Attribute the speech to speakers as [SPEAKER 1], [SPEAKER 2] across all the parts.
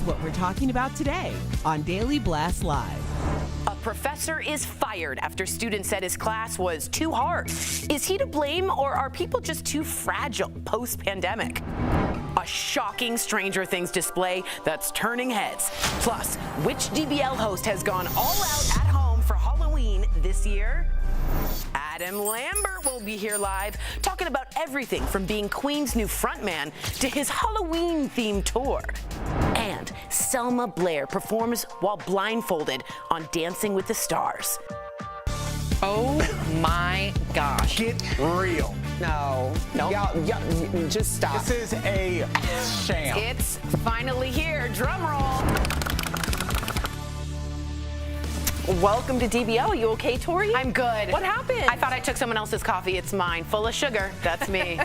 [SPEAKER 1] what we're talking about today on Daily Blast Live.
[SPEAKER 2] A professor is fired after students said his class was too hard. Is he to blame, or are people just too fragile post-pandemic? A shocking Stranger Things display that's turning heads. Plus, which DBL host has gone all out at home for Halloween this year? Adam Lambert will be here live, talking about everything from being Queen's new frontman to his Halloween-themed tour. And Selma Blair performs while blindfolded on Dancing with the Stars.
[SPEAKER 3] Oh my gosh.
[SPEAKER 4] Get real.
[SPEAKER 3] No. Y'all, just stop.
[SPEAKER 4] This is a sham.
[SPEAKER 2] It's finally here. Drum roll. Welcome to DBL. Are you okay, Tori?
[SPEAKER 3] I'm good.
[SPEAKER 2] What happened?
[SPEAKER 3] I thought I took someone else's coffee. It's mine.
[SPEAKER 2] Full of sugar. That's me.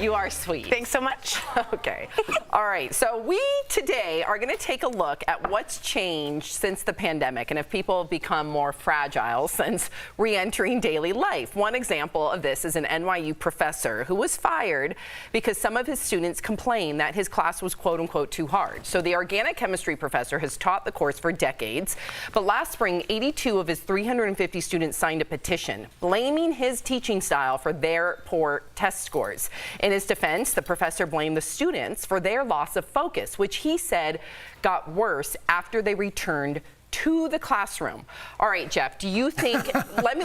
[SPEAKER 3] You are sweet.
[SPEAKER 2] Thanks so much.
[SPEAKER 3] Okay. All right. So we today are going to take a look at what's changed since the pandemic and if people have become more fragile since re-entering daily life. One example of this is an NYU professor who was fired because some of his students complained that his class was quote unquote too hard. So the organic chemistry professor has taught the course for decades, but last spring 82 of his 350 students signed a petition blaming his teaching style for their poor test scores. In his defense, the professor blamed the students for their loss of focus, which he said got worse after they returned to the classroom. All right, Jeff, do you think, let me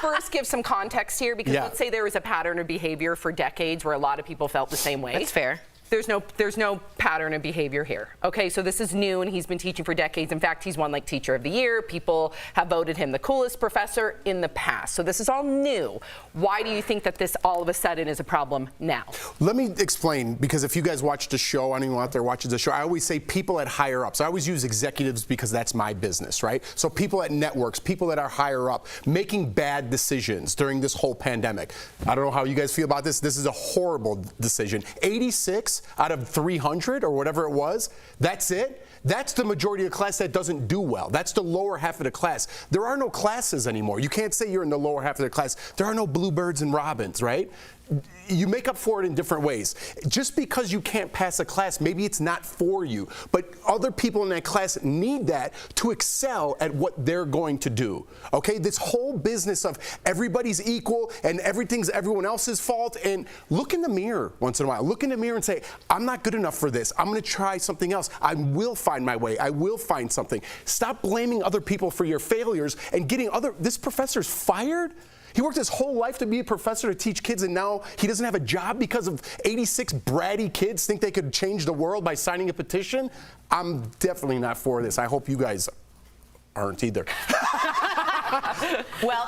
[SPEAKER 3] first give some context here, because let's say there was a pattern of behavior for decades where a lot of people felt the same way.
[SPEAKER 2] That's fair.
[SPEAKER 3] There's no pattern of behavior here. Okay, so this is new and he's been teaching for decades. In fact, he's won like Teacher of the Year. People have voted him the coolest professor in the past. So this is all new. Why do you think that this all of a sudden is a problem now?
[SPEAKER 4] Let me explain, because if you guys watch the show, anyone out there watches the show, I always say people at higher ups. I always use executives because that's my business, right? So people at networks, people that are higher up, making bad decisions during this whole pandemic. I don't know how you guys feel about this. This is a horrible decision. 86 out of 300 or whatever it was, that's it. That's the majority of the class that doesn't do well. That's the lower half of the class. There are no classes anymore. You can't say you're in the lower half of the class. There are no bluebirds and robins, right? You make up for it in different ways. Just because you can't pass a class, maybe it's not for you, but other people in that class need that to excel at what they're going to do. Okay, this whole business of everybody's equal and everything's everyone else's fault, and look in the mirror once in a while. Look in the mirror and say, I'm not good enough for this. I'm going to try something else. I will find my way. I will find something. Stop blaming other people for your failures and getting this professor's fired? He worked his whole life to be a professor to teach kids, and now he doesn't have a job because of 86 bratty kids think they could change the world by signing a petition? I'm definitely not for this. I hope you guys aren't either.
[SPEAKER 2] Well,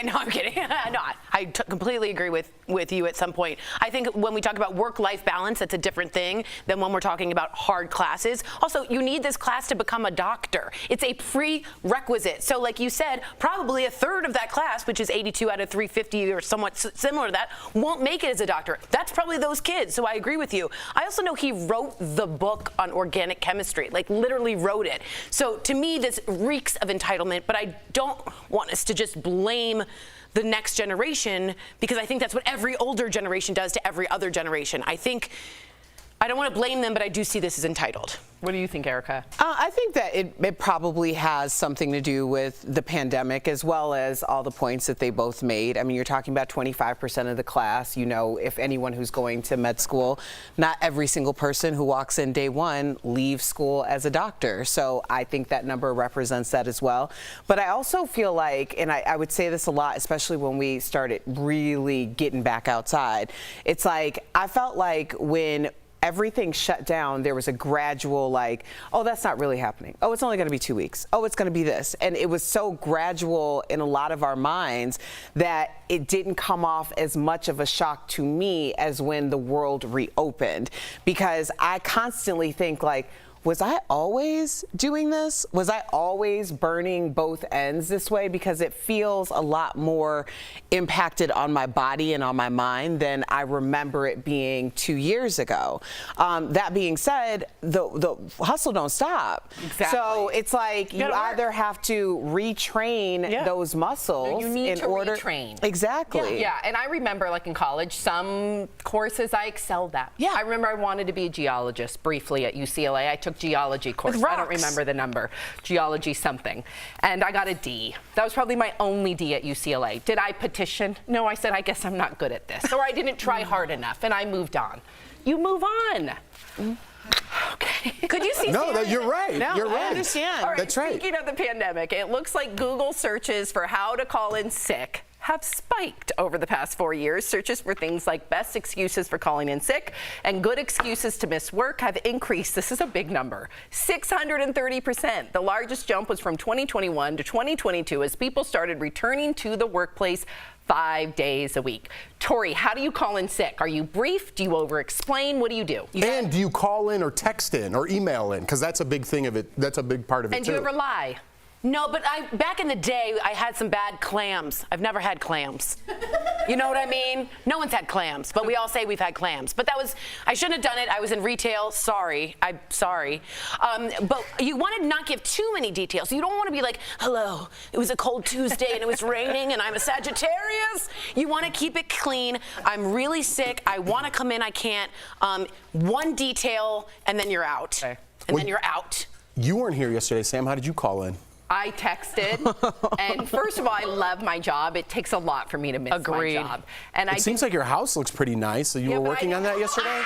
[SPEAKER 2] no, I'm kidding. No, I completely agree with you at some point. I think when we talk about work-life balance, that's a different thing than when we're talking about hard classes. Also, you need this class to become a doctor. It's a prerequisite. So like you said, probably a third of that class, which is 82 out of 350 or somewhat similar to that, won't make it as a doctor. That's probably those kids, so I agree with you. I also know he wrote the book on organic chemistry, like literally wrote it. So to me, this reeks of entitlement, but I don't want us to just blame the next generation, because I think that's what every older generation does to every other generation. I don't want to blame them, but I do see this as entitled.
[SPEAKER 3] What do you think, Erica?
[SPEAKER 5] I think that it probably has something to do with the pandemic, as well as all the points that they both made. I mean, you're talking about 25% of the class. You know, if anyone who's going to med school, not every single person who walks in day one leaves school as a doctor. So I think that number represents that as well. But I also feel like, and I would say this a lot, especially when we started really getting back outside, it's like, I felt like when everything shut down, there was a gradual like, oh, that's not really happening. Oh, it's only going to be 2 weeks. Oh, it's going to be this. And it was so gradual in a lot of our minds that it didn't come off as much of a shock to me as when the world reopened. Because I constantly think like, was I always doing this? Was I always burning both ends this way? Because it feels a lot more impacted on my body and on my mind than I remember it being 2 years ago. That being said, the hustle don't stop.
[SPEAKER 3] Exactly.
[SPEAKER 5] So it's like you either have to retrain those muscles
[SPEAKER 3] You need
[SPEAKER 5] in
[SPEAKER 3] to
[SPEAKER 5] order.
[SPEAKER 3] retrain.
[SPEAKER 5] Exactly.
[SPEAKER 3] Yeah, and I remember, like in college, some courses I excelled at.
[SPEAKER 5] Yeah.
[SPEAKER 3] I remember I wanted to be a geologist briefly at UCLA. I took geology course.
[SPEAKER 5] With
[SPEAKER 3] I don't
[SPEAKER 5] rocks.
[SPEAKER 3] remember the number. Geology something. And I got a D. That was probably my only D at UCLA. Did I petition? No, I said, I guess I'm not good at this. Or I didn't try hard enough, and I moved on. You move on. Okay.
[SPEAKER 2] Could you see?
[SPEAKER 4] No, you're right.
[SPEAKER 5] No,
[SPEAKER 4] you're right.
[SPEAKER 5] I understand.
[SPEAKER 3] All right,
[SPEAKER 4] That's right.
[SPEAKER 3] Speaking of the pandemic, it looks like Google searches for how to call in sick have spiked over the past 4 years. Searches for things like best excuses for calling in sick and good excuses to miss work have increased. This is a big number, 630%. The largest jump was from 2021 to 2022 as people started returning to the workplace 5 days a week. Tori, how do you call in sick? Are you brief? Do you over-explain? What do you do?
[SPEAKER 4] And do you call in or text in or email in? Because that's a big thing of it. That's a big part of it,
[SPEAKER 3] And
[SPEAKER 4] too.
[SPEAKER 3] do you ever lie?
[SPEAKER 2] No, but back in the day, I had some bad clams. I've never had clams. You know what I mean? No one's had clams, but we all say we've had clams. But I shouldn't have done it. I was in retail. Sorry. I'm sorry. But you want to not give too many details. You don't want to be like, hello, it was a cold Tuesday and it was raining and I'm a Sagittarius. You want to keep it clean. I'm really sick. I want to come in. I can't. One detail and then you're out.
[SPEAKER 3] Okay.
[SPEAKER 2] And then you're out.
[SPEAKER 4] You weren't here yesterday, Sam. How did you call in?
[SPEAKER 3] I texted, and first of all, I love my job. It takes a lot for me to miss
[SPEAKER 2] Agreed.
[SPEAKER 3] my job. And
[SPEAKER 4] It seems like your house looks pretty nice. So you were
[SPEAKER 3] but
[SPEAKER 4] working on that yesterday?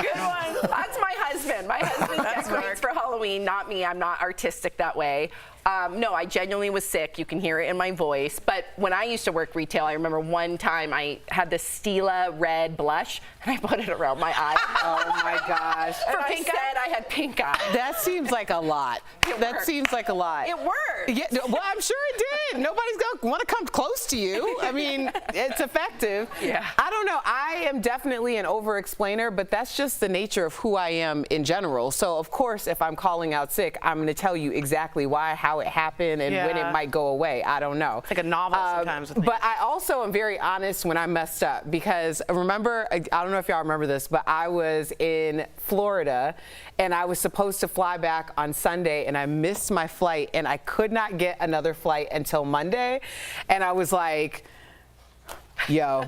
[SPEAKER 3] Good one. That's my husband. My husband decorates for Halloween, not me. I'm not artistic that way. No, I genuinely was sick. You can hear it in my voice. But when I used to work retail, I remember one time I had this Stila red blush, and I put it around my eye.
[SPEAKER 5] Oh my gosh.
[SPEAKER 3] And I said I had pink eye.
[SPEAKER 5] That seems like a lot. That
[SPEAKER 3] worked.
[SPEAKER 5] seems like a lot.
[SPEAKER 3] It worked.
[SPEAKER 5] Yeah, well, I'm sure it did. Nobody's going to want to come close to you. I mean, it's effective.
[SPEAKER 3] Yeah.
[SPEAKER 5] I don't know. I am definitely an over-explainer, but that's just the nature of who I am in general. So, of course, if I'm calling out sick, I'm going to tell you exactly why, how it happened, and when it might go away. I don't know.
[SPEAKER 2] It's like a novel sometimes. With
[SPEAKER 5] But I also am very honest when I messed up because remember, I don't know if y'all remember this, but I was in Florida and I was supposed to fly back on Sunday and I missed my flight and I could not get another flight until Monday. And I was like, yo,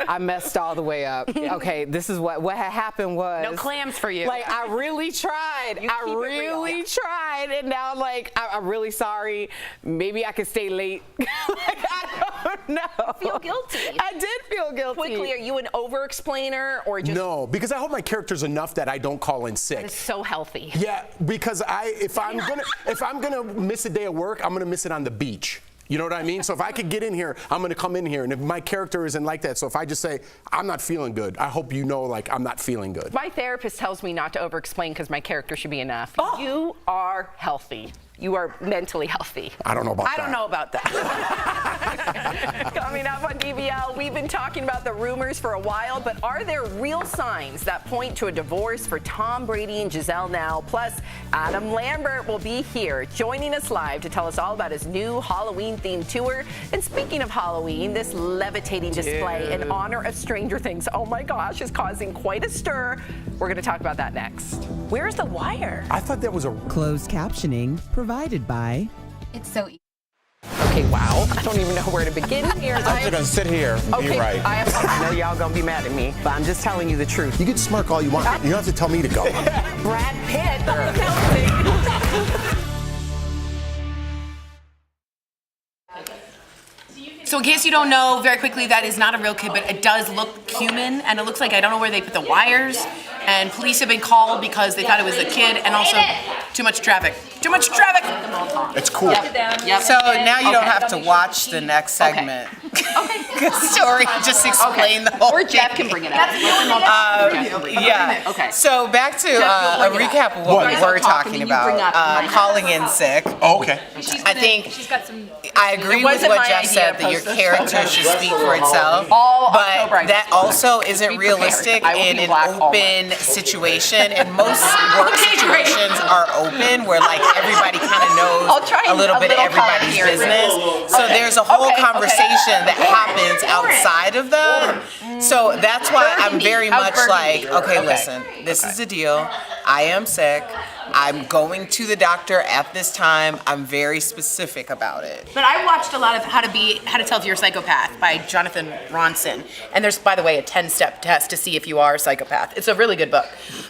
[SPEAKER 5] I messed all the way up. Okay, this is what had happened was.
[SPEAKER 2] No clams for you.
[SPEAKER 5] Like, I really tried. I really tried. And now I'm like, I'm really sorry. Maybe I could stay late. Like, I don't know.
[SPEAKER 3] Feel guilty.
[SPEAKER 5] I did feel guilty.
[SPEAKER 3] Quickly, are you an over-explainer or just
[SPEAKER 4] No, because I hope my character's enough that I don't call in sick.
[SPEAKER 3] It's so healthy?
[SPEAKER 4] Yeah, because if I'm gonna miss a day of work, I'm gonna miss it on the beach. You know what I mean? So if I could get in here, I'm going to come in here. And if my character isn't like that, so if I just say, I'm not feeling good, I hope you know, like, I'm not feeling good.
[SPEAKER 3] My therapist tells me not to over-explain because my character should be enough.
[SPEAKER 2] Oh.
[SPEAKER 3] You are healthy. You are mentally healthy.
[SPEAKER 4] I don't know about that.
[SPEAKER 2] I don't know about that.
[SPEAKER 3] Coming up on DBL, we've been talking about the rumors for a while, but are there real signs that point to a divorce for Tom Brady and Giselle now? Plus, Adam Lambert will be here joining us live to tell us all about his new Halloween-themed tour. And speaking of Halloween, this levitating display in honor of Stranger Things, oh my gosh, is causing quite a stir. We're going to talk about that next.
[SPEAKER 2] Where's the wire?
[SPEAKER 4] I thought that was a...
[SPEAKER 1] Closed captioning provided by
[SPEAKER 6] It's so easy.
[SPEAKER 3] Okay, wow. I don't even know where to begin here.
[SPEAKER 7] I'm just gonna sit here and be right.
[SPEAKER 5] I know y'all going to be mad at me, but I'm just telling you the truth.
[SPEAKER 4] You can smirk all you want. You don't have to tell me to go.
[SPEAKER 3] Brad Pitt.
[SPEAKER 6] So in case you don't know, very quickly, that is not a real kid, but it does look human, and it looks like I don't know where they put the wires, and police have been called because they thought it was a kid, and also too much traffic. Too much traffic.
[SPEAKER 4] It's cool.
[SPEAKER 3] Yep.
[SPEAKER 5] So now you don't have to watch the next segment.
[SPEAKER 3] Okay.
[SPEAKER 5] Because Tori just explained the whole
[SPEAKER 3] Or Jeff can bring it up.
[SPEAKER 5] Yeah.
[SPEAKER 3] Okay.
[SPEAKER 5] So back to
[SPEAKER 3] Jeff,
[SPEAKER 5] a
[SPEAKER 3] you'll bring it
[SPEAKER 5] recap of what we were talking about. Calling in sick.
[SPEAKER 4] Oh, okay.
[SPEAKER 5] I think
[SPEAKER 6] She's got some.
[SPEAKER 5] I agree with
[SPEAKER 3] wasn't
[SPEAKER 5] what
[SPEAKER 3] my
[SPEAKER 5] Jeff
[SPEAKER 3] idea,
[SPEAKER 5] said that your
[SPEAKER 3] post-it.
[SPEAKER 5] character should speak for itself.
[SPEAKER 3] All
[SPEAKER 5] but
[SPEAKER 3] October, I
[SPEAKER 5] that
[SPEAKER 3] just wanted
[SPEAKER 5] also
[SPEAKER 3] to
[SPEAKER 5] isn't
[SPEAKER 3] be prepared.
[SPEAKER 5] realistic
[SPEAKER 3] I will
[SPEAKER 5] in
[SPEAKER 3] be
[SPEAKER 5] an
[SPEAKER 3] black all
[SPEAKER 5] open situation. And most work situations are open where like everybody kind of knows
[SPEAKER 3] I'll try
[SPEAKER 5] a little
[SPEAKER 3] a
[SPEAKER 5] bit of
[SPEAKER 3] little color
[SPEAKER 5] everybody's
[SPEAKER 3] here.
[SPEAKER 5] business. So there's a whole
[SPEAKER 3] Okay,
[SPEAKER 5] conversation that happens outside of that. So that's why I'm very much like, okay, listen, this is the deal. I am sick. I'm going to the doctor at this time. I'm very specific about it.
[SPEAKER 6] But I watched a lot of How to Tell If You're a Psychopath by Jonathan Ronson. And there's, by the way, a 10-step test to see if you are a psychopath. It's a really good book.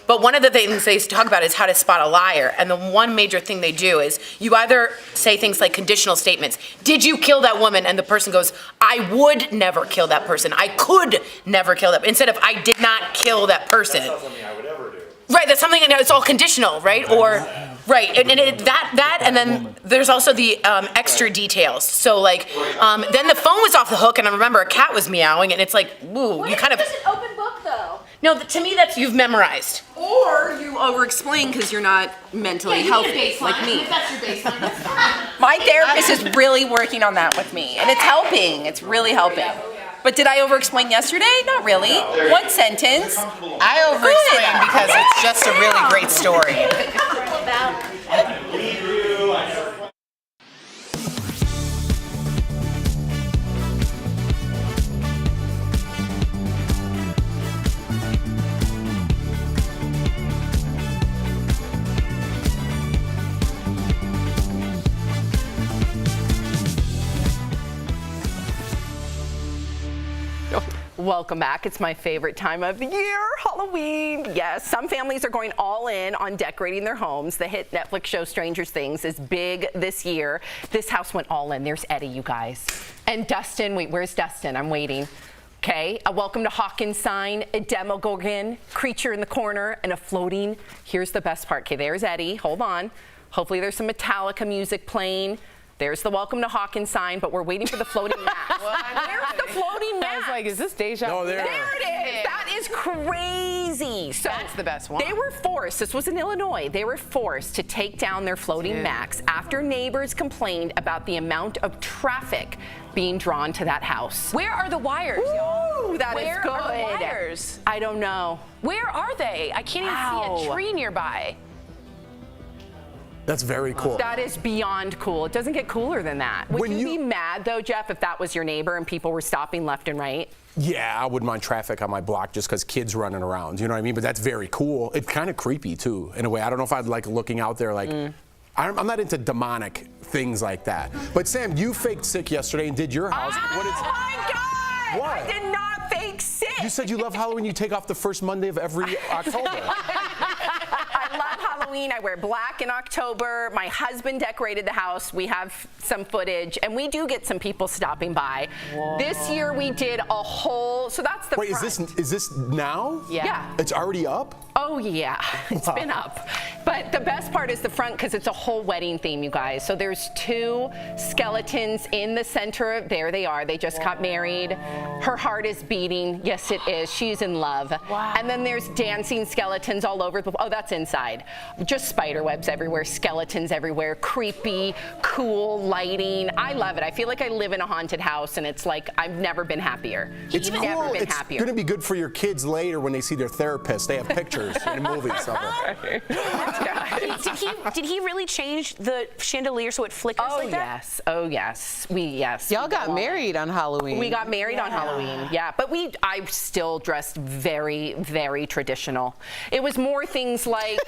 [SPEAKER 6] But one of the things they talk about is how to spot a liar. And the one major thing they do is you either say things like conditional statements. Did you kill that woman? And the person goes, I would never kill that person. I could never kill that. Instead of I did not kill that person. Right, that's something, it's all conditional, right? Or, right, and then there's also the extra details. So like, then the phone was off the hook, and I remember a cat was meowing, and it's like, woo, you kind of.
[SPEAKER 8] It's an open book, though.
[SPEAKER 6] No, to me that's you've memorized.
[SPEAKER 3] Or you over-explain because you're not mentally healthy like me.
[SPEAKER 6] That's your baseline.
[SPEAKER 3] My therapist is really working on that with me, and it's helping. It's really helping. But did I over-explain yesterday? Not really. One sentence.
[SPEAKER 5] I over-explain because it's just a really great story.
[SPEAKER 3] Welcome back. It's my favorite time of the year, Halloween. Yes, some families are going all in on decorating their homes. The hit Netflix show Stranger Things is big this year. This house went all in. There's Eddie, you guys. And Dustin, wait, where's Dustin? I'm waiting. Okay, a welcome to Hawkins sign, a Demogorgon, creature in the corner, and a floating. Here's the best part. Okay, there's Eddie. Hold on. Hopefully there's some Metallica music playing. There's the welcome to Hawkins sign, but we're waiting for the floating mask. There's the floating mask.
[SPEAKER 5] I was like, is this deja vu?
[SPEAKER 4] No, there.
[SPEAKER 3] There it is. That is crazy. So
[SPEAKER 6] That's the best one.
[SPEAKER 3] They were forced, this was in Illinois, they were forced to take down their floating max after neighbors complained about the amount of traffic being drawn to that house.
[SPEAKER 6] Where are the wires, y'all?
[SPEAKER 3] Ooh, that is
[SPEAKER 6] Where
[SPEAKER 3] good.
[SPEAKER 6] are the wires?
[SPEAKER 3] I don't know.
[SPEAKER 6] Where are they? I can't even see a tree nearby.
[SPEAKER 4] That's very cool.
[SPEAKER 3] That is beyond cool. It doesn't get cooler than that. Would
[SPEAKER 4] When
[SPEAKER 3] you
[SPEAKER 4] you-
[SPEAKER 3] be mad though, Jeff, if that was your neighbor and people were stopping left and right?
[SPEAKER 4] Yeah, I wouldn't mind traffic on my block just because kids running around. You know what I mean? But that's very cool. It's kind of creepy too, in a way. I don't know if I'd like looking out there like. I'm not into demonic things like that. But Sam, you faked sick yesterday and did your house.
[SPEAKER 3] Oh my God!
[SPEAKER 4] What?
[SPEAKER 3] I did not fake sick.
[SPEAKER 4] You said you love Halloween. You take off the first Monday of every October.
[SPEAKER 3] I love Halloween. I wear black in October. My husband decorated the house. We have some footage, and we do get some people stopping by. Whoa. This year we did a whole. So that's the.
[SPEAKER 4] Wait,
[SPEAKER 3] front.
[SPEAKER 4] is this now?
[SPEAKER 3] Yeah.
[SPEAKER 4] It's already up?
[SPEAKER 3] Oh yeah, it's been up. But the best part is the front because it's a whole wedding theme, you guys. So there's two skeletons in the center. There they are. They just got married. Her heart is beating. Yes, it is. She's in love. Wow. And then there's dancing skeletons all over. Oh, that's inside. Just spider webs everywhere, skeletons everywhere, creepy, cool lighting. I love it. I feel like I live in a haunted house, and it's like I've never been happier.
[SPEAKER 4] It's cool.
[SPEAKER 3] Never been
[SPEAKER 4] It's
[SPEAKER 3] happier.
[SPEAKER 4] going to be good for your kids later when they see their therapist. They have pictures in movies of it.
[SPEAKER 2] Did he really change the chandelier so it flickers
[SPEAKER 3] Oh
[SPEAKER 2] like that?
[SPEAKER 3] yes, oh yes,
[SPEAKER 5] Y'all got married on Halloween.
[SPEAKER 3] We got married on Halloween, yeah. But I still dressed very, very traditional. It was more things like.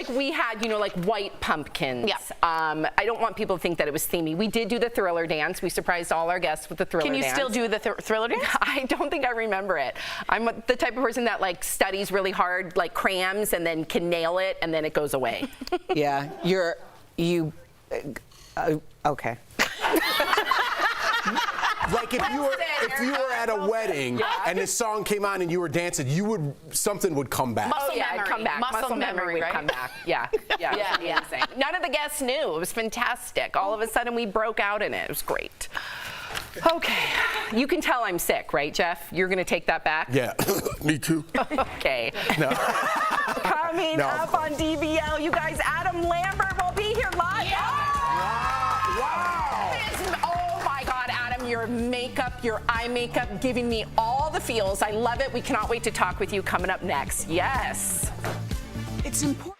[SPEAKER 3] We had, like white pumpkins.
[SPEAKER 2] Yeah.
[SPEAKER 3] I don't want people to think that it was themey. We did do the Thriller dance. We surprised all our guests with the Thriller dance.
[SPEAKER 2] Can you still do the Thriller dance?
[SPEAKER 3] I don't think I remember it. I'm the type of person that studies really hard, crams, and then can nail it, and then it goes away.
[SPEAKER 5] Yeah, okay.
[SPEAKER 4] like if you were at a wedding and this song came on and you were dancing, something would come back.
[SPEAKER 3] Muscle memory. Come back. Muscle memory would
[SPEAKER 2] right?
[SPEAKER 3] come back. Yeah. Yeah. Amazing. None of the guests knew. It was fantastic. All of a sudden, we broke out in it. It was great. Okay. You can tell I'm sick, right, Jeff? You're going to take that back?
[SPEAKER 4] Yeah. Me too.
[SPEAKER 3] Okay.
[SPEAKER 4] No.
[SPEAKER 3] Coming up on DBL, you guys, Adam Lambert will be here live.
[SPEAKER 4] Wow.
[SPEAKER 3] Oh my God, Adam, your makeup, your eye makeup, giving me all the feels. I love it. We cannot wait to talk with you coming up next. Yes.
[SPEAKER 1] It's important.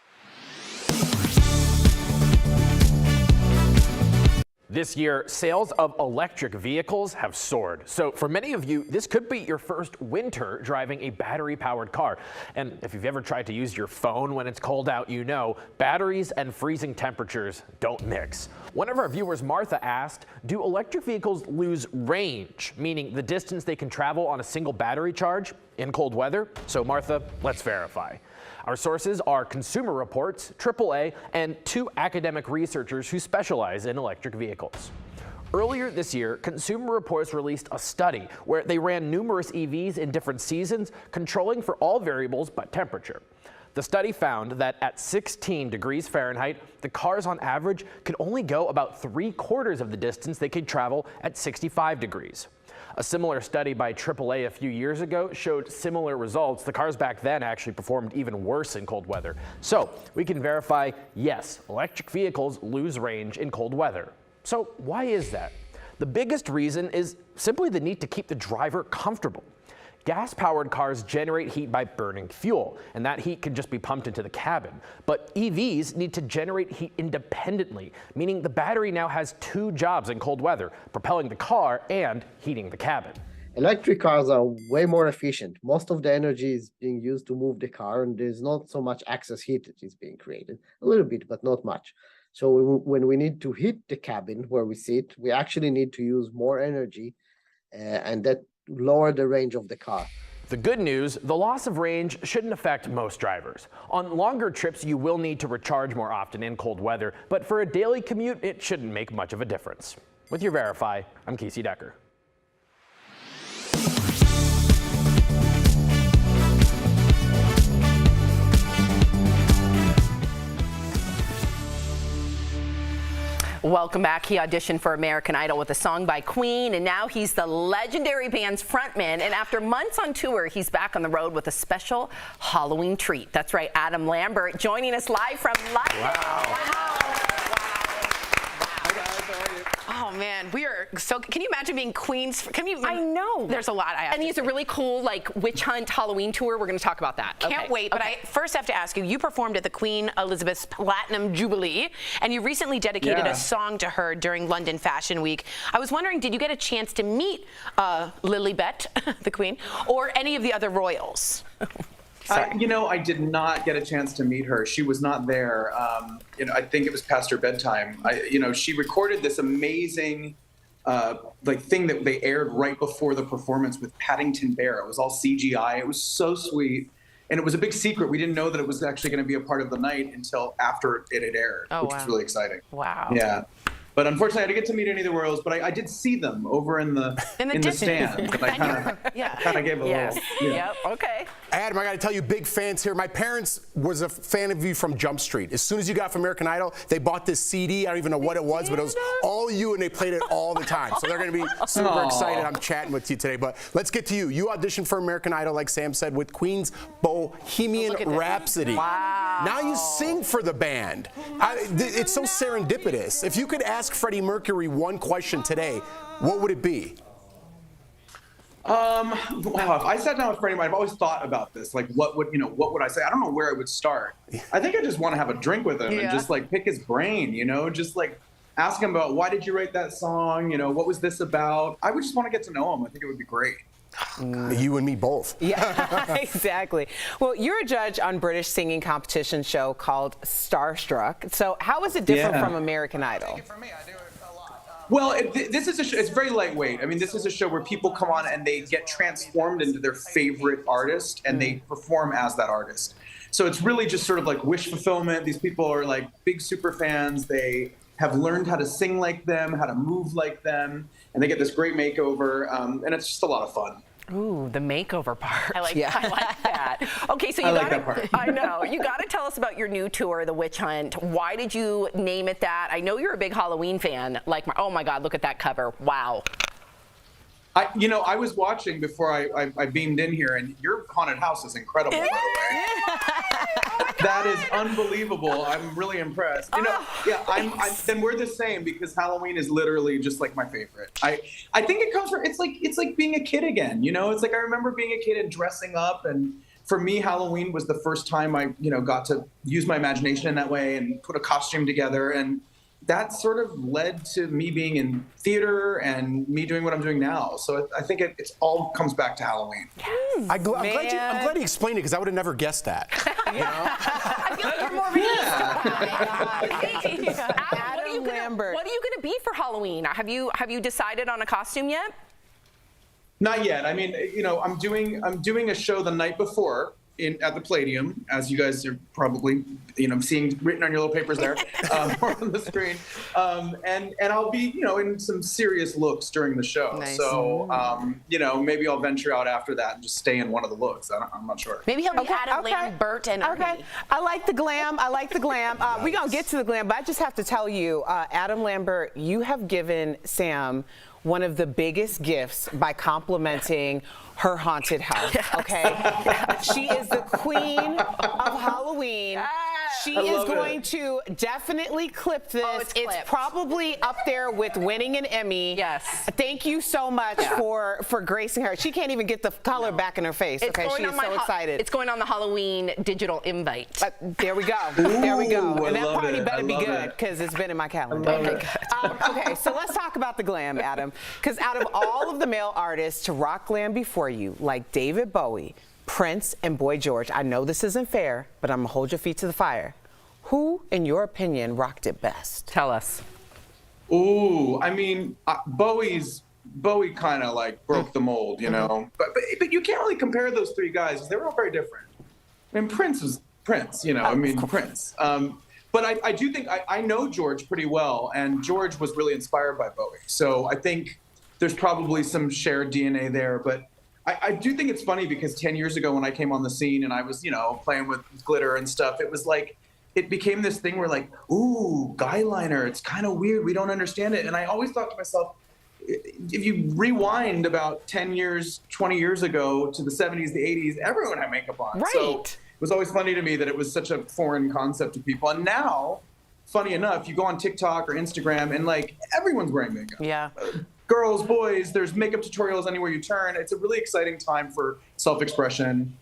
[SPEAKER 8] This year, sales of electric vehicles have soared. So for many of you, this could be your first winter driving a battery-powered car. And if you've ever tried to use your phone when it's cold out, you know batteries and freezing temperatures don't mix. One of our viewers, Martha, asked, do electric vehicles lose range, meaning the distance they can travel on a single battery charge in cold weather? So Martha, let's verify. Our sources are Consumer Reports, AAA, and 2 academic researchers who specialize in electric vehicles. Earlier this year, Consumer Reports released a study where they ran numerous EVs in different seasons, controlling for all variables but temperature. The study found that at 16 degrees Fahrenheit, the cars on average could only go about 3/4 of the distance they could travel at 65 degrees. A similar study by AAA a few years ago showed similar results. The cars back then actually performed even worse in cold weather. So we can verify, yes, electric vehicles lose range in cold weather. So why is that? The biggest reason is simply the need to keep the driver comfortable. Gas-powered cars generate heat by burning fuel, and that heat can just be pumped into the cabin. But EVs need to generate heat independently, meaning the battery now has 2 jobs in cold weather, propelling the car and heating the cabin.
[SPEAKER 9] Electric cars are way more efficient. Most of the energy is being used to move the car, and there's not so much excess heat that is being created. A little bit, but not much. So when we need to heat the cabin where we sit, we actually need to use more energy, and that lower the range of the car.
[SPEAKER 8] The good news, the loss of range shouldn't affect most drivers. On longer trips, you will need to recharge more often in cold weather, but for a daily commute, it shouldn't make much of a difference. With your Verify, I'm Casey Decker.
[SPEAKER 3] Welcome back. He auditioned for American Idol with a song by Queen, and now he's the legendary band's frontman. And after months on tour, he's back on the road with a special Halloween treat. That's right, Adam Lambert joining us live from London.
[SPEAKER 2] Wow. Oh man, we are so. Can you imagine being Queen's? Can you?
[SPEAKER 3] I know.
[SPEAKER 2] There's a lot.
[SPEAKER 3] And he has a really cool witch hunt Halloween tour. We're going to talk about that.
[SPEAKER 2] Can't wait. But I first have to ask you. You performed at the Queen Elizabeth's Platinum Jubilee, and you recently dedicated a song to her during London Fashion Week. I was wondering, did you get a chance to meet Lilibet, the Queen, or any of the other royals?
[SPEAKER 10] I did not get a chance to meet her. She was not there. I think it was past her bedtime. She recorded this amazing thing that they aired right before the performance with Paddington Bear. It was all CGI. It was so sweet. And it was a big secret. We didn't know that it was actually going to be a part of the night until after it had aired, which was really exciting.
[SPEAKER 2] Wow.
[SPEAKER 10] Yeah. But unfortunately, I didn't get to meet any of the royals, but I did see them over in the stand. And I kind of gave a little.
[SPEAKER 3] Yep. Okay.
[SPEAKER 4] Adam, I got to tell you, big fans here. My parents was a fan of you from Jump Street. As soon as you got from American Idol, they bought this CD. I don't even know what it was, but it was all you, and they played it all the time. So they're going to be super excited. I'm chatting with you today. But let's get to you. You auditioned for American Idol, like Sam said, with Queen's Bohemian Rhapsody.
[SPEAKER 3] Wow.
[SPEAKER 4] Now you sing for the band. It's so serendipitous. If you could ask Freddie Mercury one question today, what would it be?
[SPEAKER 10] Wow, if I sat down with Freddie, I've always thought about this. Like, what would I say? I don't know where I would start. I think I just want to have a drink with him and just pick his brain, just ask him about why did you write that song? What was this about? I would just want to get to know him. I think it would be great.
[SPEAKER 4] You and me both.
[SPEAKER 5] Yeah, exactly. Well, you're a judge on British singing competition show called Starstruck. So how is it different from American Idol?
[SPEAKER 10] Well, this is a show, it's very lightweight. I mean, this is a show where people come on and they get transformed into their favorite artist and they perform as that artist. So it's really just sort of like wish fulfillment. These people are like big super fans. They have learned how to sing like them, how to move like them, and they get this great makeover, and it's just a lot of fun.
[SPEAKER 3] Ooh, the makeover part.
[SPEAKER 2] I like
[SPEAKER 3] that. Okay, so you
[SPEAKER 10] I like
[SPEAKER 3] gotta,
[SPEAKER 10] that part.
[SPEAKER 3] I know. You got to tell us about your new tour, The Witch Hunt. Why did you name it that? I know you're a big Halloween fan. Like, oh my God, look at that cover. Wow.
[SPEAKER 10] I was watching before I beamed in here, and your haunted house is incredible, by the way. That is unbelievable. I'm really impressed. And we're the same, because Halloween is literally just like my favorite. I think it comes from, it's like being a kid again. It's like I remember being a kid and dressing up, and for me, Halloween was the first time I got to use my imagination in that way and put a costume together, and that sort of led to me being in theater and me doing what I'm doing now. So I think it's all comes back to Halloween.
[SPEAKER 3] Yes,
[SPEAKER 4] I'm glad you explained it, because I would have never guessed that.
[SPEAKER 3] I feel like you're more of Adam Lambert. What are you gonna be for Halloween? Have you decided on a costume yet?
[SPEAKER 10] Not yet. I mean, I'm doing a show the night before at the Palladium, as you guys are probably seeing written on your little papers there, or on the screen, and I'll be in some serious looks during the show.
[SPEAKER 2] Nice.
[SPEAKER 10] So maybe I'll venture out after that and just stay in one of the looks. I'm not sure.
[SPEAKER 2] Maybe he'll be Adam Lambert and
[SPEAKER 5] Okay, I like the glam. We're gonna get to the glam, but I just have to tell you, Adam Lambert, you have given Sam one of the biggest gifts by complimenting her haunted house. Okay, she is the queen of Halloween. She is going to definitely clip this.
[SPEAKER 3] Oh, it's
[SPEAKER 5] probably up there with winning an Emmy.
[SPEAKER 3] Yes.
[SPEAKER 5] Thank you so much for gracing her. She can't even get the color back in her face.
[SPEAKER 3] It's
[SPEAKER 5] Okay, she is so excited.
[SPEAKER 3] It's going on the Halloween digital invite.
[SPEAKER 5] There we go. There we go.
[SPEAKER 10] Ooh,
[SPEAKER 5] And that
[SPEAKER 10] I love
[SPEAKER 5] party
[SPEAKER 10] it.
[SPEAKER 5] better
[SPEAKER 10] I
[SPEAKER 5] be
[SPEAKER 10] love
[SPEAKER 5] good,
[SPEAKER 10] it.
[SPEAKER 5] because it's been in my calendar.
[SPEAKER 10] I love it.
[SPEAKER 5] Okay, so let's talk about the glam, Adam. Because out of all of the male artists to rock glam before you, like David Bowie, Prince, and Boy George, I know this isn't fair, but I'm gonna hold your feet to the fire. Who, in your opinion, rocked it best?
[SPEAKER 3] Tell us.
[SPEAKER 10] Ooh, I mean, Bowie kind of like broke the mold, But you can't really compare those three guys, because they were all very different. I mean, Prince was Prince, Prince. But I do think I know George pretty well, and George was really inspired by Bowie. So I think there's probably some shared DNA there. But I do think it's funny, because 10 years ago when I came on the scene and I was, playing with glitter and stuff, it was like, it became this thing where like, ooh, guy liner, it's kind of weird. We don't understand it. And I always thought to myself, if you rewind about 10 years, 20 years ago to the 70s, the 80s, everyone had makeup on.
[SPEAKER 3] Right.
[SPEAKER 10] So it was always funny to me that it was such a foreign concept to people. And now, funny enough, you go on TikTok or Instagram and like everyone's wearing makeup.
[SPEAKER 2] Yeah.
[SPEAKER 10] Girls, boys, there's makeup tutorials anywhere you turn. It's a really exciting time for self-expression.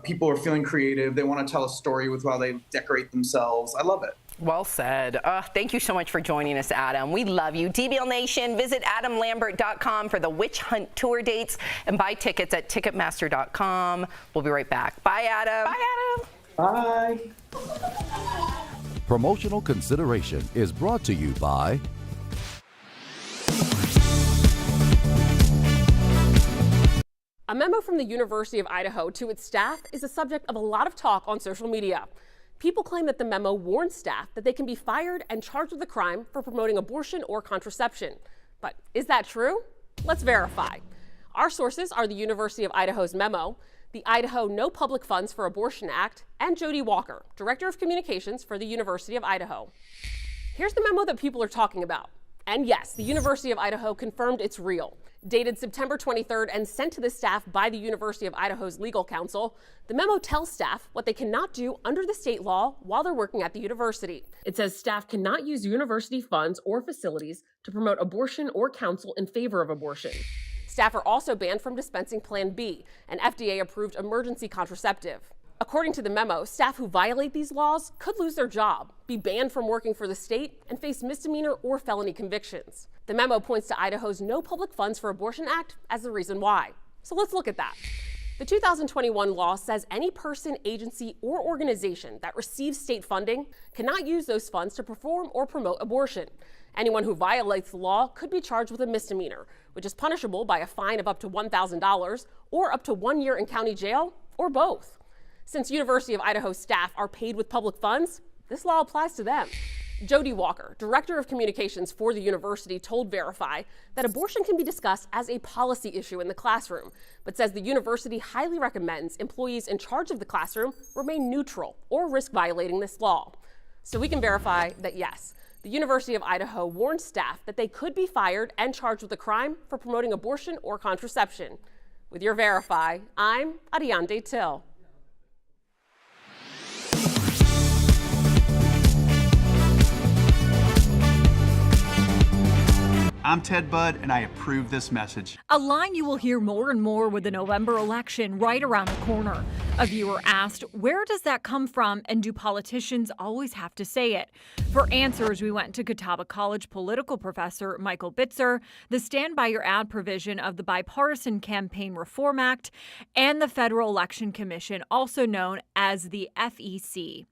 [SPEAKER 10] People are feeling creative. They want to tell a story with how they decorate themselves. I love it.
[SPEAKER 3] Well said. Thank you so much for joining us, Adam. We love you. DBL Nation, visit adamlambert.com for the Witch Hunt tour dates and buy tickets at ticketmaster.com. We'll be right back. Bye, Adam.
[SPEAKER 10] Bye.
[SPEAKER 11] Promotional Consideration is brought to you by
[SPEAKER 12] A memo from the University of Idaho to its staff is the subject of a lot of talk on social media. People claim that the memo warns staff that they can be fired and charged with a crime for promoting abortion or contraception. But is that true? Let's verify. Our sources are the University of Idaho's memo, the Idaho No Public Funds for Abortion Act, and Jody Walker, Director of Communications for the University of Idaho. Here's the memo that people are talking about. And yes, the University of Idaho confirmed it's real. Dated September 23rd and sent to the staff by the University of Idaho's legal counsel, the memo tells staff what they cannot do under the state law while they're working at the university. It says staff cannot use university funds or facilities to promote abortion or counsel in favor of abortion. Staff are also banned from dispensing Plan B, an FDA-approved emergency contraceptive. According to the memo, staff who violate these laws could lose their job, be banned from working for the state, and face misdemeanor or felony convictions. The memo points to Idaho's No Public Funds for Abortion Act as the reason why. So let's look at that. The 2021 law says any person, agency, or organization that receives state funding cannot use those funds to perform or promote abortion. Anyone who violates the law could be charged with a misdemeanor, which is punishable by a fine of up to $1,000 or up to 1 year in county jail, or both. Since University of Idaho staff are paid with public funds, this law applies to them. Jody Walker, director of communications for the university, told Verify that abortion can be discussed as a policy issue in the classroom, but says the university highly recommends employees in charge of the classroom remain neutral or risk violating this law. So we can verify that yes, the University of Idaho warned staff that they could be fired and charged with a crime for promoting abortion or contraception. With your Verify, I'm Ariande Till.
[SPEAKER 13] I'm Ted Budd, and I approve this message.
[SPEAKER 14] A line you will hear more and more with the November election right around the corner. A viewer asked, where does that come from, and do politicians always have to say it? For answers, we went to Catawba College political professor Michael Bitzer, the Stand By Your Ad provision of the Bipartisan Campaign Reform Act, and the Federal Election Commission, also known as the FEC.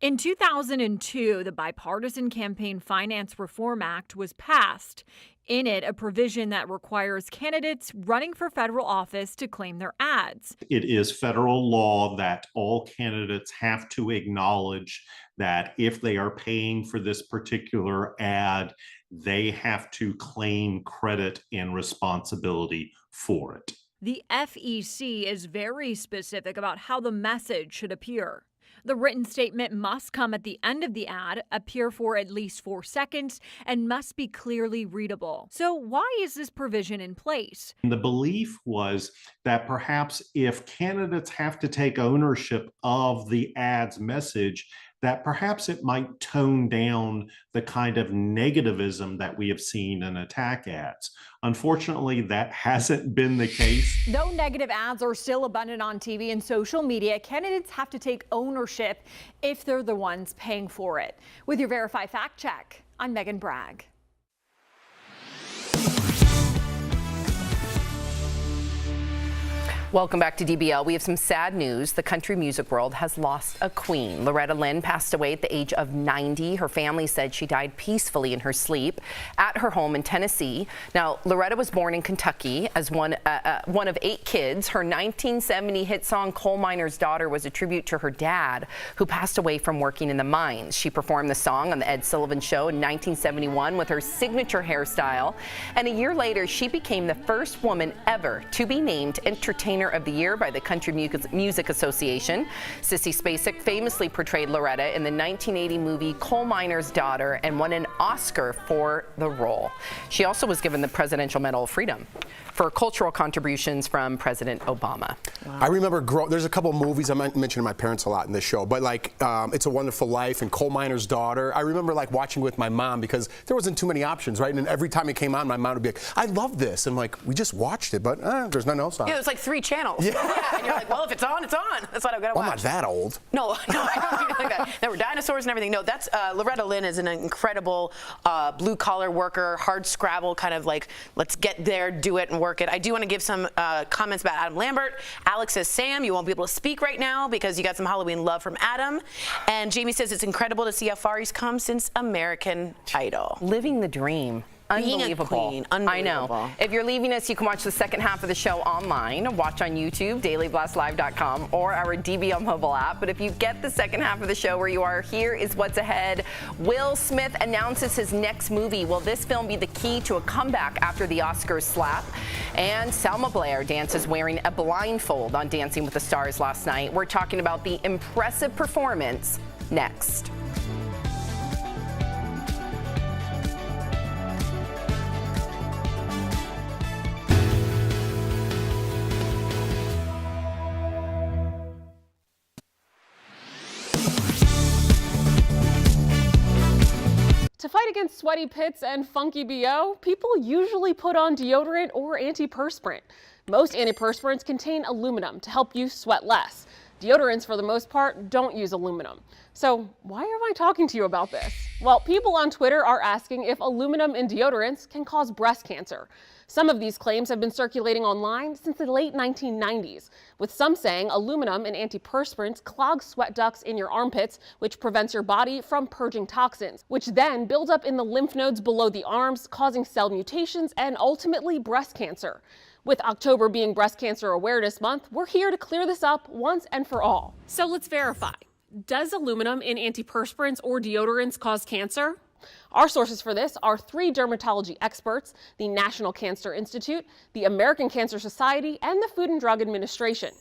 [SPEAKER 14] In 2002, the Bipartisan Campaign Finance Reform Act was passed. In it, a provision that requires candidates running for federal office to claim their ads.
[SPEAKER 15] It is federal law that all candidates have to acknowledge that if they are paying for this particular ad, they have to claim credit and responsibility for it.
[SPEAKER 14] The FEC is very specific about how the message should appear. The written statement must come at the end of the ad, appear for at least 4 seconds, and must be clearly readable. So why is this provision in place?
[SPEAKER 15] The belief was that perhaps if candidates have to take ownership of the ad's message, that perhaps it might tone down the kind of negativism that we have seen in attack ads. Unfortunately, that hasn't been the case.
[SPEAKER 14] Though negative ads are still abundant on TV and social media, candidates have to take ownership if they're the ones paying for it. With your Verify Fact Check, I'm Megan Bragg.
[SPEAKER 3] Welcome back to DBL. We have some sad news. The country music world has lost a queen. Loretta Lynn passed away at the age of 90. Her family said she died peacefully in her sleep at her home in Tennessee. Now, Loretta was born in Kentucky as one of 8 kids. Her 1970 hit song Coal Miner's Daughter was a tribute to her dad, who passed away from working in the mines. She performed the song on the Ed Sullivan Show in 1971 with her signature hairstyle. And a year later, she became the first woman ever to be named Entertainer of the Year by the Country Music Association. Sissy Spacek famously portrayed Loretta in the 1980 movie Coal Miner's Daughter and won an Oscar for the role. She also was given the Presidential Medal of Freedom for cultural contributions from President Obama.
[SPEAKER 4] Wow. I remember there's a couple of movies, I'm mentioning my parents a lot in this show, but like It's a Wonderful Life and Coal Miner's Daughter. I remember like watching with my mom because there wasn't too many options, right? And every time it came on, my mom would be like, I love this. And like, we just watched it, but there's nothing else on.
[SPEAKER 2] Yeah, there's like 3 channels.
[SPEAKER 4] Yeah.
[SPEAKER 2] And you're like, well, if it's on, it's on. That's what I've got to watch.
[SPEAKER 4] I'm not that old.
[SPEAKER 2] No, I don't mean like that. There were dinosaurs and everything. No, that's Loretta Lynn is an incredible blue-collar worker, hard scrabble, kind of like, let's get there, do it, and work it. I do want to give some comments about Adam Lambert. Alex says, Sam, you won't be able to speak right now because you got some Halloween love from Adam. And Jamie says, it's incredible to see how far he's come since American Idol.
[SPEAKER 3] Living the dream. Unbelievable.
[SPEAKER 2] Being a queen. Unbelievable.
[SPEAKER 3] I know. If you're leaving us, you can watch the second half of the show online. Watch on YouTube, dailyblastlive.com, or our DBL mobile app. But if you get the second half of the show where you are, here is what's ahead. Will Smith announces his next movie. Will this film be the key to a comeback after the Oscars slap? And Selma Blair dances wearing a blindfold on Dancing with the Stars last night. We're talking about the impressive performance next.
[SPEAKER 12] To fight against sweaty pits and funky BO, people usually put on deodorant or antiperspirant. Most antiperspirants contain aluminum to help you sweat less. Deodorants, for the most part, don't use aluminum. So why am I talking to you about this? Well, people on Twitter are asking if aluminum in deodorants can cause breast cancer. Some of these claims have been circulating online since the late 1990s, with some saying aluminum in antiperspirants clog sweat ducts in your armpits, which prevents your body from purging toxins, which then build up in the lymph nodes below the arms, causing cell mutations and ultimately breast cancer. With October being Breast Cancer Awareness Month, we're here to clear this up once and for all. So let's verify. Does aluminum in antiperspirants or deodorants cause cancer? Our sources for this are 3 dermatology experts, the National Cancer Institute, the American Cancer Society, and the Food and Drug Administration.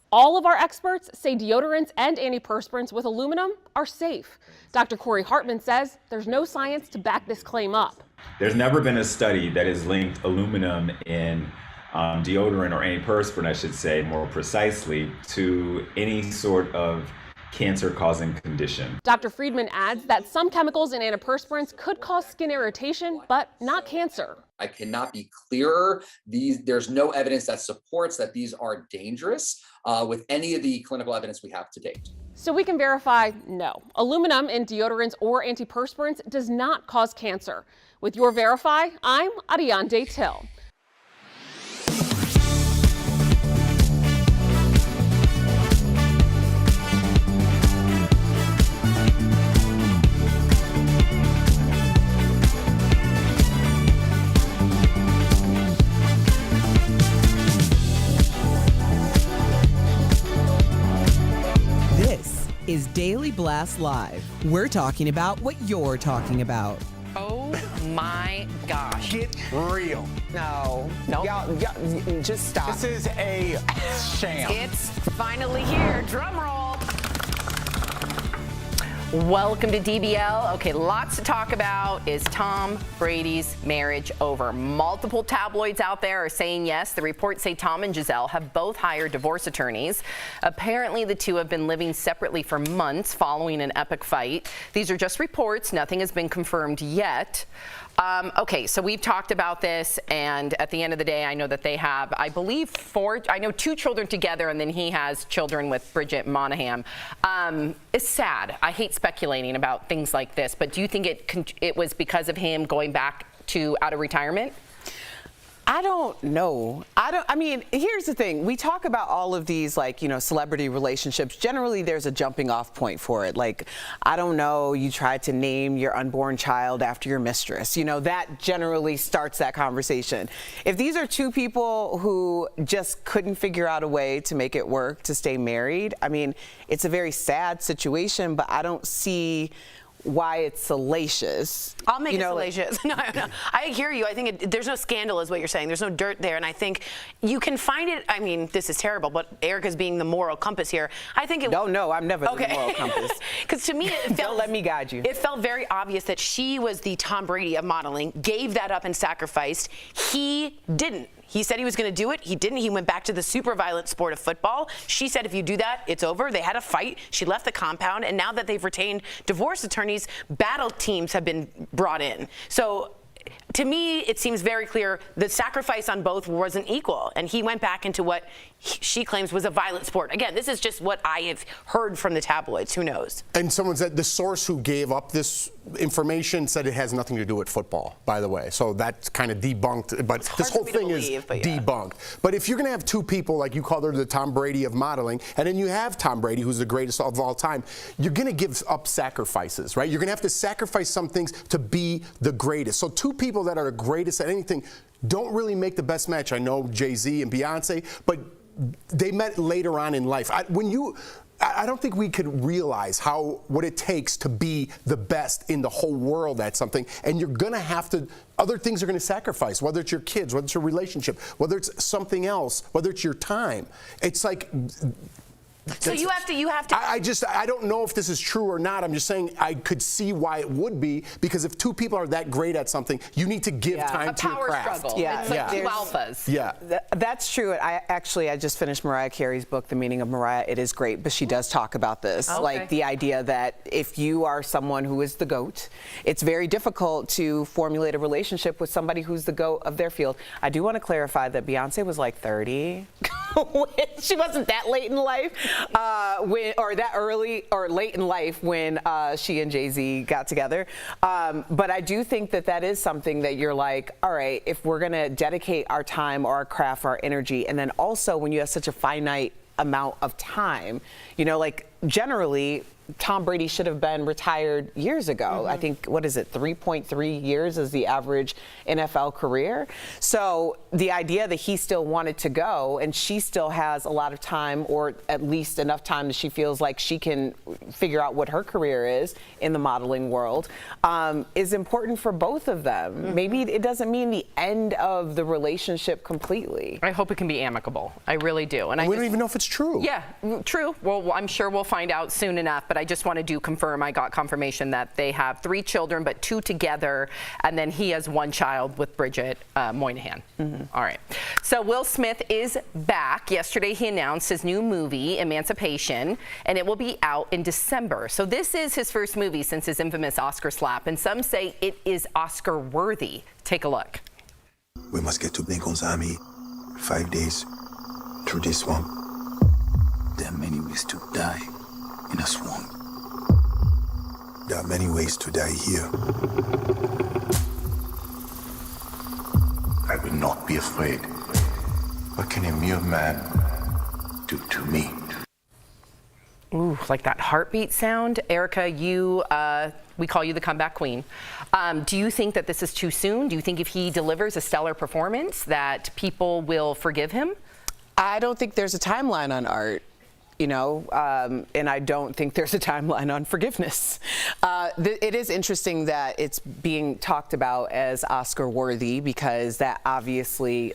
[SPEAKER 12] All of our experts say deodorants and antiperspirants with aluminum are safe. Dr. Corey Hartman says there's no science to back this claim up.
[SPEAKER 16] There's never been a study that has linked aluminum in deodorant or antiperspirant, I should say more precisely, to any sort of cancer-causing condition.
[SPEAKER 12] Dr. Friedman adds that some chemicals in antiperspirants could cause skin irritation, but not cancer.
[SPEAKER 17] I cannot be clearer. There's no evidence that supports that these are dangerous with any of the clinical evidence we have to date.
[SPEAKER 12] So we can verify, no, aluminum in deodorants or antiperspirants does not cause cancer. With your Verify, I'm Ariane Till.
[SPEAKER 1] This is Daily Blast Live. We're talking about what you're talking about.
[SPEAKER 3] Oh my gosh.
[SPEAKER 7] Get real.
[SPEAKER 5] No. Y'all, just stop.
[SPEAKER 7] This is a sham.
[SPEAKER 3] It's finally here. Drum roll. Welcome to DBL. Okay, lots to talk about. Is Tom Brady's marriage over? Multiple tabloids out there are saying yes. The reports say Tom and Giselle have both hired divorce attorneys. Apparently, the two have been living separately for months following an epic fight. These are just reports. Nothing has been confirmed yet. Okay, so we've talked about this, and at the end of the day, I know that they have, I believe, 2 children together, and then he has children with Bridget Monahan. It's sad. I hate speculating about things like this, but do you think it was because of him going back to out of retirement?
[SPEAKER 5] I don't know. I mean, here's the thing. We talk about all of these, like, celebrity relationships. Generally, there's a jumping off point for it. Like, I don't know, you tried to name your unborn child after your mistress. That generally starts that conversation. If these are 2 people who just couldn't figure out a way to make it work to stay married, I mean, it's a very sad situation, but I don't see why it's salacious.
[SPEAKER 2] I'll make it salacious. No. I hear you. I think there's no scandal is what you're saying. There's no dirt there. And I think you can find it. I mean, this is terrible, but Erica's being the moral compass here. I think it.
[SPEAKER 5] No, I'm never the moral compass.
[SPEAKER 2] Because to me, it felt.
[SPEAKER 5] Don't let me guide you.
[SPEAKER 2] It felt very obvious that she was the Tom Brady of modeling, gave that up and sacrificed. He didn't. He said he was going to do it. He didn't. He went back to the super violent sport of football. She said, if you do that, it's over. They had a fight. She left the compound. And now that they've retained divorce attorneys, battle teams have been brought in. So to me, it seems very clear the sacrifice on both wasn't equal. And he went back into what she claims was a violent sport. Again, this is just what I have heard from the tabloids. Who knows? And
[SPEAKER 4] someone said the source who gave up this information said it has nothing to do with football, by the way. So that's kind of debunked. But this whole thing is debunked. But if you're going to have 2 people, like you called her the Tom Brady of modeling, and then you have Tom Brady, who's the greatest of all time, you're going to give up sacrifices, right? You're going to have to sacrifice some things to be the greatest. So 2 people that are the greatest at anything don't really make the best match. I know Jay-Z and Beyonce, but they met later on in life. I don't think we could realize what it takes to be the best in the whole world at something. And you're going to have to, other things are going to sacrifice, whether it's your kids, whether it's your relationship, whether it's something else, whether it's your time. It's like. So you have to. I don't know if this is true or not. I'm just saying I could see why it would be, because if 2 people are that great at something, you need to give time to your craft.
[SPEAKER 3] Struggle. Yeah, it's like 2 alphas.
[SPEAKER 5] Yeah, that's true. I just finished Mariah Carey's book, The Meaning of Mariah. It is great, but she does talk about this, like the idea that if you are someone who is the GOAT, it's very difficult to formulate a relationship with somebody who's the GOAT of their field. I do want to clarify that Beyonce was like 30. She wasn't that late in life. That early or late in life when she and Jay-Z got together. But I do think that is something that you're like, all right, if we're going to dedicate our time or our craft or our energy, and then also when you have such a finite amount of time, like generally Tom Brady should have been retired years ago. I think, what is it, 3.3 years is the average NFL career. So the idea that he still wanted to go and she still has a lot of time, or at least enough time that she feels like she can figure out what her career is in the modeling world, is important for both of them. Maybe it doesn't mean the end of the relationship completely.
[SPEAKER 3] I hope it can be amicable. I really do. And
[SPEAKER 4] we don't even know if it's true.
[SPEAKER 3] Yeah, true. Well, I'm sure we'll find out soon enough, but I just want to confirm, I got confirmation that they have 3 children, but 2 together, and then he has 1 child with Bridget Moynihan. All right. So Will Smith is back. Yesterday he announced his new movie, Emancipation, and it will be out in December. So this is his first movie since his infamous Oscar slap, and some say it is Oscar worthy. Take a look.
[SPEAKER 18] We must get to Lincoln's Army 5 days through this swamp. There are many ways to die in a swamp. There are many ways to die here. I will not be afraid. What can a mere man do to me?
[SPEAKER 3] Ooh, like that heartbeat sound. Erica, you, we call you the comeback queen. Do you think that this is too soon? Do you think if he delivers a stellar performance that people will forgive him?
[SPEAKER 5] I don't think there's a timeline on art. You know, and I don't think there's a timeline on forgiveness. It is interesting that it's being talked about as Oscar worthy, because that obviously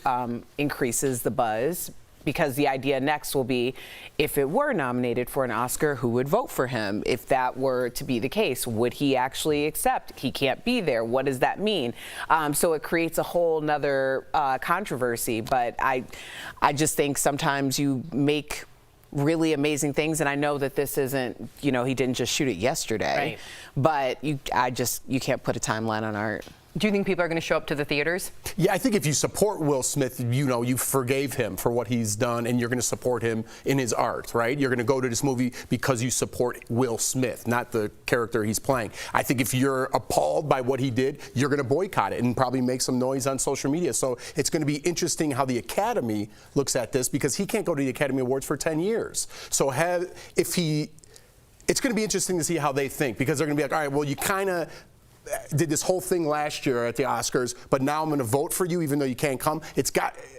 [SPEAKER 5] increases the buzz, because the idea next will be, if it were nominated for an Oscar, who would vote for him? If that were to be the case, would he actually accept? He can't be there. What does that mean? So it creates a whole nother controversy. But I just think sometimes you make really amazing things, and I know that this isn't, you know, he didn't just shoot it yesterday, but you can't put a timeline on art.
[SPEAKER 3] Do you think people are going to show up to the theaters?
[SPEAKER 4] Yeah, I think if you support Will Smith, you know, you forgave him for what he's done, and you're going to support him in his art, right? You're going to go to this movie because you support Will Smith, not the character he's playing. I think if you're appalled by what he did, you're going to boycott it and probably make some noise on social media. So it's going to be interesting how the Academy looks at this, because he can't go to the Academy Awards for 10 years. So it's going to be interesting to see how they think, because they're going to be like, all right, well, you kind of did this whole thing last year at the Oscars, but now I'm going to vote for you even though you can't come.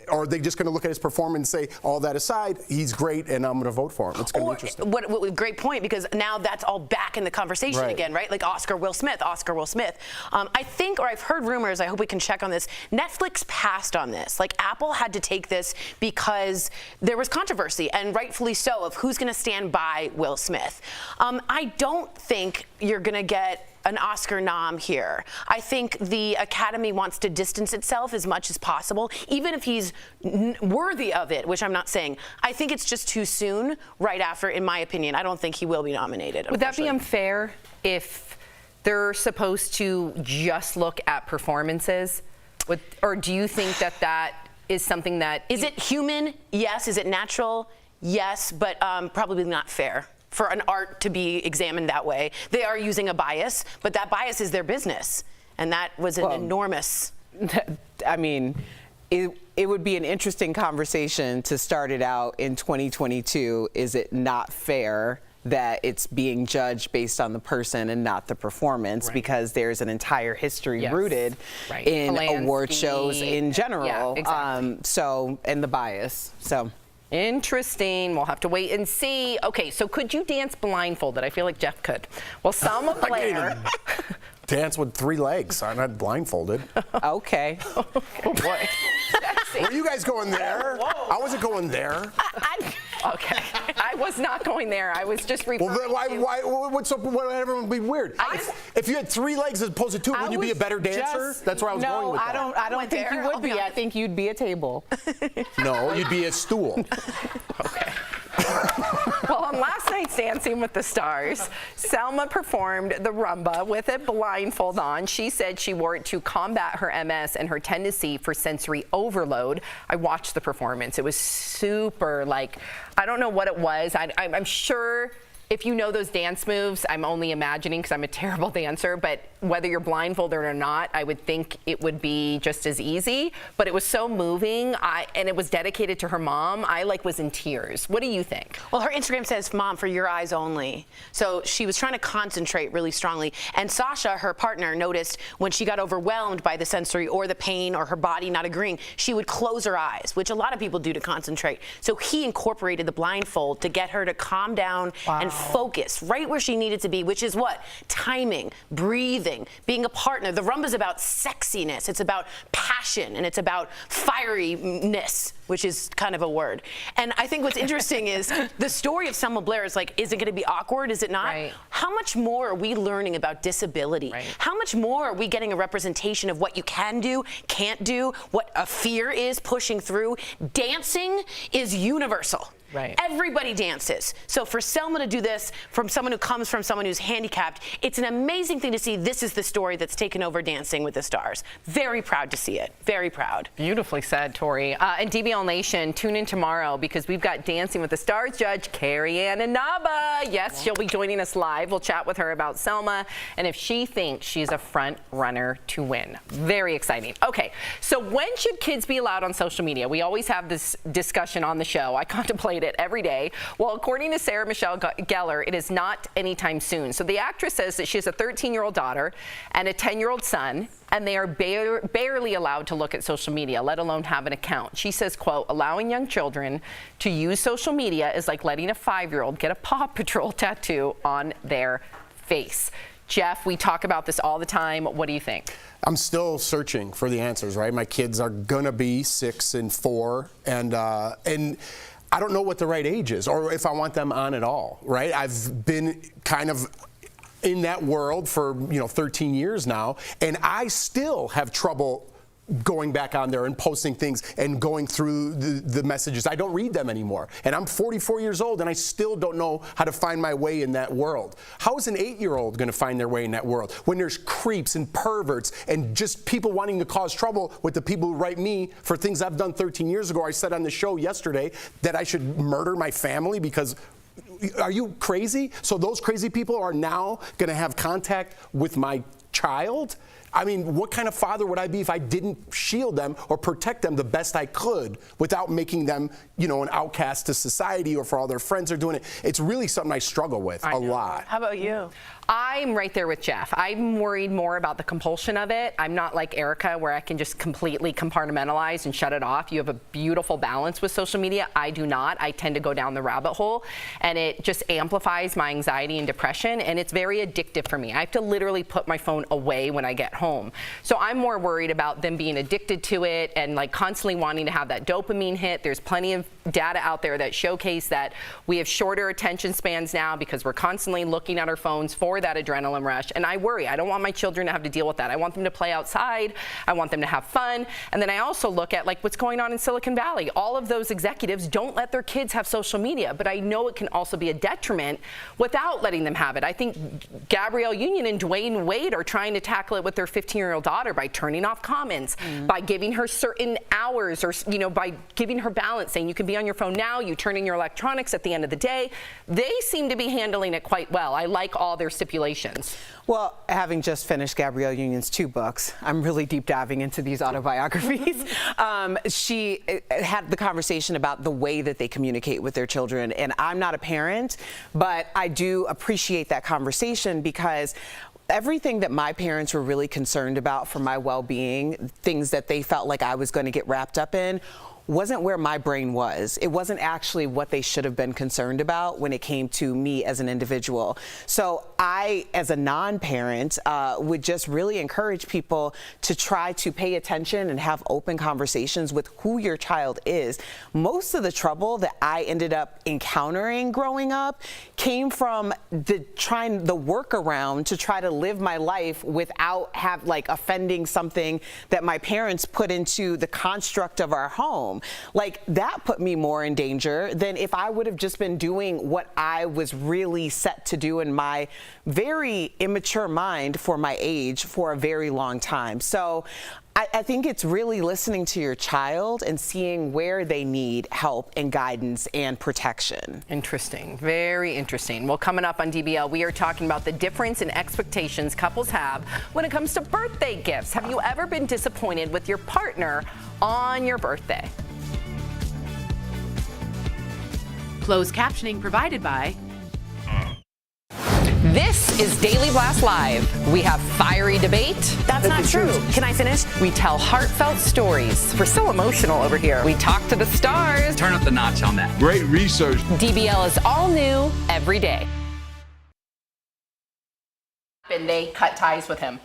[SPEAKER 4] Or are they just going to look at his performance and say, all that aside, he's great and I'm going to vote for him? It's going to be interesting.
[SPEAKER 2] What great point, because now that's all back in the conversation again, right? Like Oscar Will Smith, Oscar Will Smith. I think, or I've heard rumors, I hope we can check on this, Netflix passed on this. Like Apple had to take this because there was controversy, and rightfully so, of who's going to stand by Will Smith. I don't think you're going to get an Oscar nom here. I think the Academy wants to distance itself as much as possible, even if he's worthy of it, which I'm not saying. I think it's just too soon right after, in my opinion. I don't think he will be nominated.
[SPEAKER 3] Would that be unfair if they're supposed to just look at performances? Or do you think that that is something that...
[SPEAKER 2] Is it human? Yes. Is it natural? Yes, but probably not fair for an art to be examined that way. They are using a bias, but that bias is their business. And that was an enormous...
[SPEAKER 5] I mean, it would be an interesting conversation to start it out in 2022. Is it not fair that it's being judged based on the person and not the performance, because there's an entire history rooted in award shows in general.
[SPEAKER 3] Yeah, exactly.
[SPEAKER 5] And the bias. So.
[SPEAKER 3] Interesting. We'll have to wait and see. Okay, so could you dance blindfolded? I feel like Jeff could. Well, Selma Blair.
[SPEAKER 4] Dance with 3 legs. I'm not blindfolded.
[SPEAKER 5] Okay.
[SPEAKER 3] Oh boy.
[SPEAKER 4] Were you guys going there? I wasn't going there.
[SPEAKER 3] Okay. I was not going there. I was just referring
[SPEAKER 4] to... Why, what's up? Everyone would be weird. If you had 3 legs as opposed to 2, wouldn't you be a better dancer? That's where I was going with that.
[SPEAKER 5] No, I don't think you would be. I think you'd be a table.
[SPEAKER 4] No, you'd be a stool.
[SPEAKER 3] Okay. Well, on last night's Dancing with the Stars, Selma performed the rumba with a blindfold on. She said she wore it to combat her MS and her tendency for sensory overload. I watched the performance. It was super, like, I don't know what it was. I'm sure if you know those dance moves, I'm only imagining because I'm a terrible dancer, but whether you're blindfolded or not, I would think it would be just as easy. But it was so moving, and it was dedicated to her mom. I was in tears. What do you think?
[SPEAKER 2] Well, her Instagram says, "Mom, for your eyes only." So she was trying to concentrate really strongly. And Sasha, her partner, noticed when she got overwhelmed by the sensory or the pain or her body not agreeing, she would close her eyes, which a lot of people do to concentrate. So he incorporated the blindfold to get her to calm down and focus right where she needed to be, which is what? Timing, breathing, being a partner. The rumba's about sexiness. It's about passion, and it's about fieriness, which is kind of a word. And I think what's interesting is the story of Selma Blair is is it going to be awkward? Is it not?
[SPEAKER 3] Right.
[SPEAKER 2] How much more are we learning about disability?
[SPEAKER 3] Right.
[SPEAKER 2] How much more are we getting a representation of what you can do, can't do, what a fear is pushing through? Dancing is universal.
[SPEAKER 3] Right.
[SPEAKER 2] Everybody dances. So for Selma to do this from someone who comes from someone who's handicapped, it's an amazing thing to see. This is the story that's taken over Dancing with the Stars. Very proud to see it. Very proud.
[SPEAKER 3] Beautifully said, Tori. And DBL Nation, tune in tomorrow because we've got Dancing with the Stars judge Carrie Ann Inaba. Yes, she'll be joining us live. We'll chat with her about Selma and if she thinks she's a front runner to win. Very exciting. Okay, so when should kids be allowed on social media? We always have this discussion on the show. I contemplate it every day. Well, according to Sarah Michelle Gellar, it is not anytime soon. So the actress says that she has a 13-year-old daughter and a 10-year-old son, and they are barely allowed to look at social media, let alone have an account. She says, quote, allowing young children to use social media is like letting a 5-year-old get a Paw Patrol tattoo on their face. Jeff, we talk about this all the time. What do you think?
[SPEAKER 4] I'm still searching for the answers, right? My kids are gonna be 6 and 4, and I don't know what the right age is, or if I want them on at all, right? I've been kind of in that world for 13 years now, and I still have trouble going back on there and posting things and going through the messages. I don't read them anymore. And I'm 44 years old and I still don't know how to find my way in that world. How is an 8-year-old going to find their way in that world when there's creeps and perverts and just people wanting to cause trouble with the people who write me for things I've done 13 years ago? I said on the show yesterday that I should murder my family because are you crazy? So those crazy people are now going to have contact with my child? I mean, what kind of father would I be if I didn't shield them or protect them the best I could without making them, an outcast to society or for all their friends are doing it? It's really something I struggle with a lot.
[SPEAKER 2] How about you?
[SPEAKER 3] I'm right there with Jeff. I'm worried more about the compulsion of it. I'm not like Erica where I can just completely compartmentalize and shut it off. You have a beautiful balance with social media. I do not. I tend to go down the rabbit hole and it just amplifies my anxiety and depression, and it's very addictive for me. I have to literally put my phone away when I get home. So I'm more worried about them being addicted to it and constantly wanting to have that dopamine hit. There's plenty of data out there that showcase that we have shorter attention spans now because we're constantly looking at our phones for that adrenaline rush, and I worry. I don't want my children to have to deal with that. I want them to play outside. I want them to have fun. And then I also look at what's going on in Silicon Valley. All of those executives don't let their kids have social media, but I know it can also be a detriment without letting them have it. I think Gabrielle Union and Dwayne Wade are trying to tackle it with their 15-year-old daughter by turning off comments, by giving her certain hours, or by giving her balance, saying you can be on your phone now, you turn in your electronics at the end of the day. They seem to be handling it quite well. I like all their stipulations.
[SPEAKER 5] Well, having just finished Gabrielle Union's 2 books, I'm really deep diving into these autobiographies. She had the conversation about the way that they communicate with their children. And I'm not a parent, but I do appreciate that conversation because everything that my parents were really concerned about for my well-being, things that they felt like I was going to get wrapped up in, wasn't where my brain was. It wasn't actually what they should have been concerned about when it came to me as an individual. So I, as a non-parent, would just really encourage people to try to pay attention and have open conversations with who your child is. Most of the trouble that I ended up encountering growing up came from the workaround to try to live my life without offending something that my parents put into the construct of our home. That put me more in danger than if I would have just been doing what I was really set to do in my very immature mind for my age for a very long time. So I think it's really listening to your child and seeing where they need help and guidance and protection.
[SPEAKER 3] Interesting. Very interesting. Well, coming up on DBL, we are talking about the difference in expectations couples have when it comes to birthday gifts. Have you ever been disappointed with your partner on your birthday?
[SPEAKER 2] Closed captioning provided by...
[SPEAKER 3] This is Daily Blast Live. We have fiery debate.
[SPEAKER 2] That's not true. Can I finish?
[SPEAKER 3] We tell heartfelt stories. We're so emotional over here. We talk to the stars.
[SPEAKER 7] Turn up the notch on that.
[SPEAKER 18] Great research.
[SPEAKER 3] DBL is all new every day.
[SPEAKER 6] And they cut ties with him.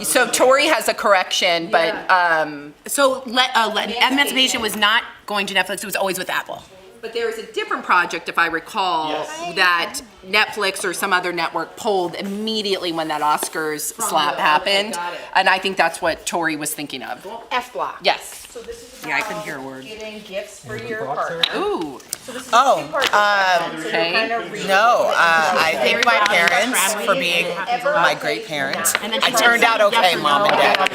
[SPEAKER 6] So Tori has a correction, but
[SPEAKER 2] So Emancipation was not going to Netflix. It was always with Apple.
[SPEAKER 6] But there is a different project, if I recall, that Netflix or some other network pulled immediately when that Oscars slap happened. And I think that's what Tori was thinking of.
[SPEAKER 3] F block.
[SPEAKER 6] Yes.
[SPEAKER 3] So this is
[SPEAKER 6] Yeah, I couldn't hear a word.
[SPEAKER 3] Getting gifts for your partner.
[SPEAKER 6] Ooh.
[SPEAKER 3] So this is
[SPEAKER 5] I thank my parents for being my great parents. I turned out okay, Mom and Dad.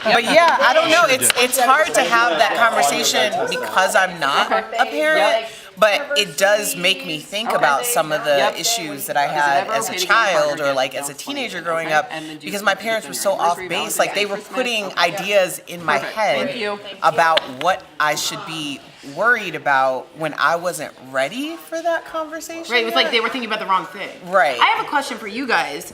[SPEAKER 5] But yeah, I don't know. It's hard to have that conversation because I'm not a parent. But it does make me think about some of the issues that I had as a child or like as a teenager growing up because my parents were so off base. Like they were putting ideas in my head about what I should be worried about when I wasn't ready for that conversation.
[SPEAKER 2] Right, it was like they were thinking about the wrong thing.
[SPEAKER 5] Right.
[SPEAKER 2] I have a question for you guys.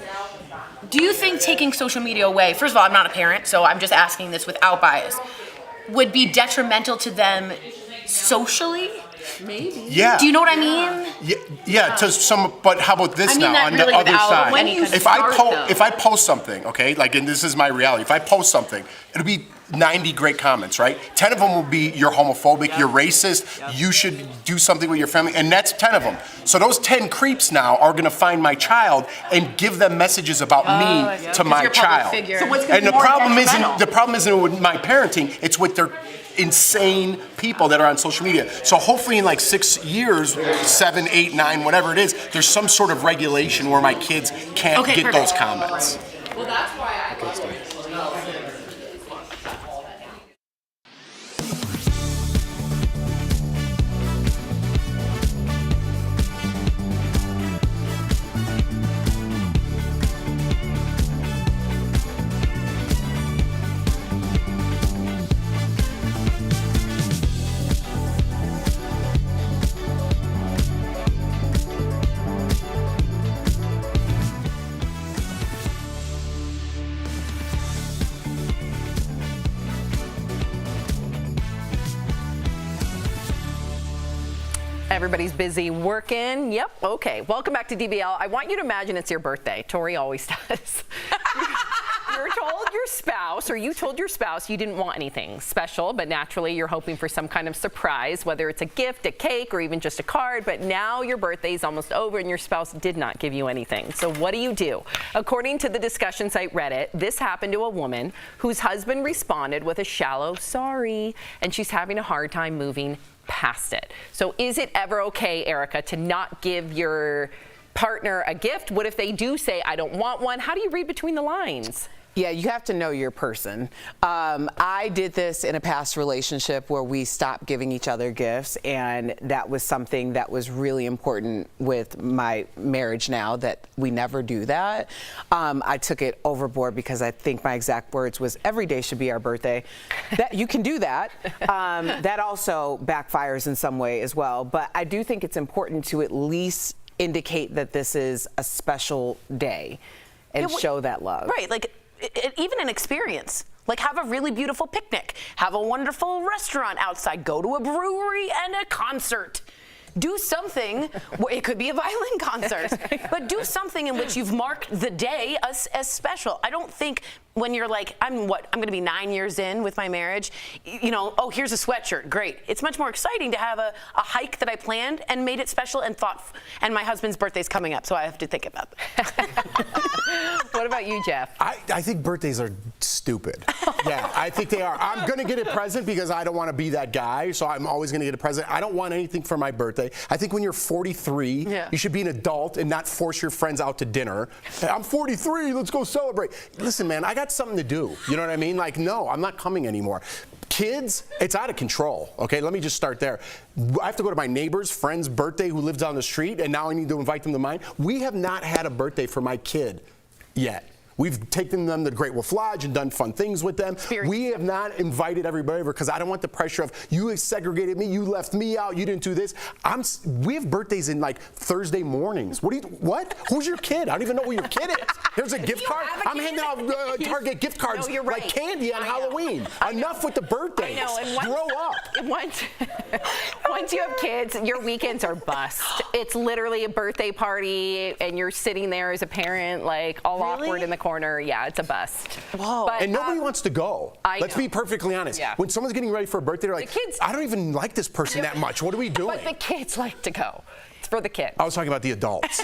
[SPEAKER 2] Do you think taking social media away, first of all, I'm not a parent, so I'm just asking this without bias, would be detrimental to them socially?
[SPEAKER 3] Maybe.
[SPEAKER 4] Yeah.
[SPEAKER 2] Do you know what I mean?
[SPEAKER 4] Yeah. To some, but how about this
[SPEAKER 2] I mean
[SPEAKER 4] now
[SPEAKER 2] that
[SPEAKER 4] on
[SPEAKER 2] really
[SPEAKER 4] the other
[SPEAKER 2] without
[SPEAKER 4] side?
[SPEAKER 2] any kind of
[SPEAKER 4] If I post something, okay, like, and this is my reality. If I post something, it'll be 90 great comments, right? 10 of them will be you're homophobic, you're racist, you should do something with your family, and that's 10 of them. So those 10 creeps now are gonna find my child and give them messages about me to my child.
[SPEAKER 2] So what's
[SPEAKER 4] and the problem isn't with my parenting, it's with their insane people that are on social media. So hopefully in like 6 years, 7, 8, 9, whatever it is, there's some sort of regulation where my kids can't get those comments.
[SPEAKER 3] Well, that's why I Everybody's busy working. Yep, okay. Welcome back to DBL. I want you to imagine it's your birthday. Tori always does. You told your spouse you didn't want anything special, but naturally you're hoping for some kind of surprise, whether it's a gift, a cake, or even just a card. But now your birthday is almost over and your spouse did not give you anything. So what do? According to the discussion site Reddit, this happened to a woman whose husband responded with a shallow sorry, and she's having a hard time moving past it. So is it ever okay, Erica, to not give your partner a gift? What if they do say, I don't want one? How do you read between the lines?
[SPEAKER 5] Yeah, you have to know your person. I did this in a past relationship where we stopped giving each other gifts, and that was something that was really important with my marriage now, that we never do that. I took it overboard because I think my exact words was, every day should be our birthday. That you can do that. That also backfires in some way as well. But I do think it's important to at least indicate that this is a special day and show that love.
[SPEAKER 2] Right, like even an experience. Like have a really beautiful picnic, have a wonderful restaurant outside, go to a brewery and a concert. Do something, it could be a violin concert, but do something in which you've marked the day as special. I don't think when you're like, I'm going to be 9 years in with my marriage, oh, here's a sweatshirt, great. It's much more exciting to have a hike that I planned and made it special and and my husband's birthday's coming up, so I have to think about that.
[SPEAKER 3] What about you, Jeff?
[SPEAKER 4] I think birthdays are stupid. Yeah, I think they are. I'm going to get a present because I don't want to be that guy, so I'm always going to get a present. I don't want anything for my birthday. birthday. I think when you're 43, you should be an adult and not force your friends out to dinner. Hey, I'm 43, let's go celebrate. Listen, man, I got something to do. You know what I mean? Like, no, I'm not coming anymore. Kids, it's out of control, okay? Let me just start there. I have to go to my neighbor's friend's birthday who lives down the street, and now I need to invite them to mine. We have not had a birthday for my kid yet. We've taken them to Great Wolf Lodge and done fun things with them. We have not invited everybody over because I don't want the pressure of, you segregated me, you left me out, you didn't do this. We have birthdays in like Thursday mornings. What? Who's your kid? I don't even know who your kid is. There's a gift card. I'm handing out Target gift cards like candy on Halloween. Enough with the birthdays. Grow up.
[SPEAKER 3] Once you have kids, your weekends are bust. It's literally a birthday party, and you're sitting there as a parent, like all awkward in the corner. Yeah, it's a bust.
[SPEAKER 4] Whoa.
[SPEAKER 3] But,
[SPEAKER 4] and nobody wants to go. Let's be perfectly honest.
[SPEAKER 3] Yeah.
[SPEAKER 4] When someone's getting ready for a birthday, they're like, I don't even like this person that much. What are we doing?
[SPEAKER 3] But the kids like to go. It's for the kids.
[SPEAKER 4] I was talking about the adults.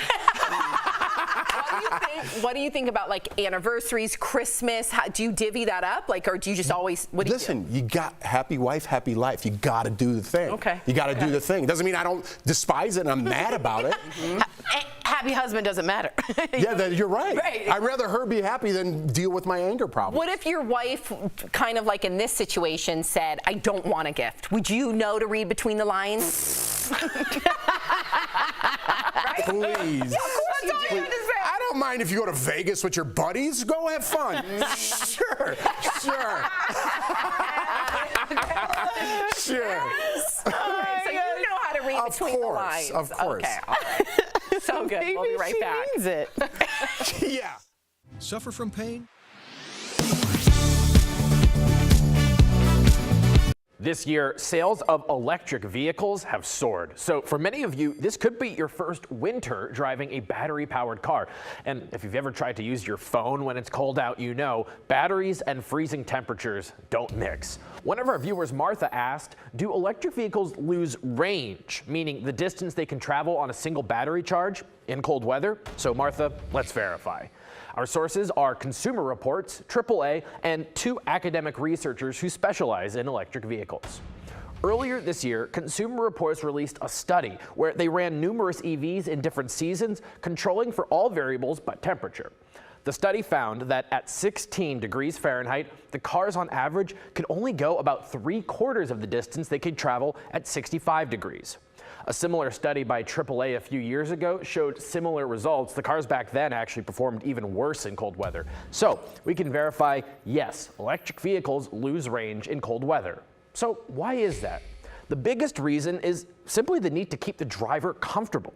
[SPEAKER 3] What do you think about like anniversaries, Christmas? Do you divvy that up? Like, or do you just always, what do you do?
[SPEAKER 4] Listen, you got happy wife, happy life. You got to do the thing. Okay. You got to do the thing. Doesn't mean I don't despise it and I'm mad about it.
[SPEAKER 2] Happy husband doesn't matter.
[SPEAKER 4] Yeah, you're right. I'd rather her be happy than deal with my anger problem.
[SPEAKER 3] What if your wife, kind of like in this situation, said, I don't want a gift? Would you know to read between the lines?
[SPEAKER 4] Please. I don't mind if you go to Vegas with your buddies. Go have fun. Sure.
[SPEAKER 3] So you know how to read between the lines.
[SPEAKER 4] Of course.
[SPEAKER 3] Okay. So good. We'll be right back.
[SPEAKER 4] Yeah.
[SPEAKER 19] Suffer from pain?
[SPEAKER 8] This year, sales of electric vehicles have soared. So for many of you, this could be your first winter driving a battery-powered car. And if you've ever tried to use your phone when it's cold out, you know batteries and freezing temperatures don't mix. One of our viewers, Martha, asked, do electric vehicles lose range, meaning the distance they can travel on a single battery charge in cold weather? So Martha, let's verify. Our sources are Consumer Reports, AAA, and 2 academic researchers who specialize in electric vehicles. Earlier this year, Consumer Reports released a study where they ran numerous EVs in different seasons, controlling for all variables but temperature. The study found that at 16 degrees Fahrenheit, the cars on average could only go about 3/4 of the distance they could travel at 65 degrees. A similar study by AAA a few years ago showed similar results. The cars back then actually performed even worse in cold weather. So we can verify, yes, electric vehicles lose range in cold weather. So why is that? The biggest reason is simply the need to keep the driver comfortable.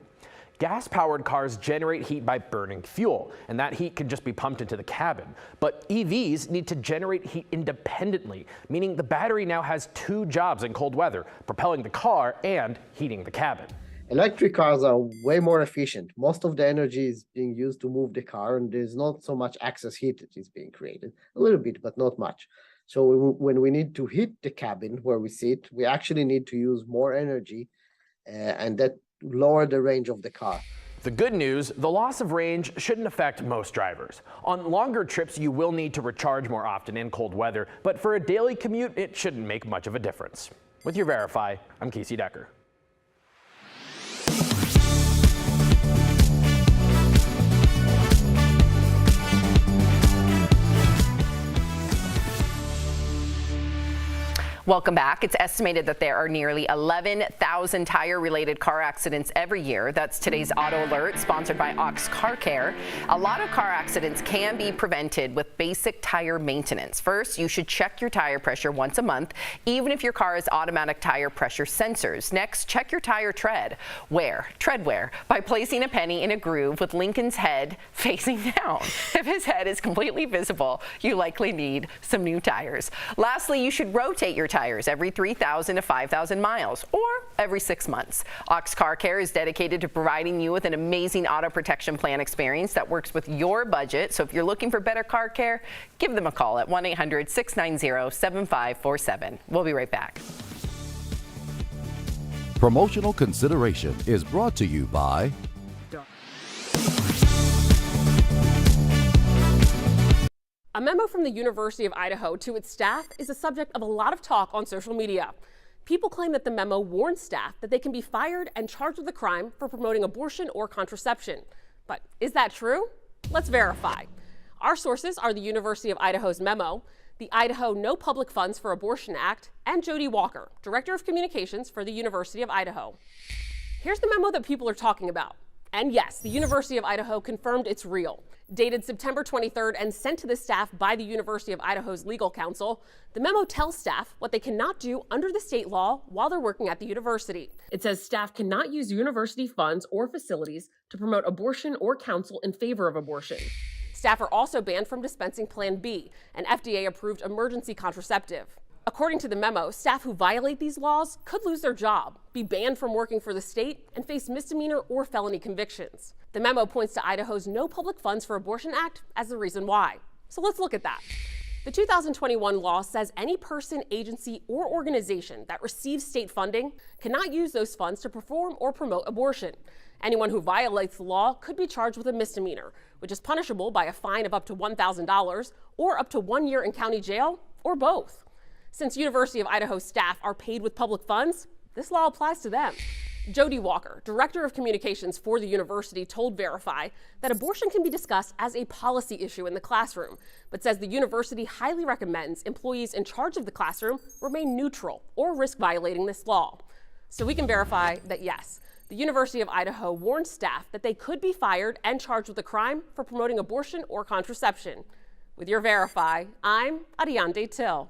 [SPEAKER 8] Gas-powered cars generate heat by burning fuel, and that heat can just be pumped into the cabin. But EVs need to generate heat independently, meaning the battery now has 2 jobs in cold weather, propelling the car and heating the cabin.
[SPEAKER 9] Electric cars are way more efficient. Most of the energy is being used to move the car, and there's not so much excess heat that is being created. A little bit, but not much. So when we need to heat the cabin where we sit, we actually need to use more energy, and that lower the range of the car.
[SPEAKER 8] The good news, the loss of range shouldn't affect most drivers. On longer trips, you will need to recharge more often in cold weather, but for a daily commute, it shouldn't make much of a difference. With your Verify, I'm Casey Decker.
[SPEAKER 3] Welcome back. It's estimated that there are nearly 11,000 tire-related car accidents every year. That's today's Auto Alert, sponsored by Ox Car Care. A lot of car accidents can be prevented with basic tire maintenance. First, you should check your tire pressure once a month, even if your car has automatic tire pressure sensors. Next, check your tire tread. Tread wear, by placing a penny in a groove with Lincoln's head facing down. If his head is completely visible, you likely need some new tires. Lastly, you should rotate your tires every 3,000 to 5,000 miles or every 6 months. Ox Car Care is dedicated to providing you with an amazing auto protection plan experience that works with your budget. So if you're looking for better car care, give them a call at 1-800-690-7547. We'll be right back.
[SPEAKER 11] Promotional Consideration is brought to you by
[SPEAKER 12] A memo from the University of Idaho to its staff is a subject of a lot of talk on social media. People claim that the memo warns staff that they can be fired and charged with a crime for promoting abortion or contraception. But is that true? Let's verify. Our sources are the University of Idaho's memo, the Idaho No Public Funds for Abortion Act, and Jody Walker, Director of Communications for the University of Idaho. Here's the memo that people are talking about. And yes, the University of Idaho confirmed it's real. Dated September 23rd and sent to the staff by the University of Idaho's legal counsel, the memo tells staff what they cannot do under the state law while they're working at the university. It says staff cannot use university funds or facilities to promote abortion or counsel in favor of abortion. Staff are also banned from dispensing Plan B, an FDA-approved emergency contraceptive. According to the memo, staff who violate these laws could lose their job, be banned from working for the state, and face misdemeanor or felony convictions. The memo points to Idaho's No Public Funds for Abortion Act as the reason why. So let's look at that. The 2021 law says any person, agency, or organization that receives state funding cannot use those funds to perform or promote abortion. Anyone who violates the law could be charged with a misdemeanor, which is punishable by a fine of up to $1,000 or up to 1 year in county jail, or both. Since University of Idaho staff are paid with public funds, this law applies to them. Jody Walker, Director of Communications for the university, told Verify that abortion can be discussed as a policy issue in the classroom, but says the university highly recommends employees in charge of the classroom remain neutral or risk violating this law. So we can verify that yes, the University of Idaho warned staff that they could be fired and charged with a crime for promoting abortion or contraception. With your Verify, I'm Ariande Till.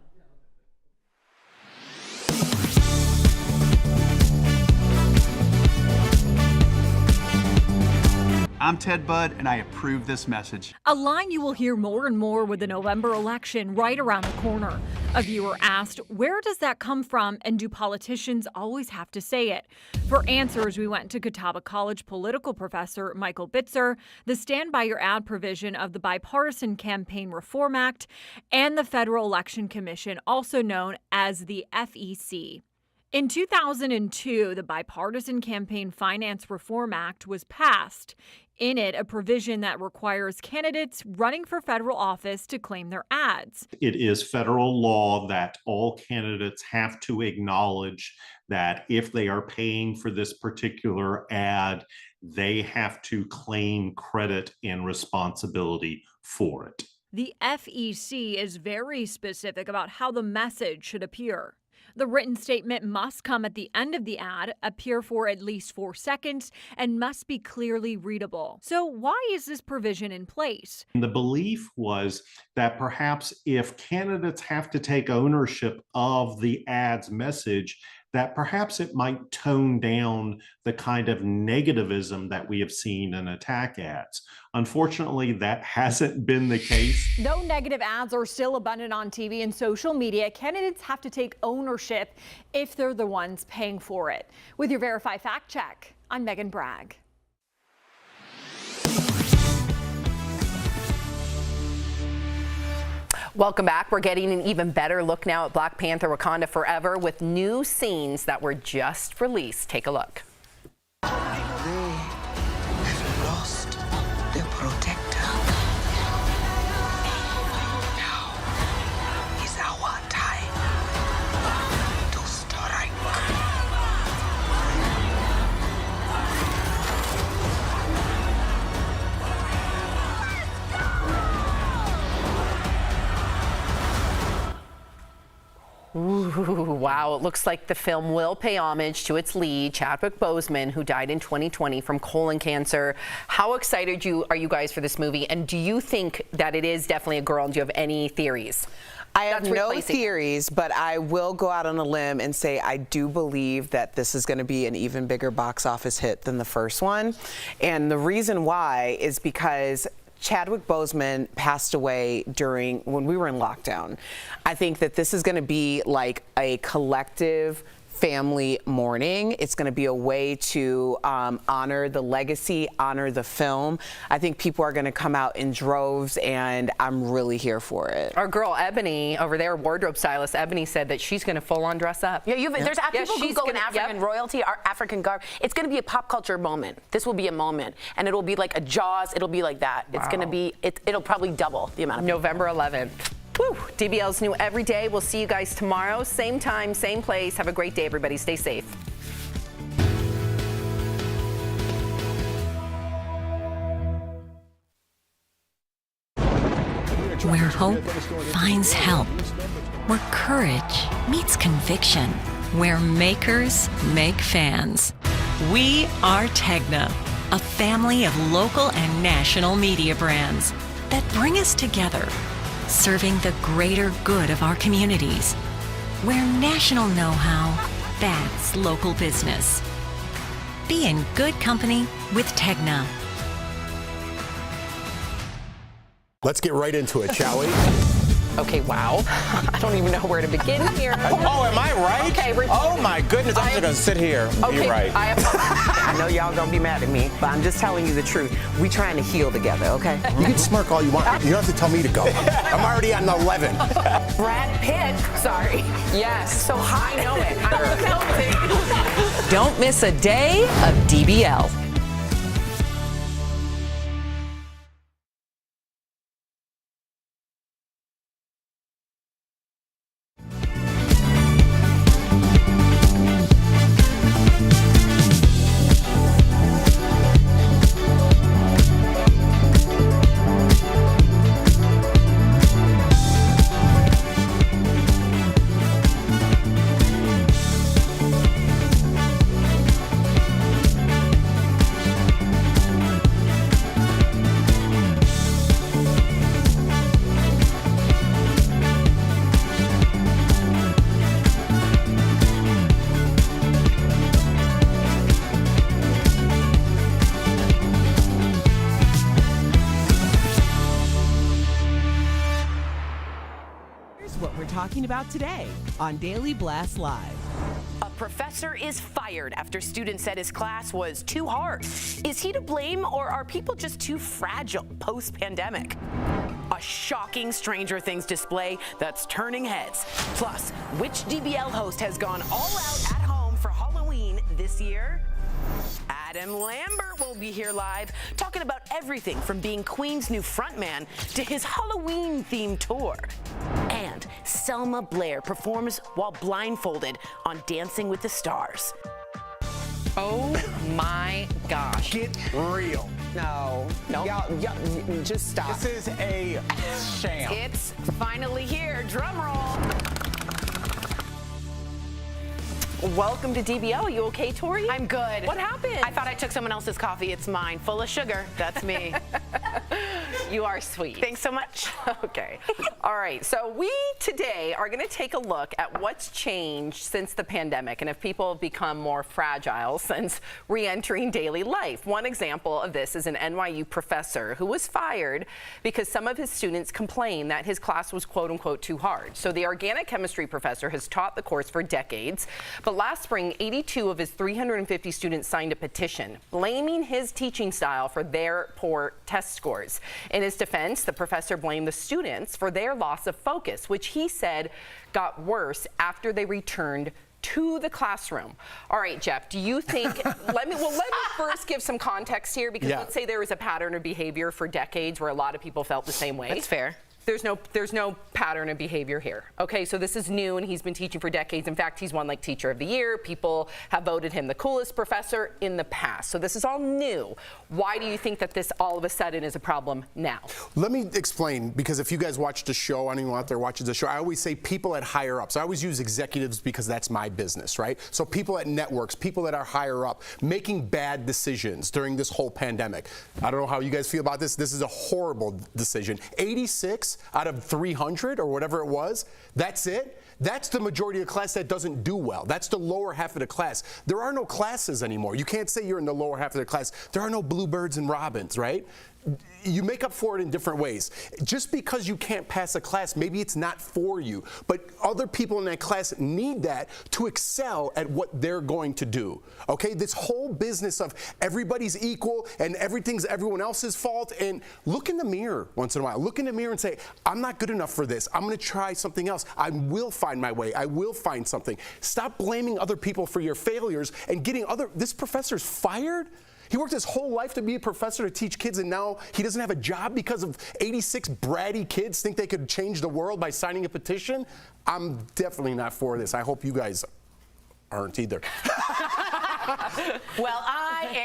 [SPEAKER 13] I'm Ted Budd, and I approve this message.
[SPEAKER 14] A line you will hear more and more with the November election right around the corner. A viewer asked, where does that come from, and do politicians always have to say it? For answers, we went to Catawba College political professor Michael Bitzer, the Stand By Your Ad provision of the Bipartisan Campaign Reform Act, and the Federal Election Commission, also known as the FEC. In 2002, the Bipartisan Campaign Finance Reform Act was passed. In it, a provision that requires candidates running for federal office to claim their ads.
[SPEAKER 15] It is federal law that all candidates have to acknowledge that if they are paying for this particular ad, they have to claim credit and responsibility for it.
[SPEAKER 14] The FEC is very specific about how the message should appear. The written statement must come at the end of the ad, appear for at least 4 seconds, and must be clearly readable. So why is this provision in place?
[SPEAKER 15] The belief was that perhaps if candidates have to take ownership of the ad's message, that perhaps it might tone down the kind of negativism that we have seen in attack ads. Unfortunately, that hasn't been the case.
[SPEAKER 14] Though negative ads are still abundant on TV and social media, candidates have to take ownership if they're the ones paying for it. With your Verify Fact Check, I'm Megan Bragg.
[SPEAKER 3] Welcome back. We're getting an even better look now at Black Panther Wakanda Forever with new scenes that were just released. Take a look.
[SPEAKER 20] They have lost their protector. Now is our time to strike.
[SPEAKER 3] Ooh, wow, it looks like the film will pay homage to its lead, Chadwick Boseman, who died in 2020 from colon cancer. How excited are you guys for this movie? And do you think that it is definitely a girl? And do you have any theories?
[SPEAKER 5] I have no theories, but I will go out on a limb and say I do believe that this is going to be an even bigger box office hit than the first one. And the reason why is because Chadwick Boseman passed away when we were in lockdown. I think that this is going to be like a collective family mourning. It's going to be a way to honor the legacy, honor the film. I think people are going to come out in droves, and I'm really here for it.
[SPEAKER 3] Our girl Ebony over there, wardrobe stylist Ebony, said that she's going to full on dress up.
[SPEAKER 2] Yeah, there's people who go in African royalty, or African garb. It's going to be a pop culture moment. This will be a moment, and it'll be like a Jaws. It'll be like that. Wow. It's going to be. It'll probably double the amount of
[SPEAKER 3] November 11th. Woo! DBL's new every day. We'll see you guys tomorrow. Same time, same place. Have a great day, everybody. Stay safe.
[SPEAKER 21] Where hope finds help. Where courage meets conviction. Where makers make fans. We are Tegna, a family of local and national media brands that bring us together, serving the greater good of our communities. Where national know-how backs local business. Be in good company with Tegna.
[SPEAKER 4] Let's get right into it, shall we?
[SPEAKER 3] Okay, wow. I don't even know where to begin here.
[SPEAKER 7] Oh, am I right?
[SPEAKER 3] Okay,
[SPEAKER 7] oh my goodness, I'm just gonna sit here.
[SPEAKER 3] Okay,
[SPEAKER 7] Be right.
[SPEAKER 5] I know y'all gonna be mad at me, but I'm just telling you the truth. We trying to heal together, okay?
[SPEAKER 4] You can smirk all you want. You don't have to tell me to go. I'm already on 11.
[SPEAKER 2] Brad Pitt, sorry.
[SPEAKER 3] Yes.
[SPEAKER 2] So high, I know it. I
[SPEAKER 1] Don't miss a day of DBL. What we're talking about today on Daily Blast Live.
[SPEAKER 2] A professor is fired after students said his class was too hard. Is he to blame, or are people just too fragile post-pandemic? A shocking Stranger Things display that's turning heads. Plus, which DBL host has gone all out at home for Halloween this year? Adam Lambert will be here live, talking about everything from being Queen's new frontman to his Halloween-themed tour. And Selma Blair performs while blindfolded on Dancing with the Stars.
[SPEAKER 3] Oh my gosh.
[SPEAKER 7] Get real.
[SPEAKER 5] No. Y'all, just stop.
[SPEAKER 7] This is a sham.
[SPEAKER 2] It's finally here. Drum roll.
[SPEAKER 3] Welcome to DBL. You okay, Tori?
[SPEAKER 2] I'm good.
[SPEAKER 3] What happened?
[SPEAKER 2] I thought I took someone else's coffee. It's mine. Full of sugar. That's me.
[SPEAKER 3] You are sweet.
[SPEAKER 2] Thanks so much.
[SPEAKER 3] Okay. All right. So we today are going to take a look at what's changed since the pandemic and if people have become more fragile since re-entering daily life. One example of this is an NYU professor who was fired because some of his students complained that his class was quote unquote too hard. So the organic chemistry professor has taught the course for decades, but last spring 82 of his 350 students signed a petition blaming his teaching style for their poor test scores. In his defense, the professor blamed the students for their loss of focus, which he said got worse after they returned to the classroom. All right, Jeff, do you think, let me first give some context here, because let's say there was a pattern of behavior for decades where a lot of people felt the same way.
[SPEAKER 2] That's fair.
[SPEAKER 3] There's no pattern of behavior here. Okay, so this is new and he's been teaching for decades. In fact, he's won like Teacher of the Year. People have voted him the coolest professor in the past. So this is all new. Why do you think that this all of a sudden is a problem now?
[SPEAKER 4] Let me explain, because if you guys watch the show, anyone out there watches the show, I always say people at higher ups. I always use executives because that's my business, right? So people at networks, people that are higher up, making bad decisions during this whole pandemic. I don't know how you guys feel about this. This is a horrible decision. 86 out of 300 or whatever it was, that's it? That's the majority of the class that doesn't do well. That's the lower half of the class. There are no classes anymore. You can't say you're in the lower half of the class. There are no bluebirds and robins, right? You make up for it in different ways. Just because you can't pass a class, maybe it's not for you, but other people in that class need that to excel at what they're going to do. Okay, this whole business of everybody's equal and everything's everyone else's fault, and look in the mirror once in a while. Look in the mirror and say, I'm not good enough for this. I'm gonna try something else. I will find my way. I will find something. Stop blaming other people for your failures and getting this professor's fired? He worked his whole life to be a professor to teach kids, and now he doesn't have a job because of 86 bratty kids think they could change the world by signing a petition. I'm definitely not for this. I hope you guys aren't either.
[SPEAKER 2] Well,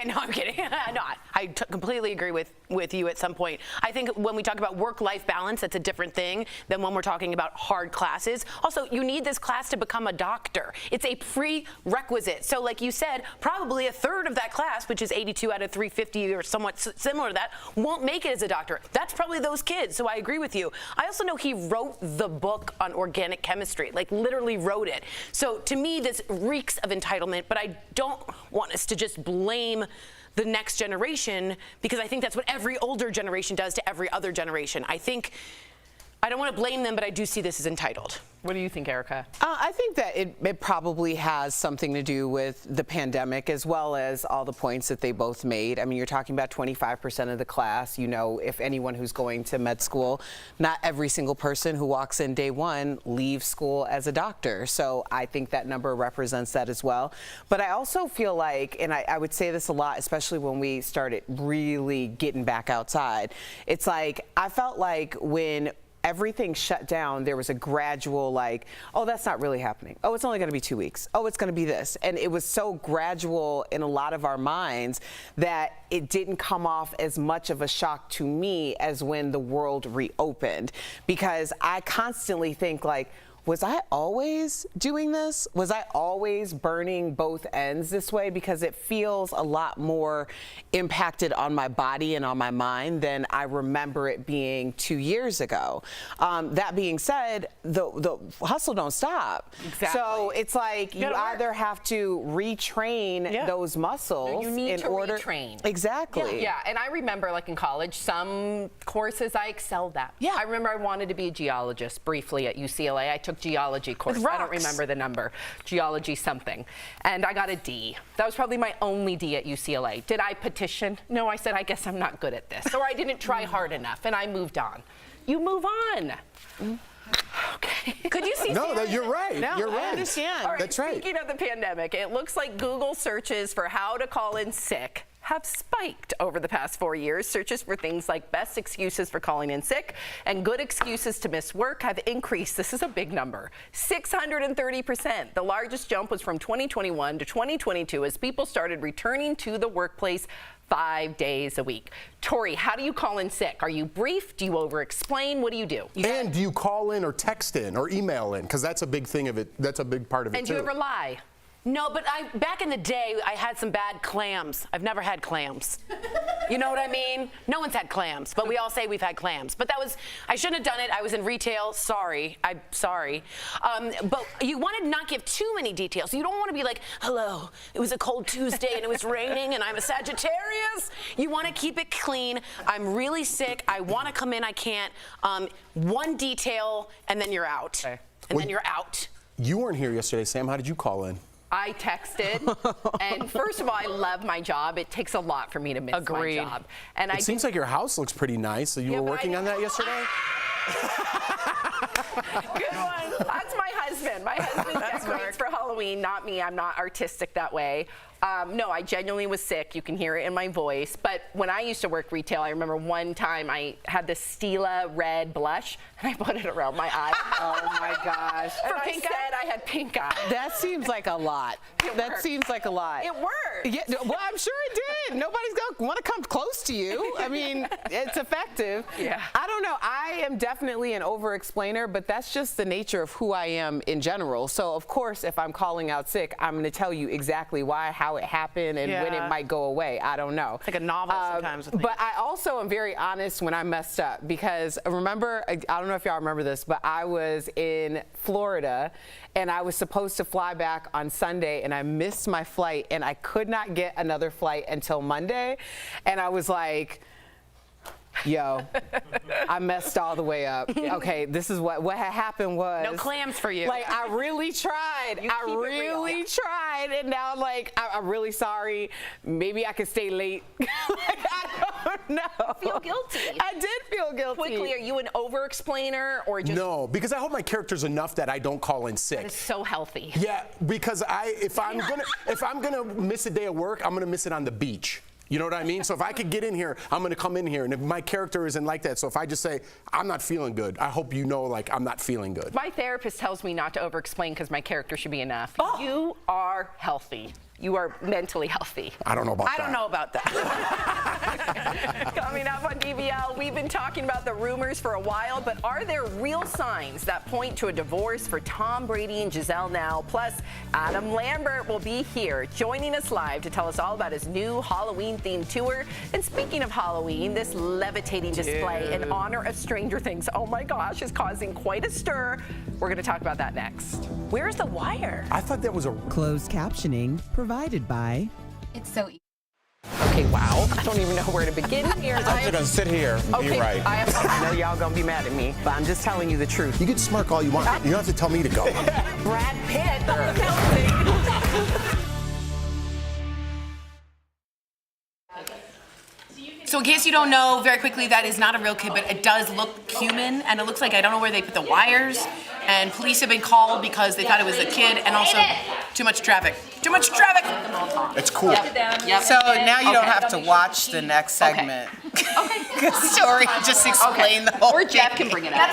[SPEAKER 2] no, I'm kidding. Not. I completely agree with you at some point. I think when we talk about work-life balance, that's a different thing than when we're talking about hard classes. Also, you need this class to become a doctor. It's a prerequisite. So like you said, probably a third of that class, which is 82 out of 350 or somewhat similar to that, won't make it as a doctor. That's probably those kids. So I agree with you. I also know he wrote the book on organic chemistry, like literally wrote it. So to me, this reeks of entitlement, but I don't want us to just blame the next generation, because I think that's what every older generation does to every other generation. I don't want to blame them, but I do see this as entitled.
[SPEAKER 3] What do you think, Erica?
[SPEAKER 5] I think that it probably has something to do with the pandemic, as well as all the points that they both made. I mean, you're talking about 25% of the class. You know, if anyone who's going to med school, not every single person who walks in day one leaves school as a doctor. So I think that number represents that as well. But I also feel like, and I would say this a lot, especially when we started really getting back outside, it's like, I felt like when everything shut down, there was a gradual like, oh, that's not really happening. Oh, it's only going to be 2 weeks. Oh, it's going to be this. And it was so gradual in a lot of our minds that it didn't come off as much of a shock to me as when the world reopened. Because I constantly think like, was I always doing this? Was I always burning both ends this way? Because it feels a lot more impacted on my body and on my mind than I remember it being 2 years ago. That being said, the hustle don't stop.
[SPEAKER 3] Exactly.
[SPEAKER 5] So it's like you either have to retrain those muscles
[SPEAKER 3] you need
[SPEAKER 5] in
[SPEAKER 3] to
[SPEAKER 5] order.
[SPEAKER 3] retrain.
[SPEAKER 5] Exactly.
[SPEAKER 3] Yeah, and I remember like in college, some courses I excelled at. Yeah. I remember I wanted to be a geologist briefly at UCLA. I took geology course. I don't remember the number. Geology something. And I got a D. That was probably my only D at UCLA. Did I petition? No, I said, I guess I'm not good at this. Or I didn't try hard enough, and I moved on. You move on. Okay. Could you see?
[SPEAKER 4] No, you're right.
[SPEAKER 3] No,
[SPEAKER 4] you're right.
[SPEAKER 3] I understand. All right,
[SPEAKER 4] That's right.
[SPEAKER 3] Speaking of the pandemic, it looks like Google searches for how to call in sick have spiked over the past 4 years. Searches for things like best excuses for calling in sick and good excuses to miss work have increased. This is a big number, 630%. The largest jump was from 2021 to 2022 as people started returning to the workplace 5 days a week. Tori, how do you call in sick? Are you brief? Do you over-explain? What do you do?
[SPEAKER 4] And do you call in or text in or email in? Because that's a big thing of it. That's a big part of it,
[SPEAKER 3] and
[SPEAKER 4] too.
[SPEAKER 3] do you ever lie?
[SPEAKER 2] No, but back in the day, I had some bad clams. I've never had clams. You know what I mean? No one's had clams, but we all say we've had clams. But I shouldn't have done it. I was in retail. Sorry. I'm sorry. But you want to not give too many details. You don't want to be like, hello, it was a cold Tuesday and it was raining and I'm a Sagittarius. You want to keep it clean. I'm really sick. I want to come in. I can't. One detail and then you're out. Okay. And then you're out.
[SPEAKER 4] You weren't here yesterday, Sam. How did you call in?
[SPEAKER 3] I texted, and first of all, I love my job. It takes a lot for me to miss my job. And
[SPEAKER 4] it seems like your house looks pretty nice. So you were working on that yesterday?
[SPEAKER 3] Good one. That's my husband. My husband decorates for Halloween, not me. I'm not artistic that way. No, I genuinely was sick. You can hear it in my voice. But when I used to work retail, I remember one time I had this Stila red blush, and I put it around my eye.
[SPEAKER 5] Oh my gosh.
[SPEAKER 3] And I said I had pink eye.
[SPEAKER 5] That seems like a lot. That seems like a lot.
[SPEAKER 3] It worked.
[SPEAKER 5] Yeah, well, I'm sure it did. Nobody's going to want to come close to you. I mean, it's effective.
[SPEAKER 3] Yeah.
[SPEAKER 5] I don't know. I am definitely an over-explainer, but that's just the nature of who I am in general. So, of course, if I'm calling out sick, I'm going to tell you exactly why, how it happened, and when it might go away. I don't know.
[SPEAKER 2] It's like a novel sometimes with me.
[SPEAKER 5] But I also am very honest when I messed up, because remember, I don't know if y'all remember this, but I was in Florida and I was supposed to fly back on Sunday and I missed my flight and I could not get another flight until Monday. And I was like, yo, I messed all the way up. Okay, this is what had happened was.
[SPEAKER 2] No clams for you.
[SPEAKER 5] Like, I really tried. I really tried. And now, like, I'm really sorry. Maybe I could stay late. Like, I don't know.
[SPEAKER 3] Feel guilty.
[SPEAKER 5] I did feel guilty.
[SPEAKER 3] Quickly, are you an over-explainer or just?
[SPEAKER 4] No, because I hope my character's enough that I don't call in sick.
[SPEAKER 3] That is so healthy.
[SPEAKER 4] Yeah, because if I'm gonna miss a day of work, I'm gonna miss it on the beach. You know what I mean? So if I could get in here, I'm going to come in here. And if my character isn't like that, so if I just say, I'm not feeling good, I hope you know, like, I'm not feeling good.
[SPEAKER 3] My therapist tells me not to over-explain because my character should be enough. You are healthy. You are mentally healthy.
[SPEAKER 4] I don't know about that.
[SPEAKER 2] I don't know about that.
[SPEAKER 3] Coming up on DBL, we've been talking about the rumors for a while, but are there real signs that point to a divorce for Tom Brady and Giselle now? Plus, Adam Lambert will be here joining us live to tell us all about his new Halloween-themed tour. And speaking of Halloween, this levitating display in honor of Stranger Things, oh my gosh, is causing quite a stir. We're going to talk about that next.
[SPEAKER 2] Where's the wire?
[SPEAKER 4] I thought that was a
[SPEAKER 1] Closed captioning provided by.
[SPEAKER 6] It's so easy.
[SPEAKER 3] Okay, wow. I don't even know where to begin here.
[SPEAKER 7] I'm just gonna sit here and be right.
[SPEAKER 5] I know y'all gonna be mad at me, but I'm just telling you the truth.
[SPEAKER 4] You can smirk all you want. You don't have to tell me to go.
[SPEAKER 3] Brad Pitt.
[SPEAKER 6] So in case you don't know, very quickly, that is not a real kid, but it does look human, and it looks like I don't know where they put the wires. And police have been called because they thought it was a kid, and also too much traffic. Too much traffic.
[SPEAKER 4] It's cool.
[SPEAKER 5] Yep. So now you don't have to watch the next segment. Okay. Story, just explain the whole
[SPEAKER 3] Or Jeff can bring it up.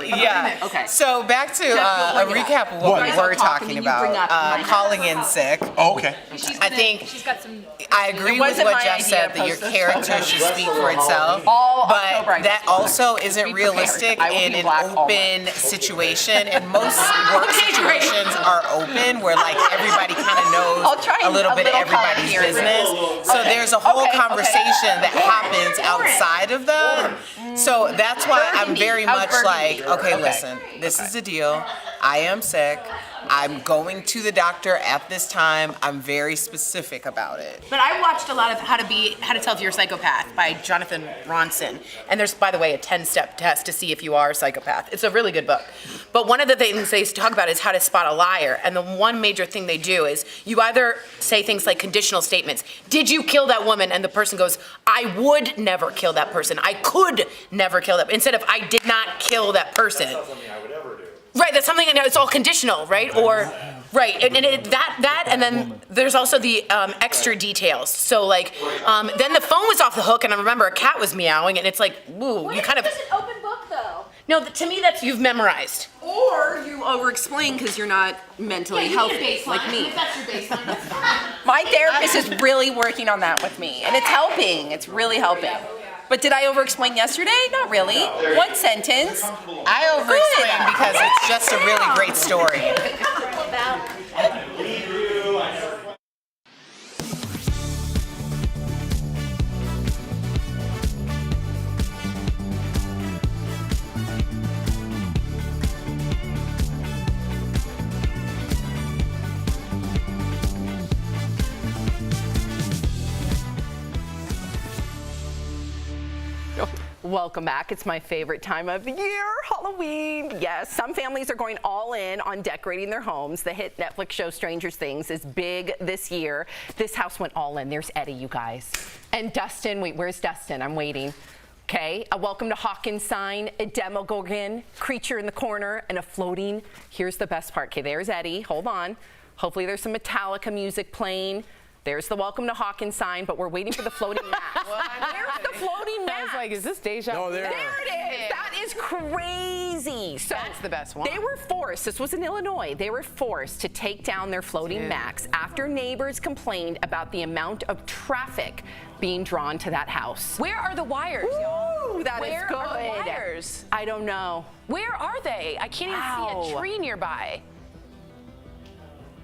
[SPEAKER 5] Yeah.
[SPEAKER 3] Okay.
[SPEAKER 5] So back to a recap of what we were talking about. Calling in sick.
[SPEAKER 4] Oh, okay.
[SPEAKER 5] I think
[SPEAKER 6] She's got some.
[SPEAKER 5] I agree with what Jeff said, that your character should speak for itself, but that also isn't realistic in an open situation, and most work situations are open where like everybody kind of knows a little bit of everybody's business. So there's a whole conversation that happens outside of that. So that's why I'm very much like, okay, listen, this is the deal. I am sick. I'm going to the doctor at this time. I'm very specific about it.
[SPEAKER 6] But I watched a lot of How to Tell If You're a Psychopath by Jonathan Ronson. And there's, by the way, a 10-step test to see if you are a psychopath. It's a really good book. But one of the things they talk about is how to spot a liar. And the one major thing they do is you either say things like conditional statements. Did you kill that woman? And the person goes, I would never kill that person. I could never kill that. Instead of I did not kill that person.
[SPEAKER 7] That's not something I would ever do.
[SPEAKER 6] Right, that's something, it's all conditional, right? Or, right, and then there's also the extra details. So like, then the phone was off the hook, and I remember a cat was meowing, and it's like, woo, you kind of.
[SPEAKER 12] It's an open book, though.
[SPEAKER 6] No, to me that's you've memorized.
[SPEAKER 3] Or you over-explain because you're not mentally healthy like me.
[SPEAKER 6] That's your baseline. That's fine.
[SPEAKER 3] My therapist is really working on that with me, and it's helping. It's really helping. But did I over-explain yesterday? Not really. One sentence.
[SPEAKER 5] I over-explain because it's just a really great story.
[SPEAKER 3] Welcome back. It's my favorite time of the year, Halloween. Yes, some families are going all in on decorating their homes. The hit Netflix show Stranger Things is big this year. This house went all in. There's Eddie, you guys. And Dustin, wait, where's Dustin? I'm waiting. Okay, a welcome to Hawkins sign, a Demogorgon, creature in the corner, and a floating. Here's the best part. Okay, there's Eddie. Hold on. Hopefully there's some Metallica music playing. There's the welcome to Hawkins sign, but we're waiting for the floating mask. There's the floating mask.
[SPEAKER 2] I was like, is this deja vu?
[SPEAKER 4] No, there
[SPEAKER 3] it is. That is crazy. So
[SPEAKER 2] that's the best one.
[SPEAKER 3] They were forced, this was in Illinois, they were forced to take down their floating max after neighbors complained about the amount of traffic being drawn to that house.
[SPEAKER 2] Where are the wires, y'all?
[SPEAKER 3] Ooh, that is
[SPEAKER 2] Where
[SPEAKER 3] good.
[SPEAKER 2] are the wires?
[SPEAKER 3] I don't know.
[SPEAKER 2] Where are they? I can't even see a tree nearby.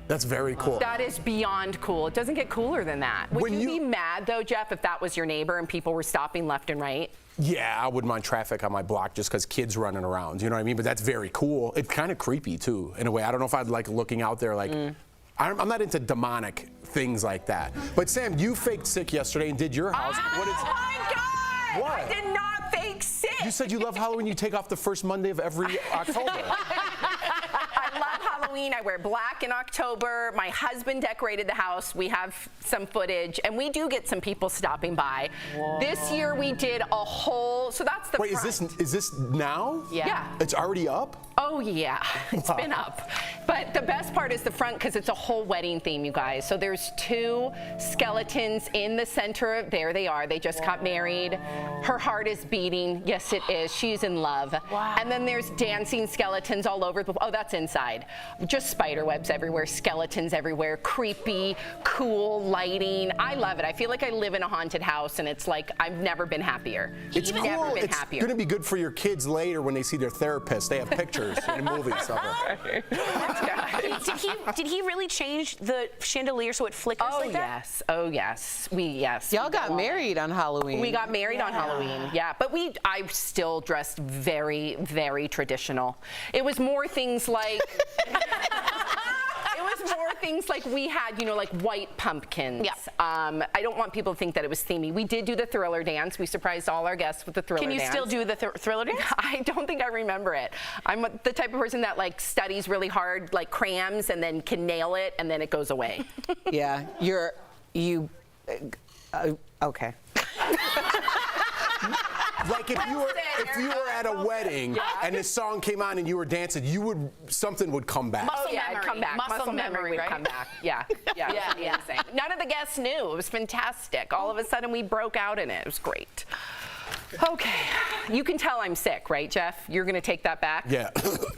[SPEAKER 4] That's very cool.
[SPEAKER 3] That is beyond cool. It doesn't get cooler than that. Would you be mad, though, Jeff, if that was your neighbor and people were stopping left and right?
[SPEAKER 4] Yeah, I wouldn't mind traffic on my block just because kids running around. You know what I mean? But that's very cool. It's kind of creepy, too, in a way. I don't know if I'd like looking out there like... I'm not into demonic things like that. But, Sam, you faked sick yesterday and did your house.
[SPEAKER 3] Oh, my God!
[SPEAKER 4] What?
[SPEAKER 3] I did not fake sick.
[SPEAKER 4] You said you love Halloween. You take off the first Monday of every October.
[SPEAKER 3] I love Halloween. I wear black in October. My husband decorated the house. We have some footage, and we do get some people stopping by. Whoa. This year we did a whole. So that's the.
[SPEAKER 4] Wait, front. Is this now?
[SPEAKER 3] Yeah.
[SPEAKER 4] It's already up?
[SPEAKER 3] Oh yeah, it's been up. But the best part is the front because it's a whole wedding theme, you guys. So there's 2 skeletons in the center. There they are. They just got married. Her heart is beating. Yes, it is. She's in love. Wow. And then there's dancing skeletons all over. Oh, that's inside. Just spider webs everywhere, skeletons everywhere, creepy, cool lighting. I love it. I feel like I live in a haunted house, and it's like I've never been happier.
[SPEAKER 4] It's cool.
[SPEAKER 3] Never been
[SPEAKER 4] It's
[SPEAKER 3] happier.
[SPEAKER 4] going to be good for your kids later when they see their therapist. They have pictures in movies of it.
[SPEAKER 2] Did he really change the chandelier so it flickers like that?
[SPEAKER 3] Yes. Oh yes. Yes.
[SPEAKER 5] Y'all got married on Halloween.
[SPEAKER 3] We got married on Halloween. Yeah. But I still dressed very, very traditional. It was more things like we had, like white pumpkins.
[SPEAKER 2] Yeah.
[SPEAKER 3] I don't want people to think that it was themey. We did do the Thriller dance. We surprised all our guests with the Thriller dance.
[SPEAKER 2] Can you still do the Thriller dance?
[SPEAKER 3] I don't think I remember it. I'm the type of person that studies really hard, like crayons, and then can nail it, and then it goes away.
[SPEAKER 5] Yeah, okay.
[SPEAKER 4] Like if you were at a wedding and this song came on and you were dancing, something would come back.
[SPEAKER 3] Muscle memory. It'd come back. Muscle memory would come back. Yeah. Insane. None of the guests knew. It was fantastic. All of a sudden we broke out in it. It was great. Okay. You can tell I'm sick, right, Jeff? You're going to take that back?
[SPEAKER 4] Yeah.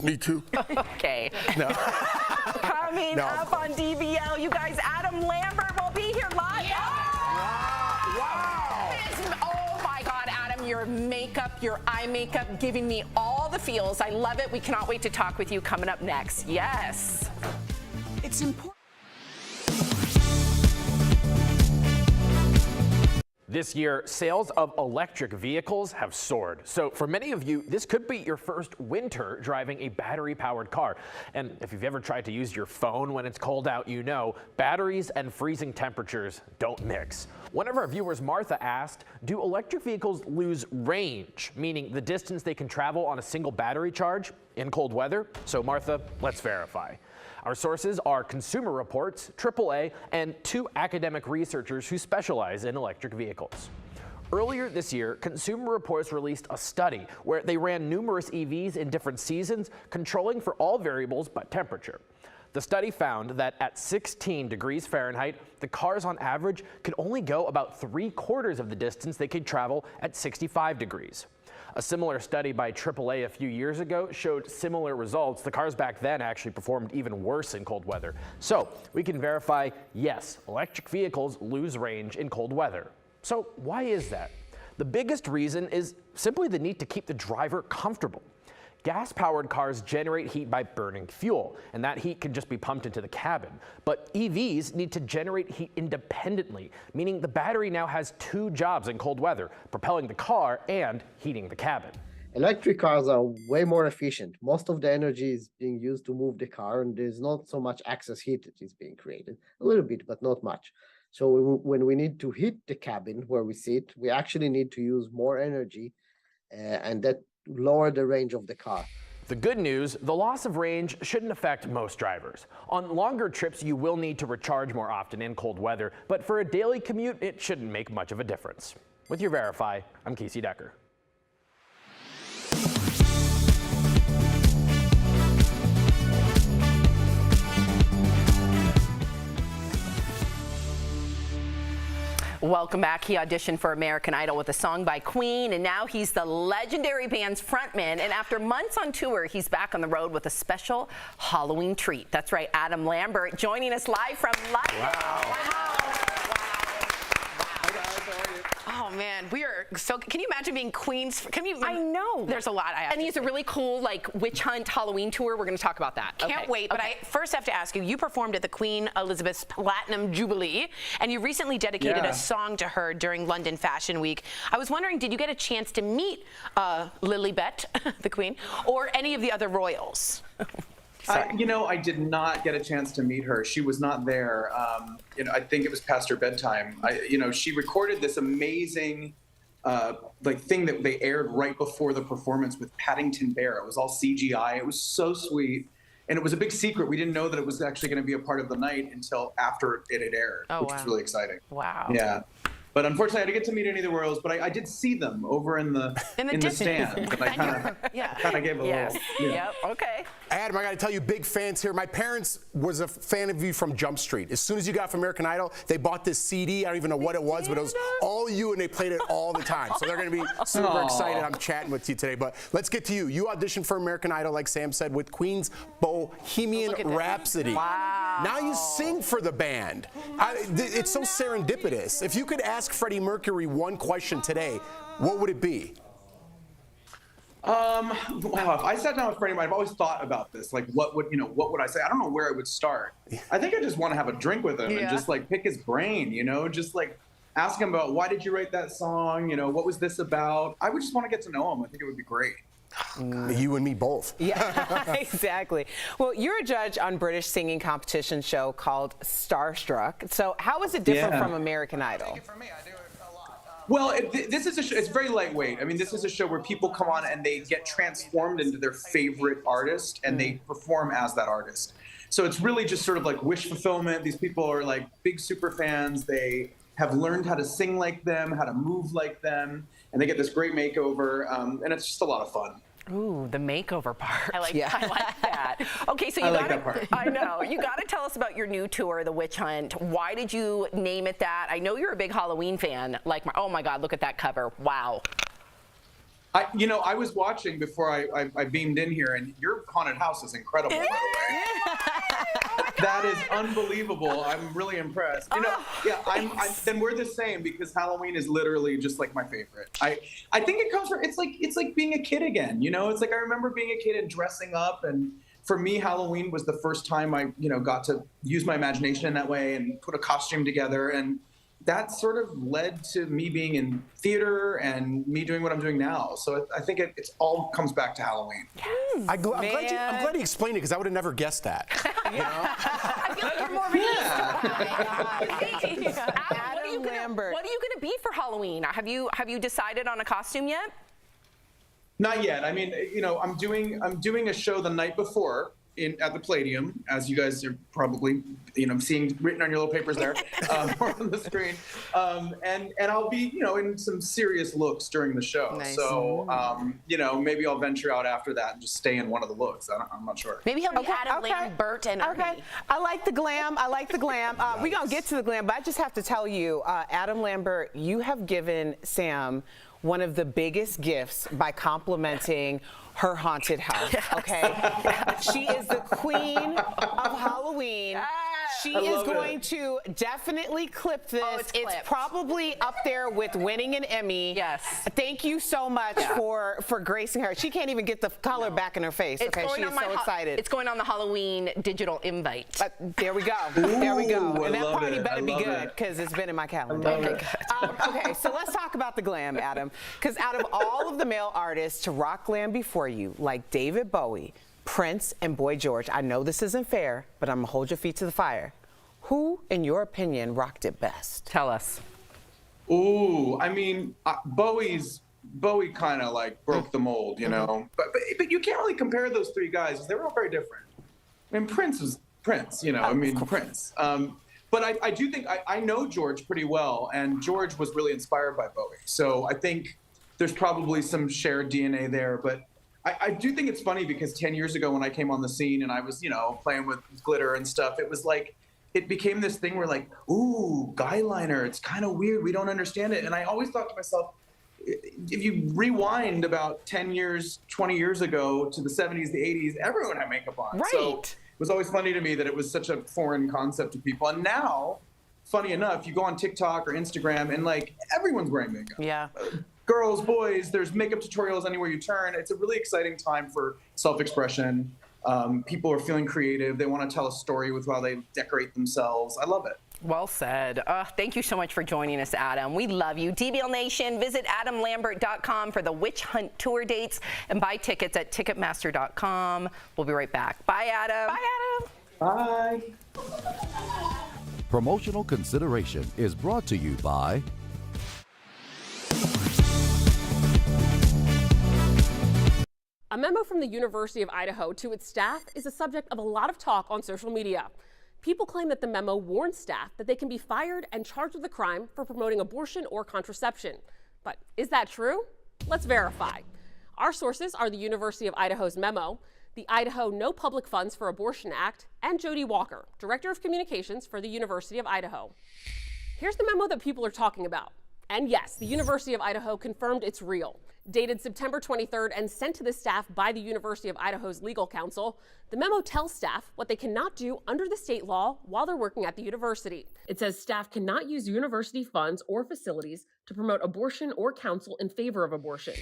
[SPEAKER 4] Me too.
[SPEAKER 3] Okay.
[SPEAKER 4] No.
[SPEAKER 3] Coming up on DBL, you guys, Adam Lambert will be here live.
[SPEAKER 4] Yeah. Wow.
[SPEAKER 3] Oh my God, Adam, your makeup, your eye makeup, giving me all the feels. I love it. We cannot wait to talk with you coming up next. Yes.
[SPEAKER 1] It's important.
[SPEAKER 8] This year, sales of electric vehicles have soared. So for many of you, this could be your first winter driving a battery-powered car. And if you've ever tried to use your phone when it's cold out, you know batteries and freezing temperatures don't mix. One of our viewers, Martha, asked, do electric vehicles lose range, meaning the distance they can travel on a single battery charge in cold weather? So Martha, let's verify. Our sources are Consumer Reports, AAA, and 2 academic researchers who specialize in electric vehicles. Earlier this year, Consumer Reports released a study where they ran numerous EVs in different seasons, controlling for all variables but temperature. The study found that at 16 degrees Fahrenheit, the cars on average could only go about 3/4 of the distance they could travel at 65 degrees. A similar study by AAA a few years ago showed similar results. The cars back then actually performed even worse in cold weather. So we can verify, yes, electric vehicles lose range in cold weather. So why is that? The biggest reason is simply the need to keep the driver comfortable. Gas-powered cars generate heat by burning fuel, and that heat can just be pumped into the cabin. But EVs need to generate heat independently, meaning the battery now has 2 jobs in cold weather, propelling the car and heating the cabin.
[SPEAKER 9] Electric cars are way more efficient. Most of the energy is being used to move the car, and there's not so much excess heat that is being created. A little bit, but not much. So when we need to heat the cabin where we sit, we actually need to use more energy, and that lower the range of the car.
[SPEAKER 8] The good news, the loss of range shouldn't affect most drivers. On longer trips, you will need to recharge more often in cold weather, but for a daily commute, it shouldn't make much of a difference. With your Verify, I'm Casey Decker.
[SPEAKER 3] Welcome back. He auditioned for American Idol with a song by Queen, and now he's the legendary band's frontman. And after months on tour, he's back on the road with a special Halloween treat. That's right, Adam Lambert joining us live from London.
[SPEAKER 2] Wow. Oh man, we are so. Can you imagine being Queen's? I know. There's a lot.
[SPEAKER 3] And he has a really cool witch hunt Halloween tour. We're going to talk about that.
[SPEAKER 2] Can't wait. But I first have to ask you. You performed at the Queen Elizabeth's Platinum Jubilee, and you recently dedicated a song to her during London Fashion Week. I was wondering, did you get a chance to meet Lilibet, the Queen, or any of the other royals?
[SPEAKER 10] I did not get a chance to meet her. She was not there. I think it was past her bedtime. She recorded this amazing thing that they aired right before the performance with Paddington Bear. It was all CGI. It was so sweet. And it was a big secret. We didn't know that it was actually going to be a part of the night until after it had aired, which was really exciting.
[SPEAKER 2] Wow.
[SPEAKER 10] Yeah. But unfortunately, I didn't get to meet any of the royals, but I did see them over in the stands. And I kind of gave a little.
[SPEAKER 3] Yep. Okay.
[SPEAKER 4] Adam, I got to tell you, big fans here. My parents was a fan of you from Jump Street. As soon as you got from American Idol, they bought this CD. I don't even know what it was, but it was all you, and they played it all the time. So they're going to be super excited. I'm chatting with you today. But let's get to you. You auditioned for American Idol, like Sam said, with Queen's Bohemian Rhapsody.
[SPEAKER 3] Wow.
[SPEAKER 4] Now you sing for the band. It's so serendipitous. If you could ask Freddie Mercury one question today, what would it be?
[SPEAKER 10] Wow, if I sat down with Freddie, I've always thought about this. Like, what would I say? I don't know where I would start. I think I just want to have a drink with him and just like pick his brain, just like ask him about why did you write that song? What was this about? I would just want to get to know him. I think it would be great.
[SPEAKER 4] You and me both.
[SPEAKER 5] Yeah, exactly. Well, you're a judge on British singing competition show called Starstruck. So how is it different from American Idol?
[SPEAKER 10] Well, this is a show, it's very lightweight. I mean, this is a show where people come on and they get transformed into their favorite artist and they perform as that artist. So it's really just sort of like wish fulfillment. These people are like big super fans. They have learned how to sing like them, how to move like them, and they get this great makeover, and it's just a lot of fun.
[SPEAKER 3] Ooh, the makeover part. I like
[SPEAKER 5] that.
[SPEAKER 3] Okay, so you gotta tell us about your new tour, The Witch Hunt. Why did you name it that? I know you're a big Halloween fan. Like, oh my God, look at that cover. Wow.
[SPEAKER 10] I was watching before I beamed in here, and your haunted house is incredible, by the way. That is unbelievable. I'm really impressed. Then we're the same, because Halloween is literally just like my favorite. I think it comes from, it's like being a kid again. It's like I remember being a kid and dressing up, and for me, Halloween was the first time I got to use my imagination in that way and put a costume together, and that sort of led to me being in theater and me doing what I'm doing now. So I think it all comes back to Halloween.
[SPEAKER 4] Yes, I'm glad he explained it, because I would have never guessed that.
[SPEAKER 3] I feel like you're more Adam Lambert. What are you going to be for Halloween? Have you decided on a costume yet?
[SPEAKER 10] Not yet. I mean, I'm doing a show the night before at the Palladium, as you guys are probably seeing written on your little papers there, or on the screen, and I'll be in some serious looks during the show.
[SPEAKER 2] Nice.
[SPEAKER 10] So maybe I'll venture out after that and just stay in one of the looks. I'm not sure.
[SPEAKER 2] Maybe he'll be Adam Lambert and
[SPEAKER 5] Okay, I like the glam. We're gonna get to the glam, but I just have to tell you, Adam Lambert, you have given Sam one of the biggest gifts by complimenting her haunted house. Okay, she is the queen of Halloween. She is going to definitely clip this.
[SPEAKER 3] Oh, it's
[SPEAKER 5] probably up there with winning an Emmy.
[SPEAKER 3] Yes.
[SPEAKER 5] Thank you so much for gracing her. She can't even get the color back in her face.
[SPEAKER 3] She is so excited. It's going on the Halloween digital invite.
[SPEAKER 5] There we go. There we go. And that party better be good, because it's been in my calendar. Okay, so let's talk about the glam, Adam. Because out of all of the male artists to rock glam before you, like David Bowie, Prince, and Boy George, I know this isn't fair, but I'm gonna hold your feet to the fire. Who, in your opinion, rocked it best?
[SPEAKER 3] Tell us.
[SPEAKER 10] Ooh, I mean, Bowie kind of like broke the mold, But you can't really compare those three guys. They were all very different. I mean, Prince was Prince, Prince. But I do think I know George pretty well, and George was really inspired by Bowie. So I think there's probably some shared DNA there. But I do think it's funny, because 10 years ago when I came on the scene and I was, playing with glitter and stuff, it was like, it became this thing where like, ooh, guy liner, it's kind of weird. We don't understand it. And I always thought to myself, if you rewind about 10 years, 20 years ago to the 70s, the 80s, everyone had makeup on.
[SPEAKER 3] Right.
[SPEAKER 10] So it was always funny to me that it was such a foreign concept to people. And now, funny enough, you go on TikTok or Instagram and like everyone's wearing makeup.
[SPEAKER 3] Yeah.
[SPEAKER 10] Girls, boys, there's makeup tutorials anywhere you turn. It's a really exciting time for self-expression. People are feeling creative. They want to tell a story with how they decorate themselves. I love it.
[SPEAKER 3] Well said. Thank you so much for joining us, Adam. We love you. DBL Nation, visit adamlambert.com for the Witch Hunt tour dates and buy tickets at ticketmaster.com. We'll be right back. Bye, Adam.
[SPEAKER 10] Bye, Adam. Bye.
[SPEAKER 11] Promotional consideration is brought to you by
[SPEAKER 12] A memo from the University of Idaho to its staff is a subject of a lot of talk on social media. People claim that the memo warns staff that they can be fired and charged with a crime for promoting abortion or contraception. But is that true? Let's verify. Our sources are the University of Idaho's memo, the Idaho No Public Funds for Abortion Act, and Jody Walker, Director of Communications for the University of Idaho. Here's the memo that people are talking about. And yes, the University of Idaho confirmed it's real. Dated September 23rd and sent to the staff by the University of Idaho's legal counsel, the memo tells staff what they cannot do under the state law while they're working at the university. It says staff cannot use university funds or facilities to promote abortion or counsel in favor of abortion.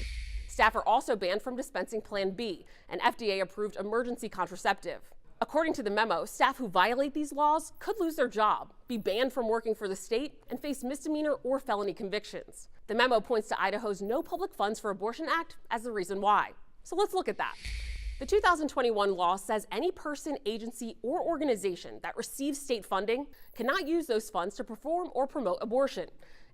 [SPEAKER 12] Staff are also banned from dispensing Plan B, an FDA-approved emergency contraceptive. According to the memo, staff who violate these laws could lose their job, be banned from working for the state, and face misdemeanor or felony convictions. The memo points to Idaho's No Public Funds for Abortion Act as the reason why. So let's look at that. The 2021 law says any person, agency, or organization that receives state funding cannot use those funds to perform or promote abortion.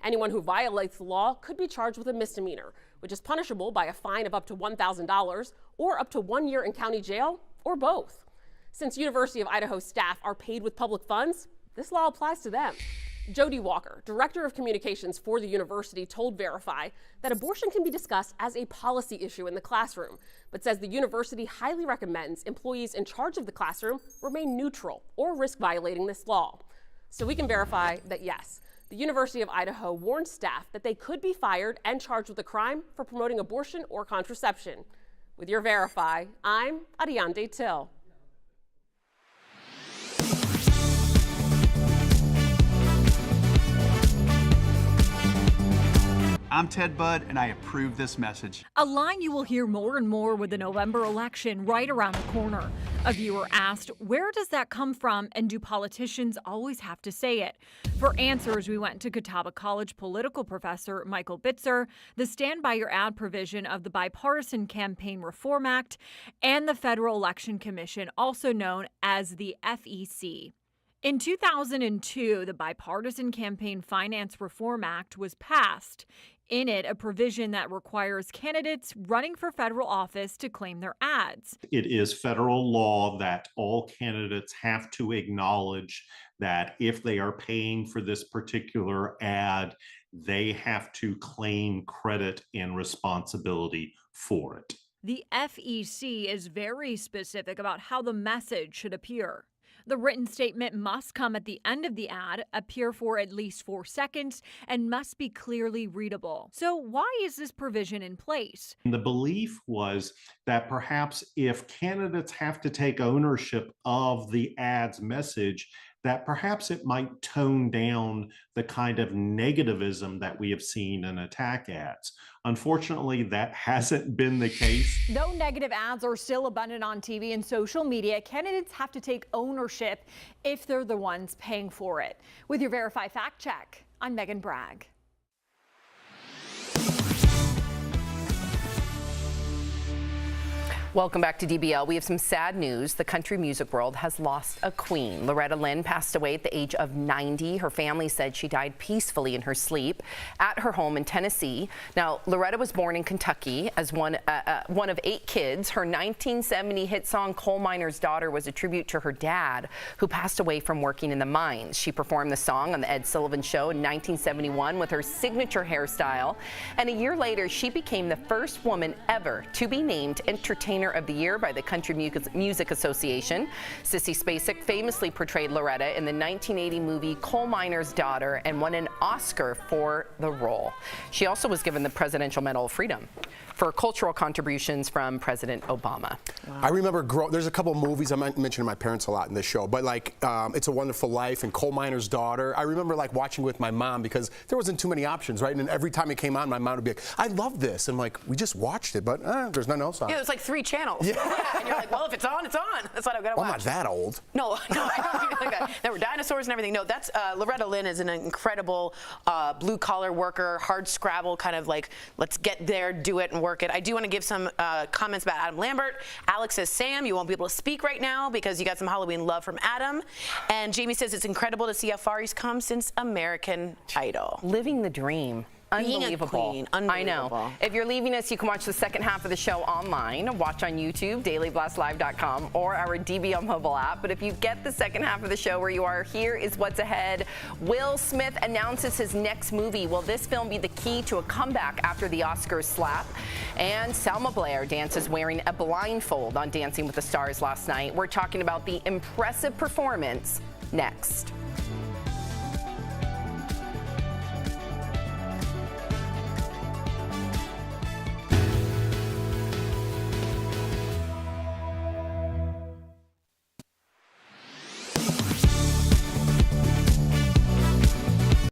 [SPEAKER 12] Anyone who violates the law could be charged with a misdemeanor, which is punishable by a fine of up to $1,000 or up to 1 year in county jail, or both. Since University of Idaho staff are paid with public funds, this law applies to them. Jody Walker, Director of Communications for the university, told Verify that abortion can be discussed as a policy issue in the classroom, but says the university highly recommends employees in charge of the classroom remain neutral or risk violating this law. So we can verify that yes, the University of Idaho warned staff that they could be fired and charged with a crime for promoting abortion or contraception. With your Verify, I'm Ariande Till.
[SPEAKER 13] I'm Ted Budd, and I approve this message.
[SPEAKER 14] A line you will hear more and more with the November election right around the corner. A viewer asked, where does that come from, and do politicians always have to say it? For answers, we went to Catawba College political professor Michael Bitzer, the Stand By Your Ad provision of the Bipartisan Campaign Reform Act, and the Federal Election Commission, also known as the FEC. In 2002, the Bipartisan Campaign Finance Reform Act was passed. In it, a provision that requires candidates running for federal office to claim their ads.
[SPEAKER 15] It is federal law that all candidates have to acknowledge that if they are paying for this particular ad, they have to claim credit and responsibility for it.
[SPEAKER 14] The FEC is very specific about how the message should appear. The written statement must come at the end of the ad, appear for at least 4 seconds, and must be clearly readable. So why is this provision in place?
[SPEAKER 15] The belief was that perhaps if candidates have to take ownership of the ad's message, that perhaps it might tone down the kind of negativism that we have seen in attack ads. Unfortunately, that hasn't been the case.
[SPEAKER 14] Though negative ads are still abundant on TV and social media, candidates have to take ownership if they're the ones paying for it. With your Verify Fact Check, I'm Megan Bragg.
[SPEAKER 3] Welcome back to DBL. We have some sad news. The country music world has lost a queen. Loretta Lynn passed away at the age of 90. Her family said she died peacefully in her sleep at her home in Tennessee. Now, Loretta was born in Kentucky as one of 8 kids. Her 1970 hit song, Coal Miner's Daughter, was a tribute to her dad, who passed away from working in the mines. She performed the song on the Ed Sullivan Show in 1971 with her signature hairstyle. And a year later, she became the first woman ever to be named Entertainer of the Year by the Country Music Association. Sissy Spacek famously portrayed Loretta in the 1980 movie Coal Miner's Daughter and won an Oscar for the role. She also was given the Presidential Medal of Freedom for cultural contributions from President Obama.
[SPEAKER 4] Wow. I remember there's a couple of movies I mentioned my parents a lot in this show, but like It's a Wonderful Life and Coal Miner's Daughter. I remember like watching with my mom because there wasn't too many options, right? And every time it came on, my mom would be like, "I love this," and like, we just watched it, but there's nothing else on.
[SPEAKER 2] Yeah, it was like 3 channels. Yeah. And you're like, well, if it's on, it's on. That's what I've got to watch.
[SPEAKER 4] I'm not that old.
[SPEAKER 2] No, I don't think like that. There were dinosaurs and everything. No, that's Loretta Lynn is an incredible blue-collar worker, hard scrabble, kind of like, let's get there, do it, and work it. I do want to give some comments about Adam Lambert. Alex says, Sam, you won't be able to speak right now because you got some Halloween love from Adam. And Jamie says it's incredible to see how far he's come since American Idol.
[SPEAKER 3] Living the dream. Unbelievable.
[SPEAKER 2] clean.
[SPEAKER 3] I
[SPEAKER 2] Unbelievable.
[SPEAKER 3] know. If you're leaving us, you can watch the second half of the show online. Watch on YouTube, dailyblastlive.com, or our DBL mobile app. But if you get the second half of the show where you are, here is what's ahead. Will Smith announces his next movie. Will this film be the key to a comeback after the Oscars slap? And Selma Blair dances wearing a blindfold on Dancing with the Stars last night. We're talking about the impressive performance next.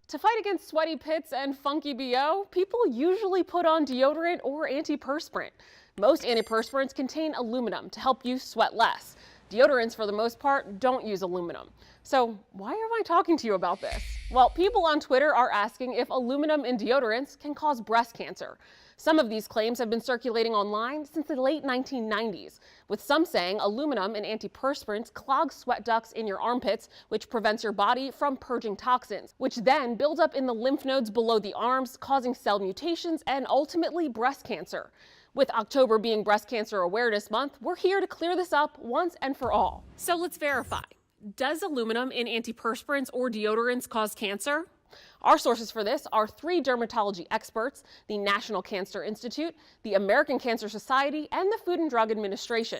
[SPEAKER 12] To fight against sweaty pits and funky BO, people usually put on deodorant or antiperspirant. Most antiperspirants contain aluminum to help you sweat less. Deodorants, for the most part, don't use aluminum. So why am I talking to you about this? Well, people on Twitter are asking if aluminum in deodorants can cause breast cancer. Some of these claims have been circulating online since the late 1990s, with some saying aluminum in antiperspirants clog sweat ducts in your armpits, which prevents your body from purging toxins, which then build up in the lymph nodes below the arms, causing cell mutations and ultimately breast cancer. With October being Breast Cancer Awareness Month, we're here to clear this up once and for all. So let's verify. Does aluminum in antiperspirants or deodorants cause cancer? Our sources for this are 3 dermatology experts, the National Cancer Institute, the American Cancer Society, and the Food and Drug Administration.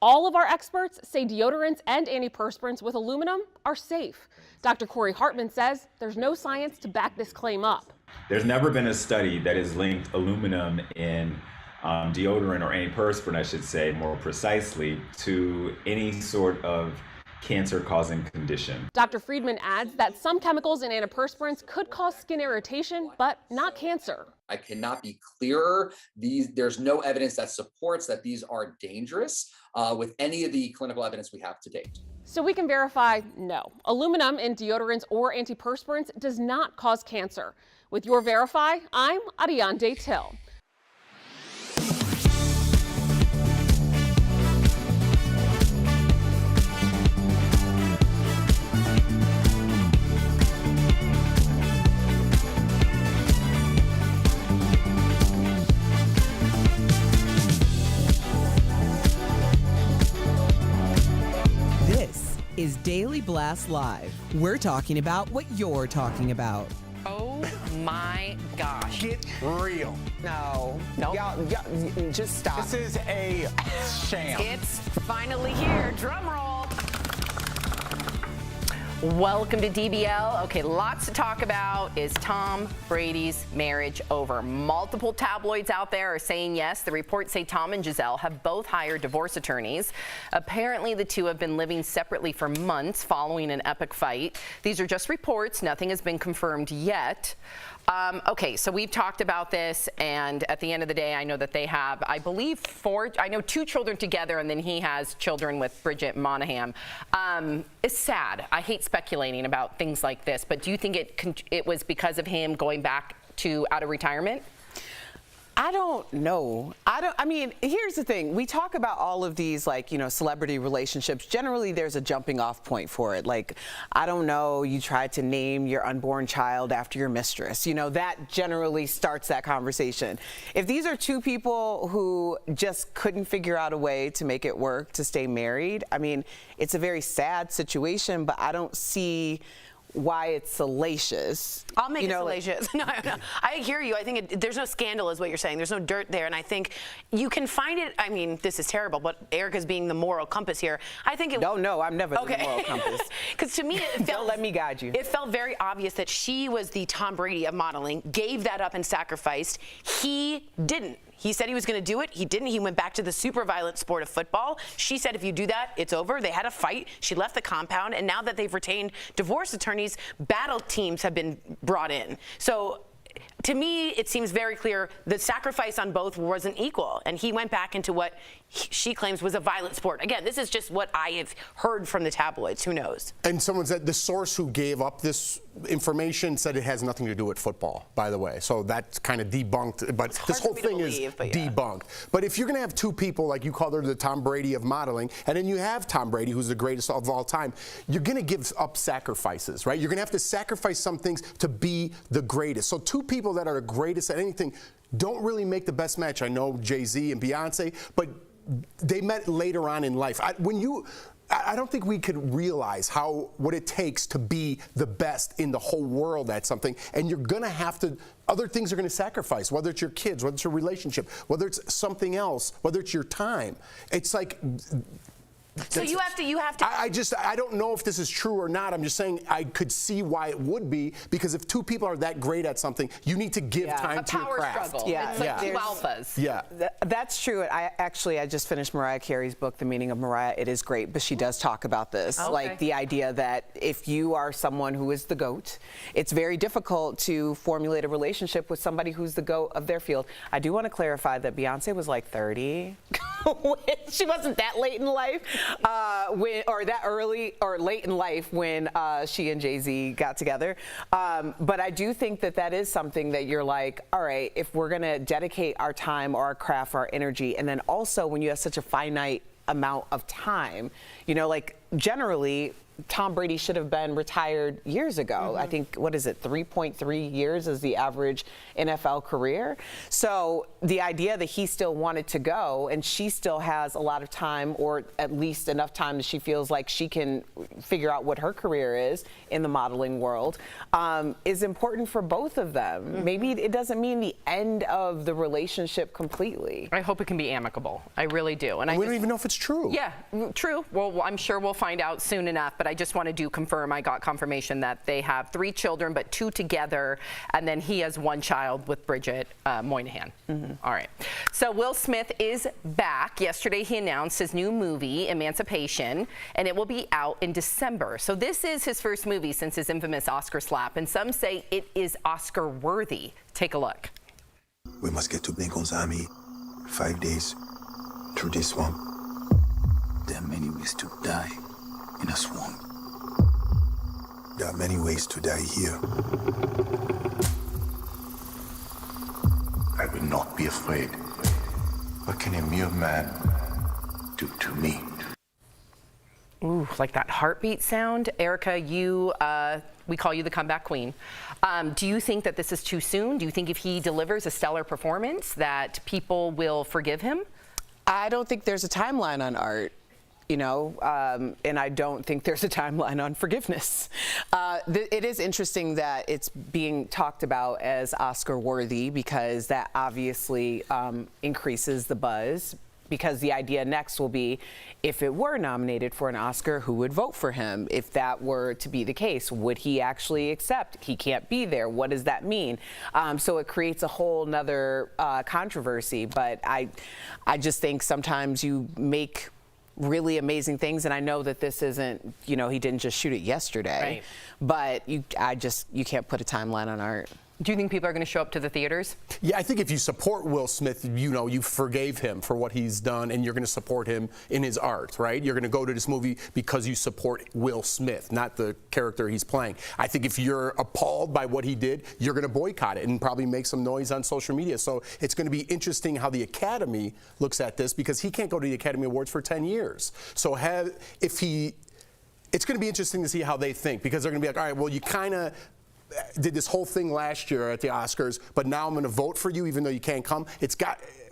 [SPEAKER 12] All of our experts say deodorants and antiperspirants with aluminum are safe. Dr. Corey Hartman says there's no science to back this claim up.
[SPEAKER 16] There's never been a study that has linked aluminum in deodorant or antiperspirant, I should say more precisely, to any sort of cancer-causing condition.
[SPEAKER 12] Dr. Friedman adds that some chemicals in antiperspirants could cause skin irritation, but not cancer.
[SPEAKER 17] I cannot be clearer. There's no evidence that supports that these are dangerous with any of the clinical evidence we have to date.
[SPEAKER 12] So we can verify, no. Aluminum in deodorants or antiperspirants does not cause cancer. With your Verify, I'm Ariane Till.
[SPEAKER 1] Is Daily Blast Live. We're talking about what you're talking about.
[SPEAKER 3] Oh my gosh.
[SPEAKER 7] Get real.
[SPEAKER 5] No.
[SPEAKER 3] Nope.
[SPEAKER 5] Y'all, just stop.
[SPEAKER 7] This is a sham.
[SPEAKER 3] It's finally here. Drum roll. Welcome to DBL. Okay, lots to talk about. Is Tom Brady's marriage over? Multiple tabloids out there are saying yes. The reports say Tom and Giselle have both hired divorce attorneys. Apparently, the two have been living separately for months following an epic fight. These are just reports. Nothing has been confirmed yet. Okay, so we've talked about this, and at the end of the day, I know that they have, I believe, 2 children together, and then he has children with Bridget Monahan. It's sad. I hate speculating about things like this, but do you think it was because of him going back out of retirement?
[SPEAKER 5] I don't know. I mean, here's the thing. We talk about all of these, like, celebrity relationships. Generally, there's a jumping off point for it. Like, I don't know, you tried to name your unborn child after your mistress. That generally starts that conversation. If these are 2 people who just couldn't figure out a way to make it work to stay married, I mean, it's a very sad situation, but I don't see why it's salacious.
[SPEAKER 2] I'll make it salacious. No, I hear you. I think there's no scandal is what you're saying. There's no dirt there. And I think you can find it. I mean, this is terrible, but Erica's being the moral compass here. I think it.
[SPEAKER 5] No, I'm never the moral compass.
[SPEAKER 2] Because to me, it felt.
[SPEAKER 5] Don't let me guide you.
[SPEAKER 2] It felt very obvious that she was the Tom Brady of modeling, gave that up and sacrificed. He didn't. He said he was going to do it. He didn't. He went back to the super violent sport of football. She said, if you do that, it's over. They had a fight. She left the compound. And now that they've retained divorce attorneys, battle teams have been brought in. So to me, it seems very clear the sacrifice on both wasn't equal. And he went back into what she claims was a violent sport. Again, this is just what I have heard from the tabloids. Who knows? And
[SPEAKER 4] someone said the source who gave up this information said it has nothing to do with football, by the way. So that's kind of debunked. But this whole thing is debunked. But if you're going to have 2 people, like you called her the Tom Brady of modeling, and then you have Tom Brady, who's the greatest of all time, you're going to give up sacrifices, right? You're going to have to sacrifice some things to be the greatest. So 2 people that are the greatest at anything don't really make the best match. I know Jay-Z and Beyonce, but they met later on in life. I don't think we could realize what it takes to be the best in the whole world at something, and you're gonna have to. Other things are gonna sacrifice, whether it's your kids, whether it's your relationship, whether it's something else, whether it's your time. It's like.
[SPEAKER 2] So you have to.
[SPEAKER 4] I don't know if this is true or not. I'm just saying I could see why it would be, because if two people are that great at something, you need to give time to your craft.
[SPEAKER 3] A power struggle.
[SPEAKER 5] Yeah.
[SPEAKER 3] It's like two alphas.
[SPEAKER 4] Yeah.
[SPEAKER 5] That's true. I just finished Mariah Carey's book, The Meaning of Mariah. It is great, but she does talk about this.
[SPEAKER 3] Okay.
[SPEAKER 5] Like the idea that if you are someone who is the GOAT, it's very difficult to formulate a relationship with somebody who's the GOAT of their field. I do want to clarify that Beyonce was like 30. She wasn't that late in life, or that early or late in life when she and Jay-Z got together. But I do think that is something that you're like, all right, if we're going to dedicate our time or our craft or our energy, and then also when you have such a finite amount of time, like generally, Tom Brady should have been retired years ago. I think, 3.3 years is the average NFL career. So the idea that he still wanted to go, and she still has a lot of time, or at least enough time that she feels like she can figure out what her career is in the modeling world, is important for both of them. Maybe it doesn't mean the end of the relationship completely.
[SPEAKER 3] I hope it can be amicable. I really do. And
[SPEAKER 4] we don't even know if it's true.
[SPEAKER 3] Yeah, true. Well, I'm sure we'll find out soon enough. But I just want to confirm, I got confirmation that they have 3 children, but 2 together, and then he has 1 child with Bridget Moynihan. All right. So Will Smith is back. Yesterday he announced his new movie, Emancipation, and it will be out in December. So this is his first movie since his infamous Oscar slap, and some say it is Oscar worthy. Take a look.
[SPEAKER 18] We must get to Lincoln's Army. 5 days through this swamp. There are many ways to die in a swamp. There are many ways to die here. I will not be afraid. What can a mere man do to me?
[SPEAKER 3] Ooh, like that heartbeat sound. Erica, we call you the comeback queen. Do you think that this is too soon? Do you think if he delivers a stellar performance that people will forgive him?
[SPEAKER 5] I don't think there's a timeline on art. And I don't think there's a timeline on forgiveness. It is interesting that it's being talked about as Oscar worthy, because that obviously increases the buzz, because the idea next will be, if it were nominated for an Oscar, who would vote for him? If that were to be the case, would he actually accept? He can't be there. What does that mean? So it creates a whole nother controversy. But I just think sometimes you make really amazing things, and I know that this isn't, he didn't just shoot it yesterday, but you can't put a timeline on art.
[SPEAKER 3] Do you think people are going to show up to the theaters?
[SPEAKER 4] Yeah, I think if you support Will Smith, you forgave him for what he's done, and you're going to support him in his art, right? You're going to go to this movie because you support Will Smith, not the character he's playing. I think if you're appalled by what he did, you're going to boycott it and probably make some noise on social media. So it's going to be interesting how the Academy looks at this, because he can't go to the Academy Awards for 10 years. So it's going to be interesting to see how they think, because they're going to be like, all right, well, you kind of did this whole thing last year at the Oscars, but now I'm going to vote for you even though you can't come.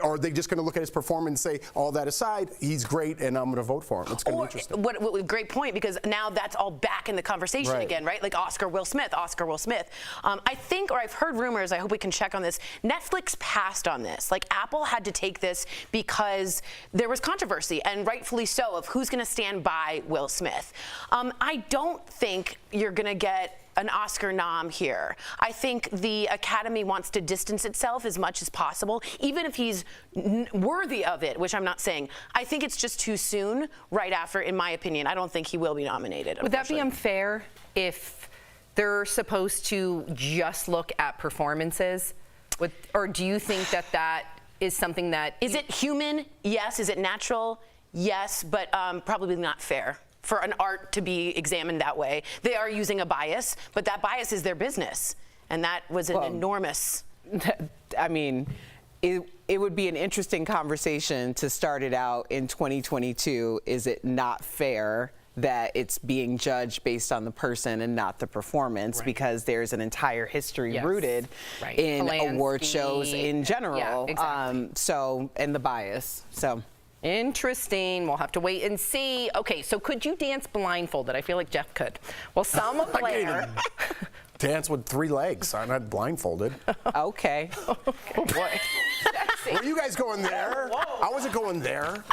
[SPEAKER 4] Or are they just going to look at his performance and say, all that aside, he's great and I'm going to vote for him? It's going to be interesting.
[SPEAKER 2] What great point, because now that's all back in the conversation again, right? Like Oscar Will Smith. I think, or I've heard rumors, I hope we can check on this, Netflix passed on this. Like Apple had to take this because there was controversy, and rightfully so, of who's going to stand by Will Smith. I don't think you're going to get an Oscar nom here. I think the Academy wants to distance itself as much as possible, even if he's worthy of it, which I'm not saying. I think it's just too soon right after, in my opinion. I don't think he will be nominated.
[SPEAKER 3] Would that be unfair if they're supposed to just look at performances? Or do you think that is something that...
[SPEAKER 2] Is it human? Yes. Is it natural? Yes, but probably not fair for an art to be examined that way. They are using a bias, but that bias is their business. And that was an enormous...
[SPEAKER 5] I mean, it would be an interesting conversation to start it out in 2022. Is it not fair that it's being judged based on the person and not the performance, because there's an entire history rooted in award shows in general.
[SPEAKER 3] Yeah, exactly.
[SPEAKER 5] And the bias. So.
[SPEAKER 3] Interesting. We'll have to wait and see. Okay, so could you dance blindfolded? I feel like Jeff could. Well, Selma Blair.
[SPEAKER 4] Dance with 3 legs. I'm not blindfolded.
[SPEAKER 5] Okay.
[SPEAKER 3] Oh, boy.
[SPEAKER 4] Were you guys going there? I wasn't going there.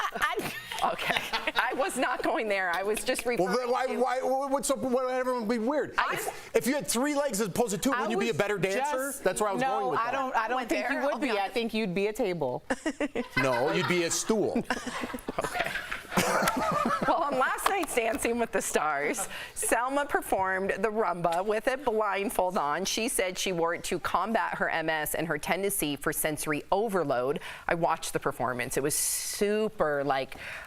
[SPEAKER 3] Okay. I was not going there. I was just referring
[SPEAKER 4] what's up? Why everyone be weird? If you had 3 legs as opposed to 2, wouldn't you be a better dancer? That's where I was going with that.
[SPEAKER 5] No, I don't think you would be. I think you'd be a table.
[SPEAKER 4] No, you'd be a stool.
[SPEAKER 3] Okay. Well, on last night's Dancing with the Stars, Selma performed the rumba with a blindfold on. She said she wore it to combat her MS and her tendency for sensory overload. I watched the performance. It was super,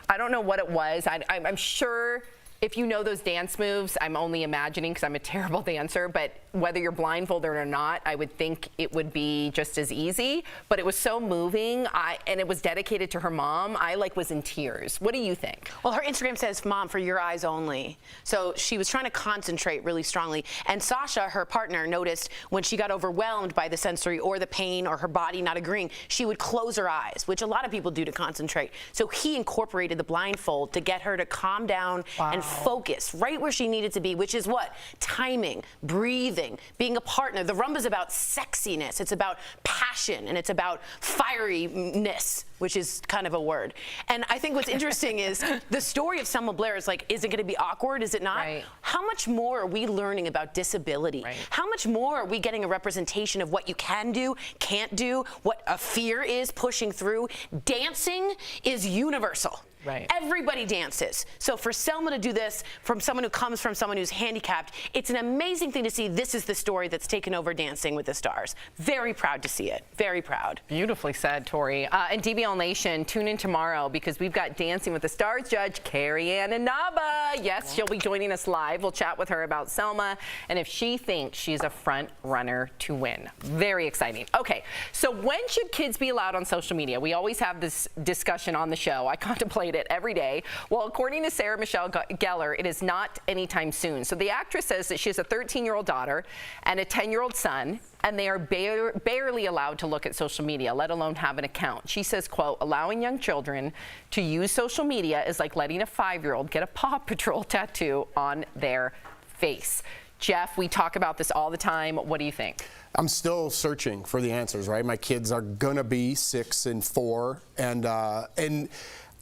[SPEAKER 3] I don't know what it was. I'm sure if you know those dance moves, I'm only imagining because I'm a terrible dancer, but whether you're blindfolded or not, I would think it would be just as easy. But it was so moving, and it was dedicated to her mom. I was in tears. What do you think?
[SPEAKER 2] Well, her Instagram says, "Mom, for your eyes only." So she was trying to concentrate really strongly. And Sasha, her partner, noticed when she got overwhelmed by the sensory or the pain or her body not agreeing, she would close her eyes, which a lot of people do to concentrate. So he incorporated the blindfold to get her to calm down and focus right where she needed to be, which is what? Timing, breathing, being a partner. The rumba's about sexiness. It's about passion, and it's about fieriness, which is kind of a word. And I think what's interesting is the story of Selma Blair is is it going to be awkward? Is it not?
[SPEAKER 3] Right.
[SPEAKER 2] How much more are we learning about disability? Right. How much more are we getting a representation of what you can do, can't do, what a fear is pushing through? Dancing is universal.
[SPEAKER 3] Right.
[SPEAKER 2] Everybody dances. So for Selma to do this from someone who comes from someone who's handicapped, it's an amazing thing to see. This is the story that's taken over Dancing with the Stars. Very proud to see it. Very proud.
[SPEAKER 3] Beautifully said, Tori. And DBL Nation, tune in tomorrow because we've got Dancing with the Stars judge Carrie Ann Inaba. Yes, she'll be joining us live. We'll chat with her about Selma and if she thinks she's a front runner to win. Very exciting. Okay, so when should kids be allowed on social media? We always have this discussion on the show. I contemplate it every day. Well, according to Sarah Michelle Gellar, it is not anytime soon. So the actress says that she has a 13-year-old daughter and a 10-year-old son, and they are barely allowed to look at social media, let alone have an account. She says, quote, allowing young children to use social media is like letting a 5-year-old get a Paw Patrol tattoo on their face. Jeff, we talk about this all the time. What do you think?
[SPEAKER 4] I'm still searching for the answers, right? My kids are gonna be 6 and 4, and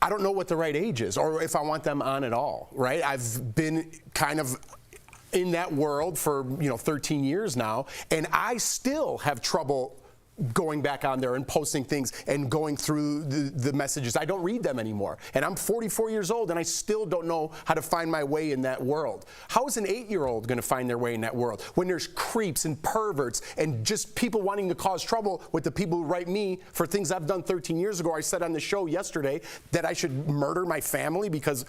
[SPEAKER 4] I don't know what the right age is or if I want them on at all, right? I've been kind of in that world for 13 years now, and I still have trouble going back on there and posting things and going through the messages. I don't read them anymore. And I'm 44 years old and I still don't know how to find my way in that world. How is an 8-year-old going to find their way in that world when there's creeps and perverts and just people wanting to cause trouble with the people who write me for things I've done 13 years ago? I said on the show yesterday that I should murder my family because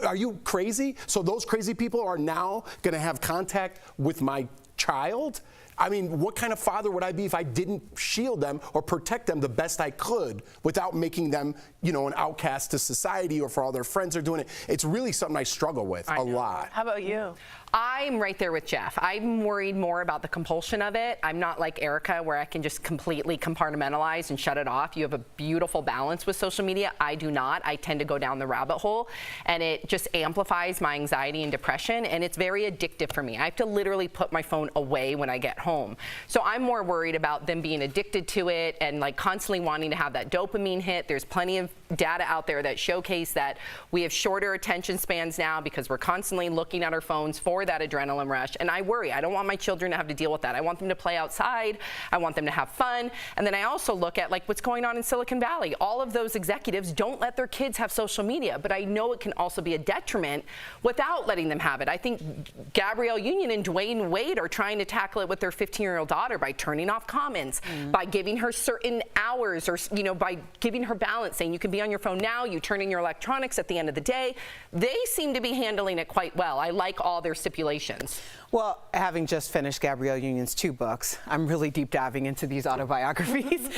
[SPEAKER 4] are you crazy? So those crazy people are now going to have contact with my child? I mean, what kind of father would I be if I didn't shield them or protect them the best I could without making them, an outcast to society or for all their friends are doing it? It's really something I struggle with a lot.
[SPEAKER 2] How about you?
[SPEAKER 3] I'm right there with Jeff. I'm worried more about the compulsion of it. I'm not like Erica where I can just completely compartmentalize and shut it off. You have a beautiful balance with social media. I do not. I tend to go down the rabbit hole and it just amplifies my anxiety and depression, and it's very addictive for me. I have to literally put my phone away when I get home. So I'm more worried about them being addicted to it and constantly wanting to have that dopamine hit. There's plenty of data out there that showcase that we have shorter attention spans now because we're constantly looking at our phones for that adrenaline rush, and I worry. I don't want my children to have to deal with that. I want them to play outside. I want them to have fun. And then I also look at what's going on in Silicon Valley. All of those executives don't let their kids have social media, but I know it can also be a detriment without letting them have it. I think Gabrielle Union and Dwayne Wade are trying to tackle it with their 15-year-old daughter by turning off comments, by giving her certain hours, or by giving her balance, saying you can be on your phone now, you turn in your electronics at the end of the day. They seem to be handling it quite well. I like all their stipulations.
[SPEAKER 5] Well, having just finished Gabrielle Union's 2 books, I'm really deep diving into these autobiographies.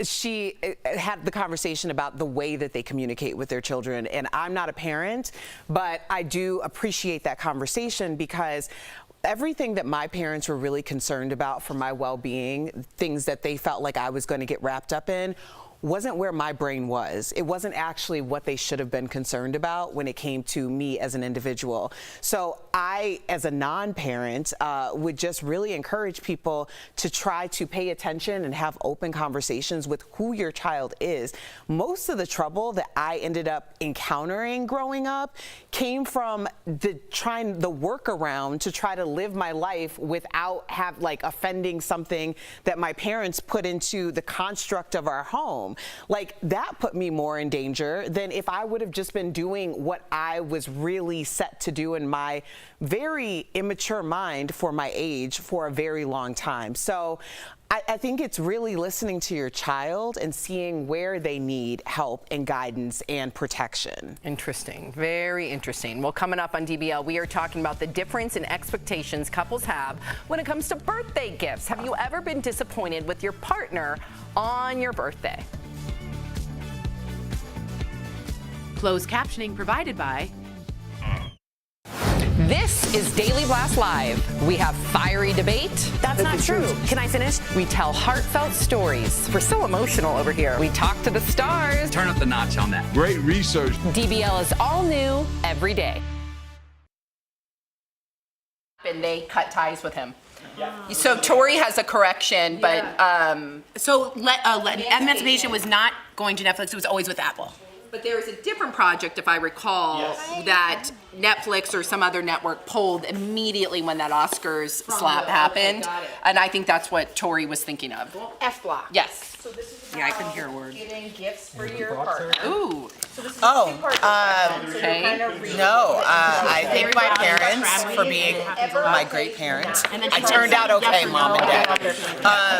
[SPEAKER 5] She had the conversation about the way that they communicate with their children. And I'm not a parent, but I do appreciate that conversation, because everything that my parents were really concerned about for my well-being, things that they felt like I was going to get wrapped up in, wasn't where my brain was. It wasn't actually what they should have been concerned about when it came to me as an individual. So I, as a non-parent, would just really encourage people to try to pay attention and have open conversations with who your child is. Most of the trouble that I ended up encountering growing up came from the workaround to try to live my life without offending something that my parents put into the construct of our home. Like, that put me more in danger than if I would have just been doing what I was really set to do in my very immature mind for my age for a very long time. So I think it's really listening to your child and seeing where they need help and guidance and protection.
[SPEAKER 3] Interesting. Very interesting. Well, coming up on DBL, we are talking about the difference in expectations couples have when it comes to birthday gifts. Have you ever been disappointed with your partner on your birthday?
[SPEAKER 6] Closed captioning provided by...
[SPEAKER 3] This is Daily Blast Live. We have fiery debate.
[SPEAKER 2] That's not true. Can I finish?
[SPEAKER 3] We tell heartfelt stories. We're so emotional over here. We talk to the stars.
[SPEAKER 19] Turn up the notch on that.
[SPEAKER 22] Great research.
[SPEAKER 3] DBL is all new every day.
[SPEAKER 6] And they cut ties with him. So Tori has a correction, but Emancipation was not going to Netflix. It was always with Apple. But there was a different project, if I recall, that Netflix or some other network pulled immediately when that Oscars slap happened. Okay, and I think that's what Tori was thinking of.
[SPEAKER 3] F block.
[SPEAKER 6] Yes.
[SPEAKER 3] So this is
[SPEAKER 6] I couldn't hear a word.
[SPEAKER 3] Getting gifts for your partner.
[SPEAKER 6] Ooh.
[SPEAKER 3] So this is
[SPEAKER 6] okay.
[SPEAKER 5] No, I thank my parents for being my great parents. I turned out okay, Mom and Dad.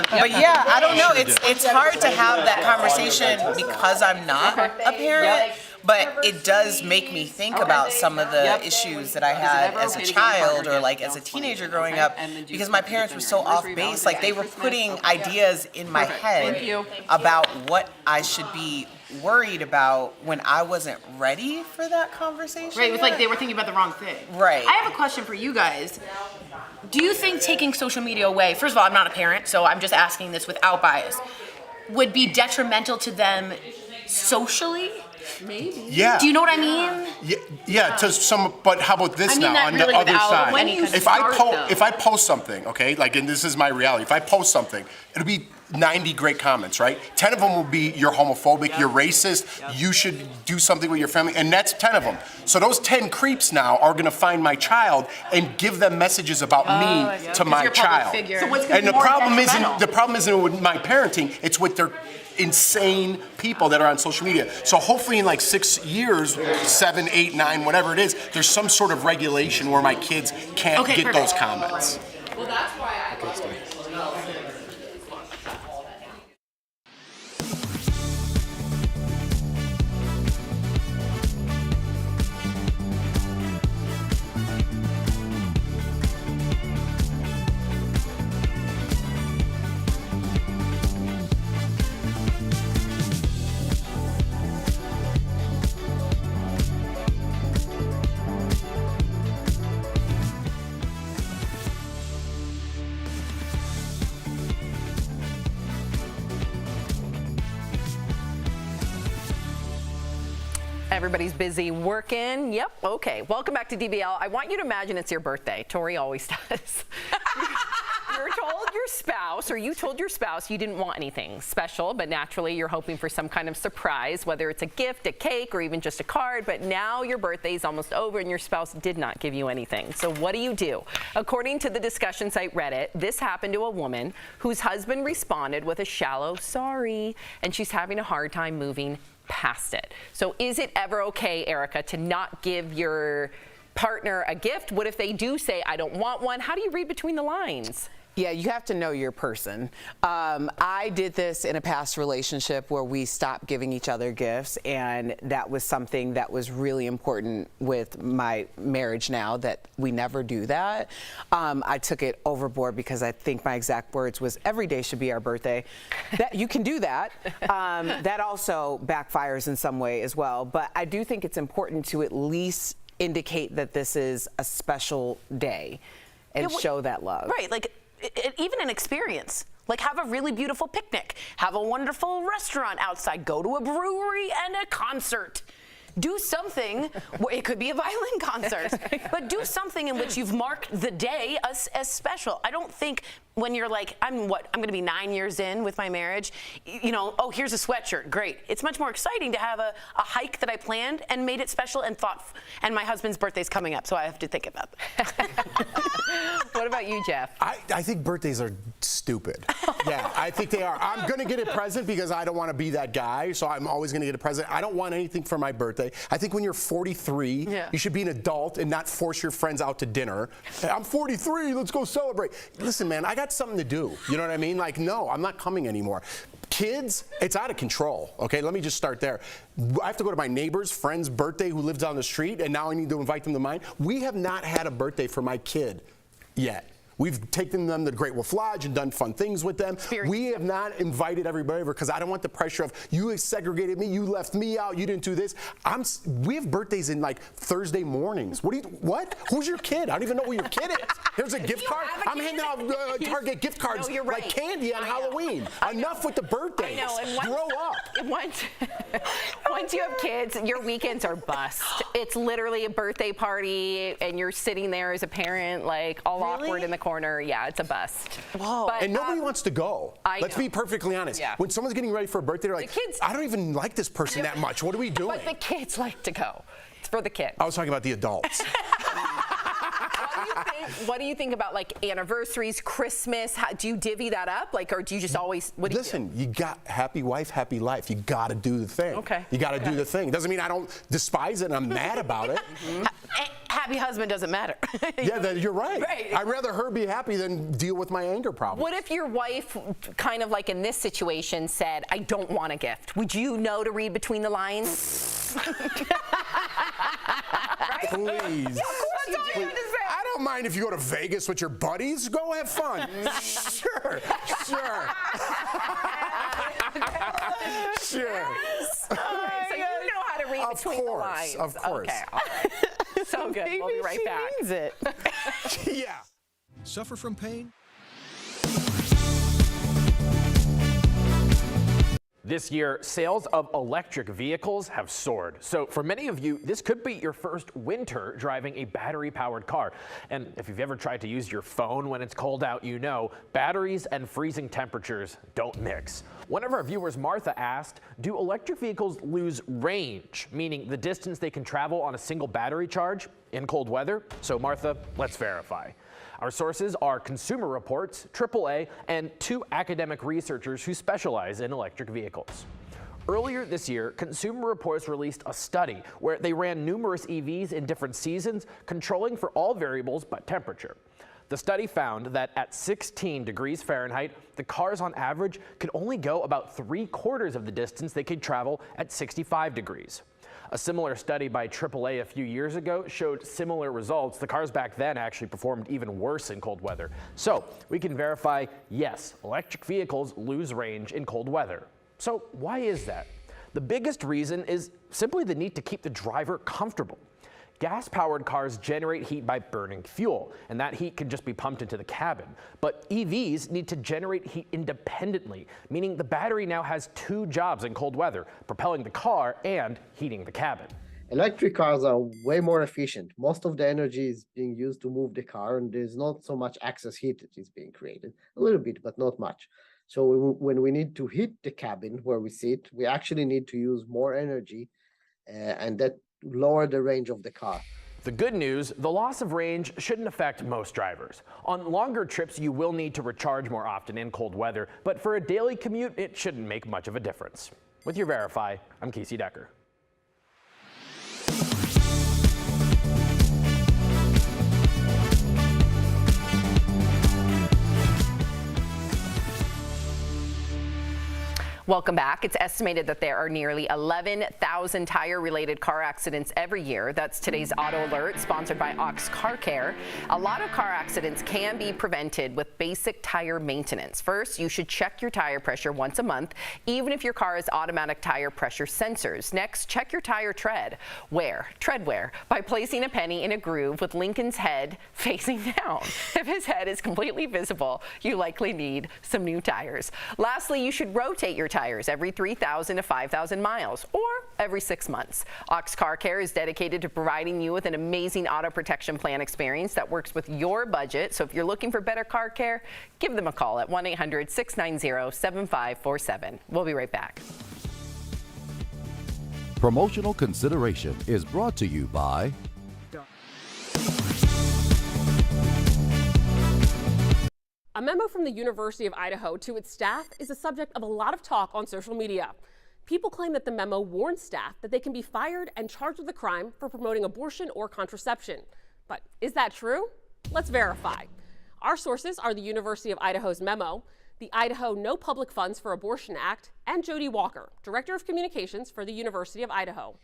[SPEAKER 5] But yeah, I don't know. It's hard to have that conversation because I'm not a parent. But it does make me think about some of the issues that I had as a child or like as a teenager growing up, because my parents were so off base. Like, they were putting ideas in my head about what I should be worried about when I wasn't ready for that conversation.
[SPEAKER 6] Right, it was like they were thinking about the wrong thing.
[SPEAKER 5] Right.
[SPEAKER 6] I have a question for you guys. Do you think taking social media away, first of all, I'm not a parent, so I'm just asking this without bias, would be detrimental to them socially? Maybe.
[SPEAKER 4] Yeah.
[SPEAKER 6] Do you know what I mean?
[SPEAKER 4] Yeah. To some, but how about this now? On
[SPEAKER 6] really
[SPEAKER 4] the other side, if I post something, okay, like, and this is my reality. If I post something, it'll be 90 great comments, right? 10 of them will be you're homophobic, you're racist, you should do something with your family, and that's 10 of them. So those 10 creeps now are gonna find my child and give them messages about me to my child.
[SPEAKER 6] So what's
[SPEAKER 4] and the problem isn't with my parenting; it's with their insane people that are on social media. So hopefully in like 6 years, 7, 8, 9, whatever it is, there's some sort of regulation where my kids can't get those comments.
[SPEAKER 3] Well, that's why I Everybody's busy working. Yep, okay. Welcome back to DBL. I want you to imagine it's your birthday. Tori always does. You told your spouse you didn't want anything special, but naturally you're hoping for some kind of surprise, whether it's a gift, a cake, or even just a card. But now your birthday is almost over and your spouse did not give you anything. So what do? According to the discussion site Reddit, this happened to a woman whose husband responded with a shallow sorry, and she's having a hard time moving past it. So is it ever okay, Erica, to not give your partner a gift? What if they do say, I don't want one? How do you read between the lines?
[SPEAKER 5] Yeah, you have to know your person. I did this in a past relationship where we stopped giving each other gifts, and that was something that was really important with my marriage now, that we never do that. I took it overboard because I think my exact words was, every day should be our birthday. That you can do that. That also backfires in some way as well, but I do think it's important to at least indicate that this is a special day and show that love.
[SPEAKER 2] Right, like even an experience. Like, have a really beautiful picnic, have a wonderful restaurant outside, go to a brewery and a concert. Do something, it could be a violin concert, but do something in which you've marked the day as special. I don't think when you're like, I'm going to be 9 years in with my marriage, you know, oh, here's a sweatshirt, great. It's much more exciting to have a hike that I planned and made it special and thoughtful. And my husband's birthday's coming up, so I have to think about that.
[SPEAKER 3] What about you, Jeff?
[SPEAKER 4] I think birthdays are stupid. Yeah, I think they are. I'm going to get a present because I don't want to be that guy, so I'm always going to get a present. I don't want anything for my birthday. I think when you're 43, you should be an adult and not force your friends out to dinner. Hey, I'm 43, let's go celebrate. Listen, man, I got something to do. You know what I mean? Like, no, I'm not coming anymore. Kids, it's out of control, okay? Let me just start there. I have to go to my neighbor's friend's birthday who lives down the street, and now I need to invite them to mine. We have not had a birthday for my kid yet. We've taken them to the Great Wolf Lodge and done fun things with them. We have not invited everybody over because I don't want the pressure of, you segregated me, you left me out, you didn't do this. We have birthdays in like Thursday mornings. What? Who's your kid? I don't even know who your kid is. There's a gift card. I'm handing out Target gift cards like candy on Halloween. Enough with the birthdays.
[SPEAKER 3] I know. And
[SPEAKER 4] grow up.
[SPEAKER 3] Once you have kids, your weekends are bust. It's literally a birthday party, and you're sitting there as a parent, like all awkward in the corner. Yeah, it's a bust.
[SPEAKER 4] Whoa. But, and nobody wants to go. Let's be perfectly honest. Yeah. When someone's getting ready for a birthday, they're like, I don't even like this person that much. What are we doing?
[SPEAKER 3] But the kids like to go. It's for the kids.
[SPEAKER 4] I was talking about the adults.
[SPEAKER 3] What do you think about like anniversaries, Christmas? Do you divvy that up? Like, or do you just always, what do you do?
[SPEAKER 4] Listen, you got happy wife, happy life. You got to do the thing.
[SPEAKER 3] Okay.
[SPEAKER 4] You got to do the thing. Doesn't mean I don't despise it and I'm mad about it.
[SPEAKER 2] Happy husband doesn't matter.
[SPEAKER 4] Yeah, you're right. I'd rather her be happy than deal with my anger problem.
[SPEAKER 3] What if your wife, kind of like in this situation, said, I don't want a gift? Would you know to read between the lines?
[SPEAKER 4] Please.
[SPEAKER 3] Yeah, of course you do.
[SPEAKER 4] I don't mind if you go to Vegas with your buddies. Go have fun. Sure. Sure.
[SPEAKER 3] So you know how to read between the lines.
[SPEAKER 4] Of course.
[SPEAKER 3] Okay. So good. We'll be right back.
[SPEAKER 5] Means it.
[SPEAKER 4] Yeah.
[SPEAKER 19] Suffer from pain?
[SPEAKER 8] This year, sales of electric vehicles have soared. So for many of you, this could be your first winter driving a battery-powered car. And if you've ever tried to use your phone when it's cold out, you know batteries and freezing temperatures don't mix. One of our viewers, Martha, asked, do electric vehicles lose range, meaning the distance they can travel on a single battery charge in cold weather? So Martha, let's verify. Our sources are Consumer Reports, AAA, and 2 academic researchers who specialize in electric vehicles. Earlier this year, Consumer Reports released a study where they ran numerous EVs in different seasons, controlling for all variables but temperature. The study found that at 16 degrees Fahrenheit, the cars on average could only go about 3/4 of the distance they could travel at 65 degrees. A similar study by AAA a few years ago showed similar results. The cars back then actually performed even worse in cold weather. So we can verify, yes, electric vehicles lose range in cold weather. So why is that? The biggest reason is simply the need to keep the driver comfortable. Gas-powered cars generate heat by burning fuel, and that heat can just be pumped into the cabin. But EVs need to generate heat independently, meaning the battery now has 2 jobs in cold weather, propelling the car and heating the cabin.
[SPEAKER 9] Electric cars are way more efficient. Most of the energy is being used to move the car, and there's not so much excess heat that is being created. A little bit, but not much. So when we need to heat the cabin where we sit, we actually need to use more energy, and that lower the range of the car.
[SPEAKER 8] The good news, the loss of range shouldn't affect most drivers. On longer trips, you will need to recharge more often in cold weather, but for a daily commute, it shouldn't make much of a difference. With your Verify, I'm Casey Decker.
[SPEAKER 3] Welcome back. It's estimated that there are nearly 11,000 tire-related car accidents every year. That's today's Auto Alert, sponsored by Ox Car Care. A lot of car accidents can be prevented with basic tire maintenance. First, you should check your tire pressure once a month, even if your car has automatic tire pressure sensors. Next, check your tire tread. Tread wear, by placing a penny in a groove with Lincoln's head facing down. If his head is completely visible, you likely need some new tires. Lastly, you should rotate your tires every 3,000 to 5,000 miles or every 6 months. Ox Car Care is dedicated to providing you with an amazing auto protection plan experience that works with your budget. So if you're looking for better car care, give them a call at 1-800-690-7547. We'll be right back.
[SPEAKER 11] Promotional Consideration is brought to you by
[SPEAKER 12] A memo from the University of Idaho to its staff is the subject of a lot of talk on social media. People claim that the memo warns staff that they can be fired and charged with a crime for promoting abortion or contraception. But is that true? Let's verify. Our sources are the University of Idaho's memo, the Idaho No Public Funds for Abortion Act, and Jody Walker, Director of Communications for the University of Idaho.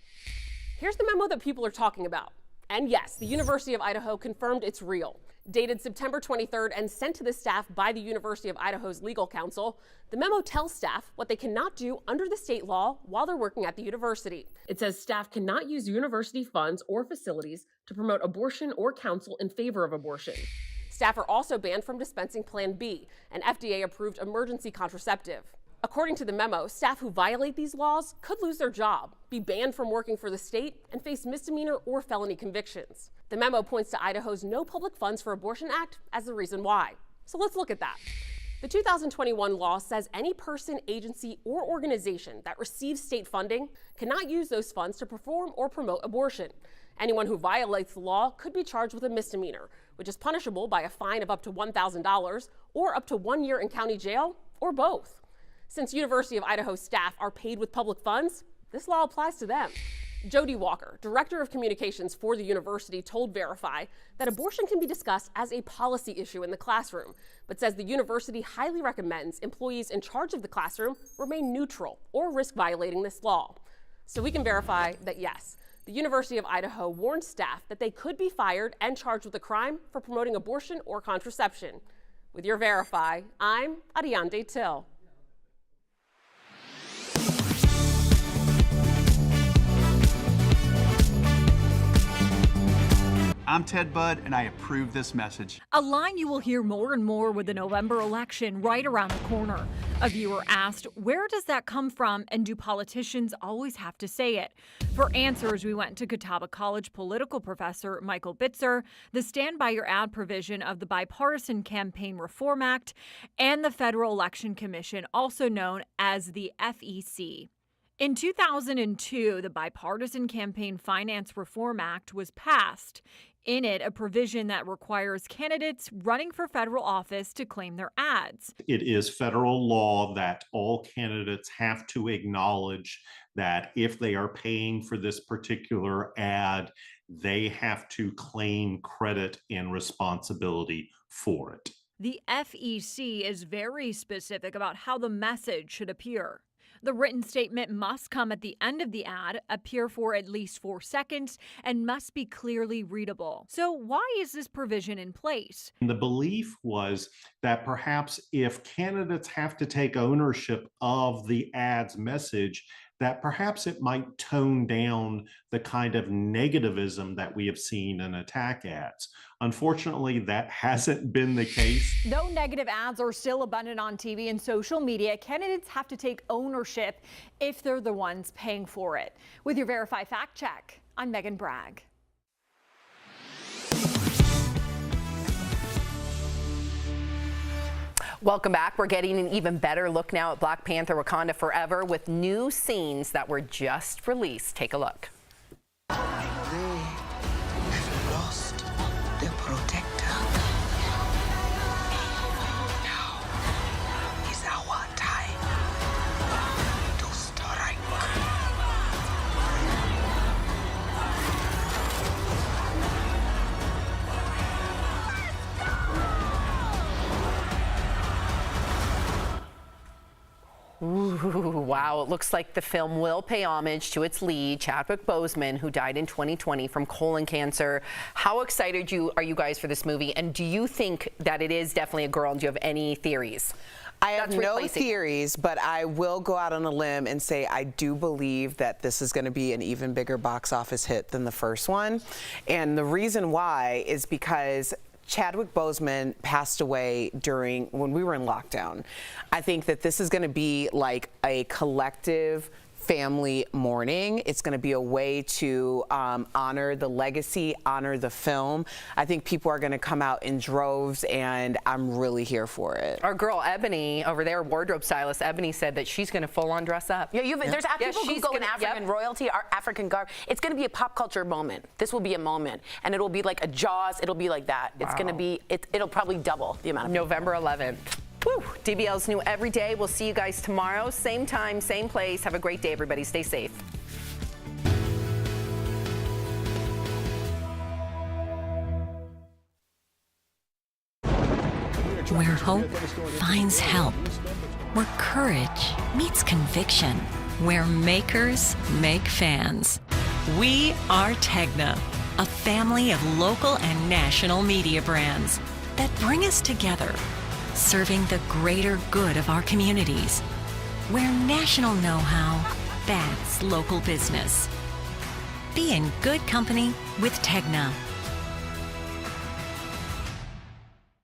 [SPEAKER 12] Here's the memo that people are talking about. And yes, the University of Idaho confirmed it's real. Dated September 23rd and sent to the staff by the University of Idaho's legal counsel, the memo tells staff what they cannot do under the state law while they're working at the university. It says staff cannot use university funds or facilities to promote abortion or counsel in favor of abortion. Staff are also banned from dispensing Plan B, an FDA-approved emergency contraceptive. According to the memo, staff who violate these laws could lose their job, be banned from working for the state, and face misdemeanor or felony convictions. The memo points to Idaho's No Public Funds for Abortion Act as the reason why. So let's look at that. The 2021 law says any person, agency, or organization that receives state funding cannot use those funds to perform or promote abortion. Anyone who violates the law could be charged with a misdemeanor, which is punishable by a fine of up to $1,000 or up to 1 year in county jail, or both. Since University of Idaho staff are paid with public funds, this law applies to them. Jody Walker, Director of Communications for the university, told Verify that abortion can be discussed as a policy issue in the classroom, but says the university highly recommends employees in charge of the classroom remain neutral or risk violating this law. So we can verify that yes, the University of Idaho warned staff that they could be fired and charged with a crime for promoting abortion or contraception. With your Verify, I'm Ariande Till.
[SPEAKER 13] I'm Ted Budd, and I approve this message.
[SPEAKER 14] A line you will hear more and more with the November election right around the corner. A viewer asked, where does that come from, and do politicians always have to say it? For answers, we went to Catawba College political professor Michael Bitzer, the Stand By Your Ad provision of the Bipartisan Campaign Reform Act, and the Federal Election Commission, also known as the FEC. In 2002, the Bipartisan Campaign Finance Reform Act was passed. In it, a provision that requires candidates running for federal office to claim their ads.
[SPEAKER 15] It is federal law that all candidates have to acknowledge that if they are paying for this particular ad, they have to claim credit and responsibility for it.
[SPEAKER 14] The FEC is very specific about how the message should appear. The written statement must come at the end of the ad, appear for at least 4 seconds, and must be clearly readable. So why is this provision in place?
[SPEAKER 15] The belief was that perhaps if candidates have to take ownership of the ad's message, that perhaps it might tone down the kind of negativism that we have seen in attack ads. Unfortunately, that hasn't been the case.
[SPEAKER 14] Though negative ads are still abundant on TV and social media, candidates have to take ownership if they're the ones paying for it. With your Verify Fact Check, I'm Megan Bragg.
[SPEAKER 3] Welcome back. We're getting an even better look now at Black Panther Wakanda Forever with new scenes that were just released. Take a look.
[SPEAKER 20] They have lost their protector. Now is our time to strike.
[SPEAKER 3] Ooh, Wow, it looks like the film will pay homage to its lead, Chadwick Boseman, who died in 2020 from colon cancer. How excited are you guys for this movie? And do you think that it is definitely a girl? And do you have any theories?
[SPEAKER 5] I have no theories, but I will go out on a limb and say I do believe that this is going to be an even bigger box office hit than the first one. And the reason why is because Chadwick Boseman passed away when we were in lockdown. I think that this is going to be like a collective family mourning. It's going to be a way to honor the legacy, honor the film. I think people are going to come out in droves, and I'm really here for it.
[SPEAKER 3] Our girl Ebony over there, wardrobe stylist Ebony, said that she's going to full on dress up.
[SPEAKER 2] Yeah, there's people who go in African royalty, African garb. It's going to be a pop culture moment. This will be a moment, and it'll be like a Jaws. It'll be like that. Wow. It's going to be. It'll probably double the amount of
[SPEAKER 3] November 11th. Woo! DBL's new every day. We'll see you guys tomorrow. Same time, same place. Have a great day, everybody. Stay safe.
[SPEAKER 21] Where hope finds help. Where courage meets conviction. Where makers make fans. We are Tegna, a family of local and national media brands that bring us together, serving the greater good of our communities. Where national know-how backs local business. Be in good company with Tegna.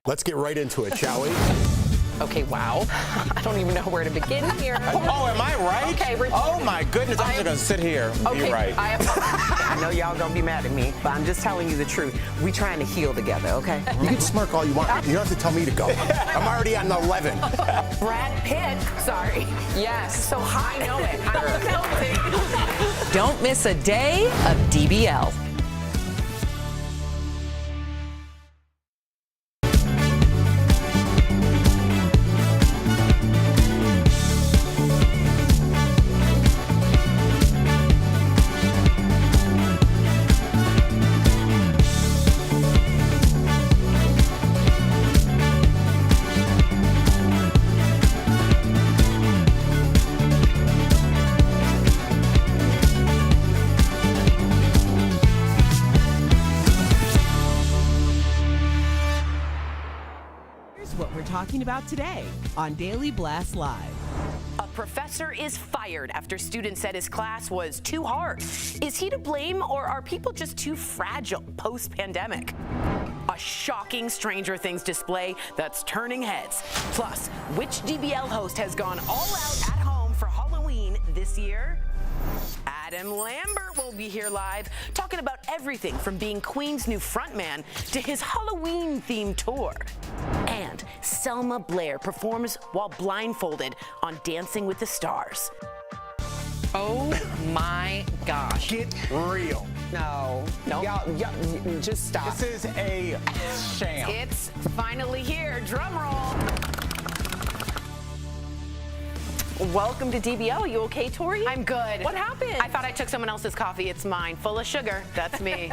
[SPEAKER 4] Let's get right into it, shall we?
[SPEAKER 3] Okay, wow. I don't even know where to begin here.
[SPEAKER 7] Oh, am I right?
[SPEAKER 3] Okay,
[SPEAKER 7] oh my goodness, I'm just gonna sit here and be right.
[SPEAKER 5] I know y'all gonna be mad at me, but I'm just telling you the truth. We trying to heal together, okay?
[SPEAKER 4] You can smirk all you want. You don't have to tell me to go. I'm already on 11.
[SPEAKER 2] Brad Pitt. Sorry.
[SPEAKER 3] Yes.
[SPEAKER 2] So high.
[SPEAKER 3] I know it. I
[SPEAKER 22] Don't miss a day of DBL.
[SPEAKER 1] What we're talking about today on Daily Blast Live.
[SPEAKER 2] A professor is fired after students said his class was too hard. Is he to blame, or are people just too fragile post-pandemic? A shocking Stranger Things display that's turning heads. Plus, which DBL host has gone all out at home for Halloween this year? Adam Lambert will be here live, talking about everything from being Queen's new frontman to his Halloween-themed tour. And Selma Blair performs while blindfolded on Dancing with the Stars.
[SPEAKER 3] Oh my gosh.
[SPEAKER 7] Get real.
[SPEAKER 5] No. Y'all, just stop.
[SPEAKER 7] This is a sham.
[SPEAKER 2] It's finally here. Drum roll.
[SPEAKER 3] Welcome to DBL. Are you okay, Tori?
[SPEAKER 2] I'm good.
[SPEAKER 3] What happened?
[SPEAKER 2] I thought I took someone else's coffee. It's mine. Full of sugar. That's me.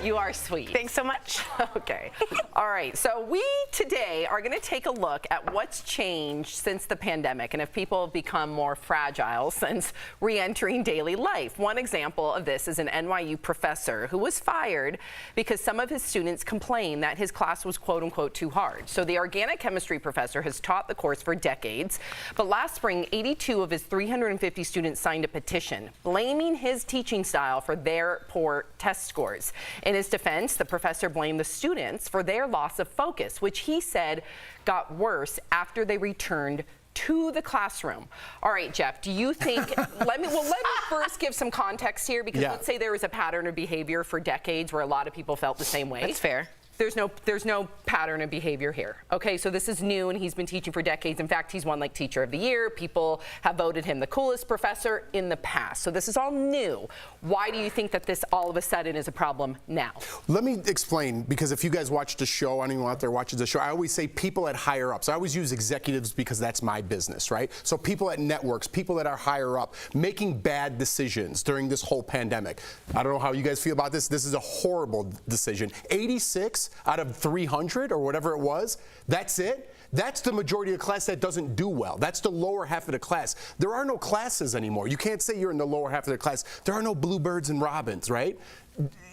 [SPEAKER 3] You are sweet.
[SPEAKER 2] Thanks so much.
[SPEAKER 3] Okay. All right. So we today are going to take a look at what's changed since the pandemic and if people have become more fragile since re-entering daily life. One example of this is an NYU professor who was fired because some of his students complained that his class was quote unquote too hard. So the organic chemistry professor has taught the course for decades, but last spring 82 of his 350 students signed a petition blaming his teaching style for their poor test scores. In his defense, the professor blamed the students for their loss of focus, which he said got worse after they returned to the classroom. All right, Jeff, do you think, let me first give some context here, because let's say there was a pattern of behavior for decades where a lot of people felt the same way.
[SPEAKER 2] That's fair.
[SPEAKER 3] There's no pattern of behavior here. Okay, so this is new and he's been teaching for decades. In fact, he's won like Teacher of the Year. People have voted him the coolest professor in the past. So this is all new. Why do you think that this all of a sudden is a problem now?
[SPEAKER 4] Let me explain, because if you guys watch the show, anyone out there watches the show, I always say people at higher ups. I always use executives because that's my business, right? So people at networks, people that are higher up, making bad decisions during this whole pandemic. I don't know how you guys feel about this. This is a horrible decision. 86 out of 300 or whatever it was, that's it. That's the majority of the class that doesn't do well. That's the lower half of the class. There are no classes anymore. You can't say you're in the lower half of the class. There are no bluebirds and robins, right?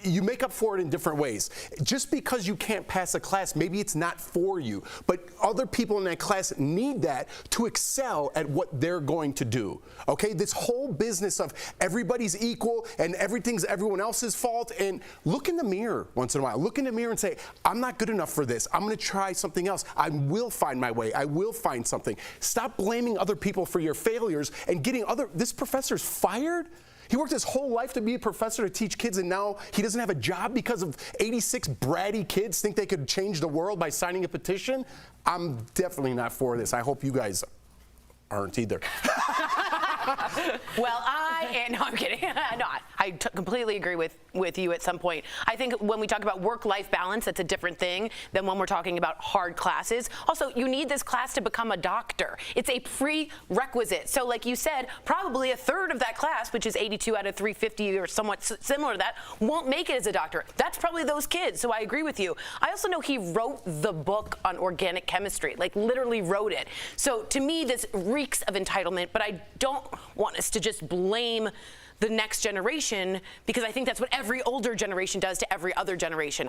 [SPEAKER 4] You make up for it in different ways. Just because you can't pass a class, maybe it's not for you, but other people in that class need that to excel at what they're going to do. Okay, this whole business of everybody's equal and everything's everyone else's fault, and look in the mirror once in a while. Look in the mirror and say, I'm not good enough for this. I'm going to try something else. I will find my way. I will find something. Stop blaming other people for your failures and getting this professor's fired? He worked his whole life to be a professor to teach kids, and now he doesn't have a job because of 86 bratty kids think they could change the world by signing a petition? I'm definitely not for this. I hope you guys aren't either.
[SPEAKER 2] Well, no, I'm kidding. Not. I completely agree with you at some point. I think when we talk about work-life balance, that's a different thing than when we're talking about hard classes. Also, you need this class to become a doctor. It's a prerequisite. So like you said, probably a third of that class, which is 82 out of 350 or somewhat similar to that, won't make it as a doctor. That's probably those kids. So I agree with you. I also know he wrote the book on organic chemistry, like literally wrote it. So to me, this reeks of entitlement, but I don't want us to just blame the next generation, because I think that's what every older generation does to every other generation.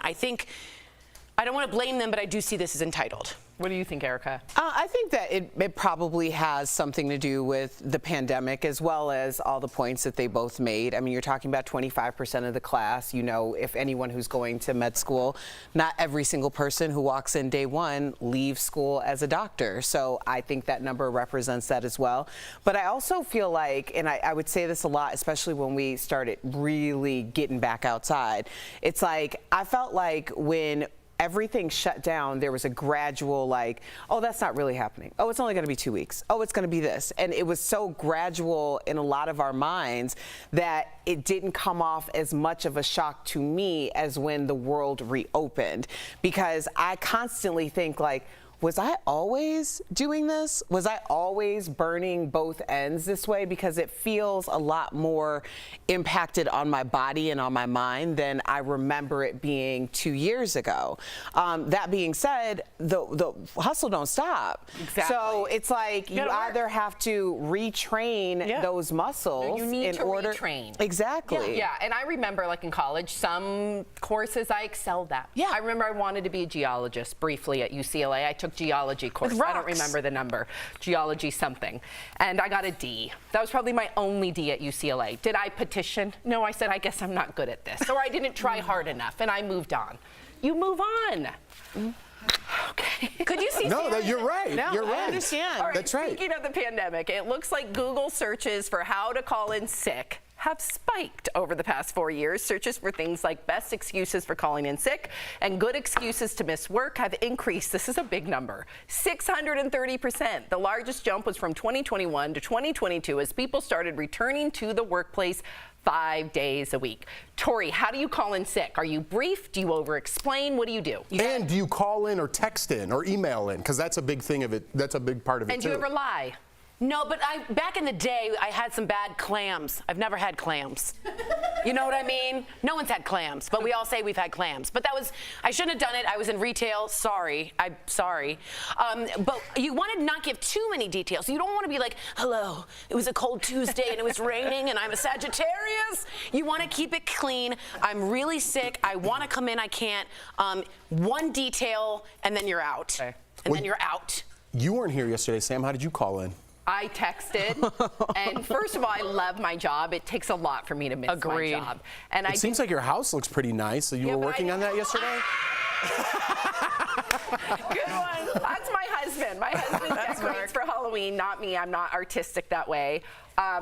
[SPEAKER 2] I don't want to blame them, but I do see this as entitled.
[SPEAKER 3] What do you think, Erica?
[SPEAKER 5] I think that it probably has something to do with the pandemic, as well as all the points that they both made. I mean, you're talking about 25% of the class. You know, if anyone who's going to med school, not every single person who walks in day one leaves school as a doctor. So I think that number represents that as well. But I also feel like, and I would say this a lot, especially when we started really getting back outside, it's like, I felt like when everything shut down, there was a gradual like, oh, that's not really happening. Oh, it's only going to be 2 weeks. Oh, it's going to be this. And it was so gradual in a lot of our minds that it didn't come off as much of a shock to me as when the world reopened. Because I constantly think like, was I always doing this? Was I always burning both ends this way? Because it feels a lot more impacted on my body and on my mind than I remember it being 2 years ago. That being said, the hustle don't stop.
[SPEAKER 3] Exactly.
[SPEAKER 5] So it's like you either have to retrain those muscles
[SPEAKER 3] you need
[SPEAKER 5] in
[SPEAKER 3] to
[SPEAKER 5] order.
[SPEAKER 3] retrain.
[SPEAKER 5] Exactly.
[SPEAKER 3] Yeah, and I remember like in college, some courses I excelled at. Yeah. I remember I wanted to be a geologist briefly at UCLA. I took geology course. I don't remember the number. Geology something. And I got a D. That was probably my only D at UCLA. Did I petition? No, I said, I guess I'm not good at this. Or I didn't try hard enough, and I moved on. You move on. Okay.
[SPEAKER 2] Could you see?
[SPEAKER 4] No, you're right.
[SPEAKER 3] No,
[SPEAKER 4] you're right.
[SPEAKER 3] I understand. All right,
[SPEAKER 4] That's right.
[SPEAKER 3] Speaking of the pandemic, it looks like Google searches for how to call in sick have spiked over the past 4 years. Searches for things like best excuses for calling in sick and good excuses to miss work have increased. This is a big number, 630%. The largest jump was from 2021 to 2022 as people started returning to the workplace 5 days a week. Tori, how do you call in sick? Are you brief? Do you over-explain? What do you do?
[SPEAKER 4] And do you call in or text in or email in? Because that's a big thing of it. That's a big part of it,
[SPEAKER 3] and
[SPEAKER 4] too.
[SPEAKER 3] do you ever lie?
[SPEAKER 2] No, but back in the day, I had some bad clams. I've never had clams. You know what I mean? No one's had clams, but we all say we've had clams. But I shouldn't have done it. I was in retail. Sorry. I'm sorry. But you want to not give too many details. You don't want to be like, hello, it was a cold Tuesday and it was raining and I'm a Sagittarius. You want to keep it clean. I'm really sick. I want to come in. I can't. One detail and then you're out. Okay. And then you're out.
[SPEAKER 4] You weren't here yesterday, Sam. How did you call in?
[SPEAKER 3] I texted, and first of all, I love my job. It takes a lot for me to miss my job. And
[SPEAKER 4] it seems like your house looks pretty nice. So you were working on that yesterday?
[SPEAKER 3] Good one. That's my husband. My husband decorates for Halloween, not me. I'm not artistic that way.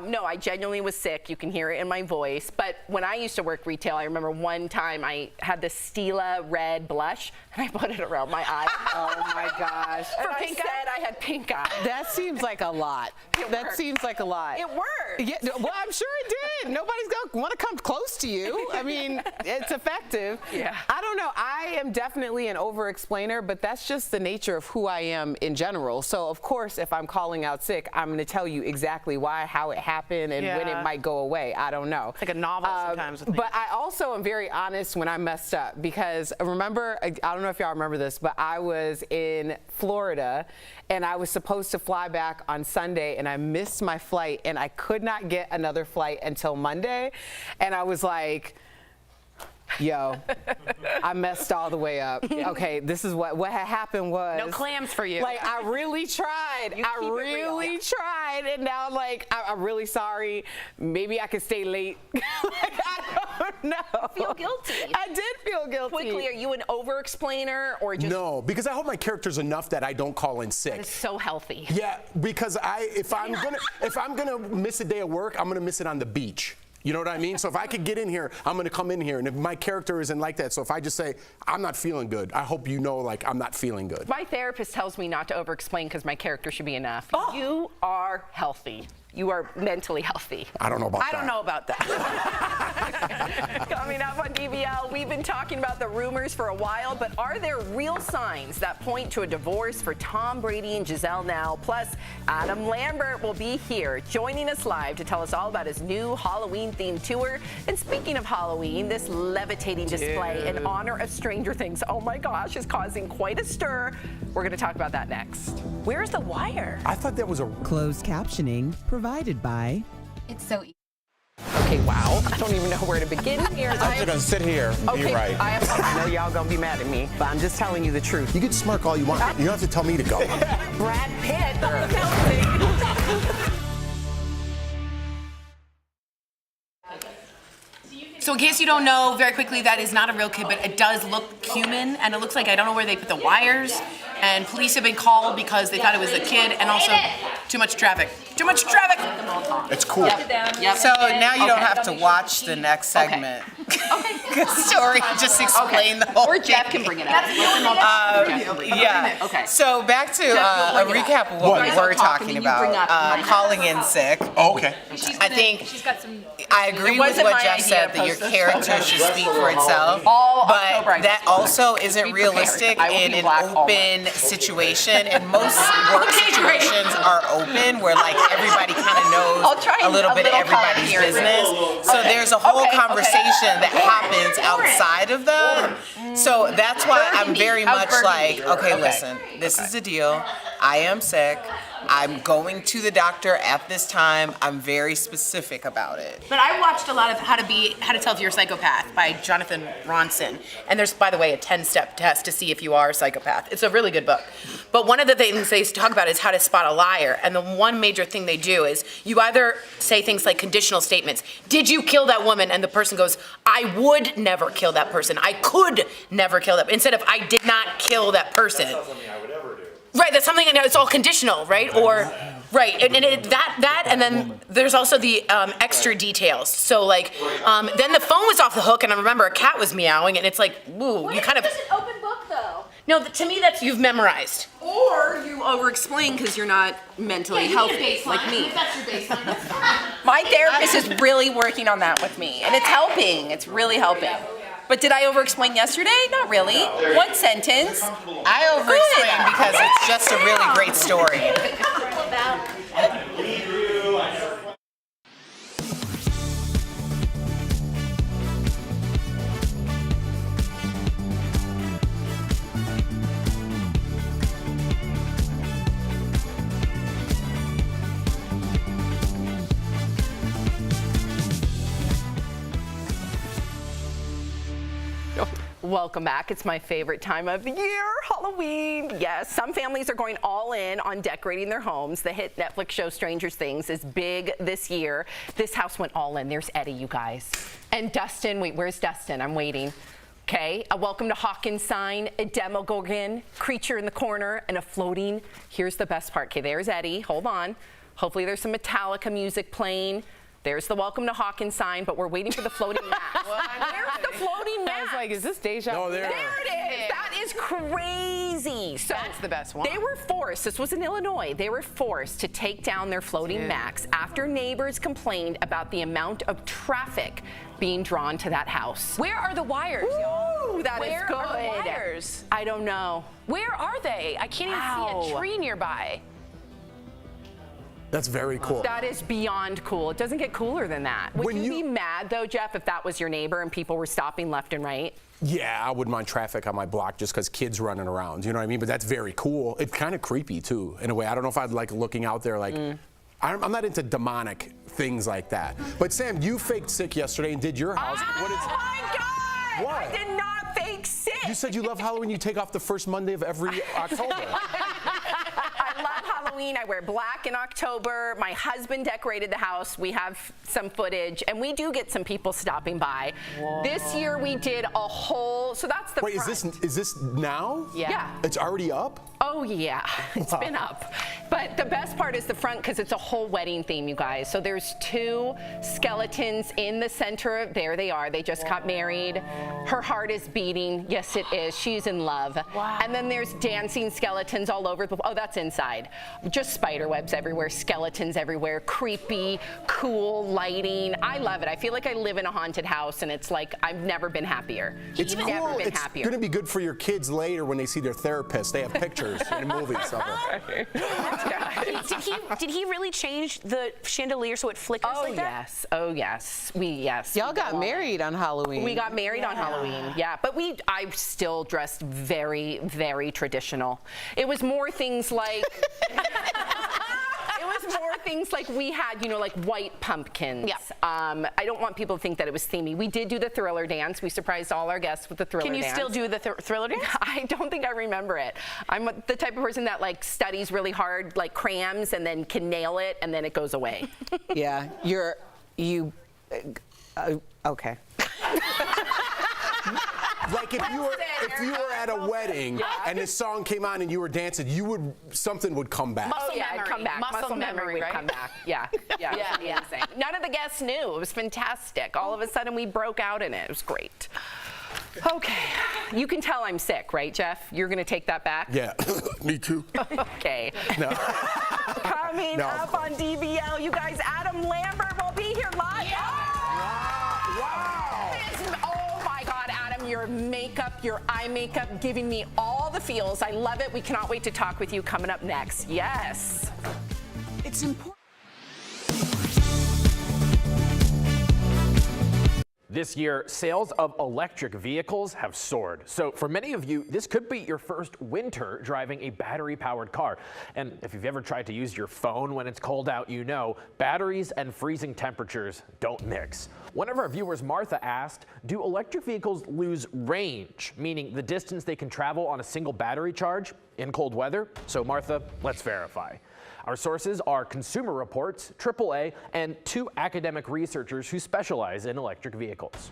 [SPEAKER 3] No, I genuinely was sick. You can hear it in my voice. But when I used to work retail, I remember one time I had this Stila red blush, and I put it around my eye.
[SPEAKER 5] Oh my gosh.
[SPEAKER 3] For pink eye? I had pink eye.
[SPEAKER 5] That seems like a lot. That seems like a lot.
[SPEAKER 3] It worked.
[SPEAKER 5] Yeah, well, I'm sure it did. Nobody's going to want to come close to you. I mean, it's effective.
[SPEAKER 3] Yeah.
[SPEAKER 5] I don't know. I am definitely an over-explainer, but that's just the nature of who I am in general. So, of course, if I'm calling out sick, I'm going to tell you exactly why, how how it happened and when it might go away. I don't know.
[SPEAKER 2] It's like a novel sometimes with me.
[SPEAKER 5] But I also am very honest when I messed up, because remember, I don't know if y'all remember this, but I was in Florida and I was supposed to fly back on Sunday and I missed my flight and I could not get another flight until Monday. And I was like, yo, I messed all the way up. Okay, this is what had happened was.
[SPEAKER 2] No clams for you.
[SPEAKER 5] Like, I really tried. I really tried. And now, like, I'm really sorry. Maybe I could stay late. Like, I don't know.
[SPEAKER 3] Feel guilty.
[SPEAKER 5] I did feel guilty.
[SPEAKER 3] Quickly, are you an over-explainer or just?
[SPEAKER 4] No, because I hope my character's enough that I don't call in sick.
[SPEAKER 3] That is so healthy.
[SPEAKER 4] Yeah, because if I'm gonna miss a day of work, I'm gonna miss it on the beach. You know what I mean? So if I could get in here, I'm going to come in here. And if my character isn't like that, so if I just say, I'm not feeling good, I hope you know, like, I'm not feeling good.
[SPEAKER 3] My therapist tells me not to over-explain because my character should be enough. Oh. You are healthy. You are mentally healthy.
[SPEAKER 4] I don't know about that.
[SPEAKER 2] I don't know about that.
[SPEAKER 3] Coming up on DBL, we've been talking about the rumors for a while, but are there real signs that point to a divorce for Tom Brady and Giselle now? Plus, Adam Lambert will be here, joining us live to tell us all about his new Halloween-themed tour. And speaking of Halloween, this levitating display in honor of Stranger Things, oh my gosh, is causing quite a stir. We're going to talk about that next.
[SPEAKER 2] Where's the wire?
[SPEAKER 4] I thought that was a
[SPEAKER 1] Closed captioning provided by.
[SPEAKER 6] It's so easy.
[SPEAKER 3] Okay, wow. I don't even know where to begin here.
[SPEAKER 7] I'm just gonna sit here and be right.
[SPEAKER 5] I know y'all gonna be mad at me, but I'm just telling you the truth.
[SPEAKER 4] You can smirk all you want. You don't have to tell me to go.
[SPEAKER 3] Brad Pitt.
[SPEAKER 6] So in case you don't know, very quickly, that is not a real kid, but it does look human, and it looks like I don't know where they put the wires. And police have been called because they thought it was a kid, and also too much traffic. Too much traffic.
[SPEAKER 4] It's cool.
[SPEAKER 5] Yep. So now you don't have to watch the next segment. Okay. Story, just explain the whole
[SPEAKER 3] Or Jeff can bring it up.
[SPEAKER 5] Yeah.
[SPEAKER 3] Okay.
[SPEAKER 5] So back to a recap of what we were talking about. Calling in sick.
[SPEAKER 4] Oh, okay.
[SPEAKER 5] I think
[SPEAKER 6] She's got some.
[SPEAKER 5] I agree with what Jeff said, that your character should speak for itself, but that also isn't realistic in an open situation, and most work situations are open where like everybody kind of knows a little bit of everybody's business. So there's a whole conversation that happens outside of that. So that's why I'm very much like, okay, listen, this is the deal. I am sick. I'm going to the doctor at this time. I'm very specific about it.
[SPEAKER 6] But I watched a lot of How to Tell If You're a Psychopath by Jonathan Ronson. And there's, by the way, a 10-step test to see if you are a psychopath. It's a really good book. But one of the things they talk about is how to spot a liar. And the one major thing they do is you either say things like conditional statements. Did you kill that woman? And the person goes, I would never kill that person. I could never kill that. Instead of I did not kill that person.
[SPEAKER 7] That's not something I would ever do.
[SPEAKER 6] Right, that's something, it's all conditional, right? Or, right, and then there's also the extra details. So like, then the phone was off the hook, and I remember a cat was meowing, and it's like, woo, you kind of.
[SPEAKER 12] It's an open book, though.
[SPEAKER 6] No, to me that's you've memorized.
[SPEAKER 3] Or you over-explain because you're not mentally healthy like me.
[SPEAKER 6] That's your baseline. That's fine.
[SPEAKER 3] My therapist is really working on that with me, and it's helping. It's really helping. But did I over-explain yesterday? Not really. One sentence.
[SPEAKER 5] I over-explain because it's just a really great story.
[SPEAKER 3] Welcome back. It's my favorite time of the year, Halloween. Yes, some families are going all in on decorating their homes. The hit Netflix show Stranger Things is big this year. This house went all in. There's Eddie, you guys. And Dustin, wait, where's Dustin? I'm waiting. Okay, a welcome to Hawkins sign, a Demogorgon, creature in the corner, and a floating. Here's the best part. Okay, there's Eddie. Hold on. Hopefully there's some Metallica music playing. There's the welcome to Hawkins sign, but we're waiting for the floating mask. Where's the floating mask?
[SPEAKER 5] I was like, is this deja vu?
[SPEAKER 4] No, there
[SPEAKER 3] it is. That is crazy. So
[SPEAKER 2] that's the best one.
[SPEAKER 3] They were forced, this was in Illinois, they were forced to take down their floating max after neighbors complained about the amount of traffic being drawn to that house.
[SPEAKER 2] Where are the wires, y'all?
[SPEAKER 3] Ooh, that is good.
[SPEAKER 2] Where are the wires?
[SPEAKER 3] I don't know.
[SPEAKER 2] Where are they? I can't even see a tree nearby.
[SPEAKER 4] That's very cool.
[SPEAKER 3] That is beyond cool. It doesn't get cooler than that. Would you be mad, though, Jeff, if that was your neighbor and people were stopping left and right?
[SPEAKER 4] Yeah, I wouldn't mind traffic on my block just because kids running around. You know what I mean? But that's very cool. It's kind of creepy, too, in a way. I don't know if I'd like looking out there like... I'm not into demonic things like that. But Sam, you faked sick yesterday and did your house.
[SPEAKER 3] My God!
[SPEAKER 4] What?
[SPEAKER 3] I did not fake sick.
[SPEAKER 4] You said you love Halloween. You take off the first Monday of every October.
[SPEAKER 3] I love Halloween. I wear black in October. My husband decorated the house. We have some footage, and we do get some people stopping by. Whoa. This year we did a whole. So that's the.
[SPEAKER 4] Wait,
[SPEAKER 3] front.
[SPEAKER 4] is this now?
[SPEAKER 3] Yeah.
[SPEAKER 4] It's already up?
[SPEAKER 3] Oh yeah, it's been up. But the best part is the front because it's a whole wedding theme, you guys. So there's 2 skeletons in the center. There they are. They just got married. Her heart is beating. Yes, it is. She's in love. Wow. And then there's dancing skeletons all over. Oh, that's inside. Just spider webs everywhere, skeletons everywhere, creepy, cool lighting. I love it. I feel like I live in a haunted house, and it's like I've never been happier.
[SPEAKER 4] It's cool.
[SPEAKER 3] Never been
[SPEAKER 4] it's
[SPEAKER 3] happier.
[SPEAKER 4] Going to be good for your kids later when they see their therapist. They have pictures in movies of it.
[SPEAKER 2] Did he really change the chandelier so it flickers like that?
[SPEAKER 3] Yes. Oh yes. Yes.
[SPEAKER 5] Y'all got married on Halloween.
[SPEAKER 3] We got married on Halloween. Yeah. But I still dressed very, very traditional. It was more things like we had, like white pumpkins.
[SPEAKER 2] Yeah.
[SPEAKER 3] I don't want people to think that it was themey. We did do the Thriller dance. We surprised all our guests with the Thriller dance.
[SPEAKER 2] Can you still do the Thriller dance?
[SPEAKER 3] I don't think I remember it. I'm the type of person that studies really hard, like crayons, and then can nail it, and then it goes away.
[SPEAKER 5] Yeah, okay.
[SPEAKER 4] Like if you were at a wedding and this song came on and you were dancing, something would come back.
[SPEAKER 3] Muscle memory. It'd come back. Muscle memory would come back. Yeah. Yeah. None of the guests knew. It was fantastic. All of a sudden we broke out in it. It was great. Okay. You can tell I'm sick, right, Jeff? You're going to take that back?
[SPEAKER 4] Yeah. Me too.
[SPEAKER 3] Okay.
[SPEAKER 4] No.
[SPEAKER 3] Coming up on DBL, you guys, Adam Lambert will be here live.
[SPEAKER 4] Yeah. Wow.
[SPEAKER 3] Oh my God, Adam, your makeup, your eye makeup, giving me all the feels. I love it. We cannot wait to talk with you coming up next. Yes.
[SPEAKER 1] It's important.
[SPEAKER 8] This year, sales of electric vehicles have soared. So for many of you, this could be your first winter driving a battery-powered car. And if you've ever tried to use your phone when it's cold out, you know batteries and freezing temperatures don't mix. One of our viewers, Martha, asked, do electric vehicles lose range, meaning the distance they can travel on a single battery charge in cold weather? So Martha, let's verify. Our sources are Consumer Reports, AAA, and 2 academic researchers who specialize in electric vehicles.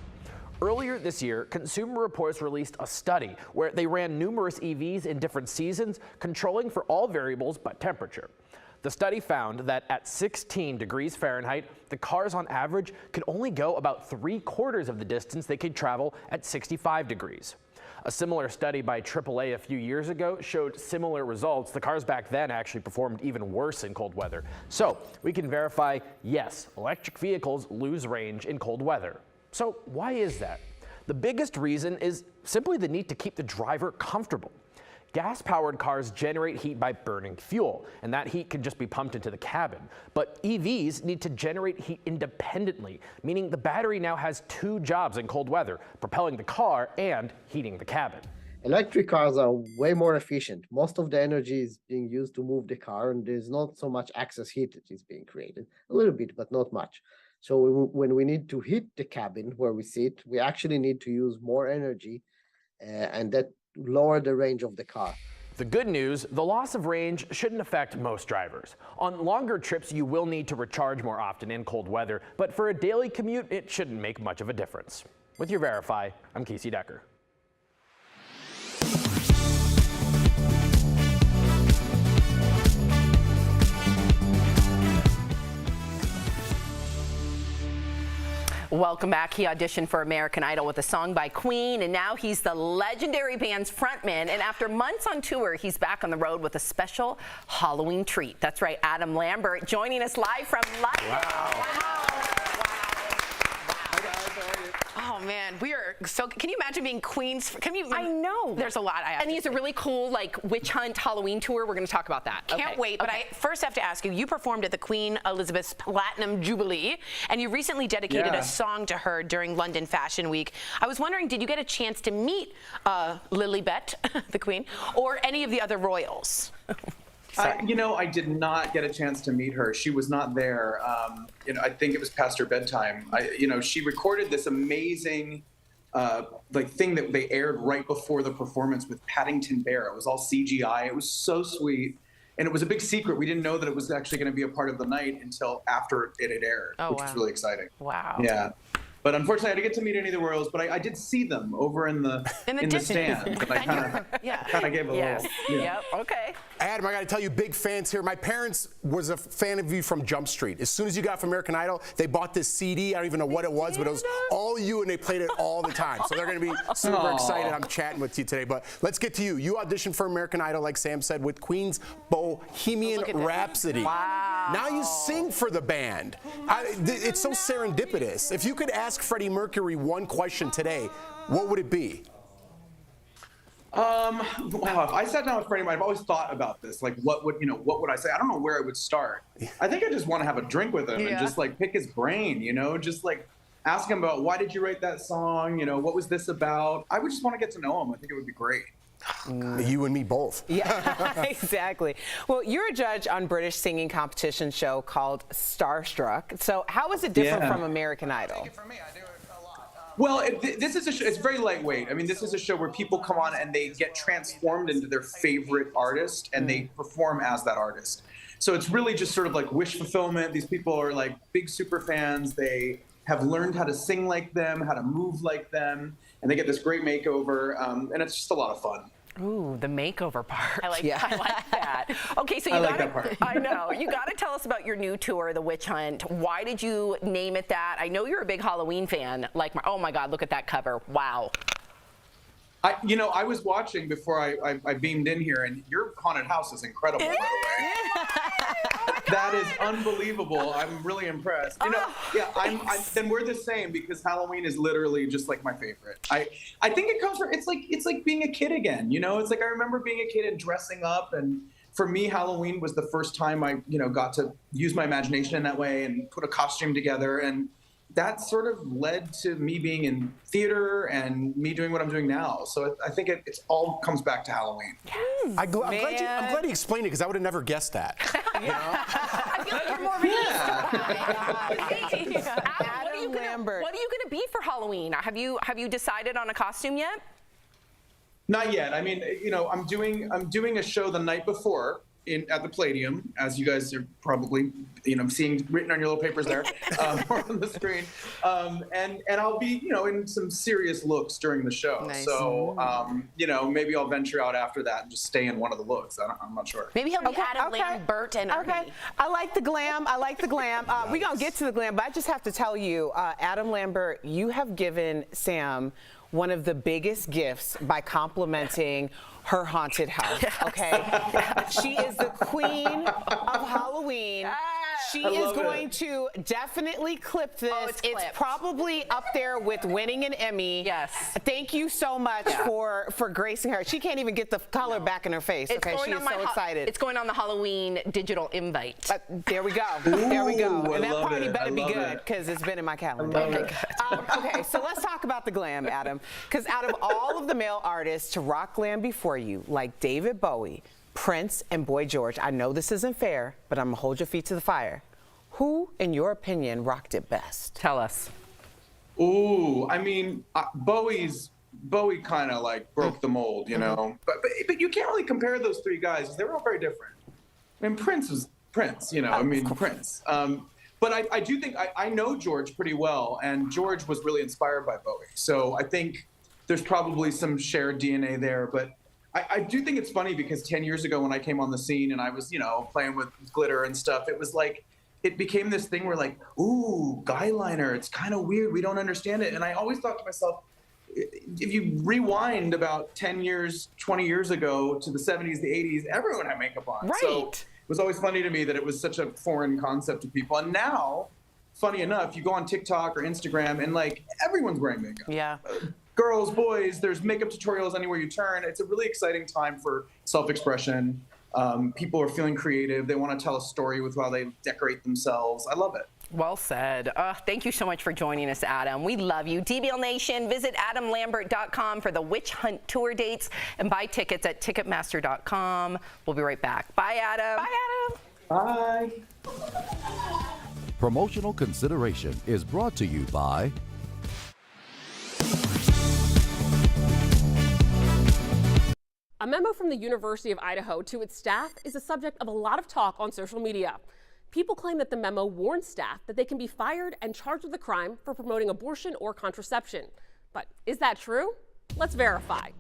[SPEAKER 8] Earlier this year, Consumer Reports released a study where they ran numerous EVs in different seasons, controlling for all variables but temperature. The study found that at 16 degrees Fahrenheit, the cars on average could only go about 3/4 of the distance they could travel at 65 degrees. A similar study by AAA a few years ago showed similar results. The cars back then actually performed even worse in cold weather. So we can verify, yes, electric vehicles lose range in cold weather. So why is that? The biggest reason is simply the need to keep the driver comfortable. Gas-powered cars generate heat by burning fuel, and that heat can just be pumped into the cabin. But EVs need to generate heat independently, meaning the battery now has 2 jobs in cold weather, propelling the car and heating the cabin.
[SPEAKER 9] Electric cars are way more efficient. Most of the energy is being used to move the car, and there's not so much excess heat that is being created. A little bit, but not much. So when we need to heat the cabin where we sit, we actually need to use more energy, and that lower the range of the car.
[SPEAKER 8] The good news, the loss of range shouldn't affect most drivers. On longer trips, you will need to recharge more often in cold weather, but for a daily commute, it shouldn't make much of a difference. With your Verify, I'm Casey Decker.
[SPEAKER 3] Welcome back. He auditioned for American Idol with a song by Queen, and now he's the legendary band's frontman. And after months on tour, he's back on the road with a special Halloween treat. That's right, Adam Lambert joining us live from London.
[SPEAKER 2] Oh man, we are so can you imagine being Queen's?
[SPEAKER 3] I know.
[SPEAKER 2] There's a lot I have
[SPEAKER 3] And
[SPEAKER 2] to
[SPEAKER 3] he's a
[SPEAKER 2] say.
[SPEAKER 3] really cool like witch hunt Halloween tour. We're going to talk about that.
[SPEAKER 2] Can't wait, but I first have to ask you, you performed at the Queen Elizabeth's Platinum Jubilee, and you recently dedicated a song to her during London Fashion Week. I was wondering, did you get a chance to meet Lilibet, the Queen, or any of the other royals?
[SPEAKER 10] I did not get a chance to meet her. She was not there. I think it was past her bedtime. She recorded this amazing thing that they aired right before the performance with Paddington Bear. It was all CGI. It was so sweet. And it was a big secret. We didn't know that it was actually going to be a part of the night until after it had aired, which was really exciting.
[SPEAKER 2] Wow.
[SPEAKER 10] Yeah. But unfortunately, I didn't get to meet any of the royals, but I did see them over in the stand. And I kind of gave a little.
[SPEAKER 3] Yep. Okay.
[SPEAKER 4] Adam, I got to tell you, big fans here. My parents was a fan of you from Jump Street. As soon as you got from American Idol, they bought this CD. I don't even know what it was, but it was all you, and they played it all the time. So they're going to be super excited. I'm chatting with you today. But let's get to you. You auditioned for American Idol, like Sam said, with Queen's Bohemian Rhapsody.
[SPEAKER 3] Wow.
[SPEAKER 4] Now you sing for the band. It's so serendipitous. If you could ask Freddie Mercury one question today, what would it be?
[SPEAKER 10] Wow, if I sat down with Freddie, I've always thought about this. Like, what would I say? I don't know where I would start. I think I just want to have a drink with him and just like pick his brain, just like ask him about why did you write that song? What was this about? I would just want to get to know him. I think it would be great.
[SPEAKER 4] You and me both.
[SPEAKER 5] Yeah, exactly. Well, you're a judge on British singing competition show called Starstruck. So how is it different from American Idol?
[SPEAKER 10] Well, this is a show, it's very lightweight. I mean, this is a show where people come on and they get transformed into their favorite artist and they perform as that artist. So it's really just sort of like wish fulfillment. These people are like big super fans. They have learned how to sing like them, how to move like them, and they get this great makeover, and it's just a lot of fun.
[SPEAKER 3] Ooh, the makeover part.
[SPEAKER 2] I like
[SPEAKER 3] that. Okay, so you I know. You got to tell us about your new tour, The Witch Hunt. Why did you name it that? I know you're a big Halloween fan. Oh my God, look at that cover. Wow.
[SPEAKER 10] I was watching before I beamed in here, and your haunted house is incredible, by the way. That is unbelievable. I'm really impressed. Then we're the same because Halloween is literally just like my favorite. I think it comes from it's like being a kid again. It's like I remember being a kid and dressing up, and for me, Halloween was the first time I got to use my imagination in that way and put a costume together, and that sort of led to me being in theater and me doing what I'm doing now. So I think it all comes back to Halloween.
[SPEAKER 4] Yes. I'm glad he explained it because I would have never guessed that.
[SPEAKER 3] I feel like you're more of a Adam Lambert. What are you going to be for Halloween? Have you decided on a costume yet?
[SPEAKER 10] Not yet. I mean, I'm doing a show the night before at the Palladium, as you guys are probably seeing written on your little papers there, or on the screen, and I'll be in some serious looks during the show.
[SPEAKER 2] Nice.
[SPEAKER 10] So maybe I'll venture out after that and just stay in one of the looks. I'm not sure.
[SPEAKER 2] Maybe he'll be Adam Lambert and Ernie.
[SPEAKER 5] I like the glam. We're gonna get to the glam, but I just have to tell you, Adam Lambert, you have given Sam one of the biggest gifts by complimenting her haunted house, okay? She is the queen of Halloween. She is going to definitely clip this. It's probably up there with winning an Emmy.
[SPEAKER 3] Yes.
[SPEAKER 5] Thank you so much for gracing her. She can't even get the color back in her face.
[SPEAKER 3] It's
[SPEAKER 5] okay, she is so excited.
[SPEAKER 3] It's going on the Halloween digital invite.
[SPEAKER 5] There we go. There we go. And that party better be good because it's been in my calendar. Okay, so let's talk about the glam, Adam. Because out of all of the male artists to rock glam before you, like David Bowie, Prince, and Boy George, I know this isn't fair, but I'm gonna hold your feet to the fire. Who, in your opinion, rocked it best?
[SPEAKER 3] Tell us.
[SPEAKER 10] Ooh, I mean, Bowie kind of like broke the mold, But you can't really compare those three guys. They were all very different. I mean, Prince was Prince, Prince. But I do think I know George pretty well, and George was really inspired by Bowie. So I think there's probably some shared DNA there. But I do think it's funny because 10 years ago when I came on the scene and I was, playing with glitter and stuff, it was like, it became this thing where like, ooh, guy liner, it's kind of weird. We don't understand it. And I always thought to myself, if you rewind about 10 years, 20 years ago to the 70s, the 80s, everyone had makeup on.
[SPEAKER 3] Right.
[SPEAKER 10] So it was always funny to me that it was such a foreign concept to people. And now, funny enough, you go on TikTok or Instagram and like everyone's wearing makeup.
[SPEAKER 2] Yeah.
[SPEAKER 10] girls, boys, there's makeup tutorials anywhere you turn. It's a really exciting time for self-expression. People are feeling creative. They want to tell a story with how they decorate themselves. I love it.
[SPEAKER 3] Well said. Thank you so much for joining us, Adam. We love you. DBL Nation, visit adamlambert.com for the Witch Hunt tour dates and buy tickets at ticketmaster.com. We'll be right back. Bye, Adam.
[SPEAKER 10] Bye, Adam. Bye.
[SPEAKER 11] Promotional Consideration is brought to you by
[SPEAKER 12] A memo from the University of Idaho to its staff is a subject of a lot of talk on social media. People claim that the memo warns staff that they can be fired and charged with a crime for promoting abortion or contraception. But is that true? Let's verify.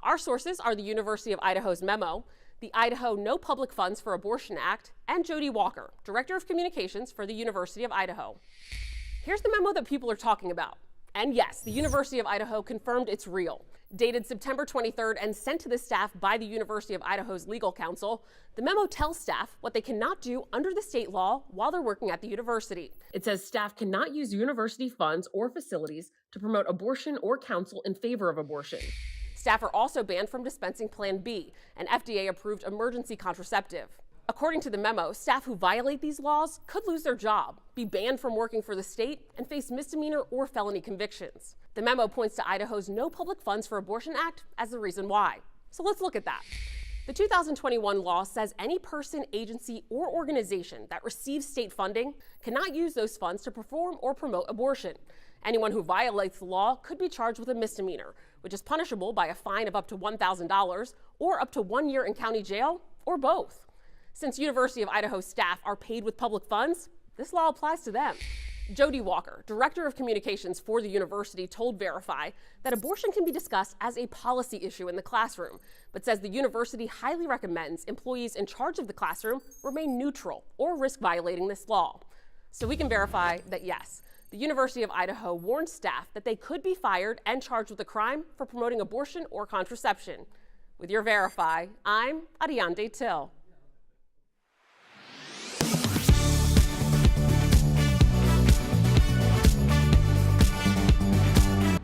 [SPEAKER 12] Our sources are the University of Idaho's memo, the Idaho No Public Funds for Abortion Act, and Jody Walker, Director of Communications for the University of Idaho. Here's the memo that people are talking about. And yes, the University of Idaho confirmed it's real. Dated September 23rd and sent to the staff by the University of Idaho's legal counsel, the memo tells staff what they cannot do under the state law while they're working at the university. It says staff cannot use university funds or facilities to promote abortion or counsel in favor of abortion. Staff are also banned from dispensing Plan B, an FDA-approved emergency contraceptive. According to the memo, staff who violate these laws could lose their job, be banned from working for the state, and face misdemeanor or felony convictions. The memo points to Idaho's No Public Funds for Abortion Act as the reason why. So let's look at that. The 2021 law says any person, agency, or organization that receives state funding cannot use those funds to perform or promote abortion. Anyone who violates the law could be charged with a misdemeanor, which is punishable by a fine of up to $1,000 or up to 1 year in county jail, or both. Since University of Idaho staff are paid with public funds, this law applies to them. Jody Walker, Director of Communications for the university, told Verify that abortion can be discussed as a policy issue in the classroom, but says the university highly recommends employees in charge of the classroom remain neutral or risk violating this law. So we can verify that yes, the University of Idaho warned staff that they could be fired and charged with a crime for promoting abortion or contraception. With your Verify, I'm Ariande Till.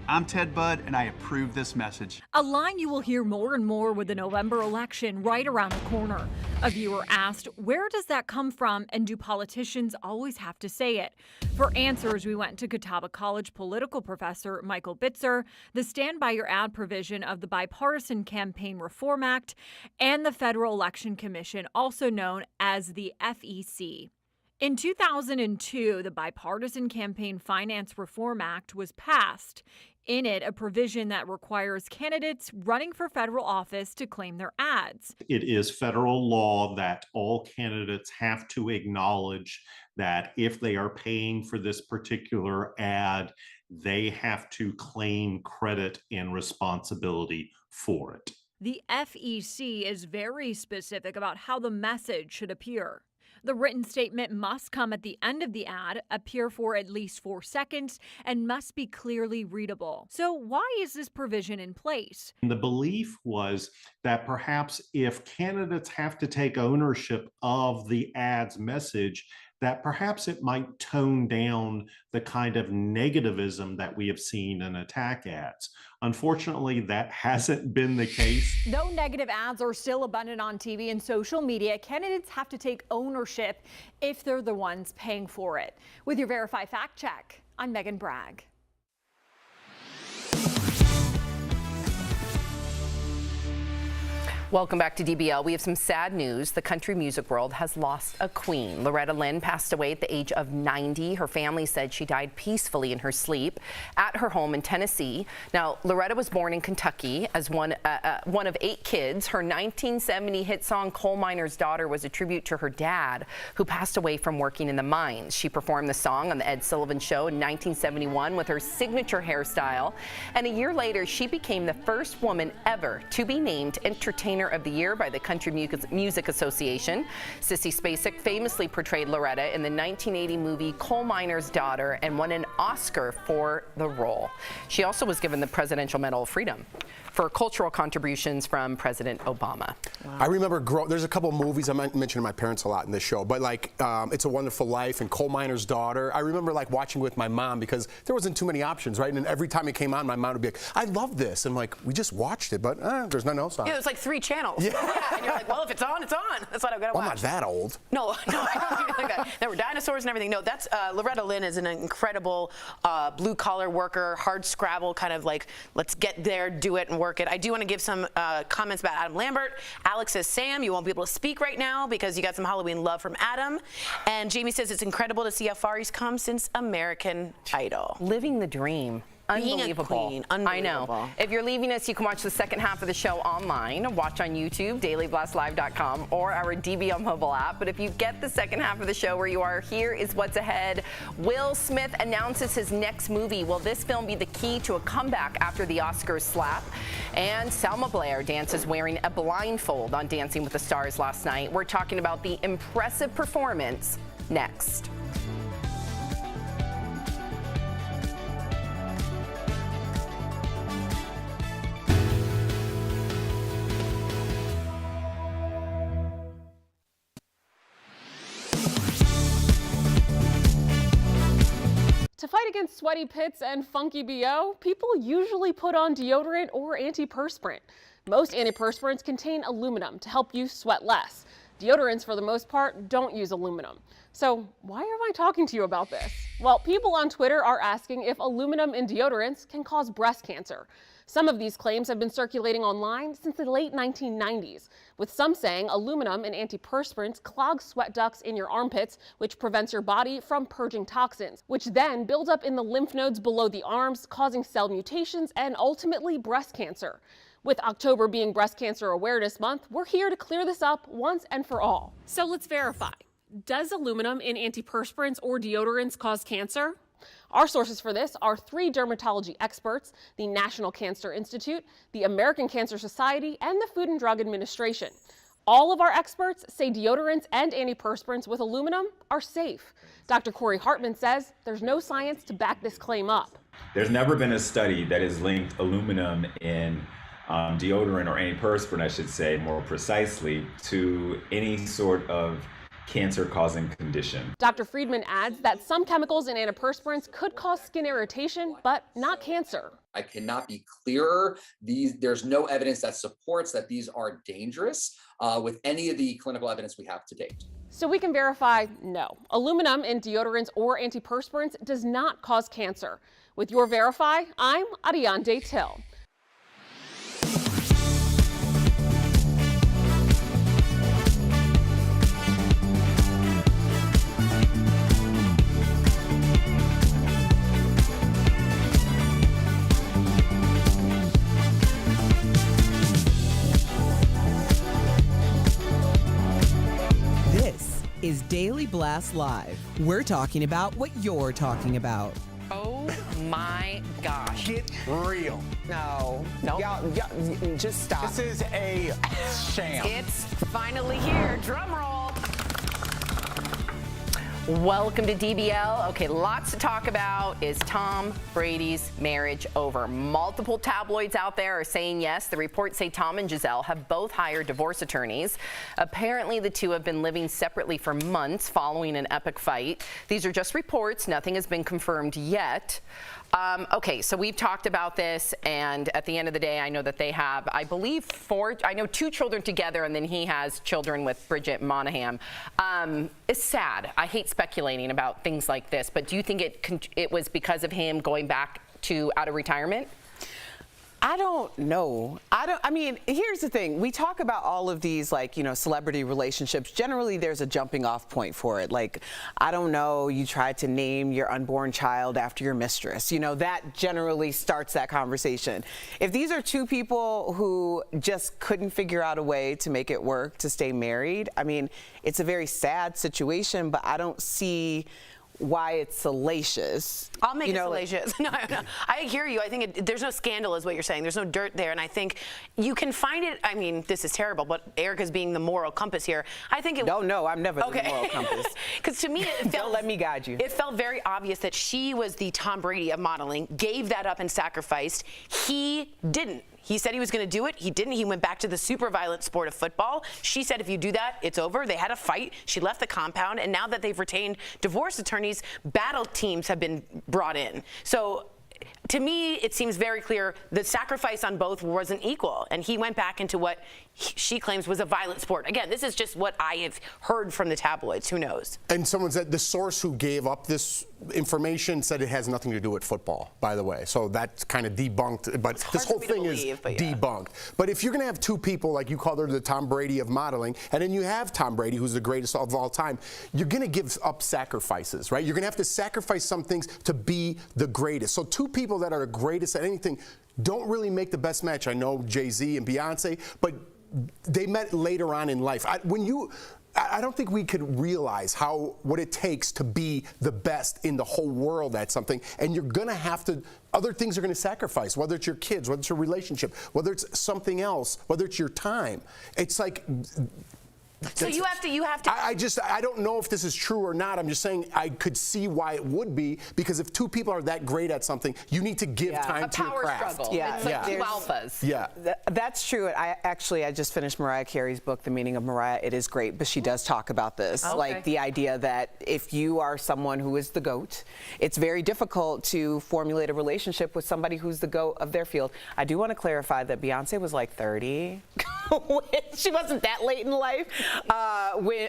[SPEAKER 13] I'm Ted Budd, and I approve this message.
[SPEAKER 14] A line you will hear more and more with the November election right around the corner. A viewer asked, where does that come from, and do politicians always have to say it? For answers, we went to Catawba College political professor Michael Bitzer, the Stand By Your Ad provision of the Bipartisan Campaign Reform Act, and the Federal Election Commission, also known as the FEC. In 2002, the Bipartisan Campaign Finance Reform Act was passed. In it, a provision that requires candidates running for federal office to claim their ads.
[SPEAKER 15] It is federal law that all candidates have to acknowledge that if they are paying for this particular ad, they have to claim credit and responsibility for it.
[SPEAKER 14] The FEC is very specific about how the message should appear. The written statement must come at the end of the ad, appear for at least 4 seconds, and must be clearly readable. So why is this provision in place?
[SPEAKER 15] The belief was that perhaps if candidates have to take ownership of the ad's message, that perhaps it might tone down the kind of negativism that we have seen in attack ads. Unfortunately, that hasn't been the case.
[SPEAKER 14] Though negative ads are still abundant on TV and social media, candidates have to take ownership if they're the ones paying for it. With your Verify Fact Check, I'm Megan Bragg.
[SPEAKER 3] Welcome back to DBL. We have some sad news. The country music world has lost a queen. Loretta Lynn passed away at the age of 90. Her family said she died peacefully in her sleep at her home in Tennessee. Now, Loretta was born in Kentucky as one of 8 kids. Her 1970 hit song, Coal Miner's Daughter, was a tribute to her dad, who passed away from working in the mines. She performed the song on the Ed Sullivan Show in 1971 with her signature hairstyle. And a year later, she became the first woman ever to be named Entertainer Entertainer of the Year by the Country Music Association. Sissy Spacek famously portrayed Loretta in the 1980 movie Coal Miner's Daughter and won an Oscar for the role. She also was given the Presidential Medal of Freedom for cultural contributions from President Obama.
[SPEAKER 4] Wow. I remember there's a couple movies I mentioned my parents a lot in this show, but like It's a Wonderful Life and Coal Miner's Daughter. I remember like watching with my mom because there wasn't too many options, right? And every time it came on, my mom would be like, "I love this," and like, we just watched it, but there's nothing else on.
[SPEAKER 2] Yeah, it was like 3 channels.
[SPEAKER 4] Yeah.
[SPEAKER 2] And you're like, well, if it's on, it's on. That's what I've got to watch.
[SPEAKER 4] I'm not that old.
[SPEAKER 2] No, I don't think like that. There were dinosaurs and everything. No, that's Loretta Lynn is an incredible blue-collar worker, hard scrabble, kind of like, let's get there, do it, and work it. I do want to give some comments about Adam Lambert. Alex says, Sam, you won't be able to speak right now because you got some Halloween love from Adam. And Jamie says it's incredible to see how far he's come since American Idol.
[SPEAKER 3] Living the dream. Unbelievable.
[SPEAKER 2] Being a queen. Unbelievable.
[SPEAKER 3] I know. If you're leaving us, you can watch the second half of the show online. Watch on YouTube, dailyblastlive.com, or our DBL mobile app. But if you get the second half of the show where you are, here is what's ahead. Will Smith announces his next movie. Will this film be the key to a comeback after the Oscars slap? And Selma Blair dances wearing a blindfold on Dancing with the Stars last night. We're talking about the impressive performance next.
[SPEAKER 12] To fight against sweaty pits and funky BO, people usually put on deodorant or antiperspirant. Most antiperspirants contain aluminum to help you sweat less. Deodorants, for the most part, don't use aluminum. So why am I talking to you about this? Well, people on Twitter are asking if aluminum in deodorants can cause breast cancer. Some of these claims have been circulating online since the late 1990s, with some saying aluminum in antiperspirants clog sweat ducts in your armpits, which prevents your body from purging toxins, which then build up in the lymph nodes below the arms, causing cell mutations and ultimately breast cancer. With October being Breast Cancer Awareness Month, we're here to clear this up once and for all. So let's verify. Does aluminum in antiperspirants or deodorants cause cancer? Our sources for this are 3 dermatology experts, the National Cancer Institute, the American Cancer Society, and the Food and Drug Administration. All of our experts say deodorants and antiperspirants with aluminum are safe. Dr. Corey Hartman says there's no science to back this claim up.
[SPEAKER 16] There's never been a study that has linked aluminum in deodorant or antiperspirant, I should say more precisely, to any sort of cancer-causing condition.
[SPEAKER 12] Dr. Friedman adds that some chemicals in antiperspirants could cause skin irritation, but not cancer.
[SPEAKER 17] I cannot be clearer. There's no evidence that supports that these are dangerous with any of the clinical evidence we have to date.
[SPEAKER 12] So we can verify, no. Aluminum in deodorants or antiperspirants does not cause cancer. With your Verify, I'm Ariane Till.
[SPEAKER 1] Is Daily Blast Live. We're talking about what you're talking about.
[SPEAKER 3] Oh my gosh.
[SPEAKER 7] Get real.
[SPEAKER 5] No. Y'all, just stop.
[SPEAKER 7] This is a sham.
[SPEAKER 3] It's finally here. Drum roll. Welcome to DBL. Okay, lots to talk about. Is Tom Brady's marriage over? Multiple tabloids out there are saying yes. The reports say Tom and Giselle have both hired divorce attorneys. Apparently, the two have been living separately for months following an epic fight. These are just reports. Nothing has been confirmed yet. Okay, so we've talked about this, and at the end of the day, I know that they have, I believe, 2 children together, and then he has children with Bridget Monahan. It's sad. I hate speculating about things like this, but do you think it was because of him going back out of retirement?
[SPEAKER 5] I don't know. I mean, here's the thing. We talk about all of these, like, celebrity relationships. Generally, there's a jumping off point for it. Like, I don't know, you tried to name your unborn child after your mistress. That generally starts that conversation. If these are 2 people who just couldn't figure out a way to make it work to stay married, I mean, it's a very sad situation, but I don't see why it's salacious.
[SPEAKER 2] I'll make it salacious. No, I hear you. I think there's no scandal is what you're saying. There's no dirt there. And I think you can find it. I mean, this is terrible, but Erica's being the moral compass here. I think it.
[SPEAKER 5] No, I'm never the moral compass.
[SPEAKER 2] Because to me, it felt.
[SPEAKER 5] Don't let me guide you.
[SPEAKER 2] It felt very obvious that she was the Tom Brady of modeling, gave that up and sacrificed. He didn't. He said he was going to do it. He didn't. He went back to the super violent sport of football. She said, if you do that, it's over. They had a fight. She left the compound. And now that they've retained divorce attorneys, battle teams have been brought in. So to me, it seems very clear the sacrifice on both wasn't equal. And he went back into what she claims was a violent sport. Again, this is just what I have heard from the tabloids. Who knows? And someone said the source who gave up this information said it has nothing to do with football, by the way. So that's kind of debunked. But this whole thing is debunked. But if you're going to have two people, like you called her the Tom Brady of modeling, and then you have Tom Brady, who's the greatest of all time, you're going to give up sacrifices, right? You're going to have to sacrifice some things to be the greatest. So two people that are the greatest at anything don't really make the best match. I know Jay-Z and Beyonce, but they met later on in life. I don't think we could realize what it takes to be the best in the whole world at something. And you're going to have to, other things are going to sacrifice, whether it's your kids, whether it's your relationship, whether it's something else, whether it's your time. It's like. So you have to. I don't know if this is true or not. I'm just saying I could see why it would be, because if two people are that great at something, you need to give time to your craft. A power struggle.
[SPEAKER 5] Yeah.
[SPEAKER 3] It's like two alphas.
[SPEAKER 5] Yeah. That's true. I just finished Mariah Carey's book, The Meaning of Mariah. It is great, but she does talk about this. Okay. Like the idea that if you are someone who is the GOAT, it's very difficult to formulate a relationship with somebody who's the GOAT of their field. I do want to clarify that Beyonce was like 30. She wasn't that late in life.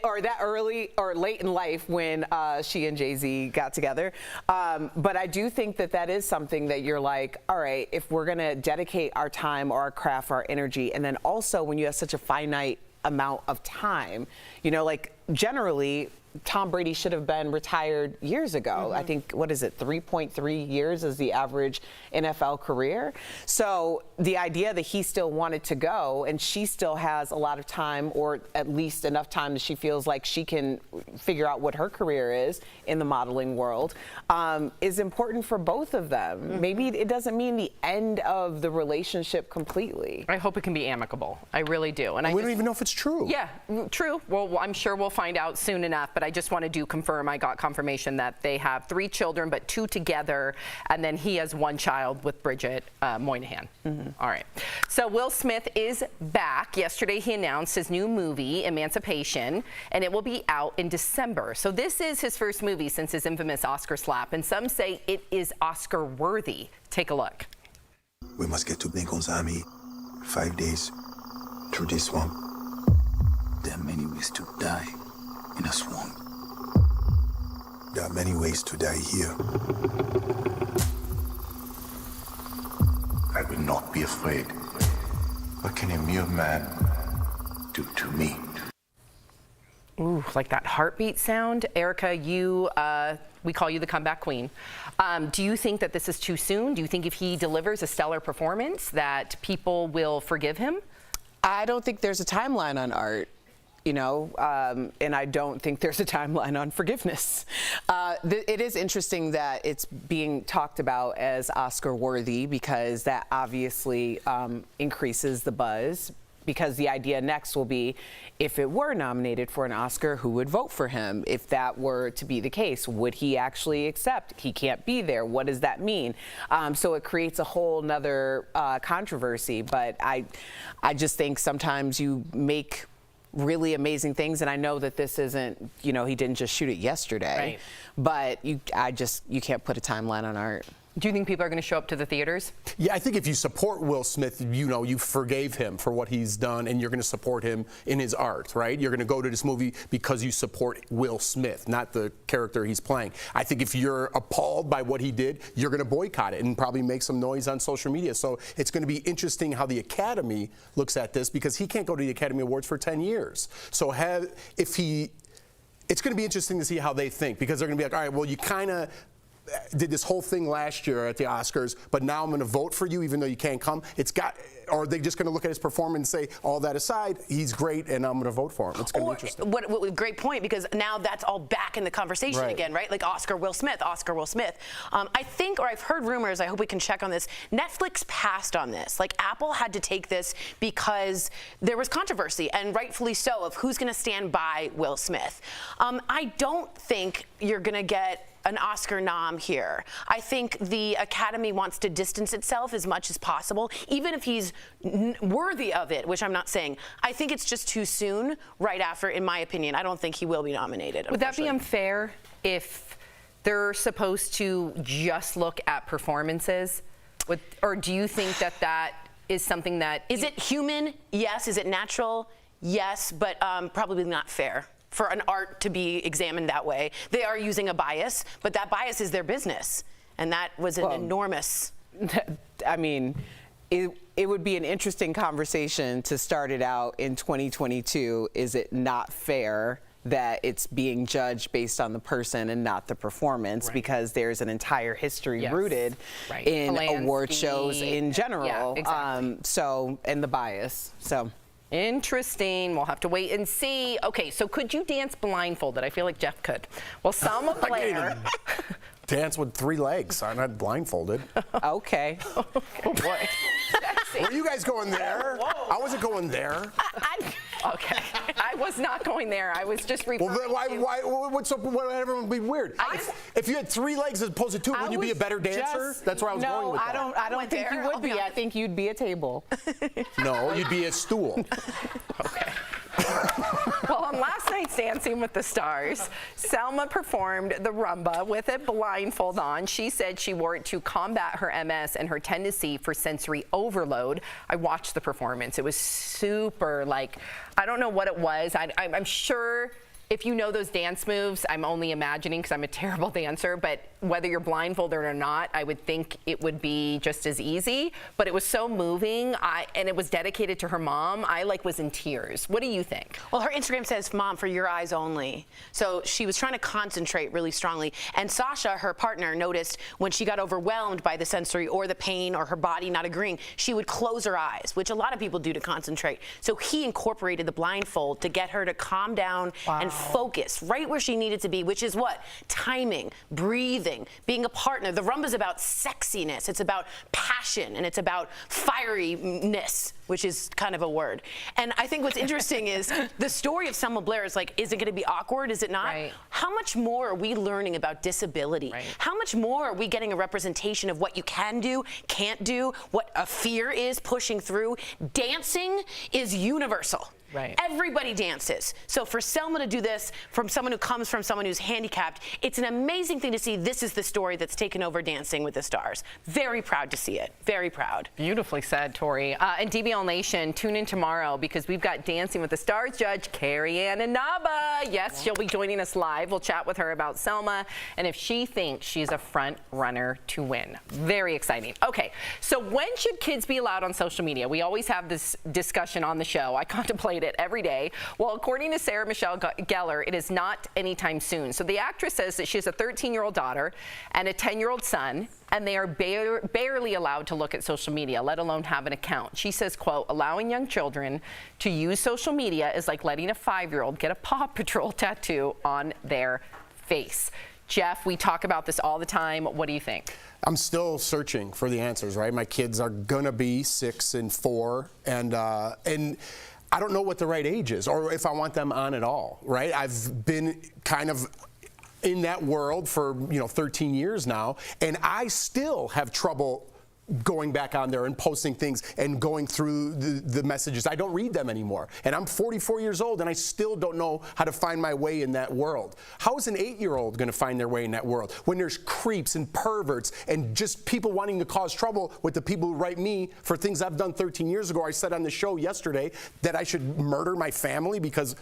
[SPEAKER 5] Or that early or late in life when she and Jay-Z got together. But I do think that is something that you're like, all right, if we're going to dedicate our time or our craft or our energy, and then also when you have such a finite amount of time, like generally, Tom Brady should have been retired years ago. Mm-hmm. I think, 3.3 years is the average NFL career. So the idea that he still wanted to go and she still has a lot of time, or at least enough time that she feels like she can figure out what her career is in the modeling world, is important for both of them. Mm-hmm. Maybe it doesn't mean the end of the relationship completely.
[SPEAKER 3] I hope it can be amicable. I really do. And
[SPEAKER 4] we don't even know if it's true.
[SPEAKER 3] Yeah, true. Well, I'm sure we'll find out soon enough. But I just want to confirm, I got confirmation that they have 3 children, but 2 together, and then he has 1 child with Bridget Moynihan. Mm-hmm. All right. So Will Smith is back. Yesterday he announced his new movie, Emancipation, and it will be out in December. So this is his first movie since his infamous Oscar slap, and some say it is Oscar worthy. Take a look.
[SPEAKER 18] We must get to Lincoln's Army 5 days through this swamp. There are many ways to die in a swamp. There are many ways to die here. I will not be afraid. What can a mere man do to me?
[SPEAKER 3] Ooh, like that heartbeat sound. Erica, we call you the comeback queen. Do you think that this is too soon? Do you think if he delivers a stellar performance that people will forgive him?
[SPEAKER 5] I don't think there's a timeline on art. And I don't think there's a timeline on forgiveness. It is interesting that it's being talked about as Oscar worthy, because that obviously increases the buzz, because the idea next will be, if it were nominated for an Oscar, who would vote for him? If that were to be the case, would he actually accept? He can't be there. What does that mean? So it creates a whole nother controversy. But I just think sometimes you make really amazing things, and I know that this isn't, he didn't just shoot it yesterday, right. But you can't put a timeline on art.
[SPEAKER 3] Do you think people are going to show up to the theaters?
[SPEAKER 4] Yeah, I think if you support Will Smith, you forgave him for what he's done, and you're going to support him in his art, right? You're going to go to this movie because you support Will Smith, not the character he's playing. I think if you're appalled by what he did, you're going to boycott it and probably make some noise on social media. So it's going to be interesting how the Academy looks at this, because he can't go to the Academy Awards for 10 years. So it's going to be interesting to see how they think, because they're going to be like, all right, well, you kind of did this whole thing last year at the Oscars, but now I'm going to vote for you even though you can't come. Or are they just going to look at his performance and say, all that aside, he's great and I'm going to vote for him? It's going to be interesting.
[SPEAKER 2] What great point, because now that's all back in the conversation again, right? Like Oscar Will Smith. I think, or I've heard rumors, I hope we can check on this, Netflix passed on this. Like Apple had to take this because there was controversy, and rightfully so, of who's going to stand by Will Smith. I don't think you're going to get an Oscar nom here. I think the Academy wants to distance itself as much as possible, even if he's worthy of it, which I'm not saying. I think it's just too soon right after, in my opinion. I don't think he will be nominated.
[SPEAKER 3] Would that be unfair if they're supposed to just look at performances? Or do you think that that is something that...
[SPEAKER 2] Is it human? Yes. Is it natural? Yes, but probably not fair for an art to be examined that way. They are using a bias, but that bias is their business. And that was an enormous...
[SPEAKER 5] I mean, it would be an interesting conversation to start it out in 2022. Is it not fair that it's being judged based on the person and not the performance, because there's an entire history rooted in award shows in general.
[SPEAKER 3] Yeah, exactly.
[SPEAKER 5] And the bias. So.
[SPEAKER 3] Interesting. We'll have to wait and see. Okay, so could you dance blindfolded? I feel like Jeff could. Well, Selma Blair.
[SPEAKER 4] Dance with 3 legs. I'm not blindfolded.
[SPEAKER 5] Okay.
[SPEAKER 3] Oh boy.
[SPEAKER 4] Were you guys going there? I wasn't going there.
[SPEAKER 3] Okay. I was not going there. I was just referring
[SPEAKER 4] what's up? Why everyone be weird? If you had 3 legs as opposed to 2, wouldn't you be a better dancer? That's where I was going with that.
[SPEAKER 5] No, I don't think you would be. I think you'd be a table.
[SPEAKER 4] No, you'd be a stool.
[SPEAKER 3] Okay. Well, on last night's Dancing with the Stars, Selma performed the rumba with a blindfold on. She said she wore it to combat her MS and her tendency for sensory overload. I watched the performance. It was super, I don't know what it was. I'm sure if you know those dance moves, I'm only imagining because I'm a terrible dancer, but whether you're blindfolded or not, I would think it would be just as easy. But it was so moving, and it was dedicated to her mom. I was in tears. What do you think?
[SPEAKER 2] Well, her Instagram says, "Mom, for your eyes only." So she was trying to concentrate really strongly. And Sasha, her partner, noticed when she got overwhelmed by the sensory or the pain or her body not agreeing, she would close her eyes, which a lot of people do to concentrate. So he incorporated the blindfold to get her to calm down and focus right where she needed to be, which is what? Timing, breathing, being a partner. The rumba's about sexiness. It's about passion, and it's about fieriness, which is kind of a word. And I think what's interesting is the story of Selma Blair is is it going to be awkward? Is it not?
[SPEAKER 3] Right.
[SPEAKER 2] How much more are we learning about disability? Right. How much more are we getting a representation of what you can do, can't do, what a fear is pushing through? Dancing is universal.
[SPEAKER 3] Right.
[SPEAKER 2] Everybody dances. So for Selma to do this from someone who comes from someone who's handicapped, it's an amazing thing to see. This is the story that's taken over Dancing with the Stars. Very proud to see it. Very proud.
[SPEAKER 3] Beautifully said, Tori. And DBL Nation, tune in tomorrow because we've got Dancing with the Stars judge Carrie Ann Inaba. Yes, she'll be joining us live. We'll chat with her about Selma and if she thinks she's a front runner to win. Very exciting. Okay, so when should kids be allowed on social media? We always have this discussion on the show. I contemplate it every day. Well, according to Sarah Michelle Gellar, it is not anytime soon. So the actress says that she has a 13-year-old daughter and a 10-year-old son, and they are barely allowed to look at social media, let alone have an account. She says, quote, allowing young children to use social media is like letting a 5-year-old get a Paw Patrol tattoo on their face. Jeff, we talk about this all the time. What do you think?
[SPEAKER 4] I'm still searching for the answers, right? My kids are gonna be 6 and 4, and I don't know what the right age is or if I want them on at all, right? I've been kind of in that world for 13 years now, and I still have trouble going back on there and posting things and going through the messages. I don't read them anymore. And I'm 44 years old and I still don't know how to find my way in that world. How is an 8-year-old going to find their way in that world when there's creeps and perverts and just people wanting to cause trouble with the people who write me for things I've done 13 years ago? I said on the show yesterday that I should murder my family because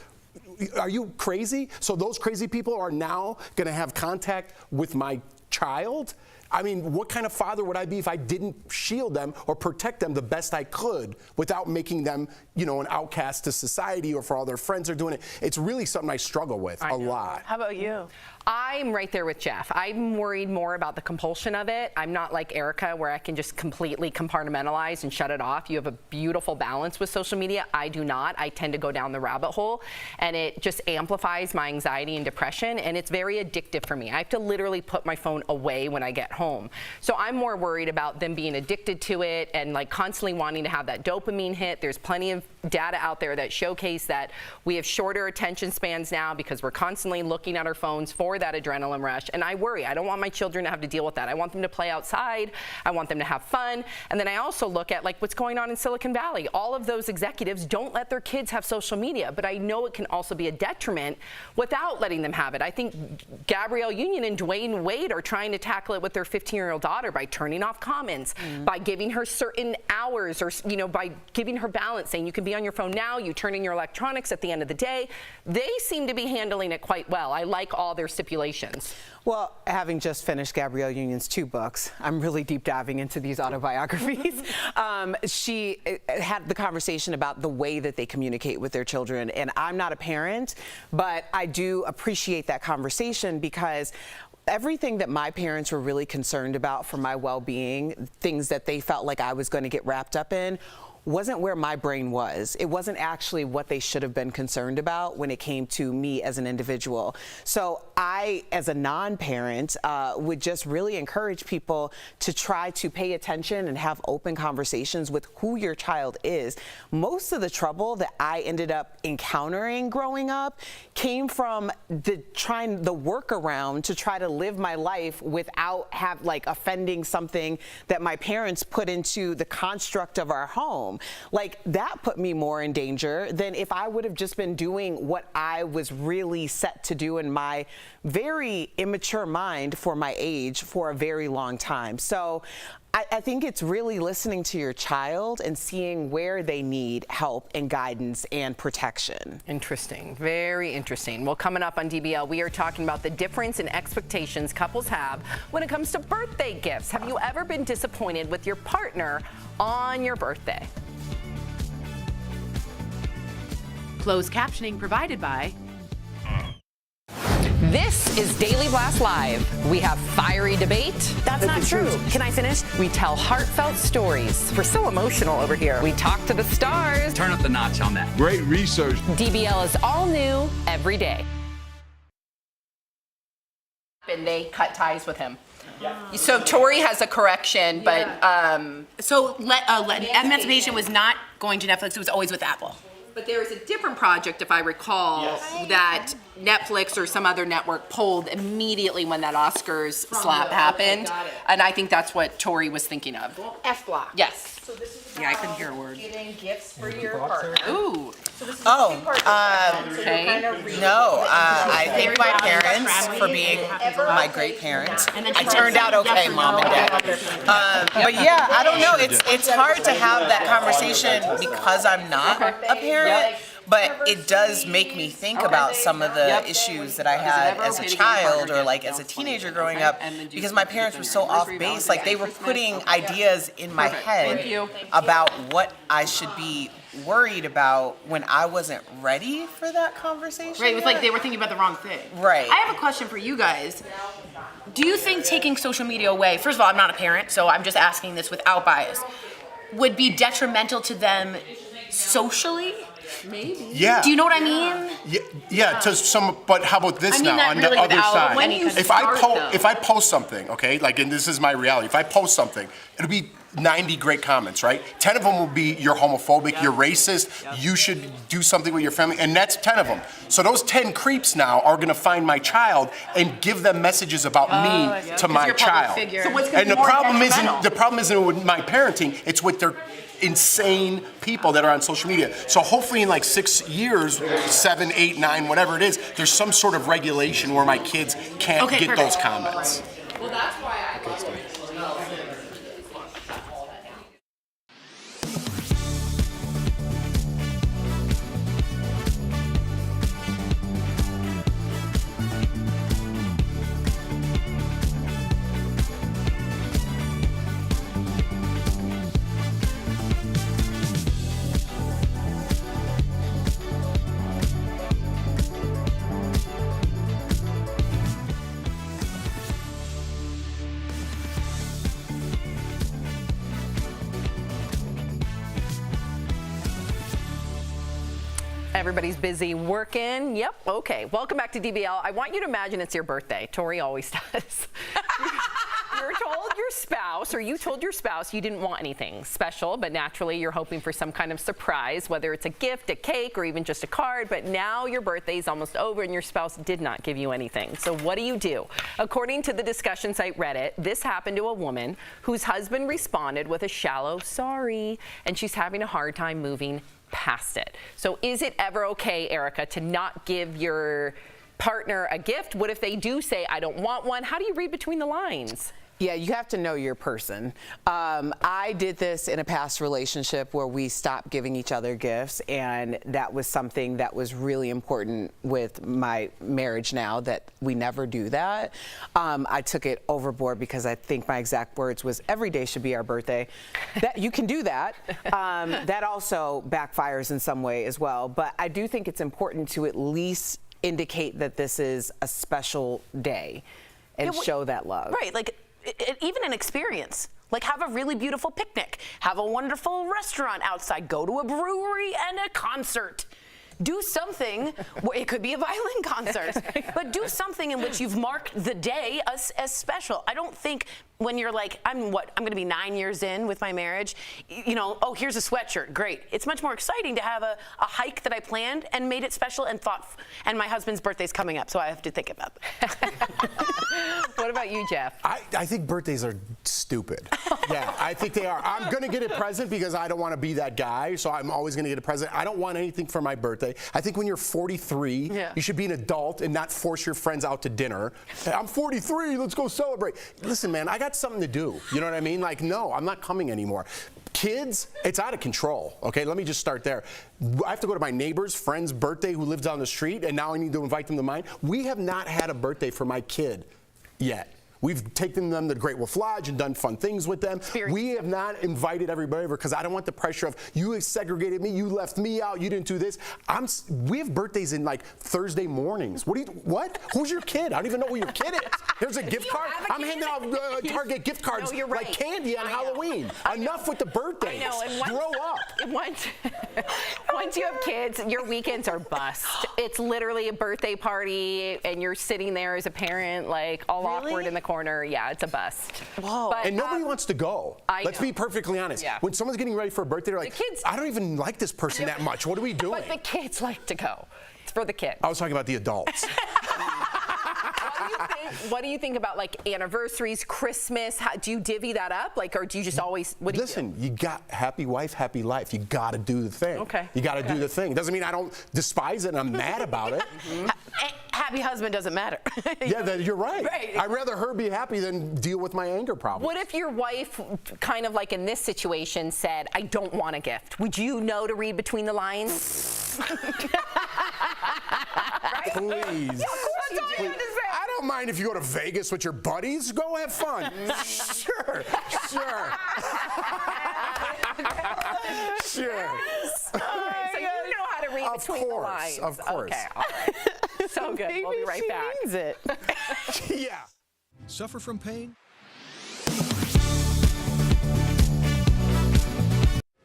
[SPEAKER 4] are you crazy? So those crazy people are now going to have contact with my child? I mean, what kind of father would I be if I didn't shield them or protect them the best I could without making them, an outcast to society or for all their friends are doing it? It's really something I struggle with a lot.
[SPEAKER 2] How about you?
[SPEAKER 3] I'm right there with Jeff. I'm worried more about the compulsion of it. I'm not like Erica, where I can just completely compartmentalize and shut it off. You have a beautiful balance with social media. I do not. I tend to go down the rabbit hole, and it just amplifies my anxiety and depression, and it's very addictive for me. I have to literally put my phone away when I get home. So I'm more worried about them being addicted to it and like constantly wanting to have that dopamine hit. There's plenty of data out there that showcase that we have shorter attention spans now because we're constantly looking at our phones for that adrenaline rush. And I worry. I don't want my children to have to deal with that. I want them to play outside. I want them to have fun. And then I also look at like what's going on in Silicon Valley. All of those executives don't let their kids have social media, but I know it can also be a detriment without letting them have it. I think Gabrielle Union and Dwayne Wade are trying to tackle it with their 15-year-old daughter by turning off comments, by giving her certain hours, or by giving her balance, saying you can be on your phone now, you turn in your electronics at the end of the day. They seem to be handling it quite well. I like all their stipulations.
[SPEAKER 5] Well, having just finished Gabrielle Union's 2 books, I'm really deep diving into these autobiographies. She had the conversation about the way that they communicate with their children. And I'm not a parent, but I do appreciate that conversation because everything that my parents were really concerned about for my well-being, things that they felt like I was going to get wrapped up in, wasn't where my brain was. It wasn't actually what they should have been concerned about when it came to me as an individual. So I, as a non-parent, would just really encourage people to try to pay attention and have open conversations with who your child is. Most of the trouble that I ended up encountering growing up came from the workaround to try to live my life without offending something that my parents put into the construct of our home. Like, that put me more in danger than if I would have just been doing what I was really set to do in my very immature mind for my age for a very long time. So I think it's really listening to your child and seeing where they need help and guidance and protection.
[SPEAKER 3] Interesting. Very interesting. Well, coming up on DBL, we are talking about the difference in expectations couples have when it comes to birthday gifts. Have you ever been disappointed with your partner on your birthday?
[SPEAKER 6] Closed captioning provided by...
[SPEAKER 3] This is Daily Blast Live. We have fiery debate. That's not true. Can I finish? We tell heartfelt stories. We're so emotional over here. We talk to the stars.
[SPEAKER 19] Turn up the notch on that.
[SPEAKER 18] Great research.
[SPEAKER 3] DBL is all new every day.
[SPEAKER 6] And they cut ties with him. So Tori has a correction, but Emancipation was not going to Netflix. It was always with Apple. But there was a different project, if I recall, that Netflix or some other network pulled immediately when that Oscars slap happened. Okay, and I think that's what Tori was thinking of.
[SPEAKER 3] F block.
[SPEAKER 6] Yes.
[SPEAKER 3] So this is
[SPEAKER 6] I couldn't hear a word.
[SPEAKER 3] Getting gifts for your partner.
[SPEAKER 6] Ooh.
[SPEAKER 3] So this is
[SPEAKER 6] Okay.
[SPEAKER 5] No, I thank my parents for being my great parents. I turned out okay, Mom and Dad. But yeah, I don't know. It's hard to have that conversation because I'm not a parent. But it does make me think about some of the issues that I had as a child or like as a teenager growing up, because my parents were so off base. Like, they were putting ideas in my head about what I should be worried about when I wasn't ready for that conversation.
[SPEAKER 6] Right, it was like they were thinking about the wrong thing.
[SPEAKER 5] Right.
[SPEAKER 6] I have a question for you guys. Do you think taking social media away, first of all, I'm not a parent, so I'm just asking this without bias, would be detrimental to them socially? Maybe.
[SPEAKER 4] Yeah.
[SPEAKER 6] Do you know what I mean?
[SPEAKER 4] Yeah. To some, but how about this now on
[SPEAKER 6] really
[SPEAKER 4] the other side? If I post something, okay, like, and this is my reality. If I post something, it'll be 90 great comments, right? 10 of them will be you're homophobic, you're racist, you should do something with your family, and that's 10 of them. So those 10 creeps now are gonna find my child and give them messages about me to my child.
[SPEAKER 6] So what's
[SPEAKER 4] and the problem isn't with my parenting, it's with their insane people that are on social media. So hopefully in like 6 years, 7, 8, 9, whatever it is, there's some sort of regulation where my kids can't get those comments.
[SPEAKER 3] Well, that's why I Everybody's busy working. Yep. Okay. Welcome back to DBL. I want you to imagine it's your birthday. Tori always does. You're told your spouse, or you told your spouse you didn't want anything special, but naturally you're hoping for some kind of surprise, whether it's a gift, a cake, or even just a card. But now your birthday is almost over and your spouse did not give you anything. So what do? According to the discussion site Reddit, this happened to a woman whose husband responded with a shallow sorry, and she's having a hard time moving past it. So is it ever okay, Erica, to not give your partner a gift? What if they do say, I don't want one? How do you read between the lines?
[SPEAKER 5] Yeah, you have to know your person. I did this in a past relationship where we stopped giving each other gifts, and that was something that was really important with my marriage now, that we never do that. I took it overboard because I think my exact words was, every day should be our birthday. That you can do that. That also backfires in some way as well. But I do think it's important to at least indicate that this is a special day and show that love.
[SPEAKER 2] Right, like even an experience. Like, have a really beautiful picnic, have a wonderful restaurant outside, go to a brewery and a concert. Do something, it could be a violin concert, but do something in which you've marked the day as special. I don't think when you're like, I'm going to be 9 years in with my marriage, you know, oh, here's a sweatshirt, great. It's much more exciting to have a hike that I planned and made it special and thoughtful. And my husband's birthday's coming up, so I have to think about that.
[SPEAKER 3] What about you, Jeff?
[SPEAKER 4] I think birthdays are stupid. Yeah, I think they are. I'm going to get a present because I don't want to be that guy, so I'm always going to get a present. I don't want anything for my birthday. I think when you're 43, you should be an adult and not force your friends out to dinner. Hey, I'm 43, let's go celebrate. Listen, man, I got something to do. You know what I mean? Like, no, I'm not coming anymore. Kids, it's out of control. Okay, let me just start there. I have to go to my neighbor's friend's birthday who lives down the street, and now I need to invite them to mine. We have not had a birthday for my kid yet. We've taken them to the Great Wolf Lodge and done fun things with them. We have not invited everybody over because I don't want the pressure of, you segregated me, you left me out, you didn't do this. We have birthdays in like Thursday mornings. What? Who's your kid? I don't even know who your kid is. There's a gift card. I'm handing out Target gift cards like candy on Halloween. Enough with the birthdays.
[SPEAKER 3] I know. And
[SPEAKER 4] grow up.
[SPEAKER 3] Once you have kids, your weekends are bust. It's literally a birthday party, and you're sitting there as a parent, like all awkward in the corner. Yeah, it's a bust.
[SPEAKER 4] Whoa. But, and nobody wants to go. Let's be perfectly honest. Yeah. When someone's getting ready for a birthday, they're like, I don't even like this person that much. What are we doing?
[SPEAKER 3] But the kids like to go. It's for the kids.
[SPEAKER 4] I was talking about the adults.
[SPEAKER 3] What do you think about like anniversaries, Christmas? Do you divvy that up? Like, or do you just always, what do you do?
[SPEAKER 4] Listen, you got happy wife, happy life. You got to do the thing. Okay. You got to do the thing. Doesn't mean I don't despise it and I'm mad about it.
[SPEAKER 2] Happy husband doesn't matter.
[SPEAKER 4] Yeah, you're right. I'd rather her be happy than deal with my anger problem.
[SPEAKER 3] What if your wife, kind of like in this situation, said, I don't want a gift? Would you know to read between the lines?
[SPEAKER 4] Please.
[SPEAKER 3] Yeah, of course you do.
[SPEAKER 4] I don't mind if you go to Vegas with your buddies. Go have fun. Sure. Sure.
[SPEAKER 3] So you know how to read between the lines.
[SPEAKER 4] Of course.
[SPEAKER 3] Okay. All right. So good. We'll be right back.
[SPEAKER 5] Means it.
[SPEAKER 4] Yeah.
[SPEAKER 19] Suffer from pain?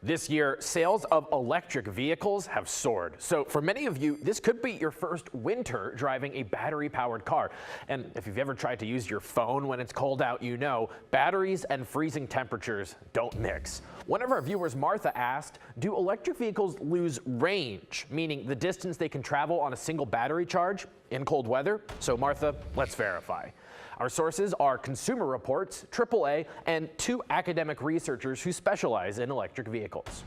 [SPEAKER 8] This year, sales of electric vehicles have soared. So for many of you, this could be your first winter driving a battery-powered car. And if you've ever tried to use your phone when it's cold out, you know batteries and freezing temperatures don't mix. One of our viewers, Martha, asked, do electric vehicles lose range, meaning the distance they can travel on a single battery charge in cold weather? So Martha, let's verify. Our sources are Consumer Reports, AAA, and 2 academic researchers who specialize in electric vehicles.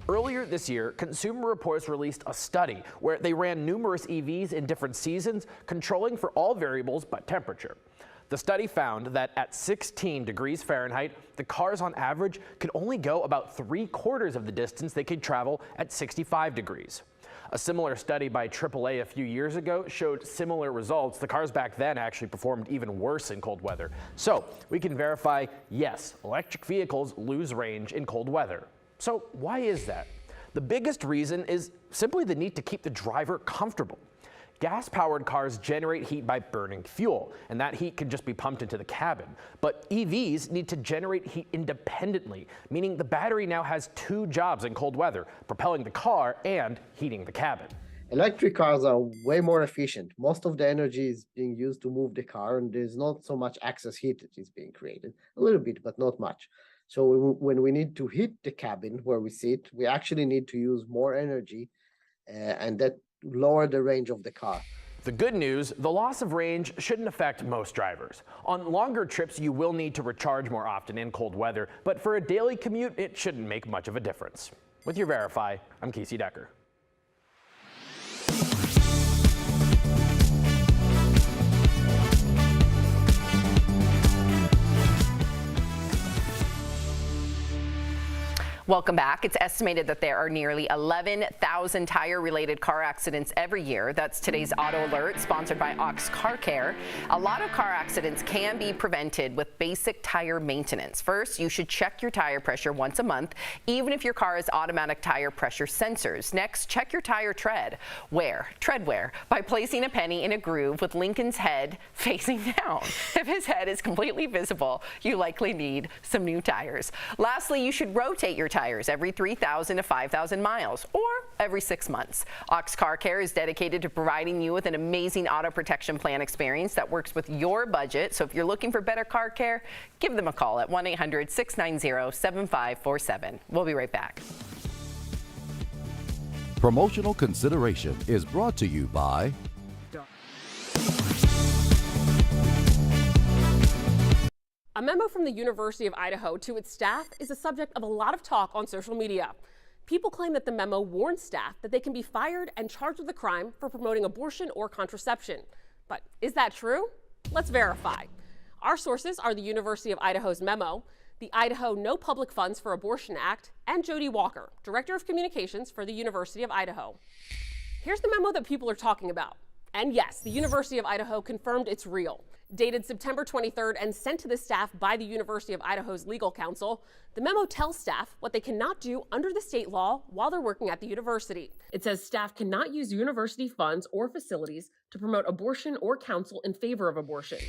[SPEAKER 8] Earlier this year, Consumer Reports released a study where they ran numerous EVs in different seasons, controlling for all variables but temperature. The study found that at 16 degrees Fahrenheit, the cars on average could only go about 3/4 of the distance they could travel at 65 degrees. A similar study by AAA a few years ago showed similar results. The cars back then actually performed even worse in cold weather. So we can verify, yes, electric vehicles lose range in cold weather. So why is that? The biggest reason is simply the need to keep the driver comfortable. Gas-powered cars generate heat by burning fuel, and that heat can just be pumped into the cabin. But EVs need to generate heat independently, meaning the battery now has two jobs in cold weather, propelling the car and heating the cabin.
[SPEAKER 9] Electric cars are way more efficient. Most of the energy is being used to move the car, and there's not so much excess heat that is being created. A little bit, but not much. So when we need to heat the cabin where we sit, we actually need to use more energy, and that lower the range of the car.
[SPEAKER 8] The good news, the loss of range shouldn't affect most drivers. On longer trips, you will need to recharge more often in cold weather, but for a daily commute, it shouldn't make much of a difference. With your Verify, I'm Casey Decker.
[SPEAKER 3] Welcome back. It's estimated that there are nearly 11,000 tire-related car accidents every year. That's today's Auto Alert, sponsored by Ox Car Care. A lot of car accidents can be prevented with basic tire maintenance. First, you should check your tire pressure once a month, even if your car has automatic tire pressure sensors. Next, check your tire tread. Tread wear, by placing a penny in a groove with Lincoln's head facing down. If his head is completely visible, you likely need some new tires. Lastly, you should rotate your tires every 3,000 to 5,000 miles or every 6 months. Ox Car Care is dedicated to providing you with an amazing auto protection plan experience that works with your budget. So if you're looking for better car care, give them a call at 1-800-690-7547. We'll be right back.
[SPEAKER 11] Promotional Consideration is brought to you by
[SPEAKER 12] A memo from the University of Idaho to its staff is a subject of a lot of talk on social media. People claim that the memo warns staff that they can be fired and charged with a crime for promoting abortion or contraception. But is that true? Let's verify. Our sources are the University of Idaho's memo, the Idaho No Public Funds for Abortion Act, and Jody Walker, Director of Communications for the University of Idaho. Here's the memo that people are talking about. And yes, the University of Idaho confirmed it's real. Dated September 23rd and sent to the staff by the University of Idaho's legal counsel, the memo tells staff what they cannot do under the state law while they're working at the university. It says staff cannot use university funds or facilities to promote abortion or counsel in favor of abortion.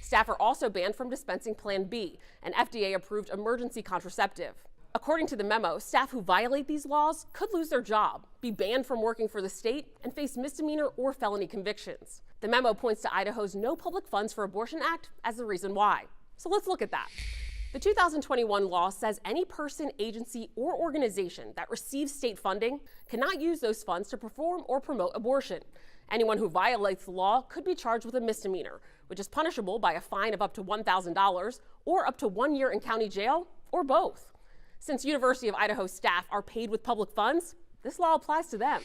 [SPEAKER 12] Staff are also banned from dispensing Plan B, an FDA-approved emergency contraceptive. According to the memo, staff who violate these laws could lose their job, be banned from working for the state, and face misdemeanor or felony convictions. The memo points to Idaho's No Public Funds for Abortion Act as the reason why. So let's look at that. The 2021 law says any person, agency, or organization that receives state funding cannot use those funds to perform or promote abortion. Anyone who violates the law could be charged with a misdemeanor, which is punishable by a fine of up to $1,000 or up to 1 year in county jail, or both. Since University of Idaho staff are paid with public funds, this law applies to them.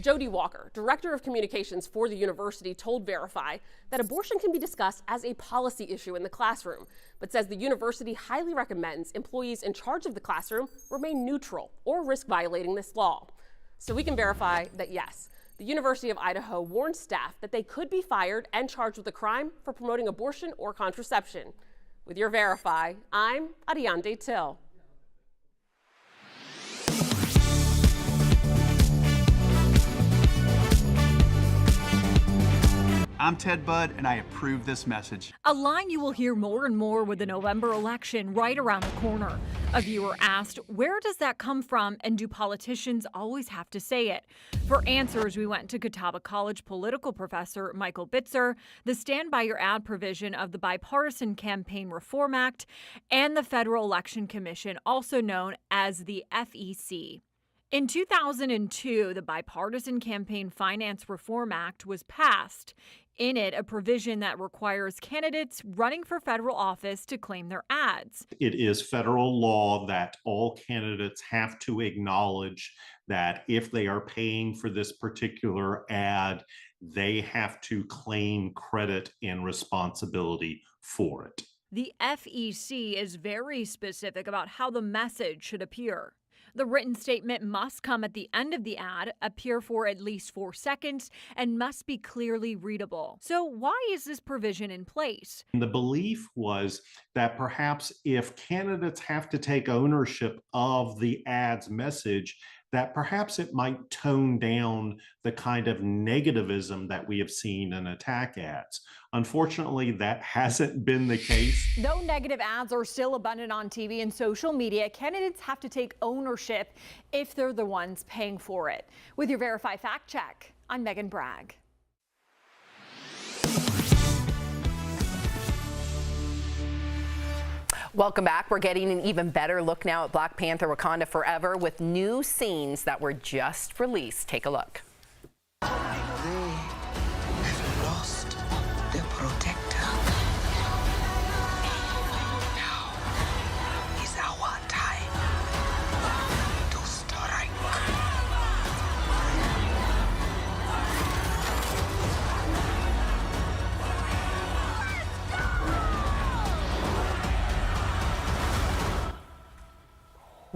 [SPEAKER 12] Jody Walker, Director of Communications for the university, told Verify that abortion can be discussed as a policy issue in the classroom, but says the university highly recommends employees in charge of the classroom remain neutral or risk violating this law. So we can verify that yes, the University of Idaho warned staff that they could be fired and charged with a crime for promoting abortion or contraception. With your Verify, I'm Adiande Till.
[SPEAKER 13] I'm Ted Budd, and I approve this message.
[SPEAKER 14] A line you will hear more and more with the November election right around the corner. A viewer asked, where does that come from, and do politicians always have to say it? For answers, we went to Catawba College political professor Michael Bitzer, the Stand By Your Ad provision of the Bipartisan Campaign Reform Act, and the Federal Election Commission, also known as the FEC. In 2002, the Bipartisan Campaign Finance Reform Act was passed. In it, a provision that requires candidates running for federal office to claim their ads.
[SPEAKER 15] It is federal law that all candidates have to acknowledge that if they are paying for this particular ad, they have to claim credit and responsibility for it.
[SPEAKER 14] The FEC is very specific about how the message should appear. The written statement must come at the end of the ad, appear for at least 4 seconds, and must be clearly readable. So why is this provision in place?
[SPEAKER 15] The belief was that perhaps if candidates have to take ownership of the ad's message, that perhaps it might tone down the kind of negativism that we have seen in attack ads. Unfortunately, that hasn't been the case.
[SPEAKER 14] Though negative ads are still abundant on TV and social media, candidates have to take ownership if they're the ones paying for it. With your Verify Fact Check, I'm Megan Bragg.
[SPEAKER 3] Welcome back. We're getting an even better look now at Black Panther Wakanda Forever with new scenes that were just released. Take a look.
[SPEAKER 20] They have lost their protector. Now is our time to strike.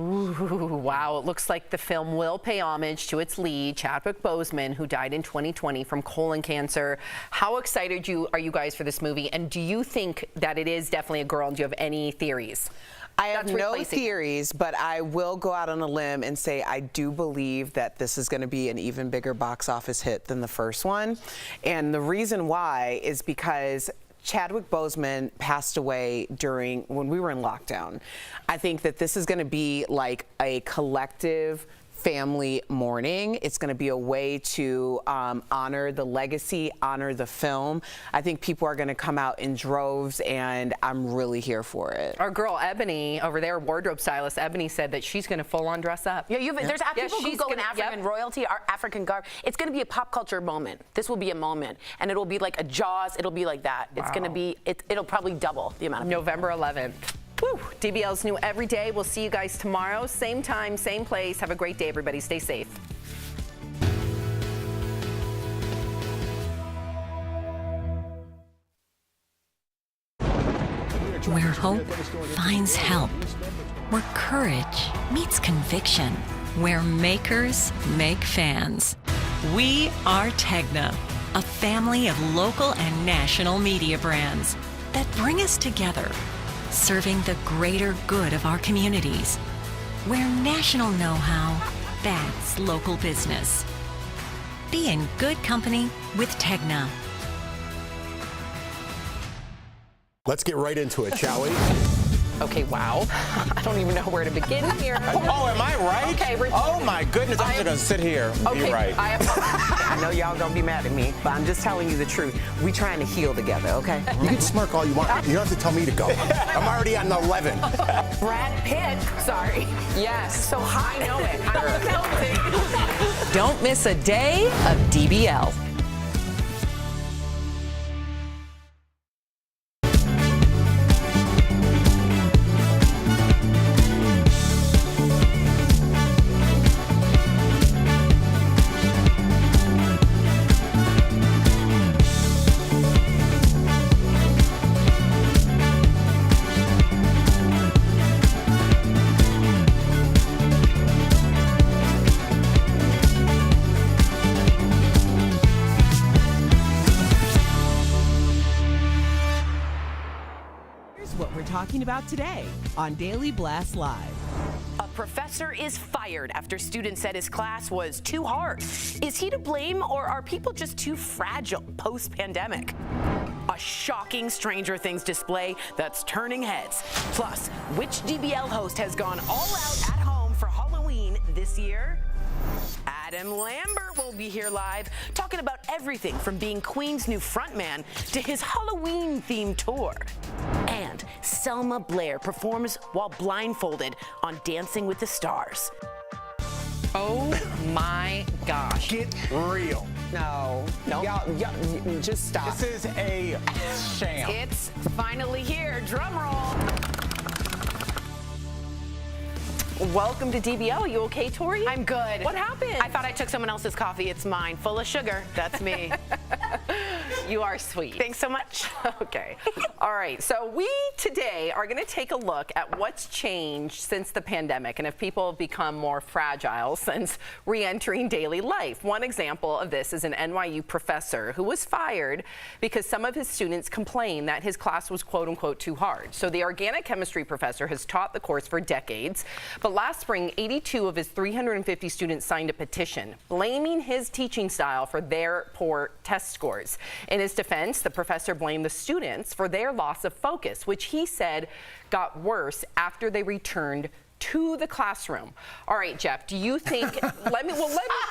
[SPEAKER 3] Ooh, wow, it looks like the film will pay homage to its lead, Chadwick Boseman, who died in 2020 from colon cancer. How excited are you guys for this movie? And do you think that it is definitely a girl? And do you have any theories?
[SPEAKER 5] I have no theories, but I will go out on a limb and say I do believe that this is going to be an even bigger box office hit than the first one. And the reason why is because Chadwick Boseman passed away when we were in lockdown. I think that this is going to be like a collective family mourning. It's going to be a way to honor the legacy, honor the film. I think people are going to come out in droves, and I'm really here for it.
[SPEAKER 3] Our girl Ebony over there, wardrobe stylist Ebony, said that she's going to full on dress up.
[SPEAKER 2] Yeah, there's people who go in African royalty, or African garb. It's going to be a pop culture moment. This will be a moment, and it'll be like a Jaws. It'll be like that. Wow. It's going to be. It'll probably double the amount of people.
[SPEAKER 3] November 11th. Woo! DBL's new every day. We'll see you guys tomorrow, same time, same place. Have a great day, everybody. Stay safe.
[SPEAKER 21] Where hope finds help. Where courage meets conviction. Where makers make fans. We are Tegna, a family of local and national media brands that bring us together, serving the greater good of our communities, where national know-how backs local business. Be in good company with Tegna.
[SPEAKER 4] Let's get right into it, shall we?
[SPEAKER 3] Okay, wow. I don't even know where to begin here.
[SPEAKER 7] Oh, am I right?
[SPEAKER 3] Okay,
[SPEAKER 7] oh my goodness, I'm just gonna sit here.
[SPEAKER 3] Okay,
[SPEAKER 7] You're right.
[SPEAKER 5] I know y'all gonna be mad at me, but I'm just telling you the truth. We trying to heal together, okay?
[SPEAKER 4] You can smirk all you want. You don't have to tell me to go. I'm already on 11.
[SPEAKER 2] Brad Pitt, sorry.
[SPEAKER 3] Yes, so high. I know it. I'm counting.
[SPEAKER 22] Don't miss a day of DBL.
[SPEAKER 1] What we're talking about today on Daily Blast Live.
[SPEAKER 2] A professor is fired after students said his class was too hard. Is he to blame, or are people just too fragile post-pandemic? A shocking Stranger Things display that's turning heads. Plus, which DBL host has gone all out at home for Halloween this year? Adam Lambert will be here live, talking about everything from being Queen's new frontman to his Halloween-themed tour. And Selma Blair performs while blindfolded on Dancing with the Stars.
[SPEAKER 3] Oh my gosh.
[SPEAKER 7] Get real.
[SPEAKER 5] No. Y'all, just stop.
[SPEAKER 7] This is a sham.
[SPEAKER 2] It's finally here. Drum roll.
[SPEAKER 3] Welcome to DBL. You okay, Tori?
[SPEAKER 2] I'm good.
[SPEAKER 3] What happened?
[SPEAKER 2] I thought I took someone else's coffee. It's mine. Full of sugar. That's me.
[SPEAKER 3] You are sweet.
[SPEAKER 2] Thanks so much.
[SPEAKER 3] Okay. All right. So we today are going to take a look at what's changed since the pandemic and if people have become more fragile since re-entering daily life. One example of this is an NYU professor who was fired because some of his students complained that his class was quote unquote too hard. So the organic chemistry professor has taught the course for decades, but last spring 82 of his 350 students signed a petition blaming his teaching style for their poor test scores. In his defense, the professor blamed the students for their loss of focus, which he said got worse after they returned to the classroom. All right, Jeff, do you think, let me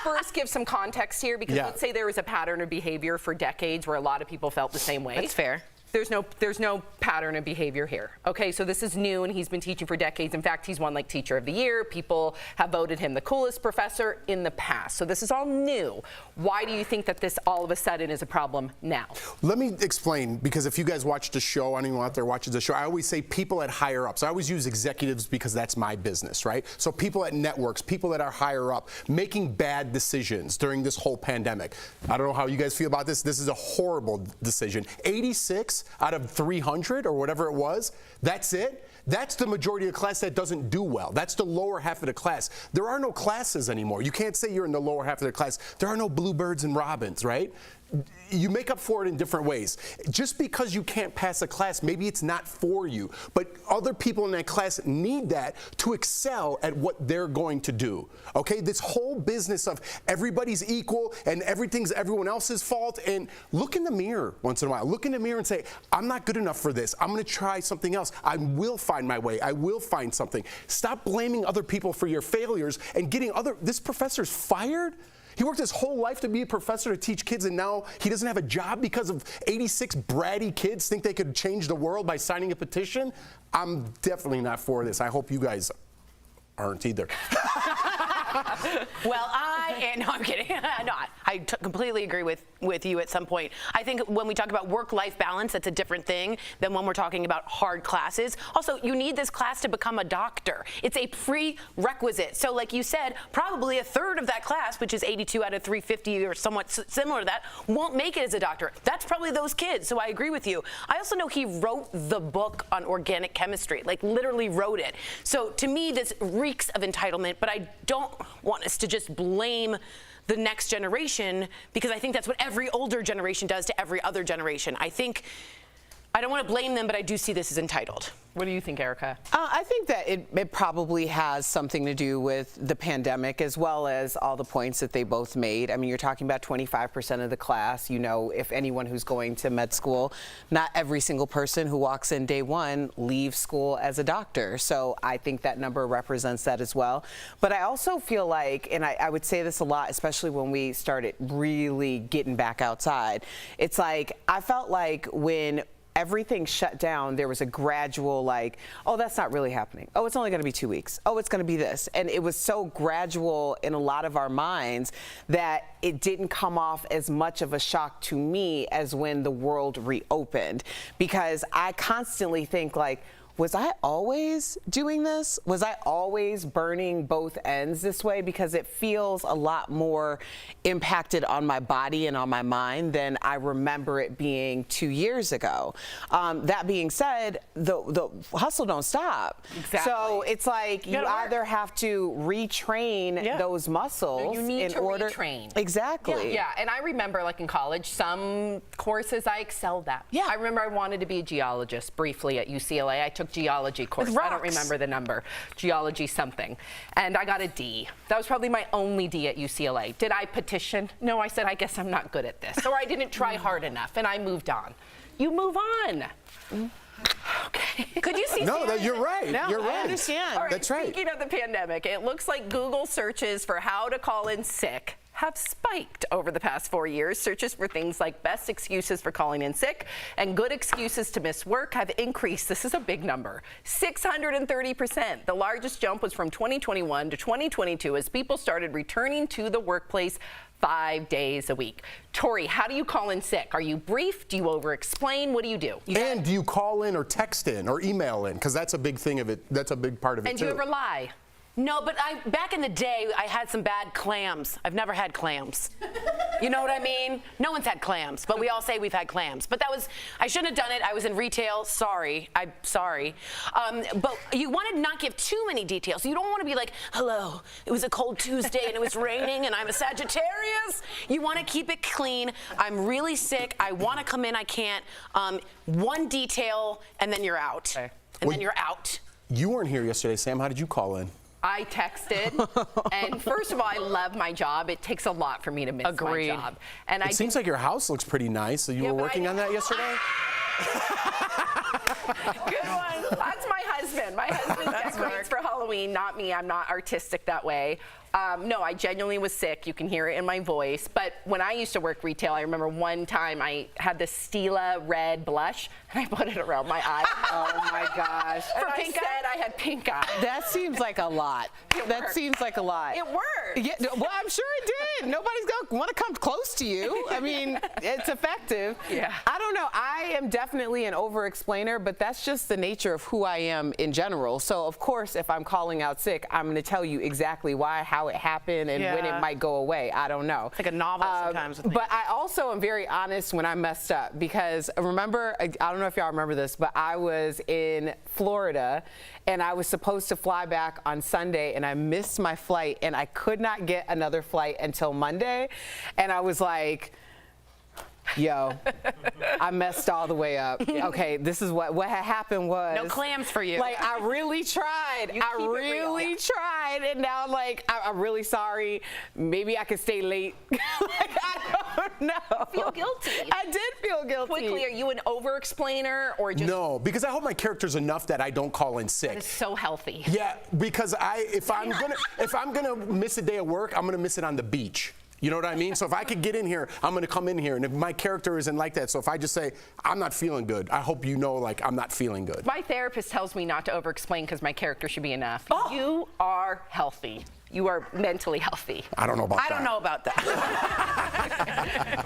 [SPEAKER 3] first give some context here, because let's say there was a pattern of behavior for decades where a lot of people felt the same way.
[SPEAKER 2] That's fair.
[SPEAKER 3] There's no pattern of behavior here. Okay, so this is new and he's been teaching for decades. In fact, he's won like Teacher of the Year. People have voted him the coolest professor in the past. So this is all new. Why do you think that this all of a sudden is a problem now?
[SPEAKER 4] Let me explain, because if you guys watch the show, anyone out there watches the show, I always say people at higher ups. I always use executives because that's my business, right? So people at networks, people that are higher up, making bad decisions during this whole pandemic. I don't know how you guys feel about this. This is a horrible decision. 86 out of 300 or whatever it was, that's it? That's the majority of the class that doesn't do well. That's the lower half of the class. There are no classes anymore. You can't say you're in the lower half of the class. There are no bluebirds and robins, right? You make up for it in different ways. Just because you can't pass a class, maybe it's not for you, but other people in that class need that to excel at what they're going to do. Okay, this whole business of everybody's equal and everything's everyone else's fault, and look in the mirror once in a while. Look in the mirror and say, I'm not good enough for this. I'm going to try something else. I will find my way. I will find something. Stop blaming other people for your failures and getting this professor's fired? He worked his whole life to be a professor to teach kids, and now he doesn't have a job because of 86 bratty kids think they could change the world by signing a petition? I'm definitely not for this. I hope you guys aren't either.
[SPEAKER 2] Well, no, I'm kidding. No, I completely agree with you at some point. I think when we talk about work-life balance, that's a different thing than when we're talking about hard classes. Also, you need this class to become a doctor. It's a prerequisite. So like you said, probably a third of that class, which is 82 out of 350 or somewhat similar to that, won't make it as a doctor. That's probably those kids, so I agree with you. I also know he wrote the book on organic chemistry, like literally wrote it. So to me, this reeks of entitlement, but I don't want us to just blame the next generation, because I think that's what every older generation does to every other generation. I don't want to blame them, but I do see this as entitled.
[SPEAKER 3] What do you think, Erica?
[SPEAKER 5] I think that it probably has something to do with the pandemic, as well as all the points that they both made. I mean, you're talking about 25% of the class. You know, if anyone who's going to med school, not every single person who walks in day one leaves school as a doctor. So I think that number represents that as well. But I also feel like, and I would say this a lot, especially when we started really getting back outside, it's like, I felt like when everything shut down, there was a gradual like, oh, that's not really happening. Oh, it's only going to be 2 weeks. Oh, it's going to be this. And it was so gradual in a lot of our minds that it didn't come off as much of a shock to me as when the world reopened. Because I constantly think like, was I always doing this? Was I always burning both ends this way? Because it feels a lot more impacted on my body and on my mind than I remember it being 2 years ago. That being said, the hustle don't stop.
[SPEAKER 3] Exactly.
[SPEAKER 5] So it's like you either have to retrain those muscles
[SPEAKER 3] you need
[SPEAKER 5] in
[SPEAKER 3] to
[SPEAKER 5] order.
[SPEAKER 3] retrain.
[SPEAKER 5] Exactly.
[SPEAKER 3] Yeah, and I remember like in college, some courses I excelled at. Yeah. I remember I wanted to be a geologist briefly at UCLA. I took geology course. I don't remember the number. Geology something. And I got a D. That was probably my only D at UCLA. Did I petition? No, I said, I guess I'm not good at this. Or I didn't try hard enough, and I moved on. You move on. Okay.
[SPEAKER 2] Could you see?
[SPEAKER 4] No, you're right.
[SPEAKER 5] No,
[SPEAKER 4] you're right.
[SPEAKER 5] I understand.
[SPEAKER 3] All right,
[SPEAKER 4] That's right.
[SPEAKER 3] Speaking of the pandemic, it looks like Google searches for how to call in sick have spiked over the past 4 years. Searches for things like best excuses for calling in sick and good excuses to miss work have increased. This is a big number, 630%. The largest jump was from 2021 to 2022 as people started returning to the workplace 5 days a week. Tori, how do you call in sick? Are you brief? Do you over-explain? What do you do?
[SPEAKER 4] And do you call in or text in or email in? Because that's a big thing of it. That's a big part of it,
[SPEAKER 3] and
[SPEAKER 4] too.
[SPEAKER 3] do you ever lie?
[SPEAKER 2] No, but back in the day, I had some bad clams. I've never had clams. You know what I mean? No one's had clams, but we all say we've had clams. But I shouldn't have done it. I was in retail. Sorry. I'm sorry. But you want to not give too many details. You don't want to be like, hello, it was a cold Tuesday and it was raining and I'm a Sagittarius. You want to keep it clean. I'm really sick. I want to come in. I can't. One detail and then you're out. Okay. And then you're out.
[SPEAKER 4] You weren't here yesterday, Sam. How did you call in?
[SPEAKER 3] I texted, and first of all, I love my job. It takes a lot for me to miss my job. And
[SPEAKER 4] it seems like your house looks pretty nice. So you were working on that yesterday?
[SPEAKER 3] Good one. That's my husband. My husband decorates for Halloween, not me. I'm not artistic that way. No, I genuinely was sick. You can hear it in my voice. But when I used to work retail, I remember one time I had the Stila red blush, and I put it around my eye.
[SPEAKER 5] Oh my gosh.
[SPEAKER 3] For pink eye? I had pink eye.
[SPEAKER 5] That seems like a lot. That seems like a lot.
[SPEAKER 3] It worked.
[SPEAKER 5] Yeah, well, I'm sure it did. Nobody's going to want to come close to you. I mean, it's effective.
[SPEAKER 3] Yeah.
[SPEAKER 5] I don't know. I am definitely an over-explainer, but that's just the nature of who I am in general. So, of course, if I'm calling out sick, I'm going to tell you exactly why, how it happened, and when it might go away. I don't know.
[SPEAKER 2] It's like a novel sometimes with me.
[SPEAKER 5] But I also am very honest when I messed up, because remember, I don't know if y'all remember this, but I was in Florida and I was supposed to fly back on Sunday, and I missed my flight, and I could not get another flight until Monday. And I was like, yo, I messed all the way up. Okay, this is what had happened was.
[SPEAKER 2] No clams for you.
[SPEAKER 5] Like, I really tried. I really tried. And now I'm like, I'm really sorry. Maybe I could stay late. Like, I don't know.
[SPEAKER 3] Feel guilty.
[SPEAKER 5] I did feel guilty.
[SPEAKER 3] Quickly, are you an over-explainer or just?
[SPEAKER 4] No, because I hope my character's enough that I don't call in sick.
[SPEAKER 3] That is so healthy.
[SPEAKER 4] Yeah, because if I'm gonna miss a day of work, I'm gonna miss it on the beach. You know what I mean? So if I could get in here, I'm going to come in here. And if my character isn't like that, so if I just say, I'm not feeling good, I hope you know, like, I'm not feeling good.
[SPEAKER 3] My therapist tells me not to over-explain because my character should be enough. Oh. You are healthy. You are mentally healthy.
[SPEAKER 4] I don't know about that.
[SPEAKER 2] I don't know about that.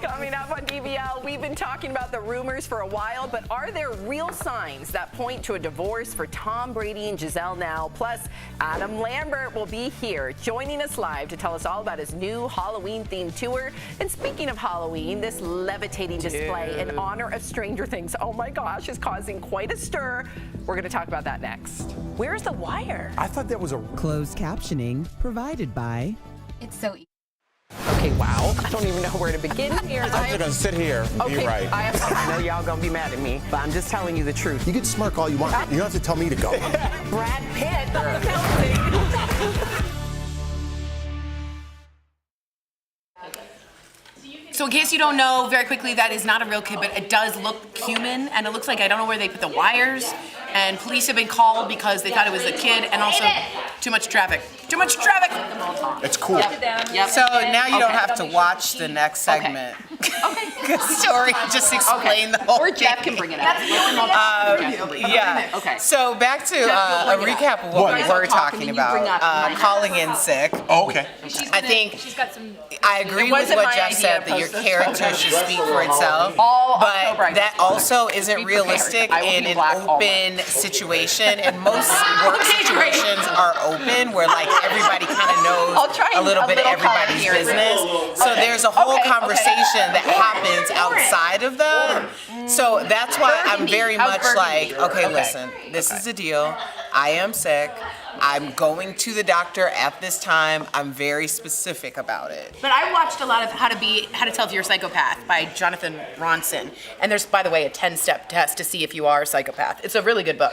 [SPEAKER 3] Coming up on DBL, we've been talking about the rumors for a while, but are there real signs that point to a divorce for Tom Brady and Giselle now? Plus, Adam Lambert will be here joining us live to tell us all about his new Halloween-themed tour. And speaking of Halloween, this levitating display in honor of Stranger Things, oh my gosh, is causing quite a stir. We're going to talk about that next.
[SPEAKER 2] Where's the wire?
[SPEAKER 4] I thought that was a
[SPEAKER 1] closed captioning provided by.
[SPEAKER 10] It's so easy.
[SPEAKER 3] Okay, wow. I don't even know where to begin here.
[SPEAKER 7] I'm just gonna sit here and be right.
[SPEAKER 5] I know y'all gonna be mad at me, but I'm just telling you the truth.
[SPEAKER 4] You can smirk all you want. You don't have to tell me to go.
[SPEAKER 3] Brad Pitt.
[SPEAKER 6] So in case you don't know, very quickly, that is not a real kid, but it does look human, and it looks like I don't know where they put the wires. And police have been called because they thought it was a kid, and also too much traffic. Too much traffic.
[SPEAKER 4] It's cool.
[SPEAKER 5] Yep. So now you don't have to watch the next segment. Okay. Story just explain the whole
[SPEAKER 3] Or Jeff can bring it up.
[SPEAKER 5] Yeah.
[SPEAKER 3] Okay.
[SPEAKER 5] So back to a recap of what we were talking about. Calling in sick.
[SPEAKER 4] Oh, okay.
[SPEAKER 5] I think I agree with what Jeff said, that your character should speak for itself. But that also isn't realistic in an open situation. And most work situations are open where like everybody kind of knows a little bit of everybody's business. So there's a whole conversation that happens outside of them. So that's why I'm very much like, okay, listen, this is the deal. I am sick. I'm going to the doctor at this time. I'm very specific about it.
[SPEAKER 6] But I watched a lot of How to Tell If You're a Psychopath by Jonathan Ronson. And there's, by the way, a 10-step test to see if you are a psychopath. It's a really good book.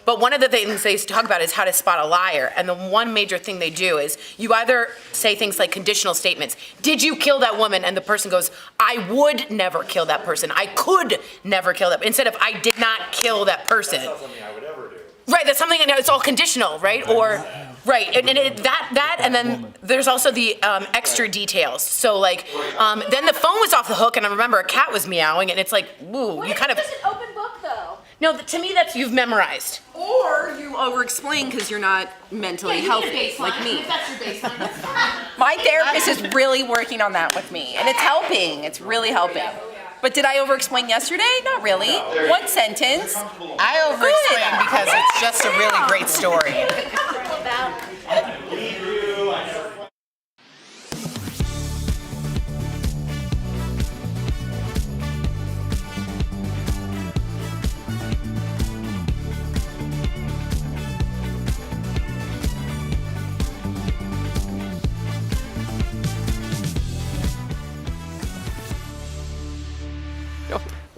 [SPEAKER 6] But one of the things they talk about is how to spot a liar. And the one major thing they do is you either say things like conditional statements. Did you kill that woman? And the person goes, I would never kill that person. I could never kill that. Instead of I did not kill that person.
[SPEAKER 7] That's something I would ever do.
[SPEAKER 6] Right, that's something, it's all conditional, right? Or, right, and then there's also the extra details. So like, then the phone was off the hook, and I remember a cat was meowing, and it's like, woo, you kind of.
[SPEAKER 12] It's an open book, though.
[SPEAKER 6] No, to me, that's you've memorized.
[SPEAKER 3] Or you over-explain because you're not mentally healthy, like me.
[SPEAKER 6] That's your baseline. That's fine.
[SPEAKER 3] My therapist is really working on that with me, and it's helping. It's really helping. But did I over-explain yesterday? Not really. One sentence.
[SPEAKER 5] I over-explain because it's just a really great story.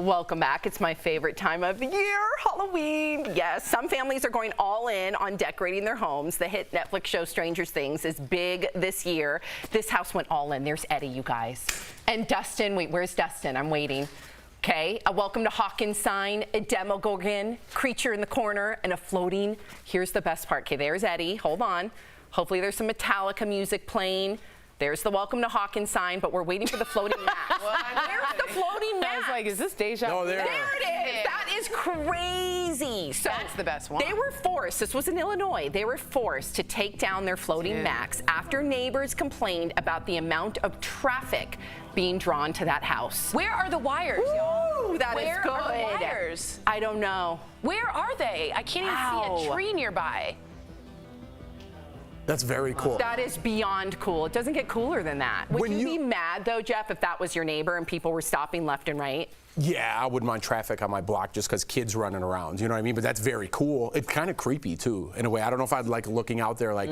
[SPEAKER 3] Welcome back. It's my favorite time of the year, Halloween. Yes, some families are going all in on decorating their homes. The hit Netflix show Stranger Things is big this year. This house went all in. There's Eddie, you guys. And Dustin, wait, where's Dustin? I'm waiting. Okay, a welcome to Hawkins sign, a Demogorgon, creature in the corner, and a floating. Here's the best part. Okay, there's Eddie. Hold on. Hopefully there's some Metallica music playing. There's the welcome to Hawkins sign, but we're waiting for the floating mask. Where's the floating mask?
[SPEAKER 2] I was like, is this deja vu?
[SPEAKER 4] No, there
[SPEAKER 3] it is. That is crazy. So
[SPEAKER 2] that's the best one.
[SPEAKER 3] They were forced, this was in Illinois, they were forced to take down their floating max after neighbors complained about the amount of traffic being drawn to that house.
[SPEAKER 2] Where are the wires, y'all?
[SPEAKER 3] Ooh, that is
[SPEAKER 2] Where
[SPEAKER 3] good.
[SPEAKER 2] are the wires?
[SPEAKER 3] I don't know.
[SPEAKER 2] Where are they? I can't even see a tree nearby.
[SPEAKER 4] That's very cool.
[SPEAKER 3] That is beyond cool. It doesn't get cooler than that. Would you be mad, though, Jeff, if that was your neighbor and people were stopping left and right?
[SPEAKER 4] Yeah, I wouldn't mind traffic on my block just because kids running around. You know what I mean? But that's very cool. It's kind of creepy, too, in a way. I don't know if I'd like looking out there like...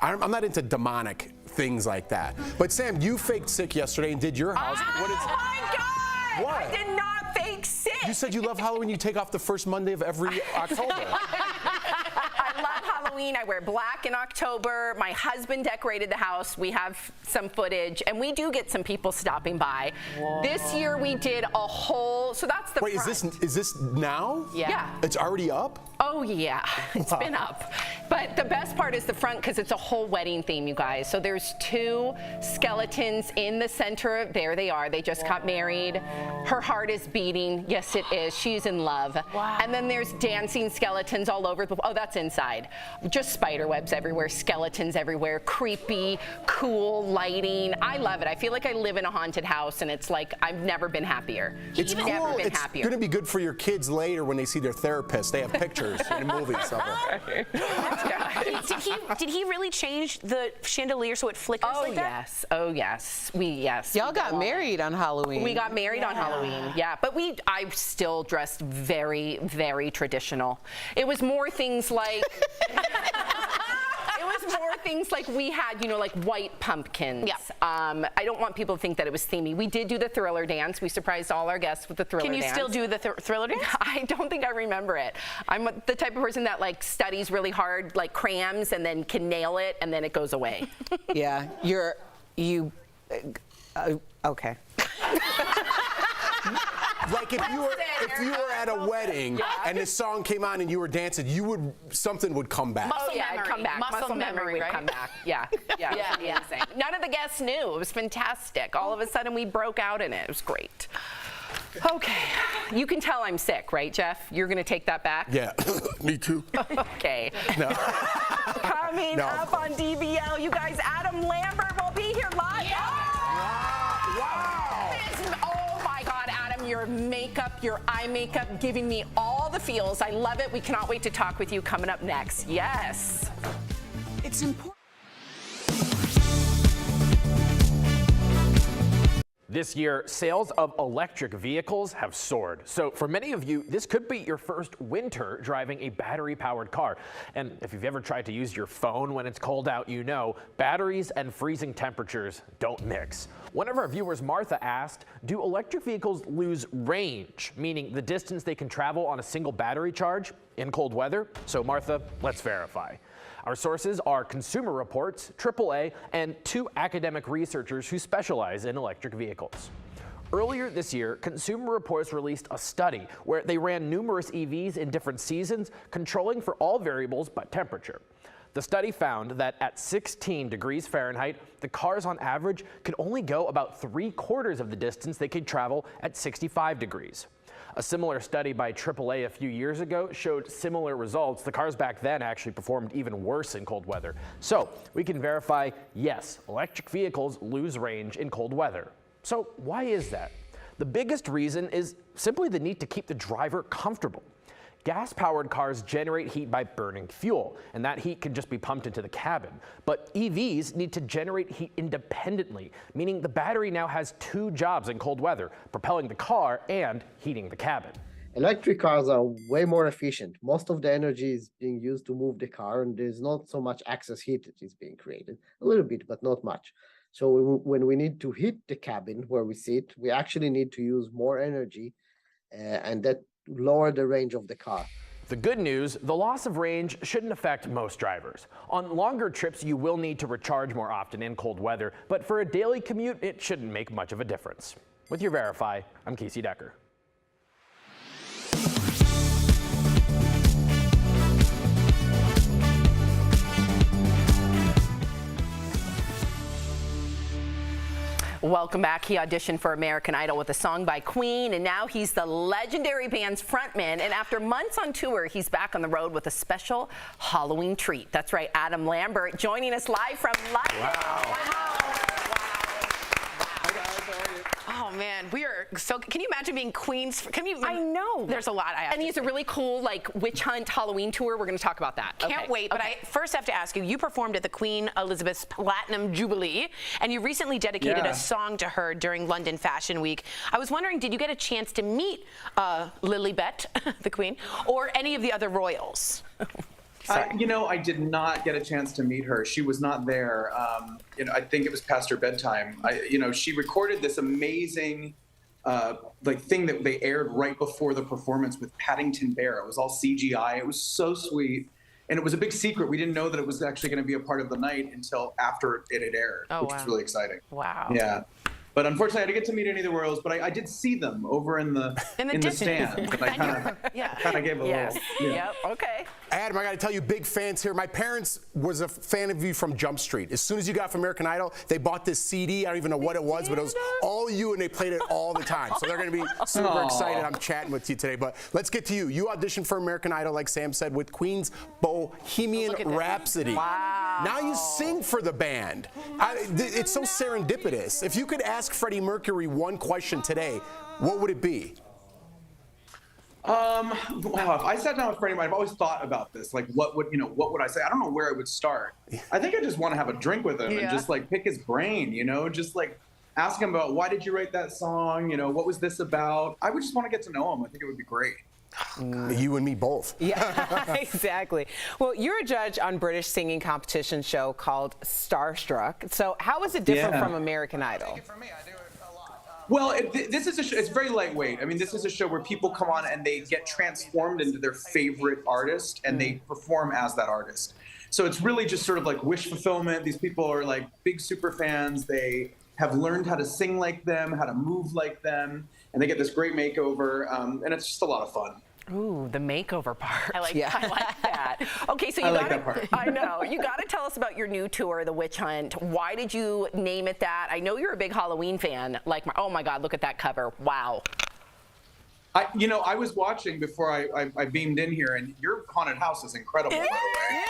[SPEAKER 4] I'm not into demonic things like that. But Sam, you faked sick yesterday and did your house.
[SPEAKER 3] My God!
[SPEAKER 4] What?
[SPEAKER 3] I did not fake sick.
[SPEAKER 4] You said you love Halloween. You take off the first Monday of every October.
[SPEAKER 3] I love Halloween. I wear black in October. My husband decorated the house. We have some footage, and we do get some people stopping by. Whoa. This year we did a whole. So that's the.
[SPEAKER 4] Wait,
[SPEAKER 3] front.
[SPEAKER 4] is this now?
[SPEAKER 3] Yeah.
[SPEAKER 4] It's already up?
[SPEAKER 3] Oh yeah, it's been up. But the best part is the front because it's a whole wedding theme, you guys. So there's two skeletons in the center. There they are. They just got married. Her heart is beating. Yes, it is. She's in love. Wow. And then there's dancing skeletons all over. Oh, that's inside. Just spider webs everywhere, skeletons everywhere, creepy, cool lighting. I love it. I feel like I live in a haunted house, and it's like I've never been happier.
[SPEAKER 4] It's
[SPEAKER 3] I've
[SPEAKER 4] cool.
[SPEAKER 3] never been
[SPEAKER 4] It's
[SPEAKER 3] happier.
[SPEAKER 4] going to be good for your kids later when they see their therapist. They have pictures in movies.
[SPEAKER 2] Did he really change the chandelier so it flickers like that?
[SPEAKER 3] Yes. Oh yes. Yes.
[SPEAKER 5] Y'all got married on Halloween.
[SPEAKER 3] We got married on Halloween. Yeah. But I still dressed very, very traditional. It was more things like we had, like white pumpkins.
[SPEAKER 2] Yeah.
[SPEAKER 3] I don't want people to think that it was themey. We did do the Thriller dance. We surprised all our guests with the Thriller dance.
[SPEAKER 2] Can you still do the Thriller dance?
[SPEAKER 3] I don't think I remember it. I'm the type of person that studies really hard, like crayons, and then can nail it, and then it goes away.
[SPEAKER 5] Yeah, okay.
[SPEAKER 4] Like if you were at a wedding and this song came on and you were dancing, something would come back.
[SPEAKER 3] Muscle memory. It'd come back. Muscle memory would come back. Yeah. Yeah. None of the guests knew. It was fantastic. All of a sudden we broke out in it. It was great. Okay. You can tell I'm sick, right, Jeff? You're going to take that back?
[SPEAKER 4] Yeah. Me too.
[SPEAKER 3] Okay.
[SPEAKER 4] No.
[SPEAKER 3] Coming up on DBL, you guys, Adam Lambert will be here live.
[SPEAKER 2] Yeah.
[SPEAKER 3] Wow. Oh my God, Adam, your makeup, your eye makeup, giving me all the feels. I love it. We cannot wait to talk with you coming up next. Yes.
[SPEAKER 1] It's important.
[SPEAKER 8] This year, sales of electric vehicles have soared. So for many of you, this could be your first winter driving a battery-powered car. And if you've ever tried to use your phone when it's cold out, you know batteries and freezing temperatures don't mix. One of our viewers, Martha, asked, do electric vehicles lose range, meaning the distance they can travel on a single battery charge in cold weather? So Martha, let's verify. Our sources are Consumer Reports, AAA, and two academic researchers who specialize in electric vehicles. Earlier this year, Consumer Reports released a study where they ran numerous EVs in different seasons, controlling for all variables but temperature. The study found that at 16 degrees Fahrenheit, the cars on average could only go about 3/4 of the distance they could travel at 65 degrees. A similar study by AAA a few years ago showed similar results. The cars back then actually performed even worse in cold weather. So we can verify, yes, electric vehicles lose range in cold weather. So why is that? The biggest reason is simply the need to keep the driver comfortable. Gas-powered cars generate heat by burning fuel, and that heat can just be pumped into the cabin. But EVs need to generate heat independently, meaning the battery now has two jobs in cold weather, propelling the car and heating the cabin.
[SPEAKER 9] Electric cars are way more efficient. Most of the energy is being used to move the car, and there's not so much excess heat that is being created. A little bit, but not much. So when we need to heat the cabin where we sit, we actually need to use more energy and that lower the range of the car.
[SPEAKER 8] The good news, the loss of range shouldn't affect most drivers. On longer trips, you will need to recharge more often in cold weather, but for a daily commute, it shouldn't make much of a difference. With your Verify, I'm Casey Decker.
[SPEAKER 3] Welcome back. He auditioned for American Idol with a song by Queen, and now he's the legendary band's frontman. And after months on tour, he's back on the road with a special Halloween treat. That's right, Adam Lambert joining us live from London.
[SPEAKER 2] Wow. Oh man, we are so. Can you imagine being Queen's? I know. There's a lot.
[SPEAKER 3] And he has a really cool witch hunt Halloween tour. We're going to talk about that.
[SPEAKER 2] Can't wait. But I first have to ask you. You performed at the Queen Elizabeth's Platinum Jubilee, and you recently dedicated a song to her during London Fashion Week. I was wondering, did you get a chance to meet Lilibet, the Queen, or any of the other royals?
[SPEAKER 10] I did not get a chance to meet her. She was not there. I think it was past her bedtime. She recorded this amazing thing that they aired right before the performance with Paddington Bear. It was all CGI. It was so sweet. And it was a big secret. We didn't know that it was actually going to be a part of the night until after it had aired, which was really exciting.
[SPEAKER 2] Wow.
[SPEAKER 10] Yeah. But unfortunately, I didn't get to meet any of the royals, but I did see them over in the stand. And I kind of gave a little.
[SPEAKER 3] Yep. Okay.
[SPEAKER 4] Adam, I got to tell you, big fans here. My parents was a fan of you from Jump Street. As soon as you got from American Idol, they bought this CD. I don't even know what it was, but it was all you, and they played it all the time. So they're going to be super excited. I'm chatting with you today. But let's get to you. You auditioned for American Idol, like Sam said, with Queen's Bohemian Rhapsody.
[SPEAKER 3] Wow.
[SPEAKER 4] Now you sing for the band. It's so serendipitous. If you could ask Freddie Mercury one question today, what would it be?
[SPEAKER 10] Wow, if I sat down with Freddie, I've always thought about this. What would I say? I don't know where I would start. I think I just want to have a drink with him and just pick his brain, just ask him about why did you write that song? What was this about? I would just want to get to know him. I think it would be great.
[SPEAKER 4] You and me both.
[SPEAKER 5] Yeah, exactly. Well, you're a judge on British singing competition show called Starstruck. So how is it different from American Idol?
[SPEAKER 10] Well, this is a show, it's very lightweight. I mean, this is a show where people come on and they get transformed into their favorite artist and they perform as that artist. So it's really just sort of like wish fulfillment. These people are big super fans. They have learned how to sing like them, how to move like them, and they get this great makeover, and it's just a lot of fun.
[SPEAKER 3] Ooh, the makeover part.
[SPEAKER 2] I like
[SPEAKER 3] that. Okay, so you
[SPEAKER 10] like that part.
[SPEAKER 3] I know. You got to tell us about your new tour, The Witch Hunt. Why did you name it that? I know you're a big Halloween fan. Oh my God, look at that cover. Wow.
[SPEAKER 10] I was watching before I beamed in here, and your haunted house is incredible, by the way.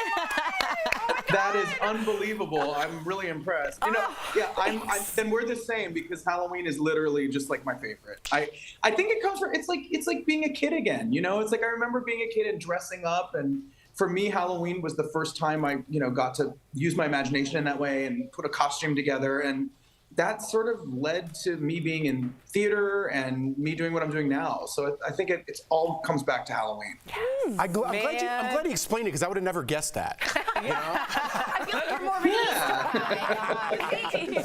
[SPEAKER 10] That is unbelievable. I'm really impressed. Then we're the same because Halloween is literally just my favorite. I think it comes from it's like being a kid again. It's I remember being a kid and dressing up, and for me, Halloween was the first time I got to use my imagination in that way and put a costume together, and that sort of led to me being in theater and me doing what I'm doing now. So I think it all comes back to Halloween.
[SPEAKER 4] Yes, I'm glad he explained it because I would have never guessed that.
[SPEAKER 3] I feel like you're more of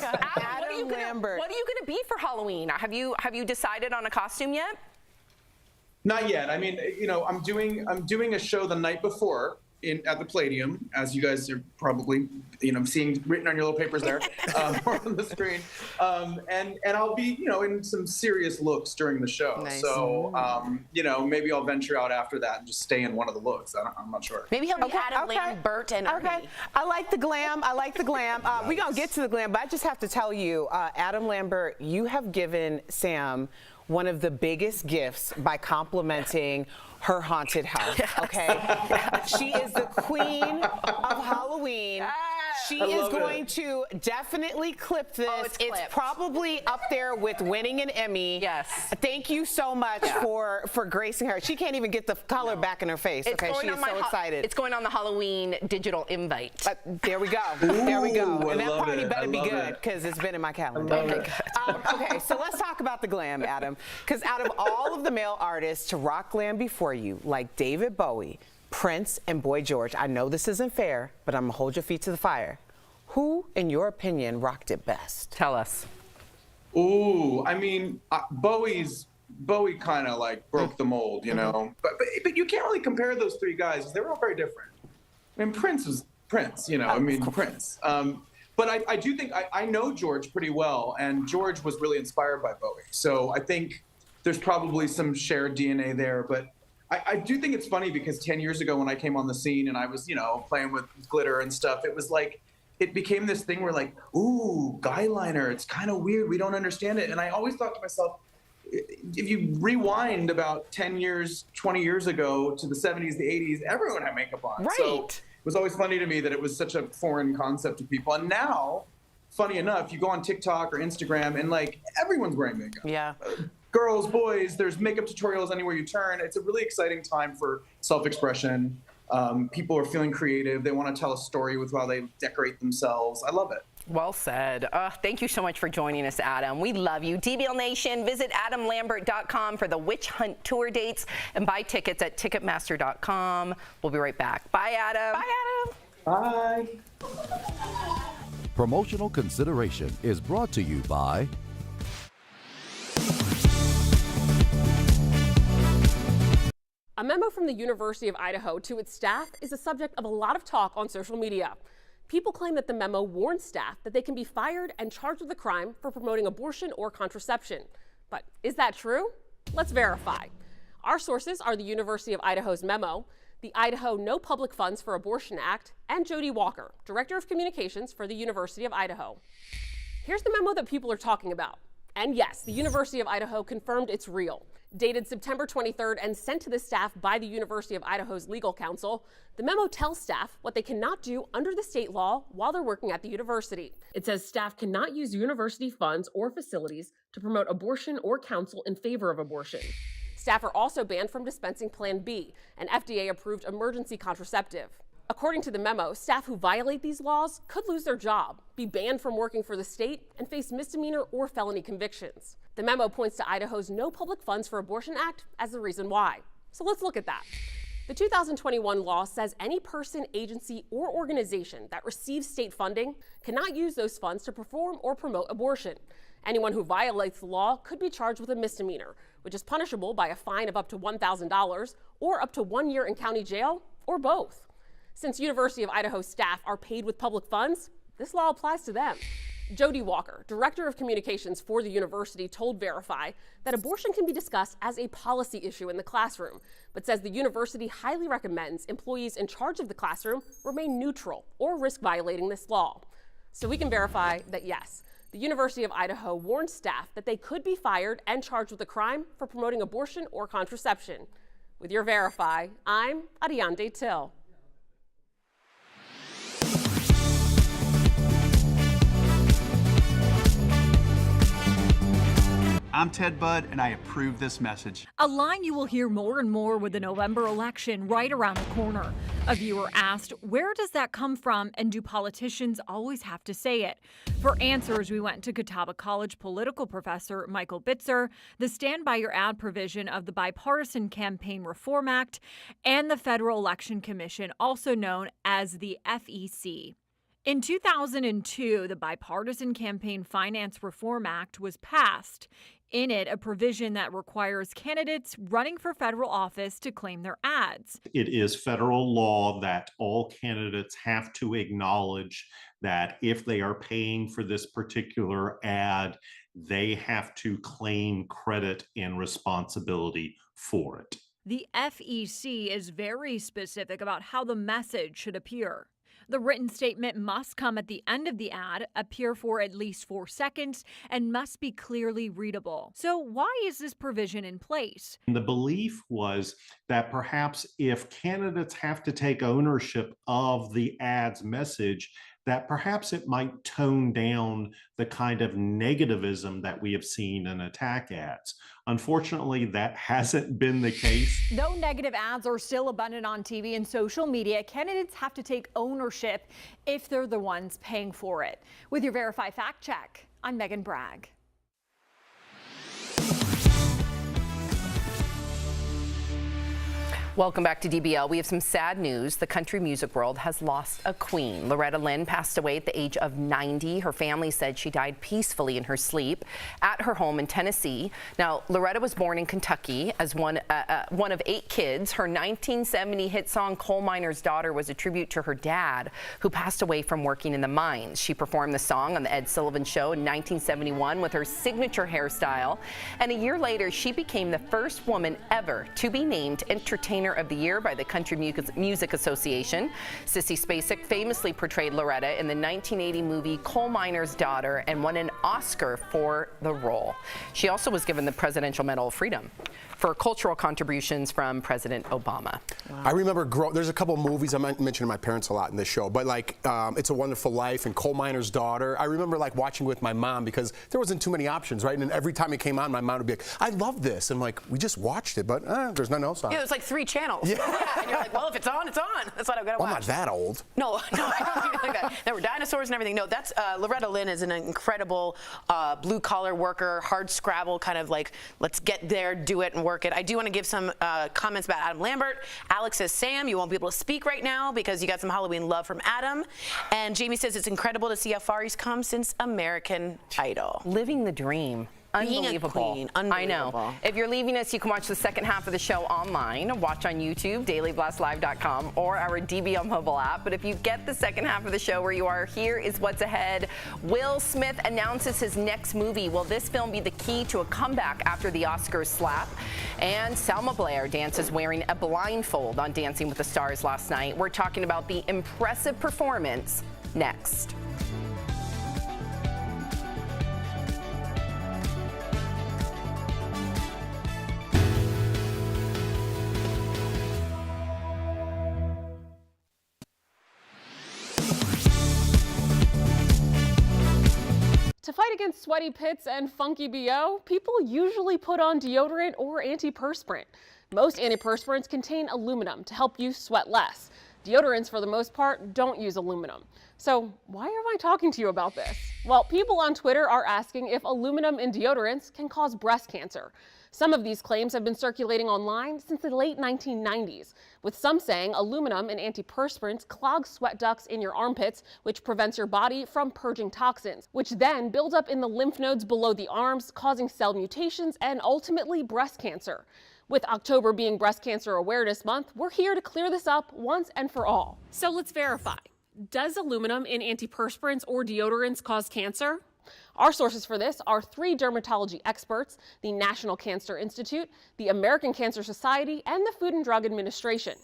[SPEAKER 3] an Adam Lambert. What are you going to be for Halloween? Have you decided on a costume yet?
[SPEAKER 10] Not yet. I mean, I'm doing a show the night before at the Palladium, as you guys are probably seeing written on your little papers there, or on the screen, and I'll be in some serious looks during the show.
[SPEAKER 2] Nice.
[SPEAKER 10] So maybe I'll venture out after that and just stay in one of the looks. I'm not sure.
[SPEAKER 2] Maybe he'll be Adam Lambert and Ernie.
[SPEAKER 5] I like the glam. We're gonna get to the glam, but I just have to tell you, Adam Lambert, you have given Sam one of the biggest gifts by complimenting her haunted house, okay? She is the queen of Halloween. She is going to definitely clip this.
[SPEAKER 3] Oh, it's
[SPEAKER 5] probably up there with winning an Emmy.
[SPEAKER 3] Yes.
[SPEAKER 5] Thank you so much for gracing her. She can't even get the color back in her face.
[SPEAKER 3] It's
[SPEAKER 5] okay, she is so excited.
[SPEAKER 3] It's going on the Halloween digital invite.
[SPEAKER 5] There we go. There we go. And that party better be good because it's been in my calendar. Okay, so let's talk about the glam, Adam. Because out of all of the male artists to rock glam before you, like David Bowie, Prince, and Boy George, I know this isn't fair, but I'm gonna hold your feet to the fire. Who, in your opinion, rocked it best?
[SPEAKER 3] Tell us.
[SPEAKER 10] Ooh, I mean, Bowie's Bowie kind of like broke the mold, you know. But you can't really compare those three guys. They were all very different. I mean, Prince was Prince, you know. I mean, Prince. But I do think I know George pretty well, and George was really inspired by Bowie. So I think there's probably some shared DNA there. But I do think it's funny because 10 years ago when I came on the scene and I was, you know, playing with glitter and stuff, it was like, it became this thing where like, ooh, guy liner, it's kind of weird. We don't understand it. And I always thought to myself, if you rewind about 10 years, 20 years ago to the 70s, the 80s, everyone had makeup on.
[SPEAKER 3] Right.
[SPEAKER 10] So it was always funny to me that it was such a foreign concept to people. And now, funny enough, you go on TikTok or Instagram and like everyone's wearing makeup.
[SPEAKER 2] Yeah.
[SPEAKER 10] Girls, boys, there's makeup tutorials anywhere you turn. It's a really exciting time for self-expression. People are feeling creative. They want to tell a story with how they decorate themselves. I love it.
[SPEAKER 3] Well said. Thank you so much for joining us, Adam. We love you. DBL Nation, visit adamlambert.com for the Witch Hunt tour dates and buy tickets at ticketmaster.com. We'll be right back. Bye, Adam.
[SPEAKER 10] Bye, Adam. Bye.
[SPEAKER 11] Promotional consideration is brought to you by
[SPEAKER 12] A memo from the University of Idaho to its staff is a subject of a lot of talk on social media. People claim that the memo warns staff that they can be fired and charged with a crime for promoting abortion or contraception. But is that true? Let's verify. Our sources are the University of Idaho's memo, the Idaho No Public Funds for Abortion Act, and Jody Walker, Director of Communications for the University of Idaho. Here's the memo that people are talking about. And yes, the University of Idaho confirmed it's real. Dated September 23rd and sent to the staff by the University of Idaho's legal counsel, the memo tells staff what they cannot do under the state law while they're working at the university. It says staff cannot use university funds or facilities to promote abortion or counsel in favor of abortion. Staff are also banned from dispensing Plan B, an FDA-approved emergency contraceptive. According to the memo, staff who violate these laws could lose their job, be banned from working for the state, and face misdemeanor or felony convictions. The memo points to Idaho's No Public Funds for Abortion Act as the reason why. So let's look at that. The 2021 law says any person, agency, or organization that receives state funding cannot use those funds to perform or promote abortion. Anyone who violates the law could be charged with a misdemeanor, which is punishable by a fine of up to $1,000 or up to 1 year in county jail, or both. Since University of Idaho staff are paid with public funds, this law applies to them. Jody Walker, Director of Communications for the university, told Verify that abortion can be discussed as a policy issue in the classroom, but says the university highly recommends employees in charge of the classroom remain neutral or risk violating this law. So we can verify that yes, the University of Idaho warned staff that they could be fired and charged with a crime for promoting abortion or contraception. With your Verify, I'm Ariande Till.
[SPEAKER 13] I'm Ted Budd, and I approve this message.
[SPEAKER 14] A line you will hear more and more with the November election right around the corner. A viewer asked, where does that come from, and do politicians always have to say it? For answers, we went to Catawba College political professor Michael Bitzer, the Stand By Your Ad provision of the Bipartisan Campaign Reform Act, and the Federal Election Commission, also known as the FEC. In 2002, the Bipartisan Campaign Finance Reform Act was passed. In it, a provision that requires candidates running for federal office to claim their ads.
[SPEAKER 15] It is federal law that all candidates have to acknowledge that if they are paying for this particular ad, they have to claim credit and responsibility for it.
[SPEAKER 14] The FEC is very specific about how the message should appear. The written statement must come at the end of the ad, appear for at least 4 seconds, and must be clearly readable. So why is this provision in place?
[SPEAKER 15] The belief was that perhaps if candidates have to take ownership of the ad's message, that perhaps it might tone down the kind of negativism that we have seen in attack ads. Unfortunately, that hasn't been the case.
[SPEAKER 14] Though negative ads are still abundant on TV and social media, candidates have to take ownership if they're the ones paying for it. With your Verify Fact Check, I'm Megan Bragg.
[SPEAKER 3] Welcome back to DBL. We have some sad news. The country music world has lost a queen. Loretta Lynn passed away at the age of 90. Her family said she died peacefully in her sleep at her home in Tennessee. Now, Loretta was born in Kentucky as one of 8 kids. Her 1970 hit song Coal Miner's Daughter was a tribute to her dad, who passed away from working in the mines. She performed the song on the Ed Sullivan Show in 1971 with her signature hairstyle. And a year later, she became the first woman ever to be named Entertainer of the Year by the Country Music Association. Sissy Spacek famously portrayed Loretta in the 1980 movie Coal Miner's Daughter and won an Oscar for the role. She also was given the Presidential Medal of Freedom for cultural contributions from President Obama.
[SPEAKER 4] Wow. I remember there's a couple movies, I'm mentioning my parents a lot in this show, but like It's a Wonderful Life and Coal Miner's Daughter. I remember like watching with my mom because there wasn't too many options, right? And every time it came on, my mom would be like, I love this. And like, we just watched it, but there's nothing else on.
[SPEAKER 2] Yeah, it was like 3 channels. Yeah. And you're like, well, if it's on, it's on. That's what I've got to watch.
[SPEAKER 4] I'm not that old.
[SPEAKER 2] No, I don't think like that. There were dinosaurs and everything. No, that's Loretta Lynn is an incredible blue-collar worker, hard scrabble, kind of like, let's get there, do it, and work it. I do want to give some comments about Adam Lambert. Alex says, Sam, you won't be able to speak right now because you got some Halloween love from Adam. And Jamie says, it's incredible to see how far he's come since American Idol.
[SPEAKER 3] Living the dream. Unbelievable.
[SPEAKER 2] Being a queen. Unbelievable.
[SPEAKER 3] I know. If you're leaving us, you can watch the second half of the show online. Watch on YouTube, dailyblastlive.com, or our DBL mobile app. But if you get the second half of the show where you are, here is what's ahead. Will Smith announces his next movie. Will this film be the key to a comeback after the Oscars slap? And Selma Blair dances wearing a blindfold on Dancing with the Stars last night. We're talking about the impressive performance next.
[SPEAKER 12] To fight against sweaty pits and funky BO, people usually put on deodorant or antiperspirant. Most antiperspirants contain aluminum to help you sweat less. Deodorants, for the most part, don't use aluminum. So why am I talking to you about this? Well, people on Twitter are asking if aluminum in deodorants can cause breast cancer. Some of these claims have been circulating online since the late 1990s, with some saying aluminum in antiperspirants clogs sweat ducts in your armpits, which prevents your body from purging toxins, which then build up in the lymph nodes below the arms, causing cell mutations and ultimately breast cancer. With October being Breast Cancer Awareness Month, we're here to clear this up once and for all. So let's verify. Does aluminum in antiperspirants or deodorants cause cancer? Our sources for this are 3 dermatology experts, the National Cancer Institute, the American Cancer Society, and the Food and Drug Administration.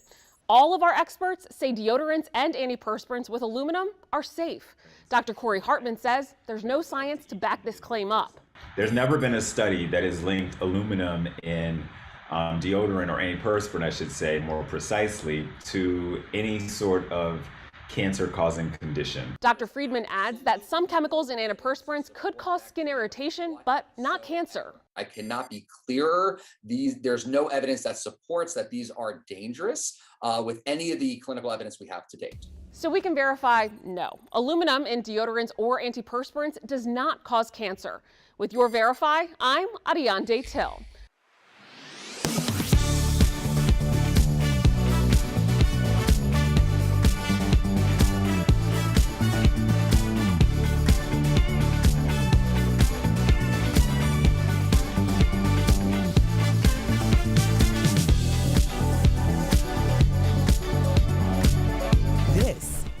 [SPEAKER 12] All of our experts say deodorants and antiperspirants with aluminum are safe. Dr. Corey Hartman says there's no science to back this claim up.
[SPEAKER 16] There's never been a study that has linked aluminum in deodorant or antiperspirant, I should say more precisely, to any sort of cancer-causing condition.
[SPEAKER 12] Dr. Friedman adds that some chemicals in antiperspirants could cause skin irritation, but not cancer.
[SPEAKER 17] I cannot be clearer. There's no evidence that supports that these are dangerous with any of the clinical evidence we have to date.
[SPEAKER 12] So we can verify, no. Aluminum in deodorants or antiperspirants does not cause cancer. With your Verify, I'm Ariane Till.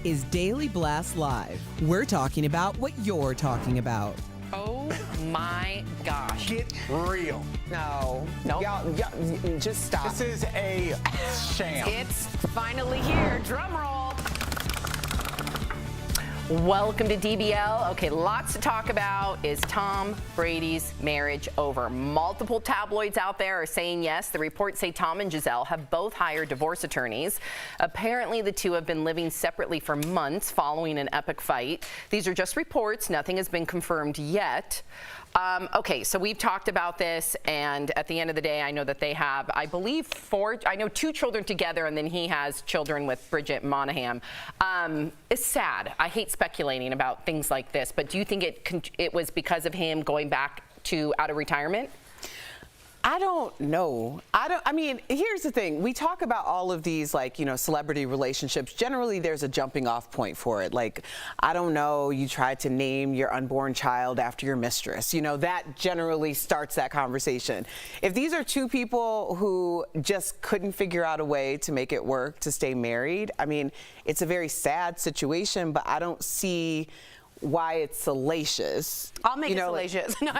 [SPEAKER 1] Is Daily Blast Live. We're talking about what you're talking about.
[SPEAKER 3] Oh my gosh.
[SPEAKER 7] Get real.
[SPEAKER 5] No. Y'all, just stop.
[SPEAKER 7] This is a sham.
[SPEAKER 3] It's finally here. Drum roll. Welcome to DBL. Okay, lots to talk about. Is Tom Brady's marriage over? Multiple tabloids out there are saying yes. The reports say Tom and Giselle have both hired divorce attorneys. Apparently, the two have been living separately for months following an epic fight. These are just reports. Nothing has been confirmed yet. Okay, so we've talked about this, and at the end of the day, I know that they have, I believe, 2 children together, and then he has children with Bridget Monahan. It's sad. I hate speculating about things like this, but do you think it was because of him going back to out of retirement?
[SPEAKER 5] I don't know. I mean, here's the thing. We talk about all of these, like, you know, celebrity relationships. Generally, there's a jumping off point for it. Like, I don't know, you tried to name your unborn child after your mistress. You know, that generally starts that conversation. If these are two people who just couldn't figure out a way to make it work to stay married, I mean, it's a very sad situation, but I don't see why it's salacious.
[SPEAKER 2] I'll make it salacious. No,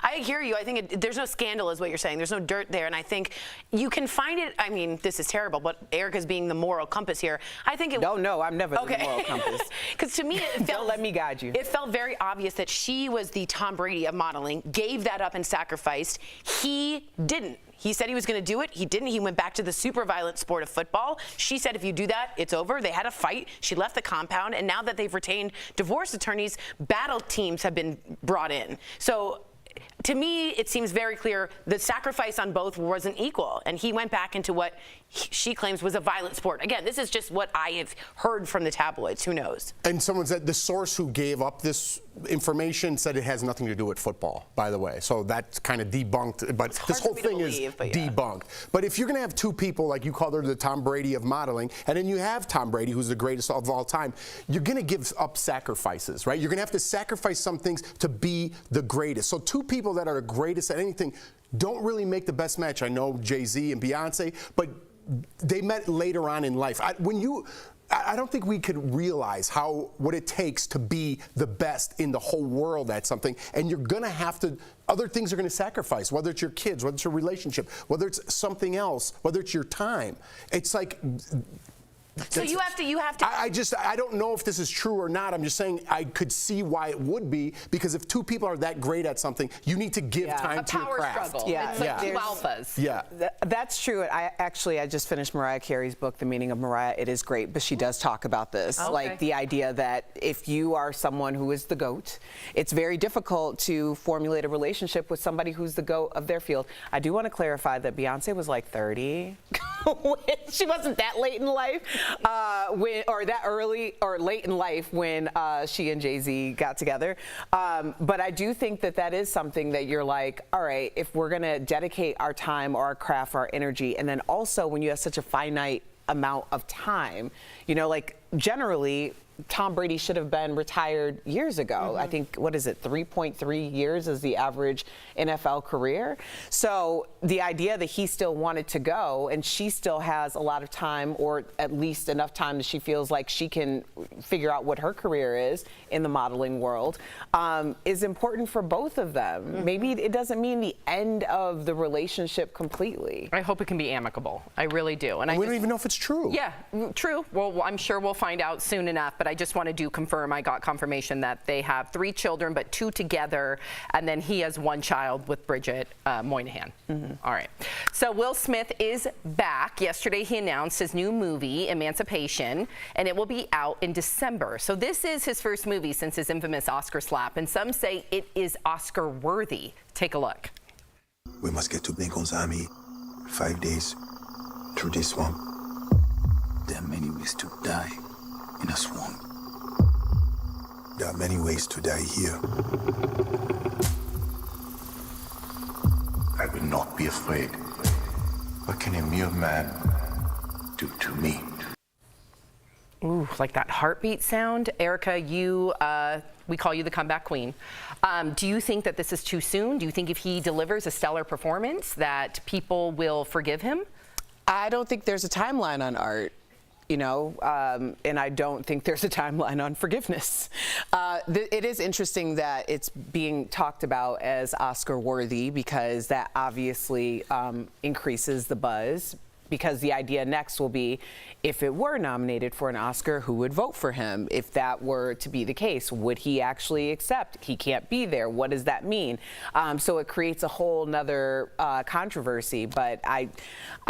[SPEAKER 2] I hear you. I think there's no scandal is what you're saying. There's no dirt there. And I think you can find it. I mean, this is terrible, but Erica's being the moral compass here. I think it.
[SPEAKER 5] No, I'm never the moral compass.
[SPEAKER 2] Because to me, it felt.
[SPEAKER 5] Don't let me guide you.
[SPEAKER 2] It felt very obvious that she was the Tom Brady of modeling, gave that up and sacrificed. He didn't. He said he was going to do it. He didn't. He went back to the super violent sport of football. She said, if you do that, it's over. They had a fight. She left the compound. And now that they've retained divorce attorneys, battle teams have been brought in. So to me, it seems very clear the sacrifice on both wasn't equal. And he went back into what she claims was a violent sport. Again, this is just what I have heard from the tabloids. Who knows?
[SPEAKER 4] And someone said the source who gave up this information said it has nothing to do with football, by the way. So that's kind of debunked. But this whole thing is debunked. But if you're going to have two people, like you called her the Tom Brady of modeling, and then you have Tom Brady, who's the greatest of all time, you're going to give up sacrifices, right? You're going to have to sacrifice some things to be the greatest. So two people that are the greatest at anything don't really make the best match. I know Jay-Z and Beyonce, but they met later on in life. I don't think we could realize what it takes to be the best in the whole world at something. And you're going to have to, other things are going to sacrifice, whether it's your kids, whether it's your relationship, whether it's something else, whether it's your time. It's like.
[SPEAKER 2] So you have to.
[SPEAKER 4] I don't know if this is true or not. I'm just saying I could see why it would be, because if two people are that great at something, you need to give time to your craft.
[SPEAKER 3] Struggle. Yeah, it's like two alphas.
[SPEAKER 4] Yeah,
[SPEAKER 5] that's true. I just finished Mariah Carey's book, The Meaning of Mariah. It is great, but she does talk about this, like the idea that if you are someone who is the GOAT, it's very difficult to formulate a relationship with somebody who's the GOAT of their field. I do want to clarify that Beyonce was like 30. She wasn't that late in life. Or that early or late in life when she and Jay-Z got together. But I do think that is something that you're like, all right, if we're going to dedicate our time or our craft or our energy, and then also when you have such a finite amount of time, you know, like generally, Tom Brady should have been retired years ago. I think, 3.3 years is the average NFL career. So the idea that he still wanted to go and she still has a lot of time, or at least enough time that she feels like she can figure out what her career is in the modeling world, is important for both of them. Maybe it doesn't mean the end of the relationship completely.
[SPEAKER 3] I hope it can be amicable. I really do. And
[SPEAKER 4] we don't even know if it's true.
[SPEAKER 3] Yeah, true. Well, I'm sure we'll find out soon enough. But I just wanted to confirm, I got confirmation that they have 3 children, but 2 together, and then he has 1 child with Bridget Moynihan. All right. So Will Smith is back. Yesterday he announced his new movie, Emancipation, and it will be out in December. So this is his first movie since his infamous Oscar slap, and some say it is Oscar worthy. Take a look.
[SPEAKER 18] We must get to Lincoln's Army 5 days through this swamp. There are many ways to die in a swamp. There are many ways to die here. I will not be afraid. What can a mere man do to me?
[SPEAKER 3] Ooh, like that heartbeat sound. Erica, we call you the comeback queen. Do you think that this is too soon? Do you think if he delivers a stellar performance that people will forgive him?
[SPEAKER 5] I don't think there's a timeline on art. You know, and I don't think there's a timeline on forgiveness. It is interesting that it's being talked about as Oscar worthy, because that obviously increases the buzz, because the idea next will be, if it were nominated for an Oscar, who would vote for him? If that were to be the case, would he actually accept? He can't be there. What does that mean? So it creates a whole nother controversy. But I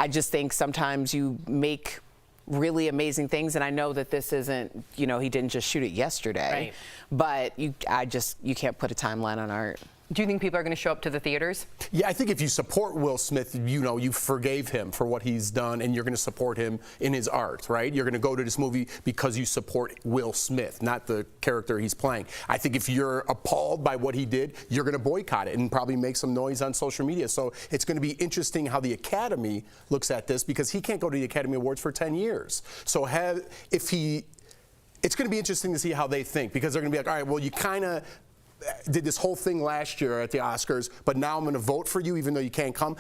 [SPEAKER 5] just think sometimes you make really amazing things, and I know that this isn't, you know, he didn't just shoot it yesterday, but you can't put a timeline on art.
[SPEAKER 3] Do you think people are going to show up to the theaters?
[SPEAKER 4] Yeah, I think if you support Will Smith, you know, you forgave him for what he's done, and you're going to support him in his art, right? You're going to go to this movie because you support Will Smith, not the character he's playing. I think if you're appalled by what he did, you're going to boycott it and probably make some noise on social media. So it's going to be interesting how the Academy looks at this, because he can't go to the Academy Awards for 10 years. So it's going to be interesting to see how they think, because they're going to be like, all right, well, you kind of did this whole thing last year at the Oscars, but now I'm going to vote for you even though you can't come.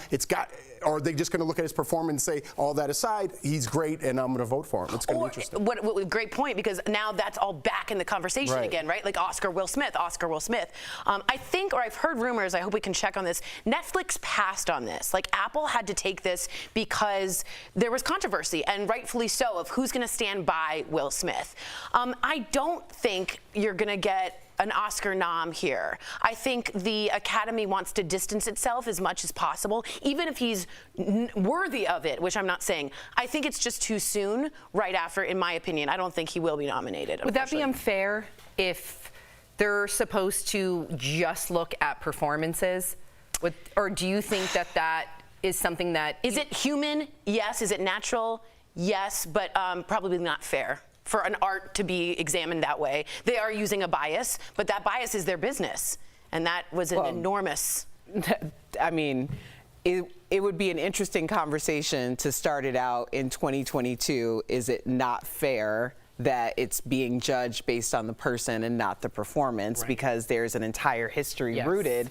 [SPEAKER 4] Or are they just going to look at his performance and say, all that aside, he's great and I'm going to vote for him? It's going to be interesting.
[SPEAKER 2] What great point, because now that's all back in the conversation again, right? Like Oscar Will Smith. I think, or I've heard rumors, I hope we can check on this, Netflix passed on this. Like Apple had to take this because there was controversy, and rightfully so, of who's going to stand by Will Smith. I don't think you're going to get an Oscar nom here. I think the Academy wants to distance itself as much as possible, even if he's worthy of it, which I'm not saying. I think it's just too soon right after, in my opinion. I don't think he will be nominated.
[SPEAKER 3] Would that be unfair if they're supposed to just look at performances? Or do you think that is something that...
[SPEAKER 2] Is it human? Yes. Is it natural? Yes, but probably not fair for an art to be examined that way. They are using a bias, but that bias is their business. And that was an enormous...
[SPEAKER 5] I mean, it would be an interesting conversation to start it out in 2022. Is it not fair that it's being judged based on the person and not the performance, because there's an entire history rooted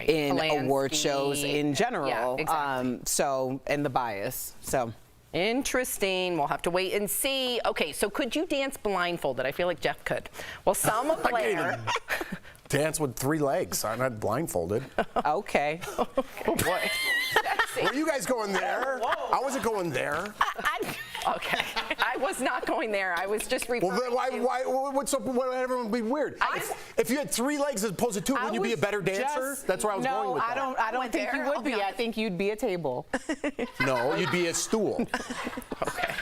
[SPEAKER 5] in award shows in general.
[SPEAKER 3] Yeah, exactly.
[SPEAKER 5] And the bias. So.
[SPEAKER 3] Interesting. We'll have to wait and see. Okay, so could you dance blindfolded? I feel like Jeff could. Well, Selma Blair.
[SPEAKER 4] Dance with 3 legs. I'm not blindfolded.
[SPEAKER 5] Okay.
[SPEAKER 3] Oh boy.
[SPEAKER 4] Were you guys going there?
[SPEAKER 3] Whoa.
[SPEAKER 4] I wasn't going there.
[SPEAKER 3] Okay. I was not going there. I was just referring
[SPEAKER 4] what's up? Everyone would be weird. If you had 3 legs as opposed to 2, wouldn't you be a better dancer? That's where I was going with that.
[SPEAKER 5] No, I don't think you would be. I think you'd be a table.
[SPEAKER 4] No, you'd be a stool.
[SPEAKER 3] Okay.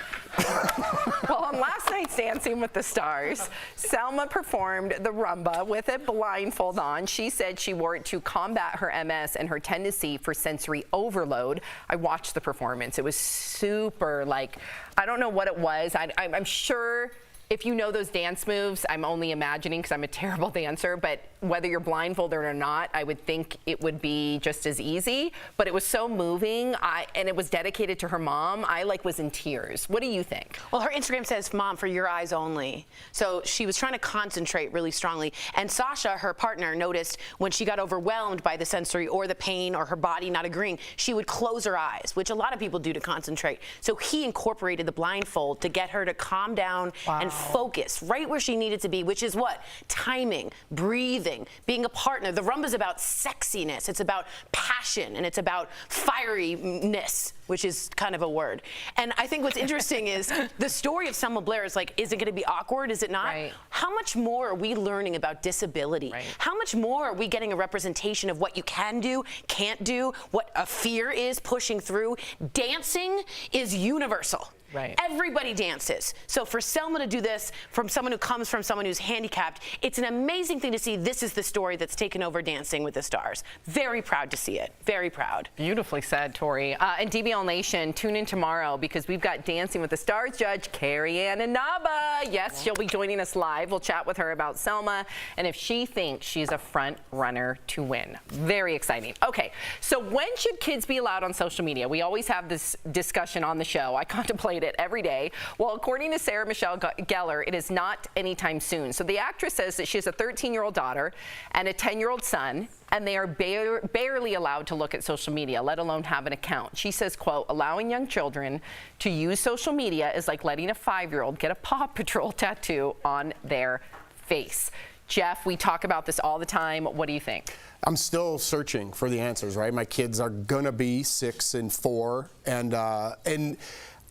[SPEAKER 3] Well, on last night's Dancing with the Stars, Selma performed the rumba with a blindfold on. She said she wore it to combat her MS and her tendency for sensory overload. I watched the performance. It was super, I don't know what it was. I'm sure if you know those dance moves, I'm only imagining because I'm a terrible dancer, but whether you're blindfolded or not, I would think it would be just as easy. But it was so moving, and it was dedicated to her mom. I was in tears. What do you think?
[SPEAKER 2] Well, her Instagram says, "Mom, for your eyes only." So she was trying to concentrate really strongly. And Sasha, her partner, noticed when she got overwhelmed by the sensory or the pain or her body not agreeing, she would close her eyes, which a lot of people do to concentrate. So he incorporated the blindfold to get her to calm down and focus right where she needed to be, which is what? Timing, breathing, being a partner. The rumba's about sexiness. It's about passion, and it's about fieriness, which is kind of a word. And I think what's interesting is the story of Selma Blair is is it going to be awkward? Is it not?
[SPEAKER 3] Right.
[SPEAKER 2] How much more are we learning about disability? Right. How much more are we getting a representation of what you can do, can't do, what a fear is pushing through? Dancing is universal.
[SPEAKER 3] Right.
[SPEAKER 2] Everybody dances. So for Selma to do this from someone who comes from someone who's handicapped, it's an amazing thing to see. This is the story that's taken over Dancing with the Stars. Very proud to see it. Very proud.
[SPEAKER 3] Beautifully said, Tori. And DBL Nation, tune in tomorrow because we've got Dancing with the Stars judge Carrie Ann Inaba. Yes, she'll be joining us live. We'll chat with her about Selma and if she thinks she's a front runner to win. Very exciting. Okay, so when should kids be allowed on social media? We always have this discussion on the show. I contemplate it every day. Well, according to Sarah Michelle Gellar, it is not anytime soon. So the actress says that she has a 13-year-old daughter and a 10-year-old son, and they are barely allowed to look at social media, let alone have an account. She says, quote, allowing young children to use social media is like letting a 5-year-old get a Paw Patrol tattoo on their face. Jeff, we talk about this all the time. What do you think?
[SPEAKER 4] I'm still searching for the answers, right? My kids are gonna be 6 and 4, and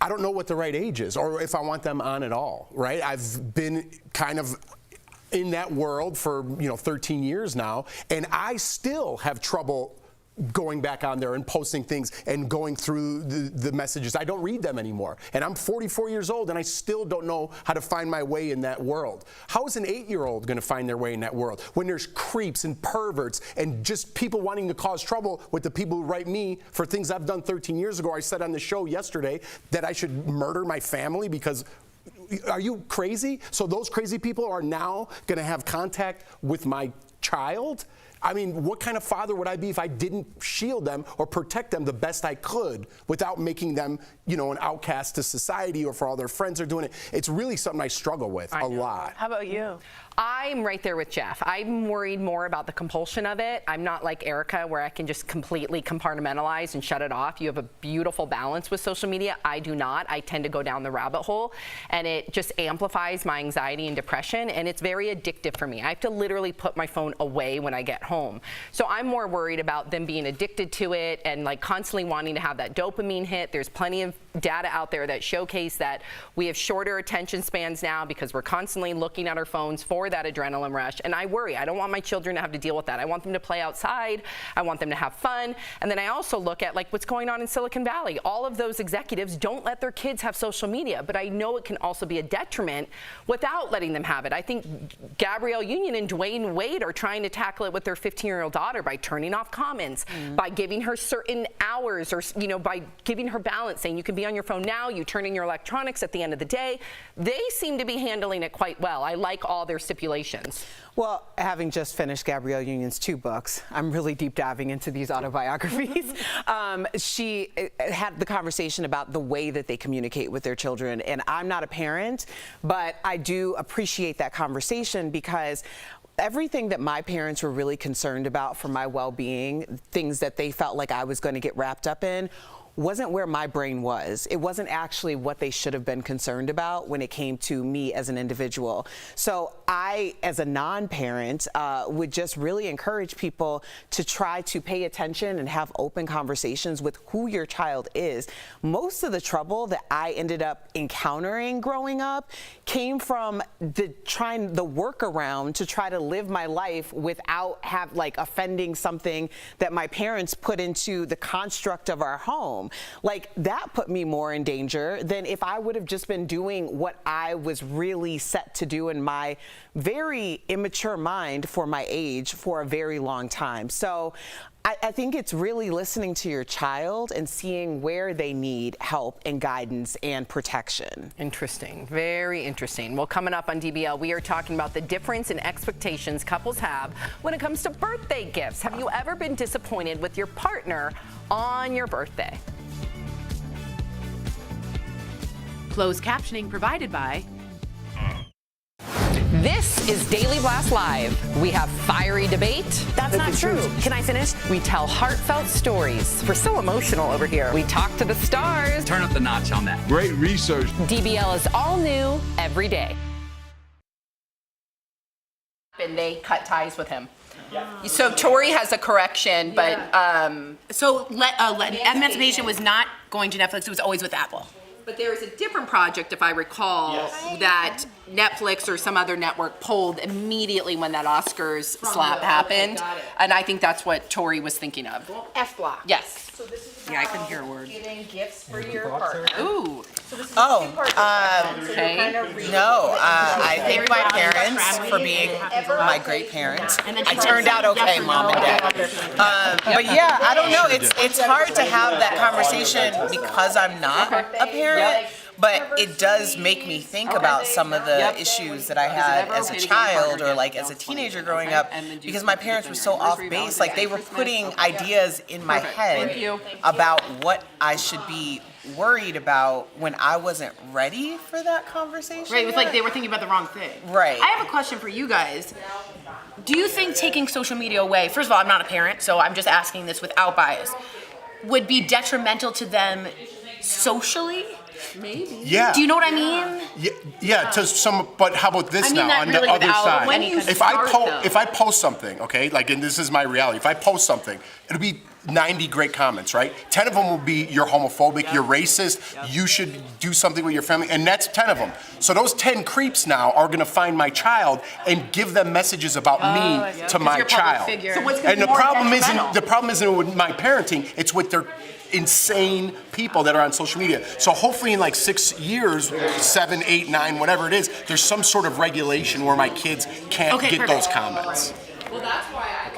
[SPEAKER 4] I don't know what the right age is, or if I want them on at all, right? I've been kind of in that world for 13 years now, and I still have trouble going back on there and posting things and going through the messages. I don't read them anymore. And I'm 44 years old and I still don't know how to find my way in that world. How is an 8-year-old going to find their way in that world when there's creeps and perverts and just people wanting to cause trouble with the people who write me for things I've done 13 years ago? I said on the show yesterday that I should murder my family because are you crazy? So those crazy people are now going to have contact with my child? I mean, what kind of father would I be if I didn't shield them or protect them the best I could without making them, you know, an outcast to society or for all their friends are doing it? It's really something I struggle with a lot.
[SPEAKER 2] How about you?
[SPEAKER 3] I'm right there with Jeff. I'm worried more about the compulsion of it. I'm not like Erica where I can just completely compartmentalize and shut it off. You have a beautiful balance with social media. I do not. I tend to go down the rabbit hole and it just amplifies my anxiety and depression, and it's very addictive for me. I have to literally put my phone away when I get home. So I'm more worried about them being addicted to it and like constantly wanting to have that dopamine hit. There's plenty of data out there that showcase that we have shorter attention spans now because we're constantly looking at our phones for that adrenaline rush, and I worry. I don't want my children to have to deal with that. I want them to play outside. I want them to have fun. And then I also look at like what's going on in Silicon Valley. All of those executives don't let their kids have social media, but I know it can also be a detriment without letting them have it. I think Gabrielle Union and Dwayne Wade are trying to tackle it with their 15-year-old daughter by turning off comments, by giving her certain hours, or you know, by giving her balance, saying you can be on your phone now, you turn in your electronics at the end of the day. They seem to be handling it quite well. I like all their stipulations.
[SPEAKER 5] Well, having just finished Gabrielle Union's 2 books, I'm really deep diving into these autobiographies. She had the conversation about the way that they communicate with their children. And I'm not a parent, but I do appreciate that conversation because everything that my parents were really concerned about for my well-being, things that they felt like I was going to get wrapped up in, wasn't where my brain was. It wasn't actually what they should have been concerned about when it came to me as an individual. So I, as a non-parent, would just really encourage people to try to pay attention and have open conversations with who your child is. Most of the trouble that I ended up encountering growing up came from the workaround to try to live my life without offending something that my parents put into the construct of our home. Like, that put me more in danger than if I would have just been doing what I was really set to do in my very immature mind for my age for a very long time. So I think it's really listening to your child and seeing where they need help and guidance and protection.
[SPEAKER 3] Interesting. Very interesting. Well, coming up on DBL, we are talking about the difference in expectations couples have when it comes to birthday gifts. Have you ever been disappointed with your partner on your birthday?
[SPEAKER 2] Closed captioning provided by...
[SPEAKER 3] This is Daily Blast Live. We have fiery debate.
[SPEAKER 2] That's not true. Can I finish?
[SPEAKER 3] We tell heartfelt stories. We're so emotional over here. We talk to the stars.
[SPEAKER 19] Turn up the notch on that.
[SPEAKER 7] Great research.
[SPEAKER 3] DBL is all new every day.
[SPEAKER 6] And they cut ties with him. Yeah. So Tori has a correction, but Emancipation was not going to Netflix. It was always with Apple. But there is a different project, if I recall, that Netflix or some other network pulled immediately when that Oscars slap happened. Okay, and I think that's what Tori was thinking of.
[SPEAKER 3] F block.
[SPEAKER 6] Yes.
[SPEAKER 3] So this is
[SPEAKER 6] I couldn't hear a word.
[SPEAKER 3] Giving gifts for your partner.
[SPEAKER 6] Ooh.
[SPEAKER 3] So this is
[SPEAKER 6] okay.
[SPEAKER 5] No, I thank my parents for being my great parents. I turned out okay, Mom and Dad. But yeah, I don't know. It's hard to have that conversation because I'm not a parent. But it does make me think about some of the issues that I had as a child or like as a teenager growing up, because my parents were so off base. Like, they were putting ideas in my head about what I should be worried about when I wasn't ready for that conversation.
[SPEAKER 6] Right, it was like they were thinking about the wrong thing.
[SPEAKER 5] Right.
[SPEAKER 6] I have a question for you guys. Do you think taking social media away, first of all, I'm not a parent, so I'm just asking this without bias, would be detrimental to them socially?
[SPEAKER 12] Maybe.
[SPEAKER 4] Yeah.
[SPEAKER 2] Do you know what I mean?
[SPEAKER 4] Yeah, to some, but how about this
[SPEAKER 2] I mean
[SPEAKER 4] now
[SPEAKER 2] that
[SPEAKER 4] on
[SPEAKER 2] really
[SPEAKER 4] the other
[SPEAKER 2] without
[SPEAKER 4] side?
[SPEAKER 2] any kind of
[SPEAKER 4] If I post something, okay, like, and this is my reality, if I post something, it'll be 90 great comments, right? 10 of them will be you're homophobic, you're racist, you should do something with your family, and that's 10 of them. So those 10 creeps now are gonna find my child and give them messages about me to my child.
[SPEAKER 2] So what's
[SPEAKER 4] And the problem isn't with my parenting, it's with their insane people that are on social media. So hopefully in like 6 years, 7, 8, 9, whatever it is, there's some sort of regulation where my kids can't get those comments.
[SPEAKER 12] Well, that's why I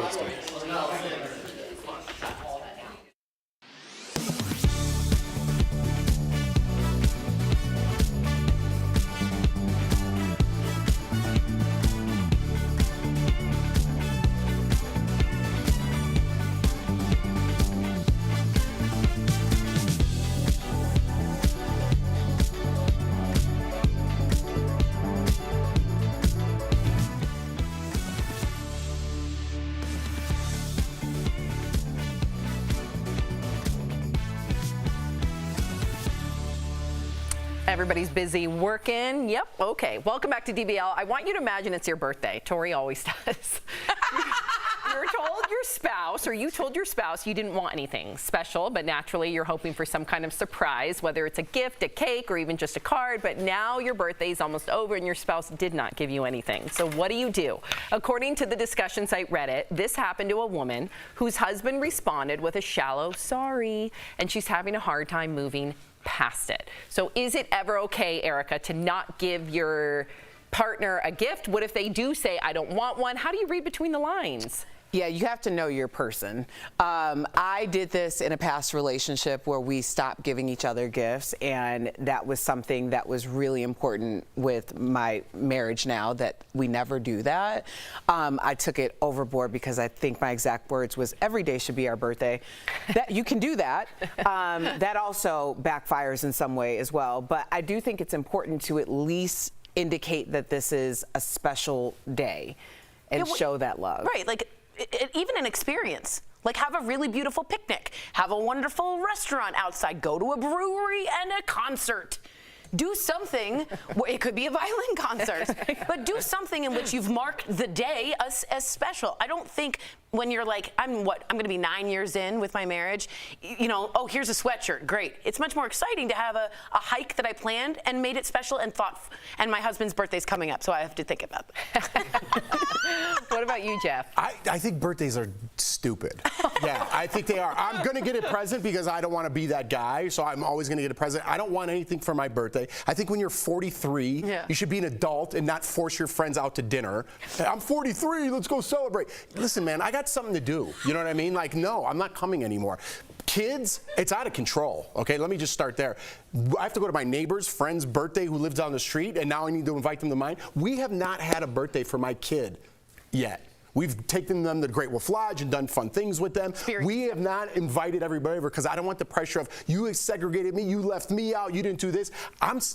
[SPEAKER 3] Everybody's busy working. Yep, okay. Welcome back to DBL. I want you to imagine it's your birthday. Tori always does. You told your spouse you didn't want anything special, but naturally you're hoping for some kind of surprise, whether it's a gift, a cake, or even just a card. But now your birthday is almost over and your spouse did not give you anything. So what do? According to the discussion site Reddit, this happened to a woman whose husband responded with a shallow sorry, and she's having a hard time moving past it. So is it ever okay, Erica, to not give your partner a gift? What if they do say, I don't want one? How do you read between the lines?
[SPEAKER 5] Yeah, you have to know your person. I did this in a past relationship where we stopped giving each other gifts, and that was something that was really important with my marriage now, that we never do that. I took it overboard because I think my exact words was, every day should be our birthday. That you can do that. That also backfires in some way as well, but I do think it's important to at least indicate that this is a special day and show that love.
[SPEAKER 2] Right, like even an experience. Like, have a really beautiful picnic, have a wonderful restaurant outside, go to a brewery and a concert. Do something, it could be a violin concert, but do something in which you've marked the day as special. I don't think when you're like, I'm gonna be 9 years in with my marriage, you know, oh, here's a sweatshirt, great. It's much more exciting to have a hike that I planned and made it special and thoughtful. And my husband's birthday's coming up, so I have to think about that.
[SPEAKER 3] What about you, Jeff?
[SPEAKER 4] I think birthdays are stupid. Yeah, I think they are. I'm gonna get a present because I don't wanna be that guy, so I'm always gonna get a present. I don't want anything for my birthday. I think when you're 43, you should be an adult and not force your friends out to dinner. Hey, I'm 43, let's go celebrate. Listen, man, I got something to do. You know what I mean? Like, no, I'm not coming anymore. Kids, it's out of control, okay? Let me just start there. I have to go to my neighbor's friend's birthday who lives down the street, and now I need to invite them to mine. We have not had a birthday for my kid yet. We've taken them to the Great Wolf Lodge and done fun things with them. We have not invited everybody over because I don't want the pressure of, you segregated me, you left me out, you didn't do this.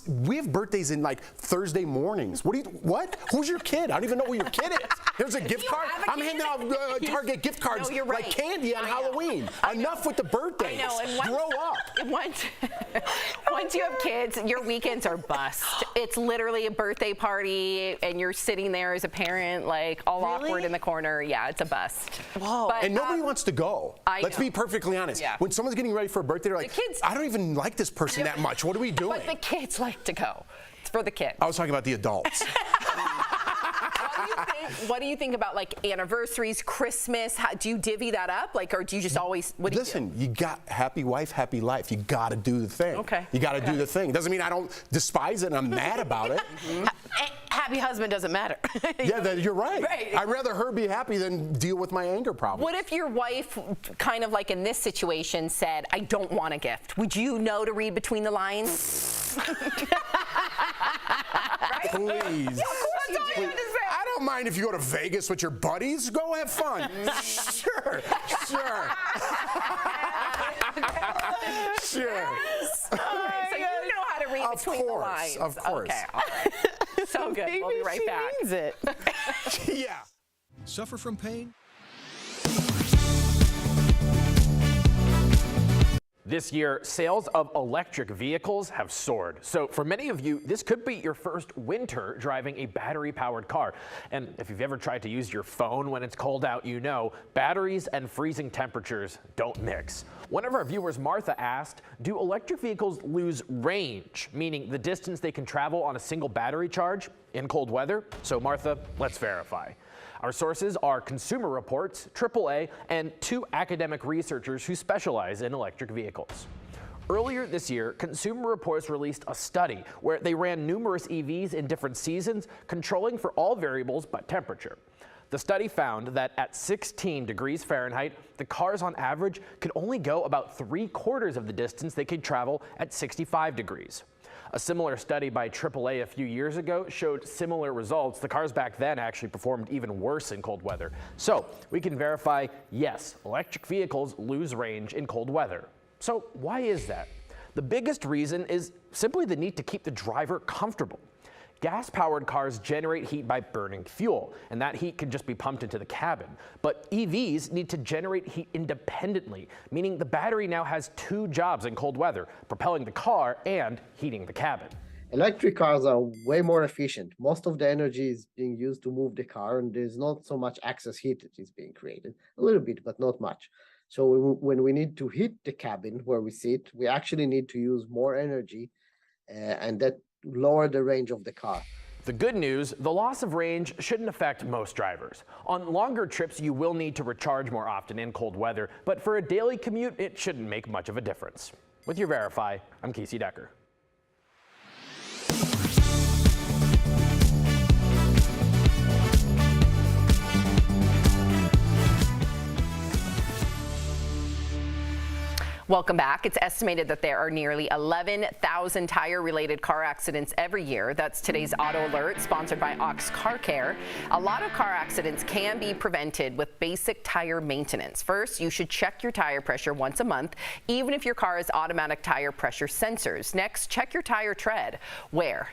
[SPEAKER 4] We have birthdays in like Thursday mornings. What? Who's your kid? I don't even know who your kid is. There's a gift card. I'm handing out Target gift cards like candy on Halloween. Enough with the birthdays.
[SPEAKER 3] I know, and
[SPEAKER 4] grow up.
[SPEAKER 3] Once you have kids, your weekends are bust. It's literally a birthday party and you're sitting there as a parent, like all awkward in the corner. Yeah, it's a bust.
[SPEAKER 4] Whoa.
[SPEAKER 3] But,
[SPEAKER 4] and nobody wants to go. Let's be perfectly honest.
[SPEAKER 3] Yeah.
[SPEAKER 4] When someone's getting ready for a birthday, they're like, I don't even like this person that much. What are we doing?
[SPEAKER 3] But the kids like to go. It's for the kids.
[SPEAKER 4] I was talking about the adults.
[SPEAKER 3] What do you think about like anniversaries, Christmas? Do you divvy that up? Like, or do you just always,
[SPEAKER 4] Listen, you got happy wife, happy life. You got to do the thing.
[SPEAKER 3] Okay.
[SPEAKER 4] You got to do the thing. Doesn't mean I don't despise it and I'm mad about it.
[SPEAKER 2] Happy husband doesn't matter.
[SPEAKER 4] Yeah, you're right. I'd rather her be happy than deal with my anger problem.
[SPEAKER 3] What if your wife, kind of like in this situation, said, I don't want a gift? Would you know to read between the lines?
[SPEAKER 4] Please.
[SPEAKER 3] Please.
[SPEAKER 4] I don't mind if you go to Vegas with your buddies. Go have fun. Sure. Sure.
[SPEAKER 3] So you know how to read between the lines.
[SPEAKER 4] Of course.
[SPEAKER 3] Okay. All right. So good. We'll be right back.
[SPEAKER 5] Means it.
[SPEAKER 4] Yeah.
[SPEAKER 19] Suffer from pain?
[SPEAKER 8] This year, sales of electric vehicles have soared. So for many of you, this could be your first winter driving a battery-powered car. And if you've ever tried to use your phone when it's cold out, you know batteries and freezing temperatures don't mix. One of our viewers, Martha, asked, do electric vehicles lose range, meaning the distance they can travel on a single battery charge in cold weather? So Martha, let's verify. Our sources are Consumer Reports, AAA, and 2 academic researchers who specialize in electric vehicles. Earlier this year, Consumer Reports released a study where they ran numerous EVs in different seasons, controlling for all variables but temperature. The study found that at 16 degrees Fahrenheit, the cars on average could only go about 3/4 of the distance they could travel at 65 degrees. A similar study by AAA a few years ago showed similar results. The cars back then actually performed even worse in cold weather. So we can verify, yes, electric vehicles lose range in cold weather. So why is that? The biggest reason is simply the need to keep the driver comfortable. Gas-powered cars generate heat by burning fuel, and that heat can just be pumped into the cabin. But EVs need to generate heat independently, meaning the battery now has 2 jobs in cold weather, propelling the car and heating the cabin.
[SPEAKER 9] Electric cars are way more efficient. Most of the energy is being used to move the car, and there's not so much excess heat that is being created. A little bit, but not much. So when we need to heat the cabin where we sit, we actually need to use more energy, and that lower the range of the car.
[SPEAKER 8] The good news, the loss of range shouldn't affect most drivers. On longer trips, you will need to recharge more often in cold weather, but for a daily commute, it shouldn't make much of a difference. With your Verify, I'm Casey Decker.
[SPEAKER 3] Welcome back. It's estimated that there are nearly 11,000 tire-related car accidents every year. That's today's Auto Alert, sponsored by Ox Car Care. A lot of car accidents can be prevented with basic tire maintenance. First, you should check your tire pressure once a month, even if your car has automatic tire pressure sensors. Next, check your tire tread.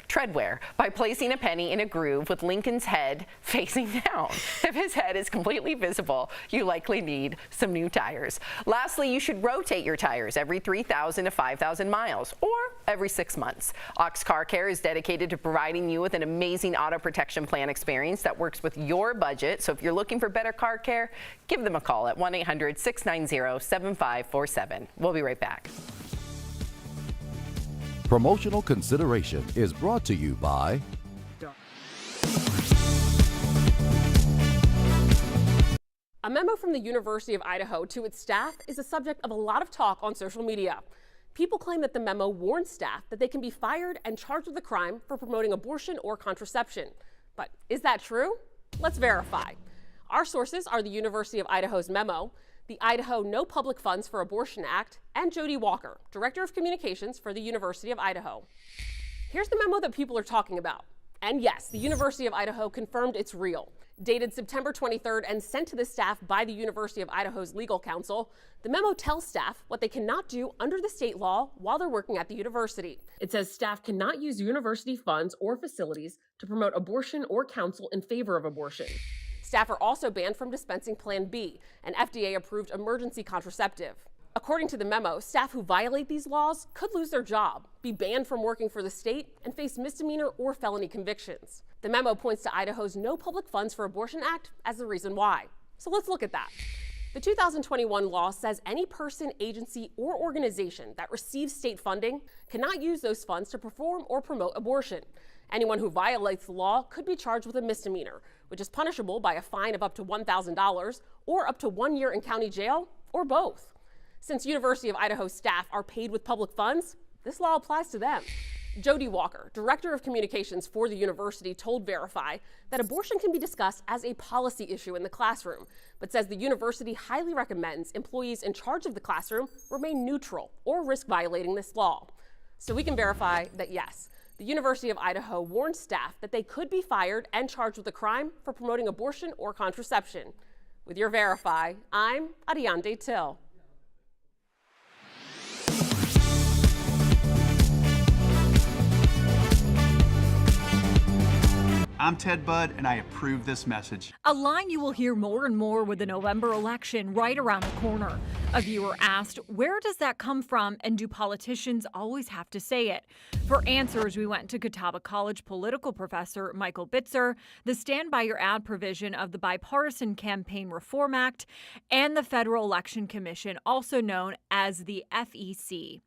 [SPEAKER 3] Tread wear, by placing a penny in a groove with Lincoln's head facing down. If his head is completely visible, you likely need some new tires. Lastly, you should rotate your tires every 3,000 to 5,000 miles or every 6 months. Ox Car Care is dedicated to providing you with an amazing auto protection plan experience that works with your budget. So if you're looking for better car care, give them a call at 1-800-690-7547. We'll be right back.
[SPEAKER 11] Promotional Consideration is brought to you by
[SPEAKER 12] A memo from the University of Idaho to its staff is a subject of a lot of talk on social media. People claim that the memo warns staff that they can be fired and charged with a crime for promoting abortion or contraception. But is that true? Let's verify. Our sources are the University of Idaho's memo, the Idaho No Public Funds for Abortion Act, and Jody Walker, Director of Communications for the University of Idaho. Here's the memo that people are talking about. And yes, the University of Idaho confirmed it's real. Dated September 23rd and sent to the staff by the University of Idaho's legal counsel, the memo tells staff what they cannot do under the state law while they're working at the university. It says staff cannot use university funds or facilities to promote abortion or counsel in favor of abortion. Staff are also banned from dispensing Plan B, an FDA-approved emergency contraceptive. According to the memo, staff who violate these laws could lose their job, be banned from working for the state, and face misdemeanor or felony convictions. The memo points to Idaho's No Public Funds for Abortion Act as the reason why. So let's look at that. The 2021 law says any person, agency, or organization that receives state funding cannot use those funds to perform or promote abortion. Anyone who violates the law could be charged with a misdemeanor, which is punishable by a fine of up to $1,000 or up to 1 year in county jail, or both. Since University of Idaho staff are paid with public funds, this law applies to them. Jody Walker, Director of Communications for the university, told Verify that abortion can be discussed as a policy issue in the classroom, but says the university highly recommends employees in charge of the classroom remain neutral or risk violating this law. So we can verify that yes, the University of Idaho warned staff that they could be fired and charged with a crime for promoting abortion or contraception. With your Verify, I'm Ariande Till.
[SPEAKER 13] I'm Ted Budd, and I approve this message.
[SPEAKER 14] A line you will hear more and more with the November election right around the corner. A viewer asked, where does that come from, and do politicians always have to say it? For answers, we went to Catawba College political professor Michael Bitzer, the Stand By Your Ad provision of the Bipartisan Campaign Reform Act, and the Federal Election Commission, also known as the FEC.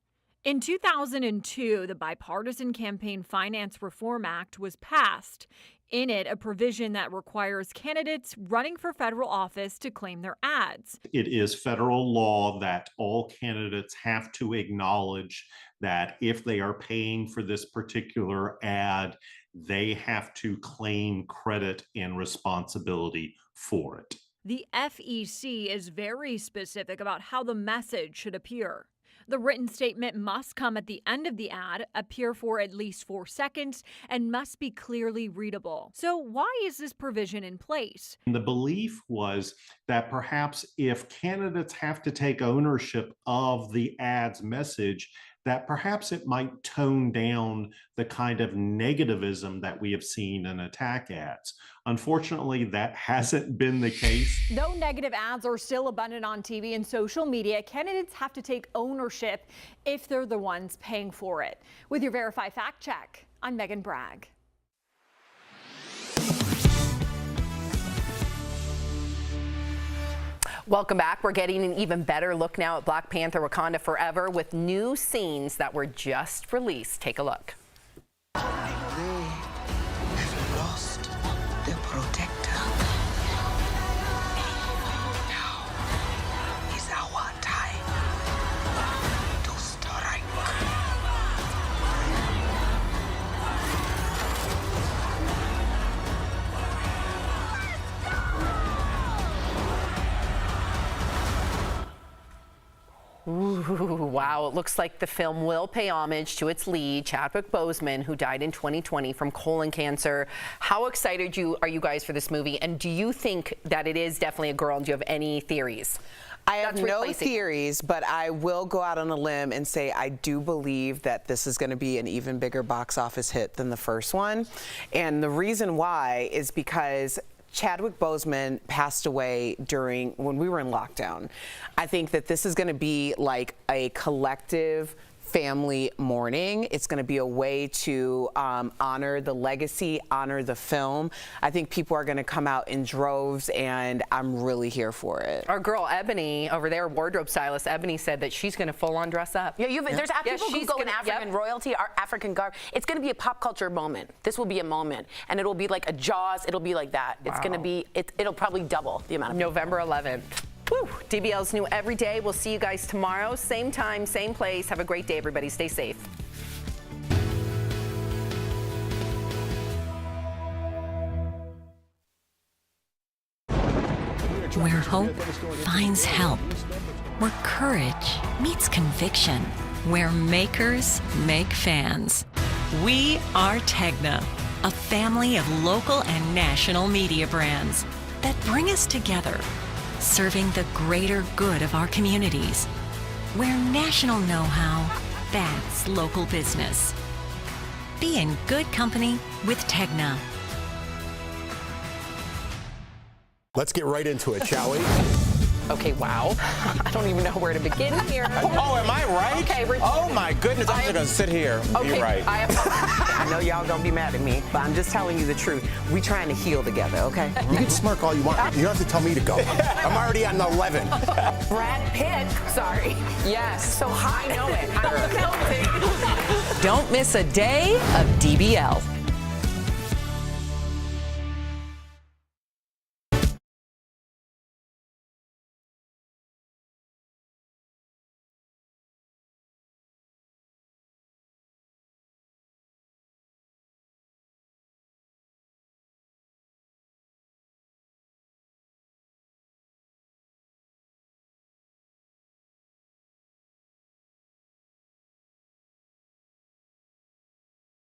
[SPEAKER 14] In 2002, the Bipartisan Campaign Finance Reform Act was passed. In it, a provision that requires candidates running for federal office to claim their ads.
[SPEAKER 15] It is federal law that all candidates have to acknowledge that if they are paying for this particular ad, they have to claim credit and responsibility for it.
[SPEAKER 14] The FEC is very specific about how the message should appear. The written statement must come at the end of the ad, appear for at least 4 seconds, and must be clearly readable. So why is this provision in place?
[SPEAKER 15] And the belief was that perhaps if candidates have to take ownership of the ad's message, that perhaps it might tone down the kind of negativism that we have seen in attack ads. Unfortunately, that hasn't been the case.
[SPEAKER 14] Though negative ads are still abundant on TV and social media, candidates have to take ownership if they're the ones paying for it. With your Verify Fact Check, I'm Megan Bragg.
[SPEAKER 3] Welcome back. We're getting an even better look now at Black Panther: Wakanda Forever with new scenes that were just released. Take a look.
[SPEAKER 19] They have lost their protector. Now is our time to strike.
[SPEAKER 3] Ooh, wow, it looks like the film will pay homage to its lead, Chadwick Boseman, who died in 2020 from colon cancer. How excited are you guys for this movie? And do you think that it is definitely a girl? And do you have any theories?
[SPEAKER 5] I have no theories, but I will go out on a limb and say I do believe that this is going to be an even bigger box office hit than the first one. And the reason why is because Chadwick Boseman passed away when we were in lockdown. I think that this is going to be like a collective family mourning. It's going to be a way to honor the legacy, honor the film. I think people are going to come out in droves, and I'm really here for it.
[SPEAKER 3] Our girl Ebony over there, wardrobe stylist Ebony, said that she's going to full on dress up.
[SPEAKER 2] Yeah, there's people who go in African royalty, African garb. It's going to be a pop culture moment. This will be a moment, and it'll be like a Jaws. It'll be like that. Wow. It's going to be. It'll probably double the amount of
[SPEAKER 3] November 11th. Woo. DBL's new every day. We'll see you guys tomorrow, same time, same place. Have a great day, everybody. Stay safe.
[SPEAKER 21] Where hope finds help. Where courage meets conviction. Where makers make fans. We are Tegna, a family of local and national media brands that bring us together, serving the greater good of our communities. Where national know-how backs local business. Be in good company with Tegna.
[SPEAKER 4] Let's get right into it, shall we?
[SPEAKER 3] Okay, wow. I don't even know where to begin here.
[SPEAKER 7] Oh, am I right?
[SPEAKER 3] Okay,
[SPEAKER 7] oh my goodness, I'm just gonna sit here.
[SPEAKER 3] Okay,
[SPEAKER 7] You're right.
[SPEAKER 5] I know y'all gonna be mad at me, but I'm just telling you the truth. We trying to heal together, okay?
[SPEAKER 4] You can smirk all you want. You don't have to tell me to go. I'm already on 11.
[SPEAKER 3] Brad Pitt, sorry. Yes, so I know it. I'm counting.
[SPEAKER 22] Don't miss a day of DBL.